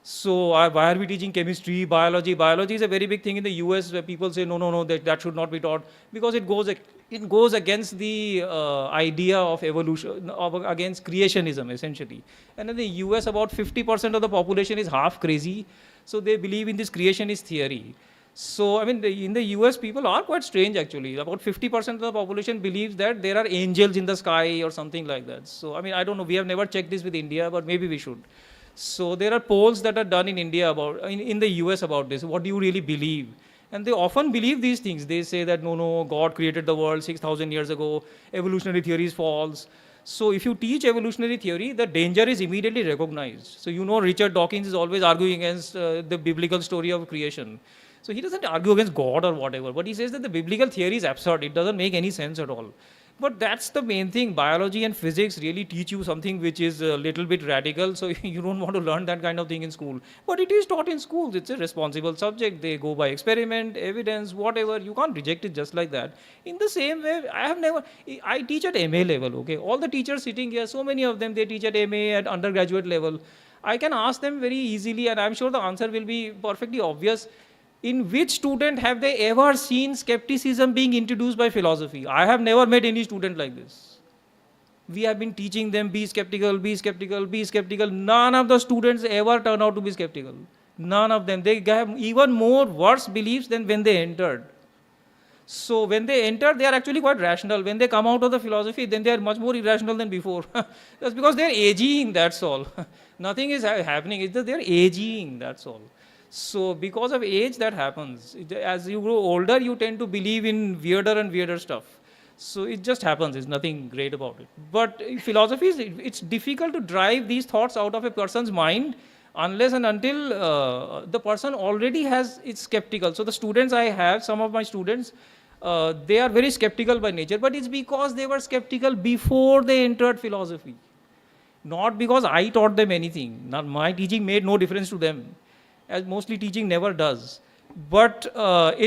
So why are we teaching chemistry, biology? Biology is a very big thing in the US where people say, no, that should not be taught because it goes against the idea of evolution, against creationism, essentially. And in the US, about 50% of the population is half crazy. So they believe in this creationist theory. So, I mean, in the US, people are quite strange, actually. About 50% of the population believes that there are angels in the sky or something like that. So, I mean, I don't know. We have never checked this with India, but maybe we should. So, there are polls that are done in India in the US about this. What do you really believe? And they often believe these things. They say that, no, God created the world 6,000 years ago. Evolutionary theory is false. So, if you teach evolutionary theory, the danger is immediately recognized. So, Richard Dawkins is always arguing against the biblical story of creation. So he doesn't argue against God or whatever, but he says that the biblical theory is absurd. It doesn't make any sense at all. But that's the main thing. Biology and physics really teach you something which is a little bit radical, so you don't want to learn that kind of thing in school. But it is taught in schools. It's a responsible subject. They go by experiment, evidence, whatever. You can't reject it just like that. In the same way, I teach at MA level, okay? All the teachers sitting here, so many of them, they teach at MA, at undergraduate level. I can ask them very easily, and I'm sure the answer will be perfectly obvious. In which student have they ever seen skepticism being introduced by philosophy? I have never met any student like this. We have been teaching them be skeptical, be skeptical, be skeptical. None of the students ever turn out to be skeptical. None of them. They have even more worse beliefs than when they entered. So when they enter, they are actually quite rational. When they come out of the philosophy, then they are much more irrational than before. That's because they are aging, that's all. Nothing is happening. It's just they are aging, that's all. So because of age, that happens. As you grow older, you tend to believe in weirder and weirder stuff. So it just happens. There's nothing great about it. But philosophy, it's difficult to drive these thoughts out of a person's mind unless and until the person already is skeptical. So the students I have, some of my students, they are very skeptical by nature, but it's because they were skeptical before they entered philosophy. Not because I taught them anything. My teaching made no difference to them. as mostly teaching never does. But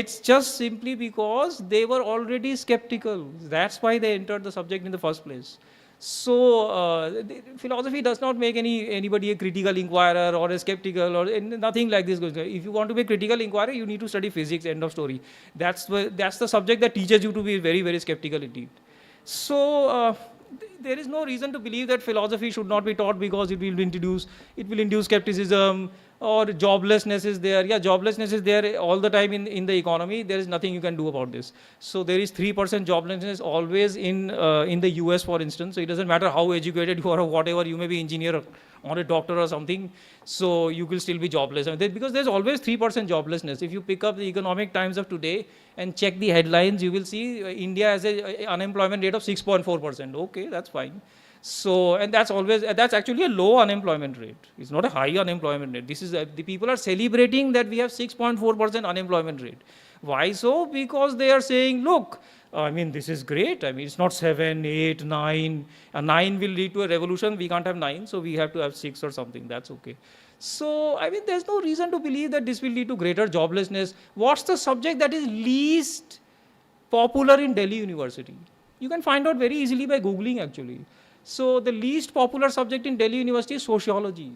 it's just simply because they were already skeptical. That's why they entered the subject in the first place. So philosophy does not make anybody a critical inquirer or a skeptical or nothing like this. If you want to be a critical inquirer, you need to study physics. End of story. That's the subject that teaches you to be very, very skeptical indeed. So there is no reason to believe that philosophy should not be taught because it will induce skepticism, or joblessness is there. Yeah, joblessness is there all the time in the economy. There is nothing you can do about this. So there is 3% joblessness always in the US, for instance. So it doesn't matter how educated you are or whatever, you may be engineer or a doctor or something, so you will still be jobless. Because there's always 3% joblessness. If you pick up the Economic Times of today and check the headlines, you will see India has an unemployment rate of 6.4%. Okay, that's fine. So, and that's actually a low unemployment rate. It's not a high unemployment rate. This is, the people are celebrating that we have 6.4% unemployment rate. Why so? Because they are saying, look, I mean, this is great. I mean, it's not 7, 8, 9. A 9 will lead to a revolution. We can't have 9, so we have to have 6 or something. That's okay. So, I mean, there's no reason to believe that this will lead to greater joblessness. What's the subject that is least popular in Delhi University? You can find out very easily by Googling, actually. So the least popular subject in Delhi University is sociology.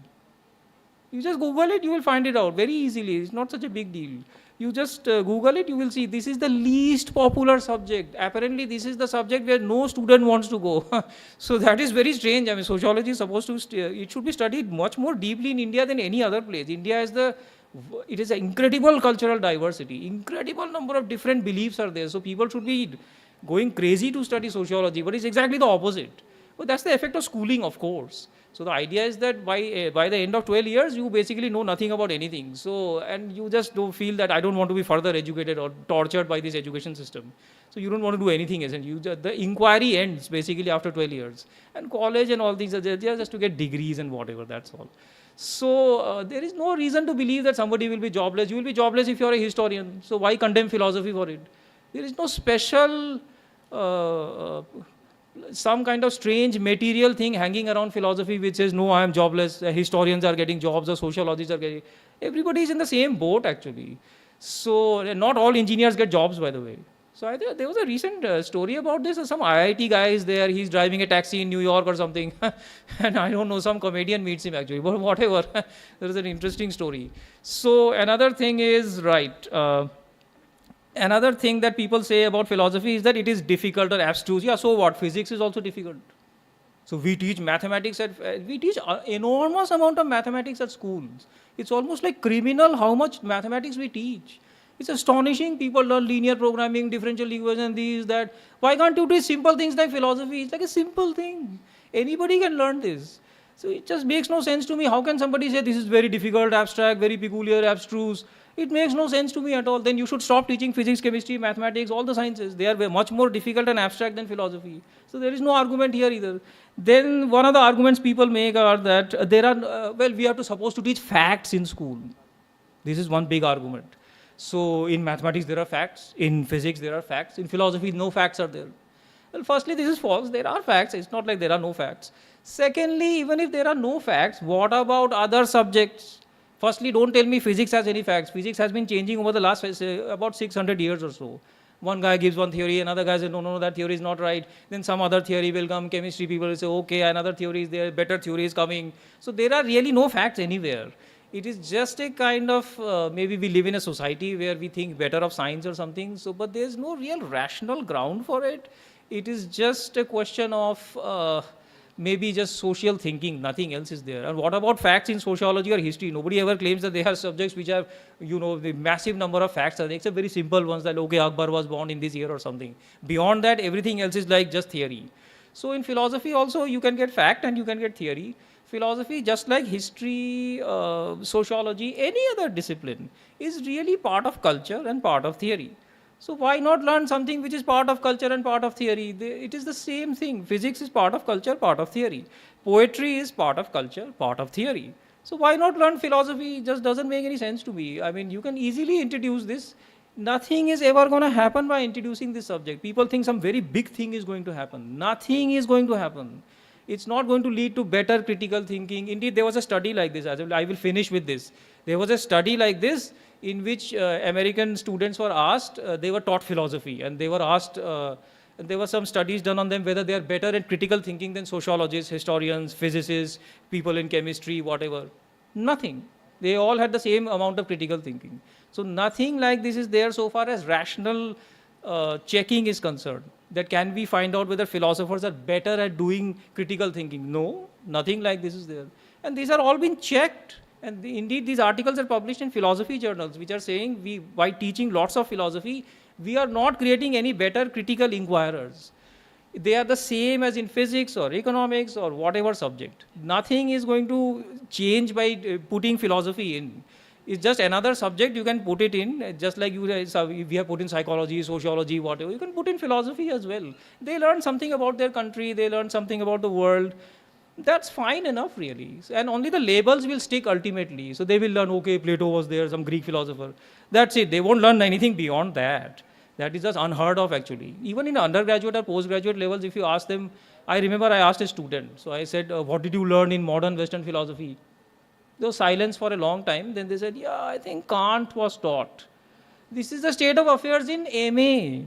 You just Google it, you will find it out very easily. It's not such a big deal. You just Google it, you will see this is the least popular subject. Apparently, this is the subject where no student wants to go. So that is very strange. I mean, sociology is supposed to, it should be studied much more deeply in India than any other place. India is it is an incredible cultural diversity. Incredible number of different beliefs are there. So people should be going crazy to study sociology, but it's exactly the opposite. But that's the effect of schooling, of course. So the idea is that by the end of 12 years, you basically know nothing about anything. So, and you just don't feel that I don't want to be further educated or tortured by this education system. So you don't want to do anything, essentially. The inquiry ends basically after 12 years. And college and all things are there just to get degrees and whatever, that's all. So there is no reason to believe that somebody will be jobless. You will be jobless if you're a historian. So why condemn philosophy for it? There is no special some kind of strange material thing hanging around philosophy which says, no, I am jobless, historians are getting jobs, or sociologists are getting, everybody is in the same boat actually. So not all engineers get jobs, by the way. So there was a recent story about this, some IIT guy is there, he's driving a taxi in New York or something, and I don't know, some comedian meets him actually, but whatever, there is an interesting story. So another thing is, another thing that people say about philosophy is that it is difficult or abstruse. Yeah, so what? Physics is also difficult. So we teach mathematics we teach an enormous amount of mathematics at schools. It's almost like criminal how much mathematics we teach. It's astonishing. People learn linear programming, differential equation, these, that. Why can't you teach simple things like philosophy? It's like a simple thing. Anybody can learn this. So it just makes no sense to me. How can somebody say this is very difficult, abstract, very peculiar, abstruse? It makes no sense to me at all. Then you should stop teaching physics, chemistry, mathematics, all the sciences. They are much more difficult and abstract than philosophy. So there is no argument here either. Then one of the arguments people make are that there are, we are supposed to teach facts in school. This is one big argument. So in mathematics there are facts, in physics there are facts, in philosophy no facts are there. Well, firstly, this is false. There are facts. It's not like there are no facts. Secondly, even if there are no facts, what about other subjects? Firstly, don't tell me physics has any facts. Physics has been changing over the last about 600 years or so. One guy gives one theory, another guy says, no, that theory is not right. Then some other theory will come, chemistry people will say, okay, another theory is there, better theory is coming. So there are really no facts anywhere. It is just a kind of, maybe we live in a society where we think better of science or something, so, but there's no real rational ground for it. It is just a question of maybe just social thinking, nothing else is there. And what about facts in sociology or history? Nobody ever claims that they have subjects which have, the massive number of facts, except very simple ones that, okay, Akbar was born in this year or something. Beyond that, everything else is like just theory. So in philosophy also, you can get fact and you can get theory. Philosophy, just like history, sociology, any other discipline, is really part of culture and part of theory. So why not learn something which is part of culture and part of theory? It is the same thing. Physics is part of culture, part of theory. Poetry is part of culture, part of theory. So why not learn philosophy? It just doesn't make any sense to me. I mean, you can easily introduce this. Nothing is ever going to happen by introducing this subject. People think some very big thing is going to happen. Nothing is going to happen. It's not going to lead to better critical thinking. Indeed, there was a study like this. I will finish with this. There was a study like this in which American students were asked, they were taught philosophy, and they were asked, there were some studies done on them whether they are better at critical thinking than sociologists, historians, physicists, people in chemistry, whatever. Nothing. They all had the same amount of critical thinking. So nothing like this is there so far as rational checking is concerned. That can we find out whether philosophers are better at doing critical thinking? No, nothing like this is there. And these are all been checked. And indeed, these articles are published in philosophy journals, which are saying we, by teaching lots of philosophy, we are not creating any better critical inquirers. They are the same as in physics or economics or whatever subject. Nothing is going to change by putting philosophy in. It's just another subject you can put it in, just like we have put in psychology, sociology, whatever. You can put in philosophy as well. They learn something about their country, they learn something about the world. That's fine enough, really. And only the labels will stick ultimately. So they will learn, okay, Plato was there, some Greek philosopher. That's it. They won't learn anything beyond that. That is just unheard of, actually. Even in undergraduate or postgraduate levels, if you ask them, I remember I asked a student. So I said, what did you learn in modern Western philosophy? There was silence for a long time. Then they said, yeah, I think Kant was taught. This is the state of affairs in MA.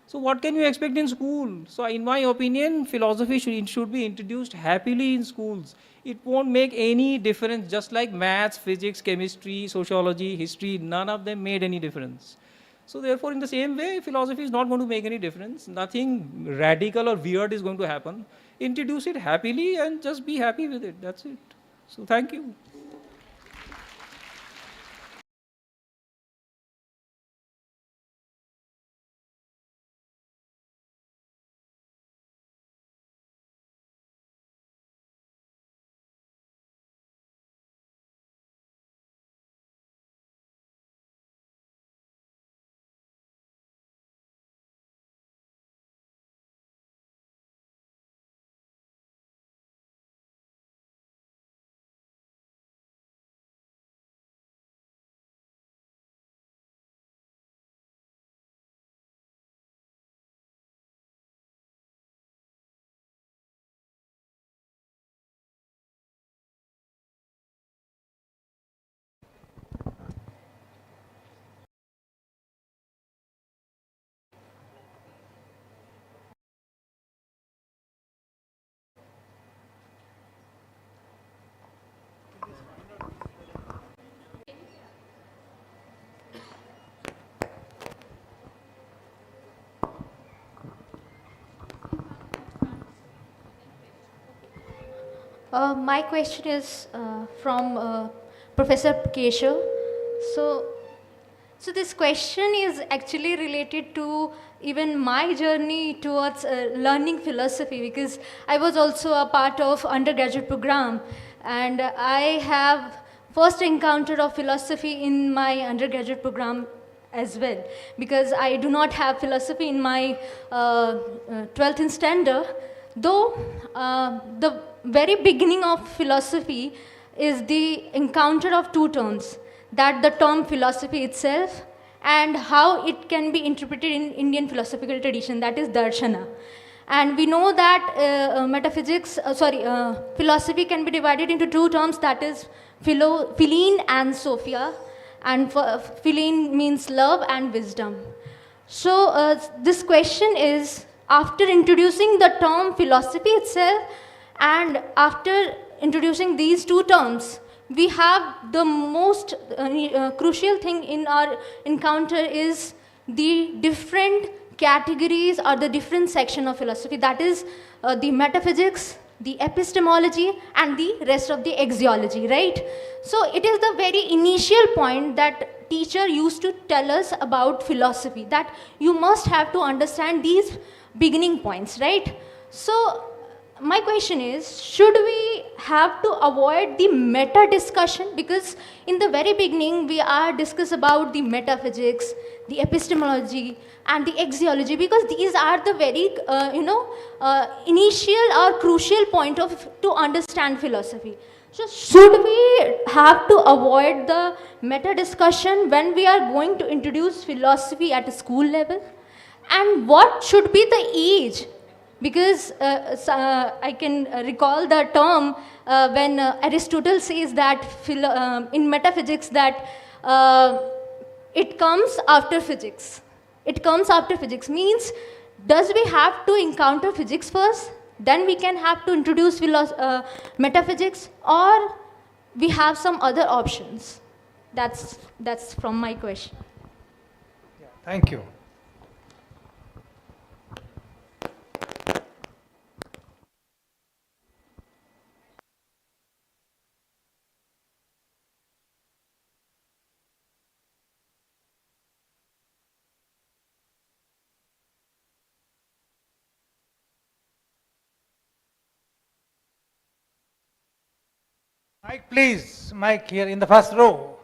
So what can you expect in school? So in my opinion, philosophy should be introduced happily in schools. It won't make any difference, just like maths, physics, chemistry, sociology, history, none of them made any difference. So therefore, in the same way, philosophy is not going to make any difference. Nothing radical or weird is going to happen. Introduce it happily and just be happy with it. That's it. So thank you. My question is from Professor Keshav. So this question is actually related to even my journey towards learning philosophy, because I was also a part of undergraduate program, and I have first encounter of philosophy in my undergraduate program as well, because I do not have philosophy in my 12th standard, though the very beginning of philosophy is the encounter of two terms, that the term philosophy itself and how it can be interpreted in Indian philosophical tradition, that is darshana. And we know that philosophy can be divided into two terms, that is philine and sophia, and philine means love and wisdom. So this question is, after introducing the term philosophy itself and after introducing these two terms, we have the most crucial thing in our encounter is the different categories or the different section of philosophy, that is the metaphysics, the epistemology, and the rest of the axiology, right? So it is the very initial point that teacher used to tell us about philosophy, that you must have to understand these beginning points, right? So my question is, should we have to avoid the meta discussion? Because in the very beginning, we are discuss about the metaphysics, the epistemology, and the axiology, because these are the very, initial or crucial point to understand philosophy. So should we have to avoid the meta discussion when we are going to introduce philosophy at a school level? And what should be the age Because I can recall the term when Aristotle says that in metaphysics that it comes after physics. It comes after physics means, does we have to encounter physics first, then we can have to introduce metaphysics, or we have some other options? That's from my question. Thank you. Mike, please. Mike here in the first row.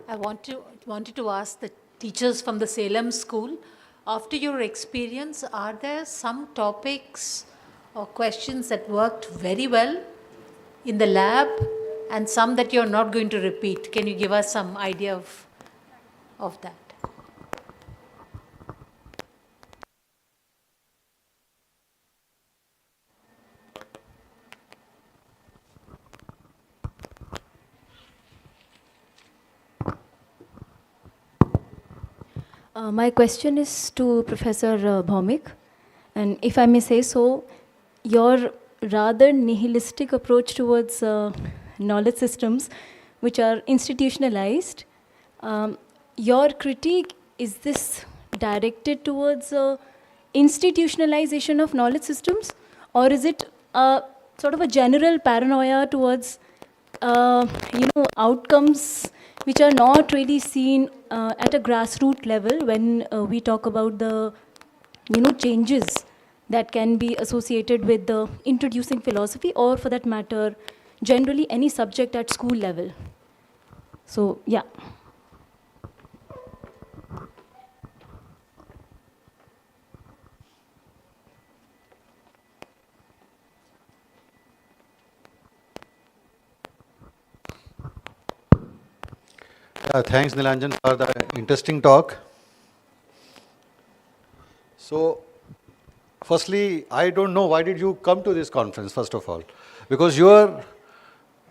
I wanted to ask the teachers from the Salem school, after your experience, are there some topics or questions that worked very well in the lab and some that you're not going to repeat? Can you give us some idea of that? My question is to Professor Bhaumik, and if I may say so, your rather nihilistic approach towards knowledge systems which are institutionalized, your critique, is this directed towards institutionalization of knowledge systems, or is it sort of a general paranoia towards outcomes which are not really seen at a grassroots level when we talk about the changes that can be associated with the introducing philosophy, or for that matter generally any subject at school level? So yeah. Thanks, Nilanjan, for the interesting talk. So, firstly, I don't know why did you come to this conference, first of all, because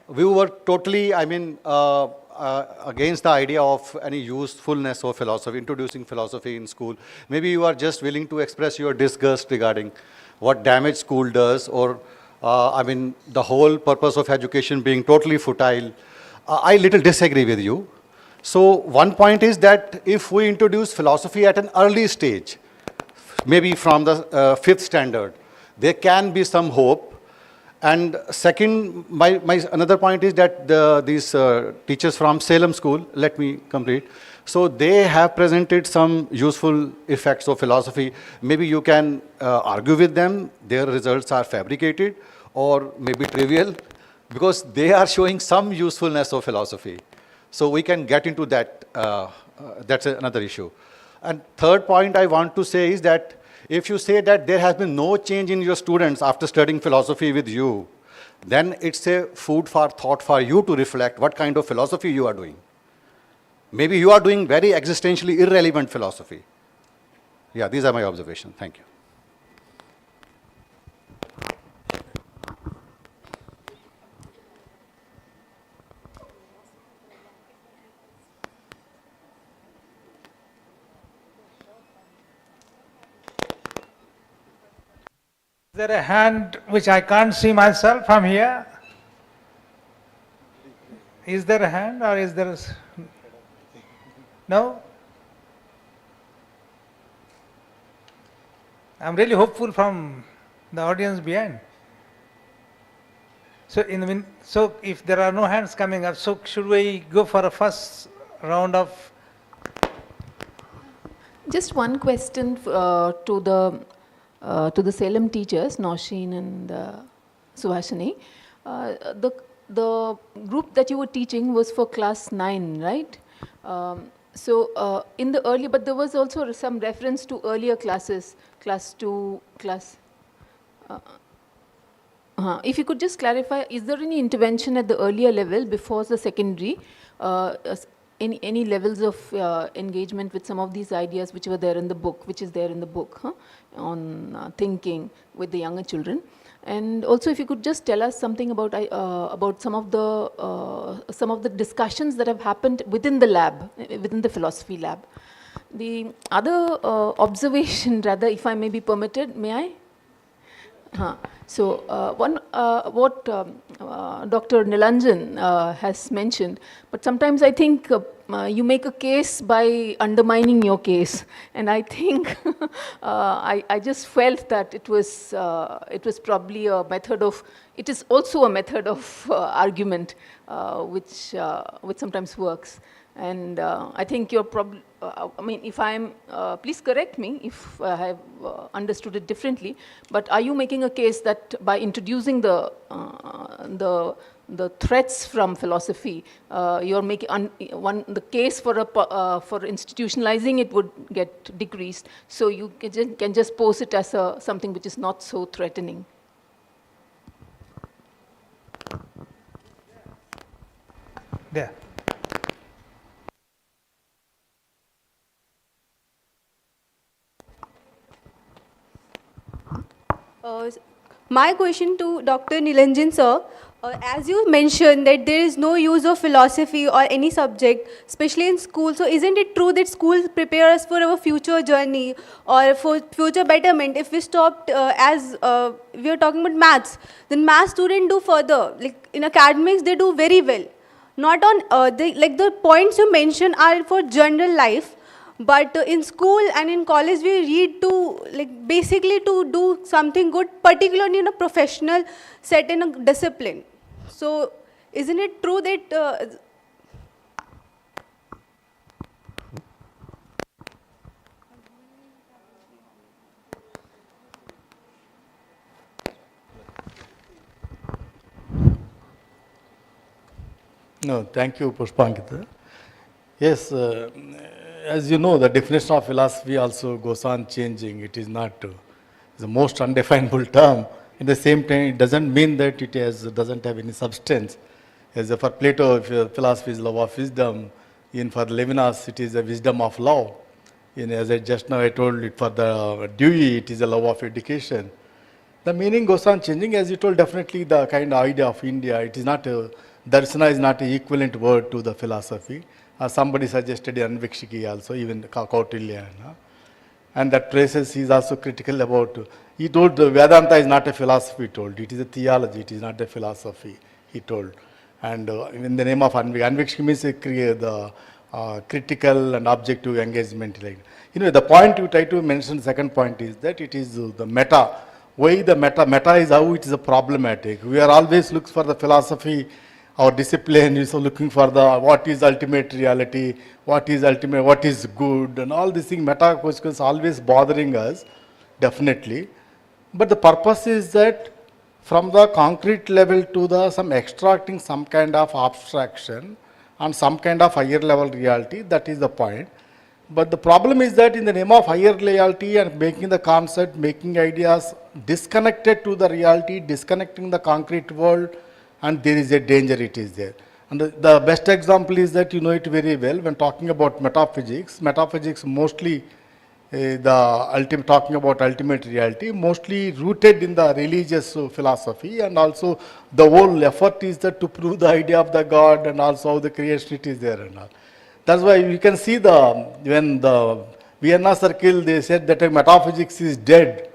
we were totally, against the idea of any usefulness of philosophy, introducing philosophy in school. Maybe you are just willing to express your disgust regarding what damage school does, or the whole purpose of education being totally futile. I little disagree with you. So one point is that if we introduce philosophy at an early stage, maybe from the fifth standard, there can be some hope. And second, my another point is that these teachers from Salem School, let me complete. So they have presented some useful effects of philosophy. Maybe you can argue with them, their results are fabricated or maybe trivial, because they are showing some usefulness of philosophy. So we can get into that, that's another issue. And third point I want to say is that if you say that there has been no change in your students after studying philosophy with you, then it's a food for thought for you to reflect what kind of philosophy you are doing. Maybe you are doing very existentially irrelevant philosophy. Yeah, these are my observations. Thank you. Is there a hand which I can't see myself from here? Is there a hand, or is there no? I'm really hopeful from the audience behind. So so if there are no hands coming up, so should we go for a first round of? Just one question to the Salem teachers, Nausheen and Subhashini. The group that you were teaching was for class 9, right? So in the early, but there was also some reference to earlier classes, class 2, class. If you could just clarify, is there any intervention at the earlier level before the secondary any levels of engagement with some of these ideas which were there in the book, which is there in the book, on thinking with the younger children. And also, if you could just tell us something about some of the discussions that have happened within the lab, within the philosophy lab. The other observation, rather, if I may be permitted, may I? So, what Dr. Nilanjan has mentioned, but sometimes I think you make a case by undermining your case, and I think I just felt that it was probably a method of, it is also a method of argument, which sometimes works. And I think you're probably, I mean, if I'm, please correct me if I have understood it differently, but are you making a case that by introducing the threats from philosophy, you're making the case for institutionalizing it would get decreased, so you can just pose it as something which is not so threatening? There. My question to Dr. Nilanjan sir, as you mentioned that there is no use of philosophy or any subject, especially in school, so isn't it true that schools prepare us for our future journey or for future betterment? If we stopped as we are talking about maths, then math students do further. Like in academics, they do very well. Not on, like the points you mentioned are for general life, but in school and in college we read to, like, basically to do something good, particularly in a professional set in a discipline. So isn't it true that No, thank you, Pushpankita. Yes, as you know, the definition of philosophy also goes on changing. It is not the most undefinable term. At the same time, it doesn't mean that it doesn't have any substance. As for Plato, philosophy is love of wisdom. Even for Levinas, it is a wisdom of love. As I just now I told it, for the Dewey, it is a love of education. The meaning goes on changing. As you told, definitely the kind of idea of India, it is not Darsana is not an equivalent word to the philosophy. Somebody suggested Anvikshiki also, even Kautilya. And that traces, he is also critical about, he told Vedanta is not a philosophy, he told. It is a theology, it is not a philosophy, he told. And in the name of Anvikshiki means the critical and objective engagement. The point you try to mention, second point is that it is the meta. Why the meta? Meta is how it is a problematic. We are always looking for the philosophy. Our discipline is looking for the what is ultimate reality, what is good, and all these things, meta questions always bothering us, definitely. But the purpose is that from the concrete level to the some extracting some kind of abstraction and some kind of higher level reality, that is the point. But the problem is that in the name of higher reality and making the concept, making ideas disconnected to the reality, disconnecting the concrete world, and there is a danger, it is there. And the best example is that you know it very well when talking about metaphysics. Metaphysics mostly talking about ultimate reality, mostly rooted in the religious philosophy, and also the whole effort is that to prove the idea of the God and also how the creation it is there and all. That's why you can see when the Vienna Circle, they said that metaphysics is dead.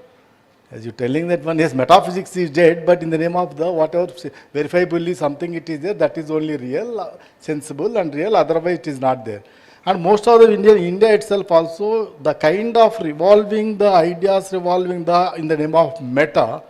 As you're telling that one, yes, metaphysics is dead, but in the name of the whatever verifiably something it is there, that is only real, sensible and real, otherwise it is not there. And most of the India itself also, the kind of revolving the ideas, revolving in the name of meta,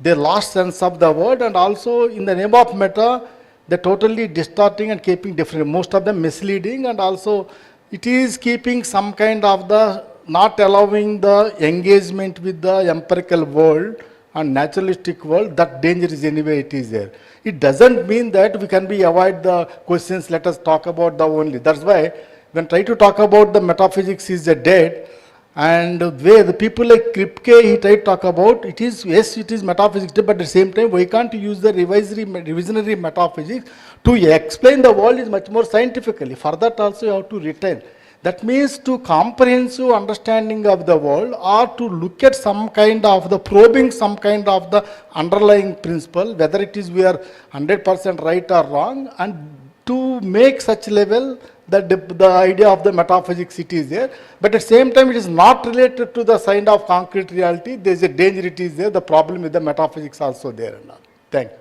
they lost sense of the word, and also in the name of meta, they're totally distorting and keeping different, most of them misleading, and also it is keeping some kind of the not allowing the engagement with the empirical world and naturalistic world. That danger is anyway it is there. It doesn't mean that we can avoid the questions, let us talk about the only. That's why when try to talk about the metaphysics is dead, And where the people like Kripke, he tried to talk about, it is, yes, it is metaphysics, but at the same time, why can't you use the revisionary metaphysics to explain the world is much more scientifically. For that also you have to retain. That means to comprehensive understanding of the world, or to look at some kind of the probing, some kind of the underlying principle, whether it is we are 100% right or wrong, and to make such level that the idea of the metaphysics it is there, but at the same time it is not related to the sign of concrete reality. There is a danger it is there, the problem with the metaphysics also there and all. Thank you.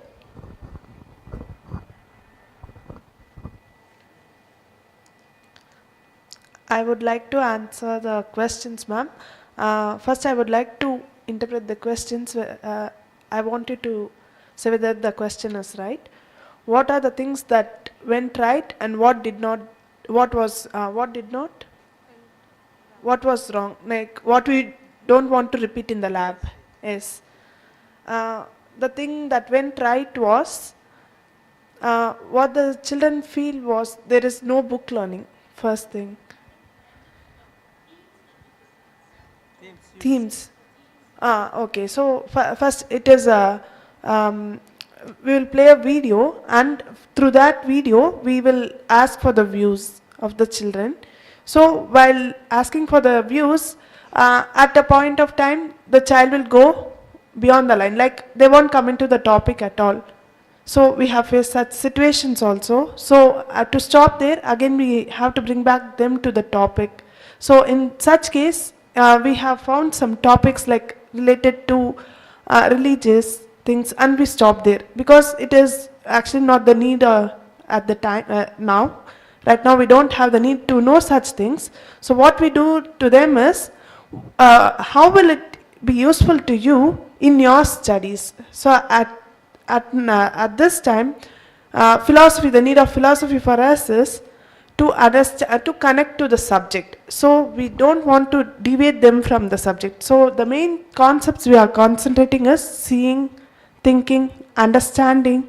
I would like to answer the questions, ma'am. First, I would like to interpret the questions. I wanted to say whether the question is right. What are the things that went right and what did not? What was wrong? Like what we don't want to repeat in the lab is the thing that went right was what the children feel was there is no book learning. First thing. Themes. Okay. So first it is we will play a video, and through that video we will ask for the views of the children. So while asking for the views, at a point of time the child will go beyond the line, like they won't come into the topic at all. So we have faced such situations also. So to stop there, again we have to bring back them to the topic. So in such case, we have found some topics like related to religious things, and we stop there because it is actually not the need at the time now. Right now we don't have the need to know such things. So what we do to them is, how will it be useful to you in your studies? So at this time, philosophy, the need of philosophy for us is to understand, to connect to the subject. So we don't want to deviate them from the subject. So the main concepts we are concentrating is seeing, thinking, understanding,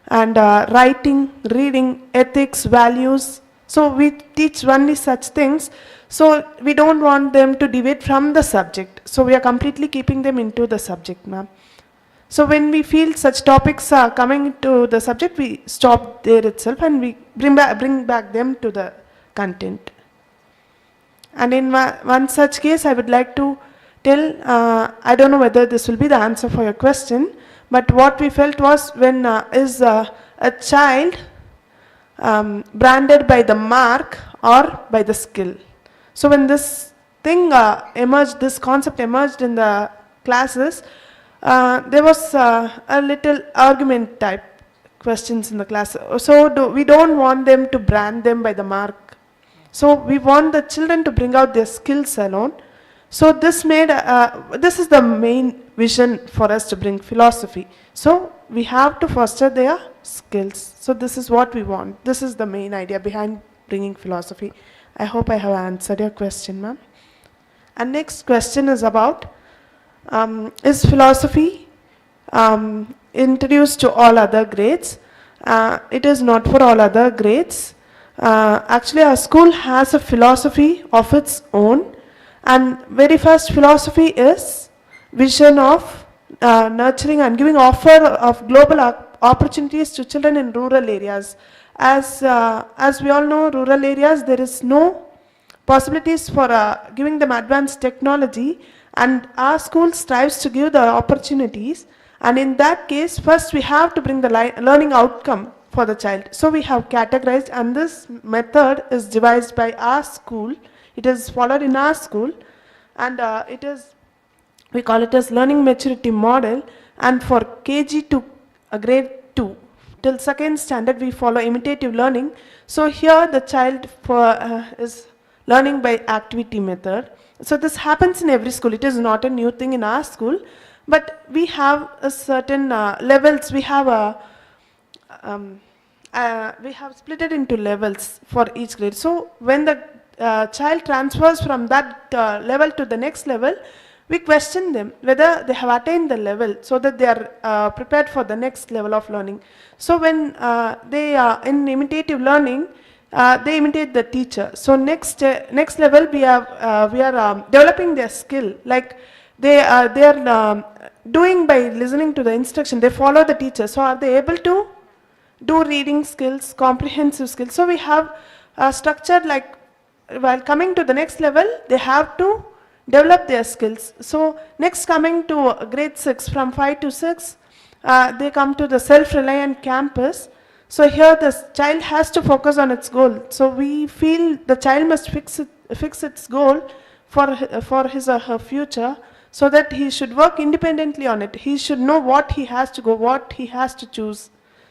and writing, reading, ethics, values. So we teach only such things. So we don't want them to deviate from the subject. So we are completely keeping them into the subject, ma'am. So when we feel such topics are coming to the subject, we stop there itself and we bring back them to the content. And in one such case, I would like to tell, I don't know whether this will be the answer for your question, but what we felt was when is a child branded by the mark or by the skill. So when this thing emerged, this concept emerged in the classes, there was a little argument type questions in the class. So we don't want them to brand them by the mark. So we want the children to bring out their skills alone. So this is the main vision for us to bring philosophy. So we have to foster their skills. So this is what we want. This is the main idea behind bringing philosophy. I hope I have answered your question, ma'am. And next question is about, is philosophy introduced to all other grades? It is not for all other grades. Actually, our school has a philosophy of its own, and very first philosophy is vision of nurturing and giving offer of global opportunities to children in rural areas. As we all know, rural areas, there is no possibilities for giving them advanced technology, and our school strives to give the opportunities. And in that case, first we have to bring the learning outcome for the child. So we have categorized, and this method is devised by our school. It is followed in our school, and we call it as learning maturity model. And for KG to grade 2 till second standard, we follow imitative learning. So here the child is learning by activity method. So this happens in every school. It is not a new thing in our school, but we have a certain levels. We have split it into levels for each grade. So when the child transfers from that level to the next level, we question them whether they have attained the level so that they are prepared for the next level of learning. So when they are in imitative learning, they imitate the teacher. So next level we are developing their skill. Like they are doing by listening to the instruction. They follow the teacher. So are they able to do reading skills, comprehensive skills? So we have structured like while coming to the next level, they have to develop their skills. So next coming to grade 6, from 5 to 6, they come to the self-reliant campus. So here the child has to focus on its goal. So we feel the child must fix its goal for his or her future, so that he should work independently on it. He should know what he has to go, what he has to choose.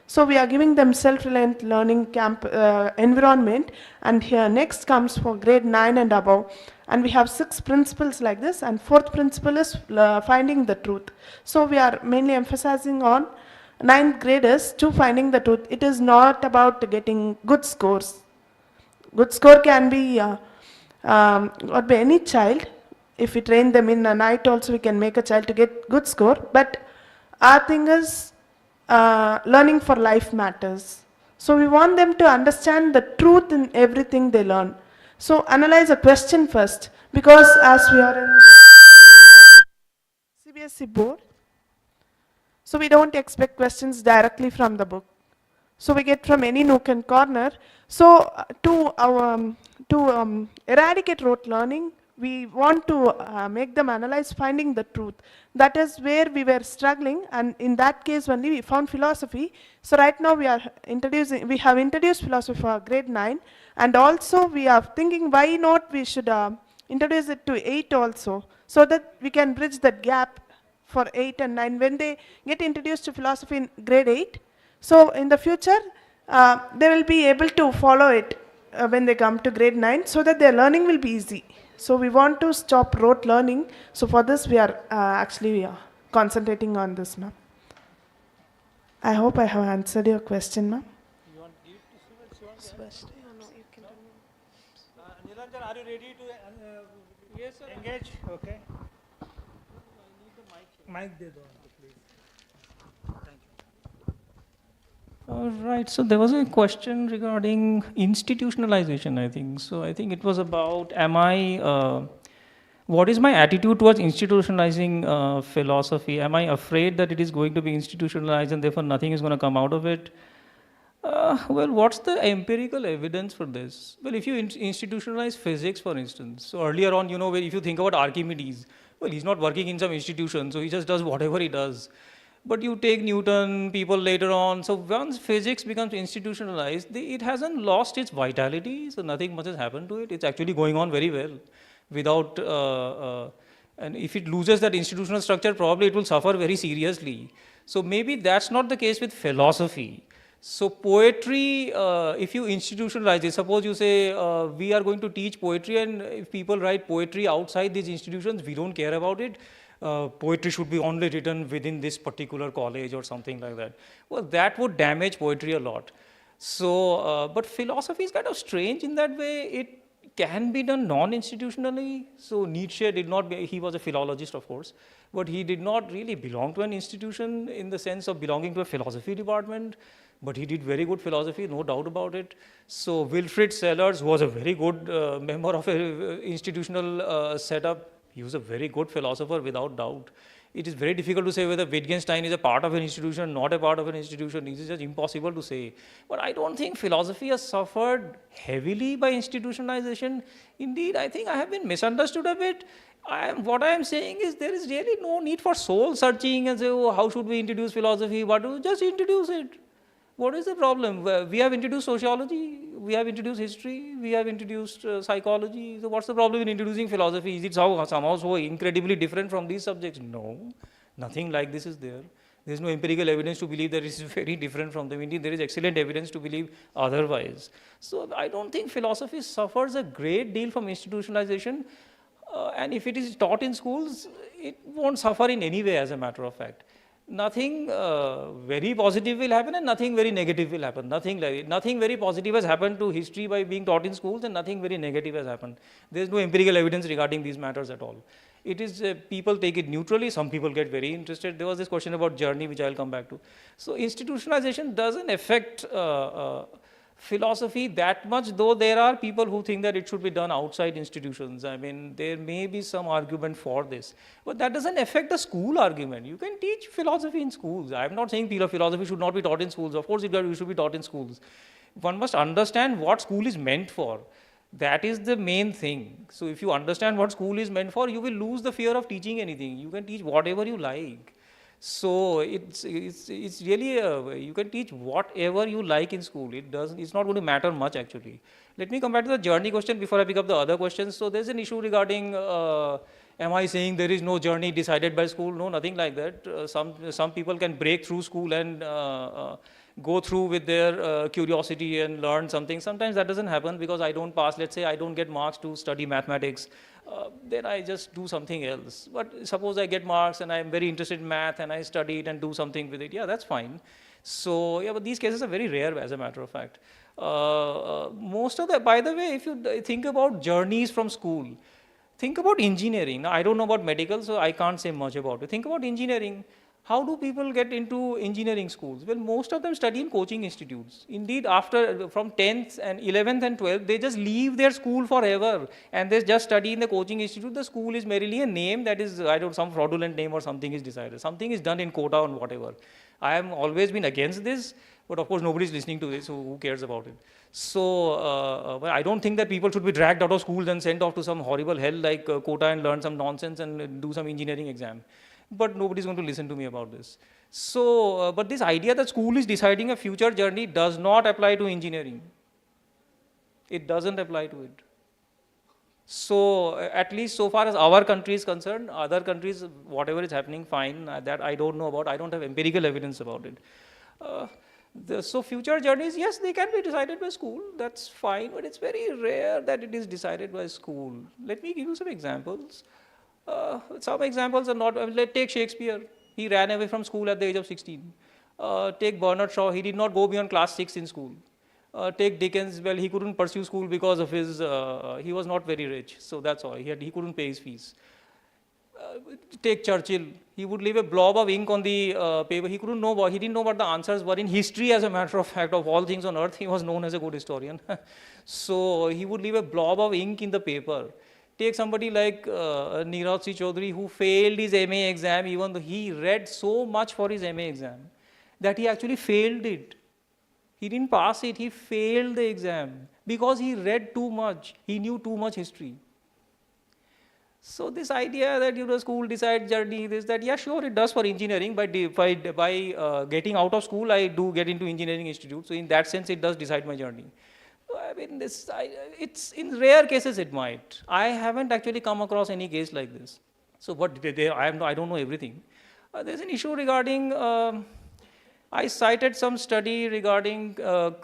So we are giving them self-reliant learning environment, and here next comes for grade 9 and above. And we have 6 principles like this, and 4th principle is finding the truth. So we are mainly emphasizing on 9th graders to finding the truth. It is not about getting good scores. Good score can be got by any child. If we train them in a night also, we can make a child to get good score. But our thing is learning for life matters. So we want them to understand the truth in everything they learn. So analyze a question first, because as we are in CBSE board, so we don't expect questions directly from the book. So we get from any nook and corner. So to eradicate rote learning, we want to make them analyze finding the truth. That is where we were struggling, and in that case only we found philosophy. So right now we have introduced philosophy for grade 9, and also we are thinking why not we should introduce it to 8 also, so that we can bridge that gap for 8 and 9 when they get introduced to philosophy in grade 8. So in the future, they will be able to follow it when they come to grade 9, so that their learning will be easy. So we want to stop rote learning. So for this, we are actually concentrating on this, ma'am. I hope I have answered your question, ma'am. You want to give to Subhash? No, you can do it. Nilanjan, are you ready to yes, sir. Engage? Okay. I need the mic there, please. Thank you. All right, so there was a question regarding institutionalization, I think. So I think it was about, what is my attitude towards institutionalizing philosophy? Am I afraid that it is going to be institutionalized and therefore nothing is going to come out of it? Well, what's the empirical evidence for this? Well, if you institutionalize physics, for instance, so earlier on, you know, if you think about Archimedes, well, he's not working in some institution, so he just does whatever he does. But you take Newton, people later on, so once physics becomes institutionalized, it hasn't lost its vitality, so nothing much has happened to it. It's actually going on very well without, and if it loses that institutional structure, probably it will suffer very seriously. So maybe that's not the case with philosophy. So poetry, if you institutionalize it, suppose you say, we are going to teach poetry, and if people write poetry outside these institutions, we don't care about it. Poetry should be only written within this particular college or something like that. Well, that would damage poetry a lot. So, but philosophy is kind of strange in that way. It can be done non-institutionally. So Nietzsche did not, he was a philologist, of course, but he did not really belong to an institution in the sense of belonging to a philosophy department. But he did very good philosophy, no doubt about it. So Wilfrid Sellars, who was a very good member of an institutional setup, he was a very good philosopher without doubt. It is very difficult to say whether Wittgenstein is a part of an institution, not a part of an institution. It is just impossible to say. But I don't think philosophy has suffered heavily by institutionalization. Indeed, I think I have been misunderstood a bit. What I am saying is there is really no need for soul searching and say, oh, how should we introduce philosophy? Just introduce it. What is the problem? We have introduced sociology, we have introduced history, we have introduced psychology. So what's the problem in introducing philosophy? Is it somehow so incredibly different from these subjects? No, nothing like this is there. There is no empirical evidence to believe that it is very different from them. Indeed, there is excellent evidence to believe otherwise. So I don't think philosophy suffers a great deal from institutionalization. And if it is taught in schools, it won't suffer in any way, as a matter of fact. Nothing very positive will happen and nothing very negative will happen. Nothing very positive has happened to history by being taught in schools, and nothing very negative has happened. There is no empirical evidence regarding these matters at all. It is, people take it neutrally, some people get very interested. There was this question about journey, which I will come back to. So institutionalization doesn't affect philosophy that much, though there are people who think that it should be done outside institutions. I mean, there may be some argument for this, but that doesn't affect the school argument. You can teach philosophy in schools. I'm not saying philosophy should not be taught in schools. Of course, it should be taught in schools. One must understand what school is meant for. That is the main thing. So if you understand what school is meant for, you will lose the fear of teaching anything. You can teach whatever you like. So it's really you can teach whatever you like in school. It's not going to matter much actually. Let me come back to the journey question before I pick up the other questions. So there's an issue regarding am I saying there is no journey decided by school? No, nothing like that. Some people can break through school and go through with their curiosity and learn something. Sometimes that doesn't happen because I don't pass. Let's say I don't get marks to study mathematics. Then I just do something else. But suppose I get marks and I'm very interested in math and I study it and do something with it. Yeah, that's fine. So yeah, but these cases are very rare as a matter of fact. Most of the, by the way, if you think about journeys from school, think about engineering. Now, I don't know about medical, so I can't say much about it. Think about engineering. How do people get into engineering schools? Well, most of them study in coaching institutes. Indeed, after from 10th and 11th and 12th, they just leave their school forever and they just study in the coaching institute. The school is merely a name that is, I don't know, some fraudulent name or something is decided. Something is done in quota and whatever. I have always been against this, but of course nobody is listening to this, so who cares about it? So, but I don't think that people should be dragged out of schools and sent off to some horrible hell like quota and learn some nonsense and do some engineering exam. But nobody's going to listen to me about this. So, but this idea that school is deciding a future journey does not apply to engineering. It doesn't apply to it. So, at least so far as our country is concerned, other countries, whatever is happening, fine, that I don't know about, I don't have empirical evidence about it. So, future journeys, yes, they can be decided by school, that's fine, but it's very rare that it is decided by school. Let me give you some examples. Some examples are not, let's take Shakespeare. He ran away from school at the age of 16. Take Bernard Shaw, he did not go beyond class 6 in school. Take Dickens, well, he couldn't pursue school because of his, he was not very rich, so that's all, he couldn't pay his fees. Take Churchill, he would leave a blob of ink on the paper, he didn't know what the answers were. In history, as a matter of fact, of all things on earth, he was known as a good historian. So he would leave a blob of ink in the paper. Take somebody like Neeraj C. Chaudhary, who failed his MA exam, even though he read so much for his MA exam, that he actually failed it. He didn't pass it, he failed the exam, because he read too much, he knew too much history. So this idea that school decides journey, this, that, yeah, sure, it does for engineering. By getting out of school, I do get into engineering institute. So in that sense, it does decide my journey. I mean, it's in rare cases it might. I haven't actually come across any case like this. So what I don't know everything. There's an issue regarding, I cited some study regarding are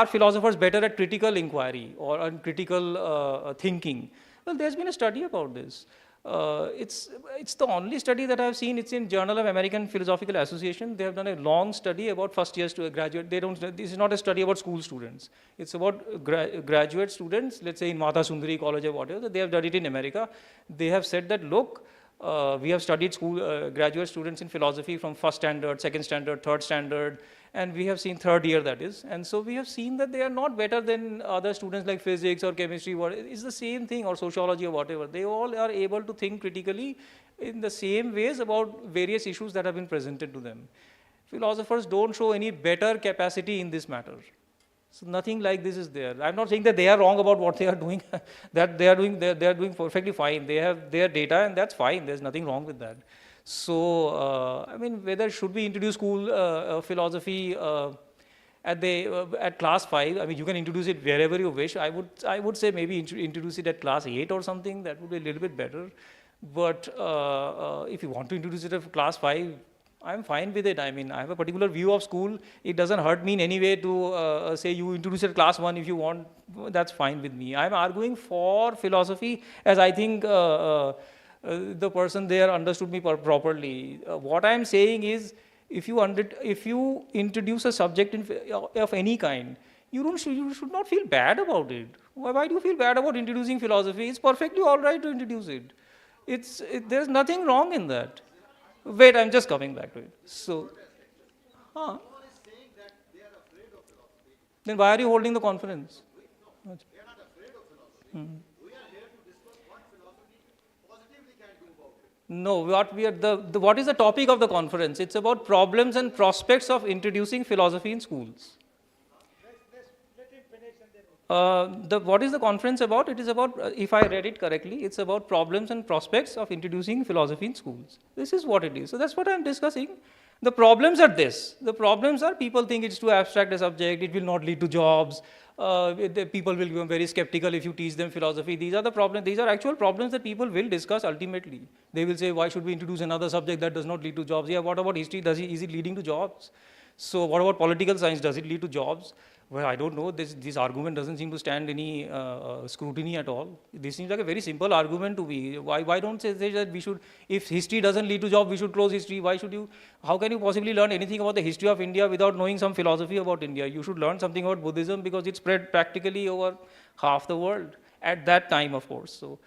philosophers better at critical inquiry or on critical thinking? Well, there's been a study about this. It's the only study that I've seen. It's in Journal of American Philosophical Association. They have done a long study about first years to a graduate. This is not a study about school students. It's about graduate students, let's say in Mata Sundri College or whatever. They have done it in America. They have said that, look, we have studied graduate students in philosophy from first standard, second standard, third standard, and we have seen third year, that is. And so we have seen that they are not better than other students like physics or chemistry. It's the same thing, or sociology or whatever. They all are able to think critically in the same ways about various issues that have been presented to them. Philosophers don't show any better capacity in this matter. So nothing like this is there. I'm not saying that they are wrong about what they are doing, that they are doing perfectly fine. They have their data and that's fine. There's nothing wrong with that. So, I mean, whether should we introduce school philosophy at class 5? I mean, you can introduce it wherever you wish. I would say maybe introduce it at class 8 or something. That would be a little bit better. But if you want to introduce it at class 5, I'm fine with it. I mean, I have a particular view of school. It doesn't hurt me in any way to say you introduce it at class 1 if you want. That's fine with me. I'm arguing for philosophy, as I think the person there understood me properly. What I'm saying is, if you introduce a subject of any kind, you should not feel bad about it. Why do you feel bad about introducing philosophy? It's perfectly all right to introduce it. There's nothing wrong in that. Wait, I'm just coming back to it. So, Then why are you holding the conference? Hmm. No, what is the topic of the conference? It's about problems and prospects of introducing philosophy in schools. What is the conference about? It is about, if I read it correctly, it's about problems and prospects of introducing philosophy in schools. This is what it is. So that's what I'm discussing. The problems are this. The problems are people think it's too abstract a subject, it will not lead to jobs. People will become very skeptical if you teach them philosophy. These are the problems. These are actual problems that people will discuss ultimately. They will say, why should we introduce another subject that does not lead to jobs? Yeah, what about history? Is it leading to jobs? So what about political science? Does it lead to jobs? Well, I don't know. This argument doesn't seem to stand any scrutiny at all. This seems like a very simple argument to me. Why don't say that we should, if history doesn't lead to job, we should close history. Why should you, how can you possibly learn anything about the history of India without knowing some philosophy about India? You should learn something about Buddhism because it spread practically over half the world at that time, of course. So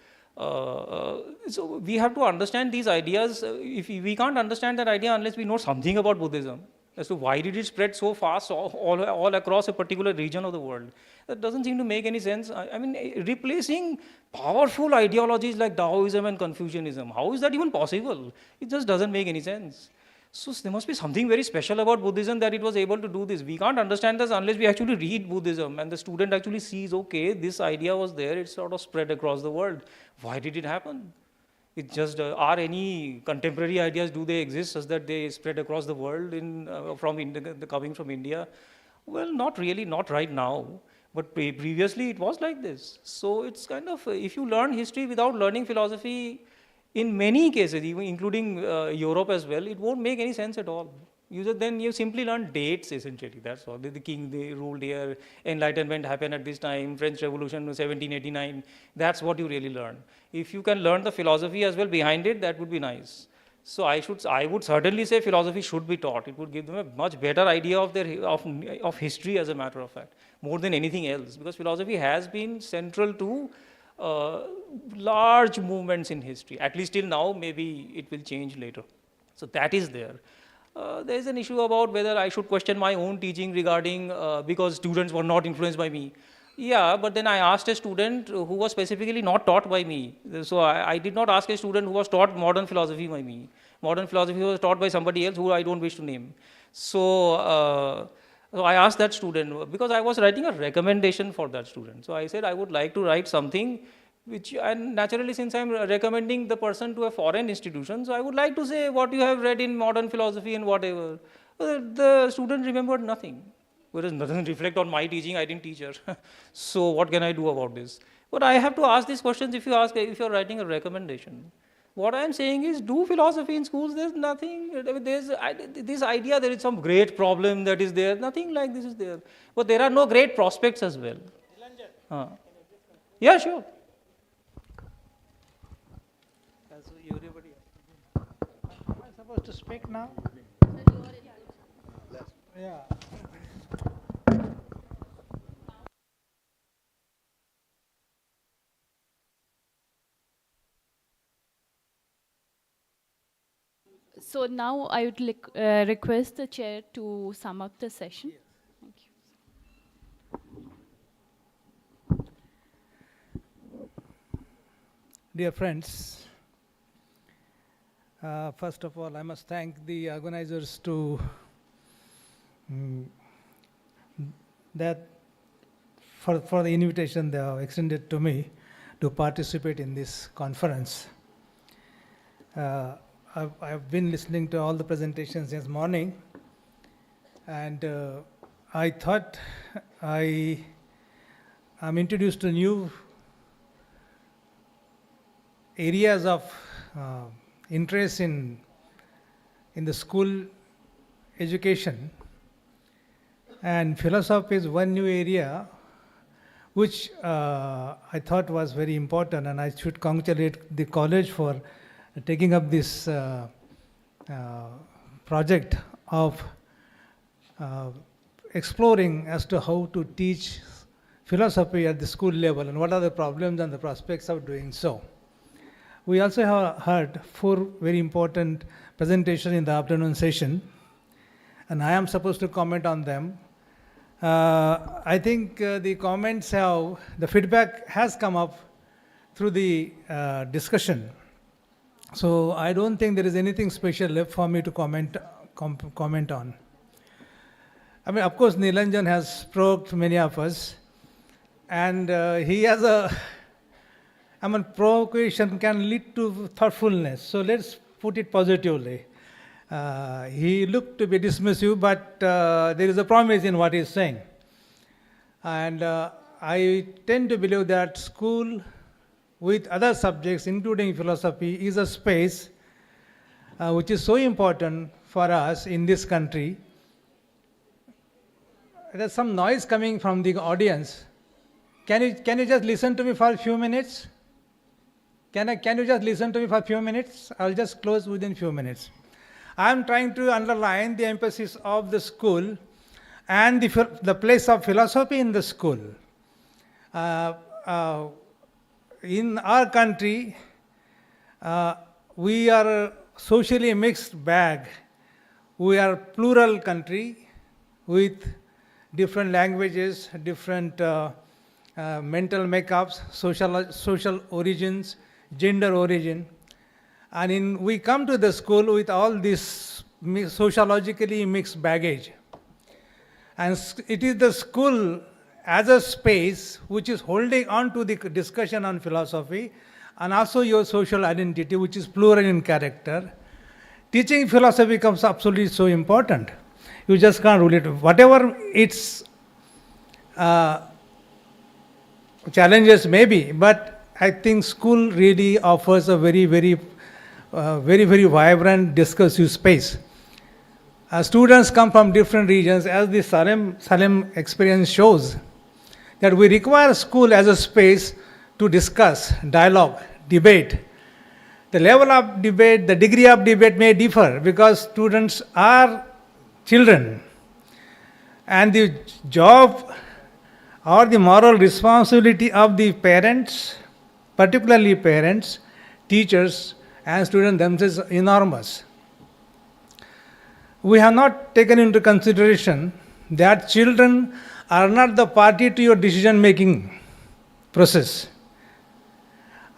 we have to understand these ideas. If we can't understand that idea unless we know something about Buddhism, as to why did it spread so fast all across a particular region of the world. That doesn't seem to make any sense. I mean, replacing powerful ideologies like Taoism and Confucianism, how is that even possible? It just doesn't make any sense. So there must be something very special about Buddhism that it was able to do this. We can't understand this unless we actually read Buddhism and the student actually sees, okay, this idea was there, it sort of spread across the world. Why did it happen? It just, are any contemporary ideas, do they exist such that they spread across the world coming from India? Well, not really, not right now. But previously it was like this. So it's kind of, if you learn history without learning philosophy, in many cases, even including Europe as well, it won't make any sense at all. Then you simply learn dates, essentially. That's all. The king, they ruled here, Enlightenment happened at this time, French Revolution 1789. That's what you really learn. If you can learn the philosophy as well behind it, that would be nice. So I would certainly say philosophy should be taught. It would give them a much better idea of history, as a matter of fact, more than anything else, because philosophy has been central to large movements in history. At least till now, maybe it will change later. So that is there. There is an issue about whether I should question my own teaching regarding, because students were not influenced by me. Yeah, but then I asked a student who was specifically not taught by me. So I did not ask a student who was taught modern philosophy by me. Modern philosophy was taught by somebody else who I don't wish to name. So I asked that student, because I was writing a recommendation for that student. So I said I would like to write something which, and naturally since I'm recommending the person to a foreign institution, so I would like to say what you have read in modern philosophy and whatever. The student remembered nothing. Whereas doesn't reflect on my teaching, I didn't teach her. So what can I do about this? But I have to ask these questions if you're writing a recommendation. What I'm saying is, do philosophy in schools. There's nothing, there's this idea there is some great problem that is there. Nothing like this is there. But there are no great prospects as well. Yeah, sure. Am I supposed to speak now? Yeah. So now I would request the chair to sum up the session. Thank you. Dear friends, first of all, I must thank the organizers for the invitation they have extended to me to participate in this conference. I've been listening to all the presentations this morning, and I thought I'm introduced to new areas of interest in the school education, and philosophy is one new area which I thought was very important, and I should congratulate the college for taking up this project of exploring as to how to teach philosophy at the school level and what are the problems and the prospects of doing so. We also have heard 4 very important presentations in the afternoon session, and I am supposed to comment on them. I think the comments have, the feedback has come up through the discussion. So I don't think there is anything special left for me to comment on. I mean, of course, Nilanjan has provoked many of us, and he has a, I mean, provocation can lead to thoughtfulness. So let's put it positively. He looked to be dismissive, but there is a promise in what he's saying. And I tend to believe that school with other subjects, including philosophy, is a space which is so important for us in this country. There's some noise coming from the audience. Can you just listen to me for a few minutes? Can you just listen to me for a few minutes? I'll just close within a few minutes. I'm trying to underline the emphasis of the school and the place of philosophy in the school. In our country, we are a socially mixed bag. We are a plural country with different languages, different mental makeups, social origins, gender origin. And we come to the school with all this sociologically mixed baggage. And it is the school as a space which is holding on to the discussion on philosophy and also your social identity, which is plural in character. Teaching philosophy becomes absolutely so important. You just can't rule it. Whatever its challenges may be, but I think school really offers a very vibrant discursive space. Students come from different regions, as the Salem experience shows, that we require school as a space to discuss, dialogue, debate. The level of debate, the degree of debate may differ because students are children. And the job or the moral responsibility of the parents, particularly parents, teachers, and students themselves is enormous. We have not taken into consideration that children are not the party to your decision-making process.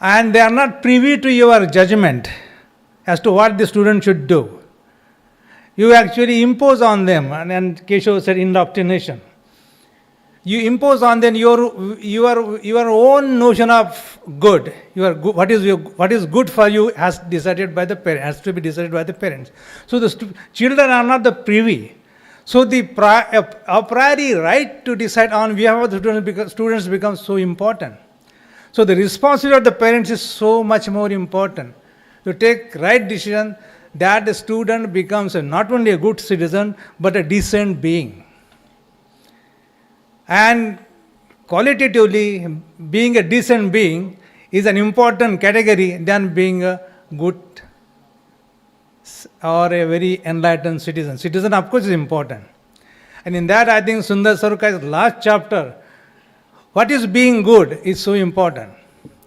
And they are not privy to your judgment as to what the student should do. You actually impose on them, and Keshav said indoctrination. You impose on them your own notion of good. What is good for you has to be decided by the parents. So the children are not the privy. So the a priori right to decide on behalf of the students becomes so important. So the responsibility of the parents is so much more important to take right decision that the student becomes not only a good citizen but a decent being. And qualitatively, being a decent being is an important category than being a good or a very enlightened citizen. Citizen, of course, is important. And in that, I think Sundar Sarkar's last chapter, what is being good, is so important.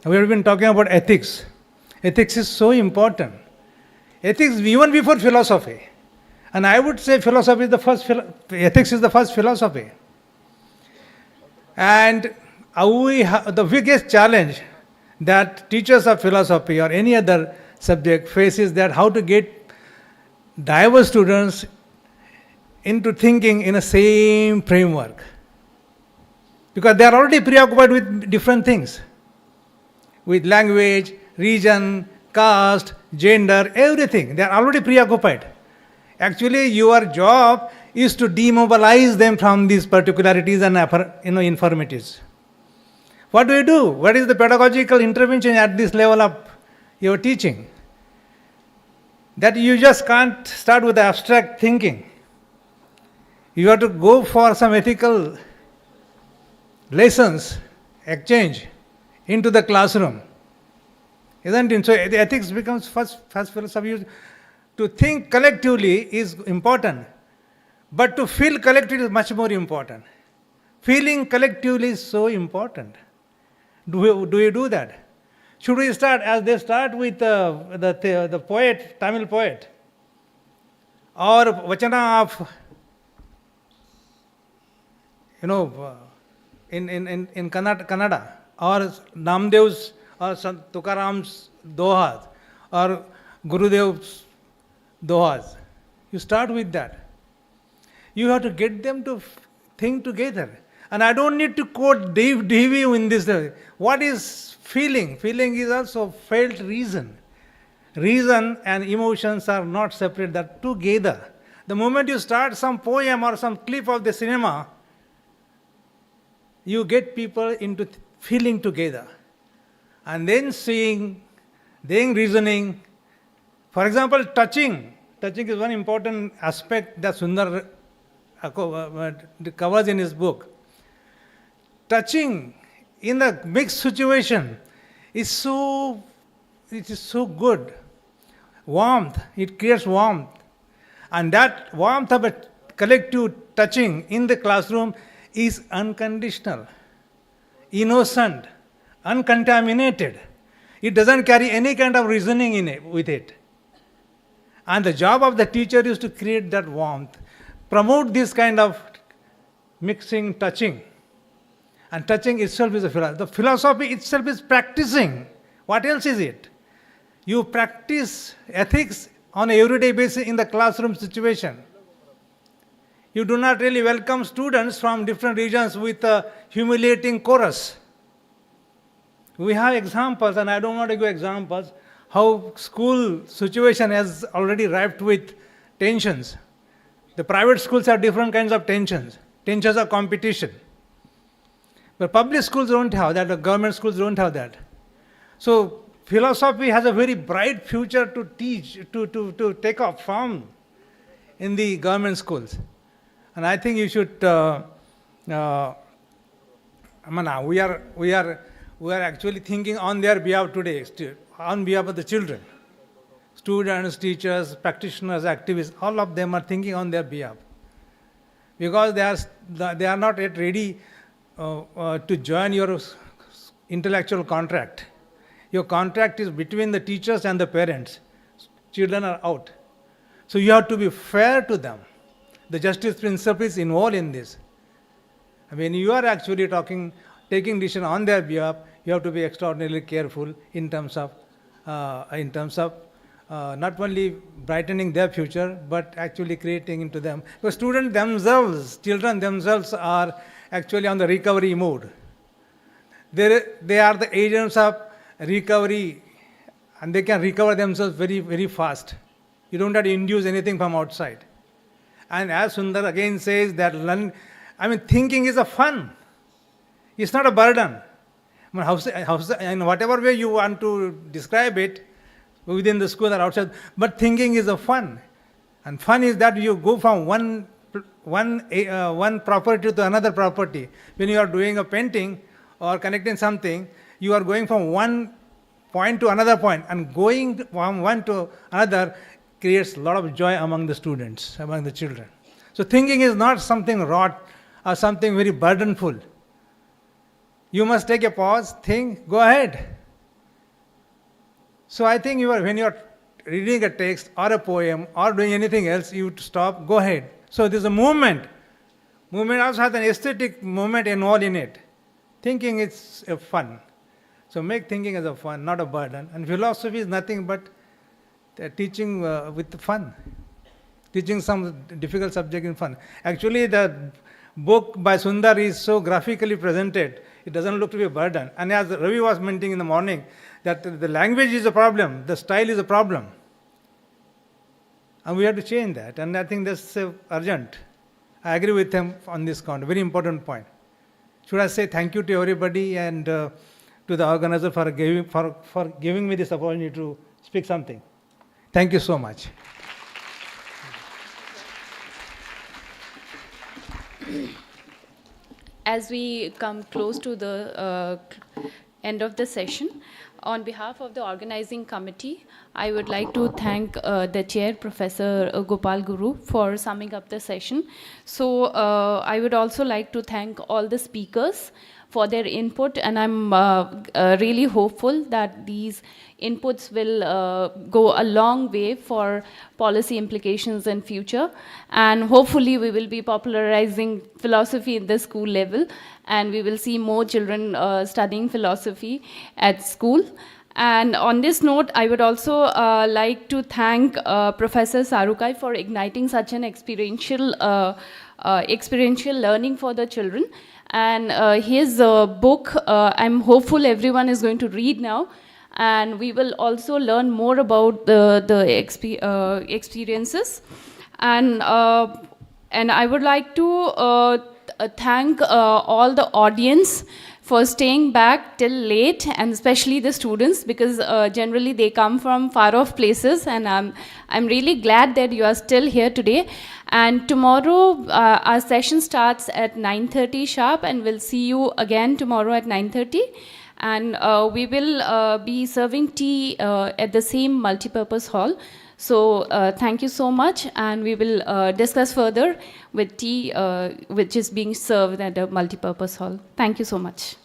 We have been talking about ethics. Ethics is so important. Ethics even before philosophy. And I would say philosophy is the first, ethics is the first philosophy. And the biggest challenge that teachers of philosophy or any other subject face is that how to get diverse students into thinking in a same framework. Because they are already preoccupied with different things. With language, region, caste, gender, everything. They are already preoccupied. Actually, your job is to demobilize them from these particularities and infirmities. What do you do? What is the pedagogical intervention at this level of your teaching? That you just can't start with abstract thinking. You have to go for some ethical lessons, exchange into the classroom. Isn't it? So the ethics becomes first philosophy. To think collectively is important, but to feel collectively is much more important. Feeling collectively is so important. Do you do that? Should we start as they start with the poet, Tamil poet, or Vachana of in Kannada, or Namdev's or Tukaram's dohas, or Gurudev's dohas. You start with that. You have to get them to think together. And I don't need to quote Devi in this. What is feeling? Feeling is also felt reason. Reason and emotions are not separate, they're together. The moment you start some poem or some clip of the cinema, you get people into feeling together. And then seeing, then reasoning. For example, touching. Touching is one important aspect that Sundar covers in his book. Touching in a mixed situation is so good. Warmth, it creates warmth. And that warmth of a collective touching in the classroom is unconditional, innocent, uncontaminated. It doesn't carry any kind of reasoning in it, with it. And the job of the teacher is to create that warmth, promote this kind of mixing, touching. And touching itself is a philosophy. The philosophy itself is practicing. What else is it? You practice ethics on an everyday basis in the classroom situation. You do not really welcome students from different regions with a humiliating chorus. We have examples, and I don't want to give examples, how school situation has already ripe with tensions. The private schools have different kinds of tensions. Tensions of competition. But public schools don't have that, the government schools don't have that. So philosophy has a very bright future to teach, to take off from in the government schools. And I think you should, we are actually thinking on their behalf today, on behalf of the children. Students, teachers, practitioners, activists, all of them are thinking on their behalf. Because they are not yet ready to join your intellectual contract. Your contract is between the teachers and the parents. Children are out. So you have to be fair to them. The justice principle is involved in this. When you are actually taking decision on their behalf, you have to be extraordinarily careful in terms of not only brightening their future, but actually creating into them. Because students themselves, children themselves are actually on the recovery mode. They are the agents of recovery, and they can recover themselves very, very fast. You don't have to induce anything from outside. And as Sundar again says that thinking is a fun. It's not a burden. In whatever way you want to describe it, within the school or outside, but thinking is a fun. And fun is that you go from one property to another property. When you are doing a painting or connecting something, you are going from one point to another point, and going from one to another creates a lot of joy among the students, among the children. So thinking is not something wrought or something very burdenful. You must take a pause, think, go ahead. So I think when you are reading a text or a poem or doing anything else, you stop, go ahead. So there's a movement. Movement also has an aesthetic moment involved in it. Thinking is a fun. So make thinking as a fun, not a burden. And philosophy is nothing but teaching with fun. Teaching some difficult subject in fun. Actually, the book by Sundar is so graphically presented, it doesn't look to be a burden. And as Ravi was mentioning in the morning, that the language is a problem, the style is a problem. And we have to change that. And I think that's urgent. I agree with him on this count, very important point. Should I say thank you to everybody and to the organizer for giving me this opportunity to speak something. Thank you so much. As we come close to the end of the session, on behalf of the organizing committee, I would like to thank the chair, Professor Gopal Guru, for summing up the session. So I would also like to thank all the speakers for their input, and I'm really hopeful that these inputs will go a long way for policy implications in future, and hopefully we will be popularizing philosophy in the school level, and we will see more children studying philosophy at school. And on this note, I would also like to thank Professor Sarukai for igniting such an experiential learning for the children. And his book, I'm hopeful everyone is going to read now. And we will also learn more about the experiences. And I would like to thank all the audience for staying back till late, and especially the students, because generally they come from far off places, and I'm really glad that you are still here today. And tomorrow our session starts at 9:30 sharp, and we'll see you again tomorrow at 9:30. And we will be serving tea at the same multipurpose hall. So thank you so much, and we will discuss further with tea which is being served at a multipurpose hall. Thank you so much.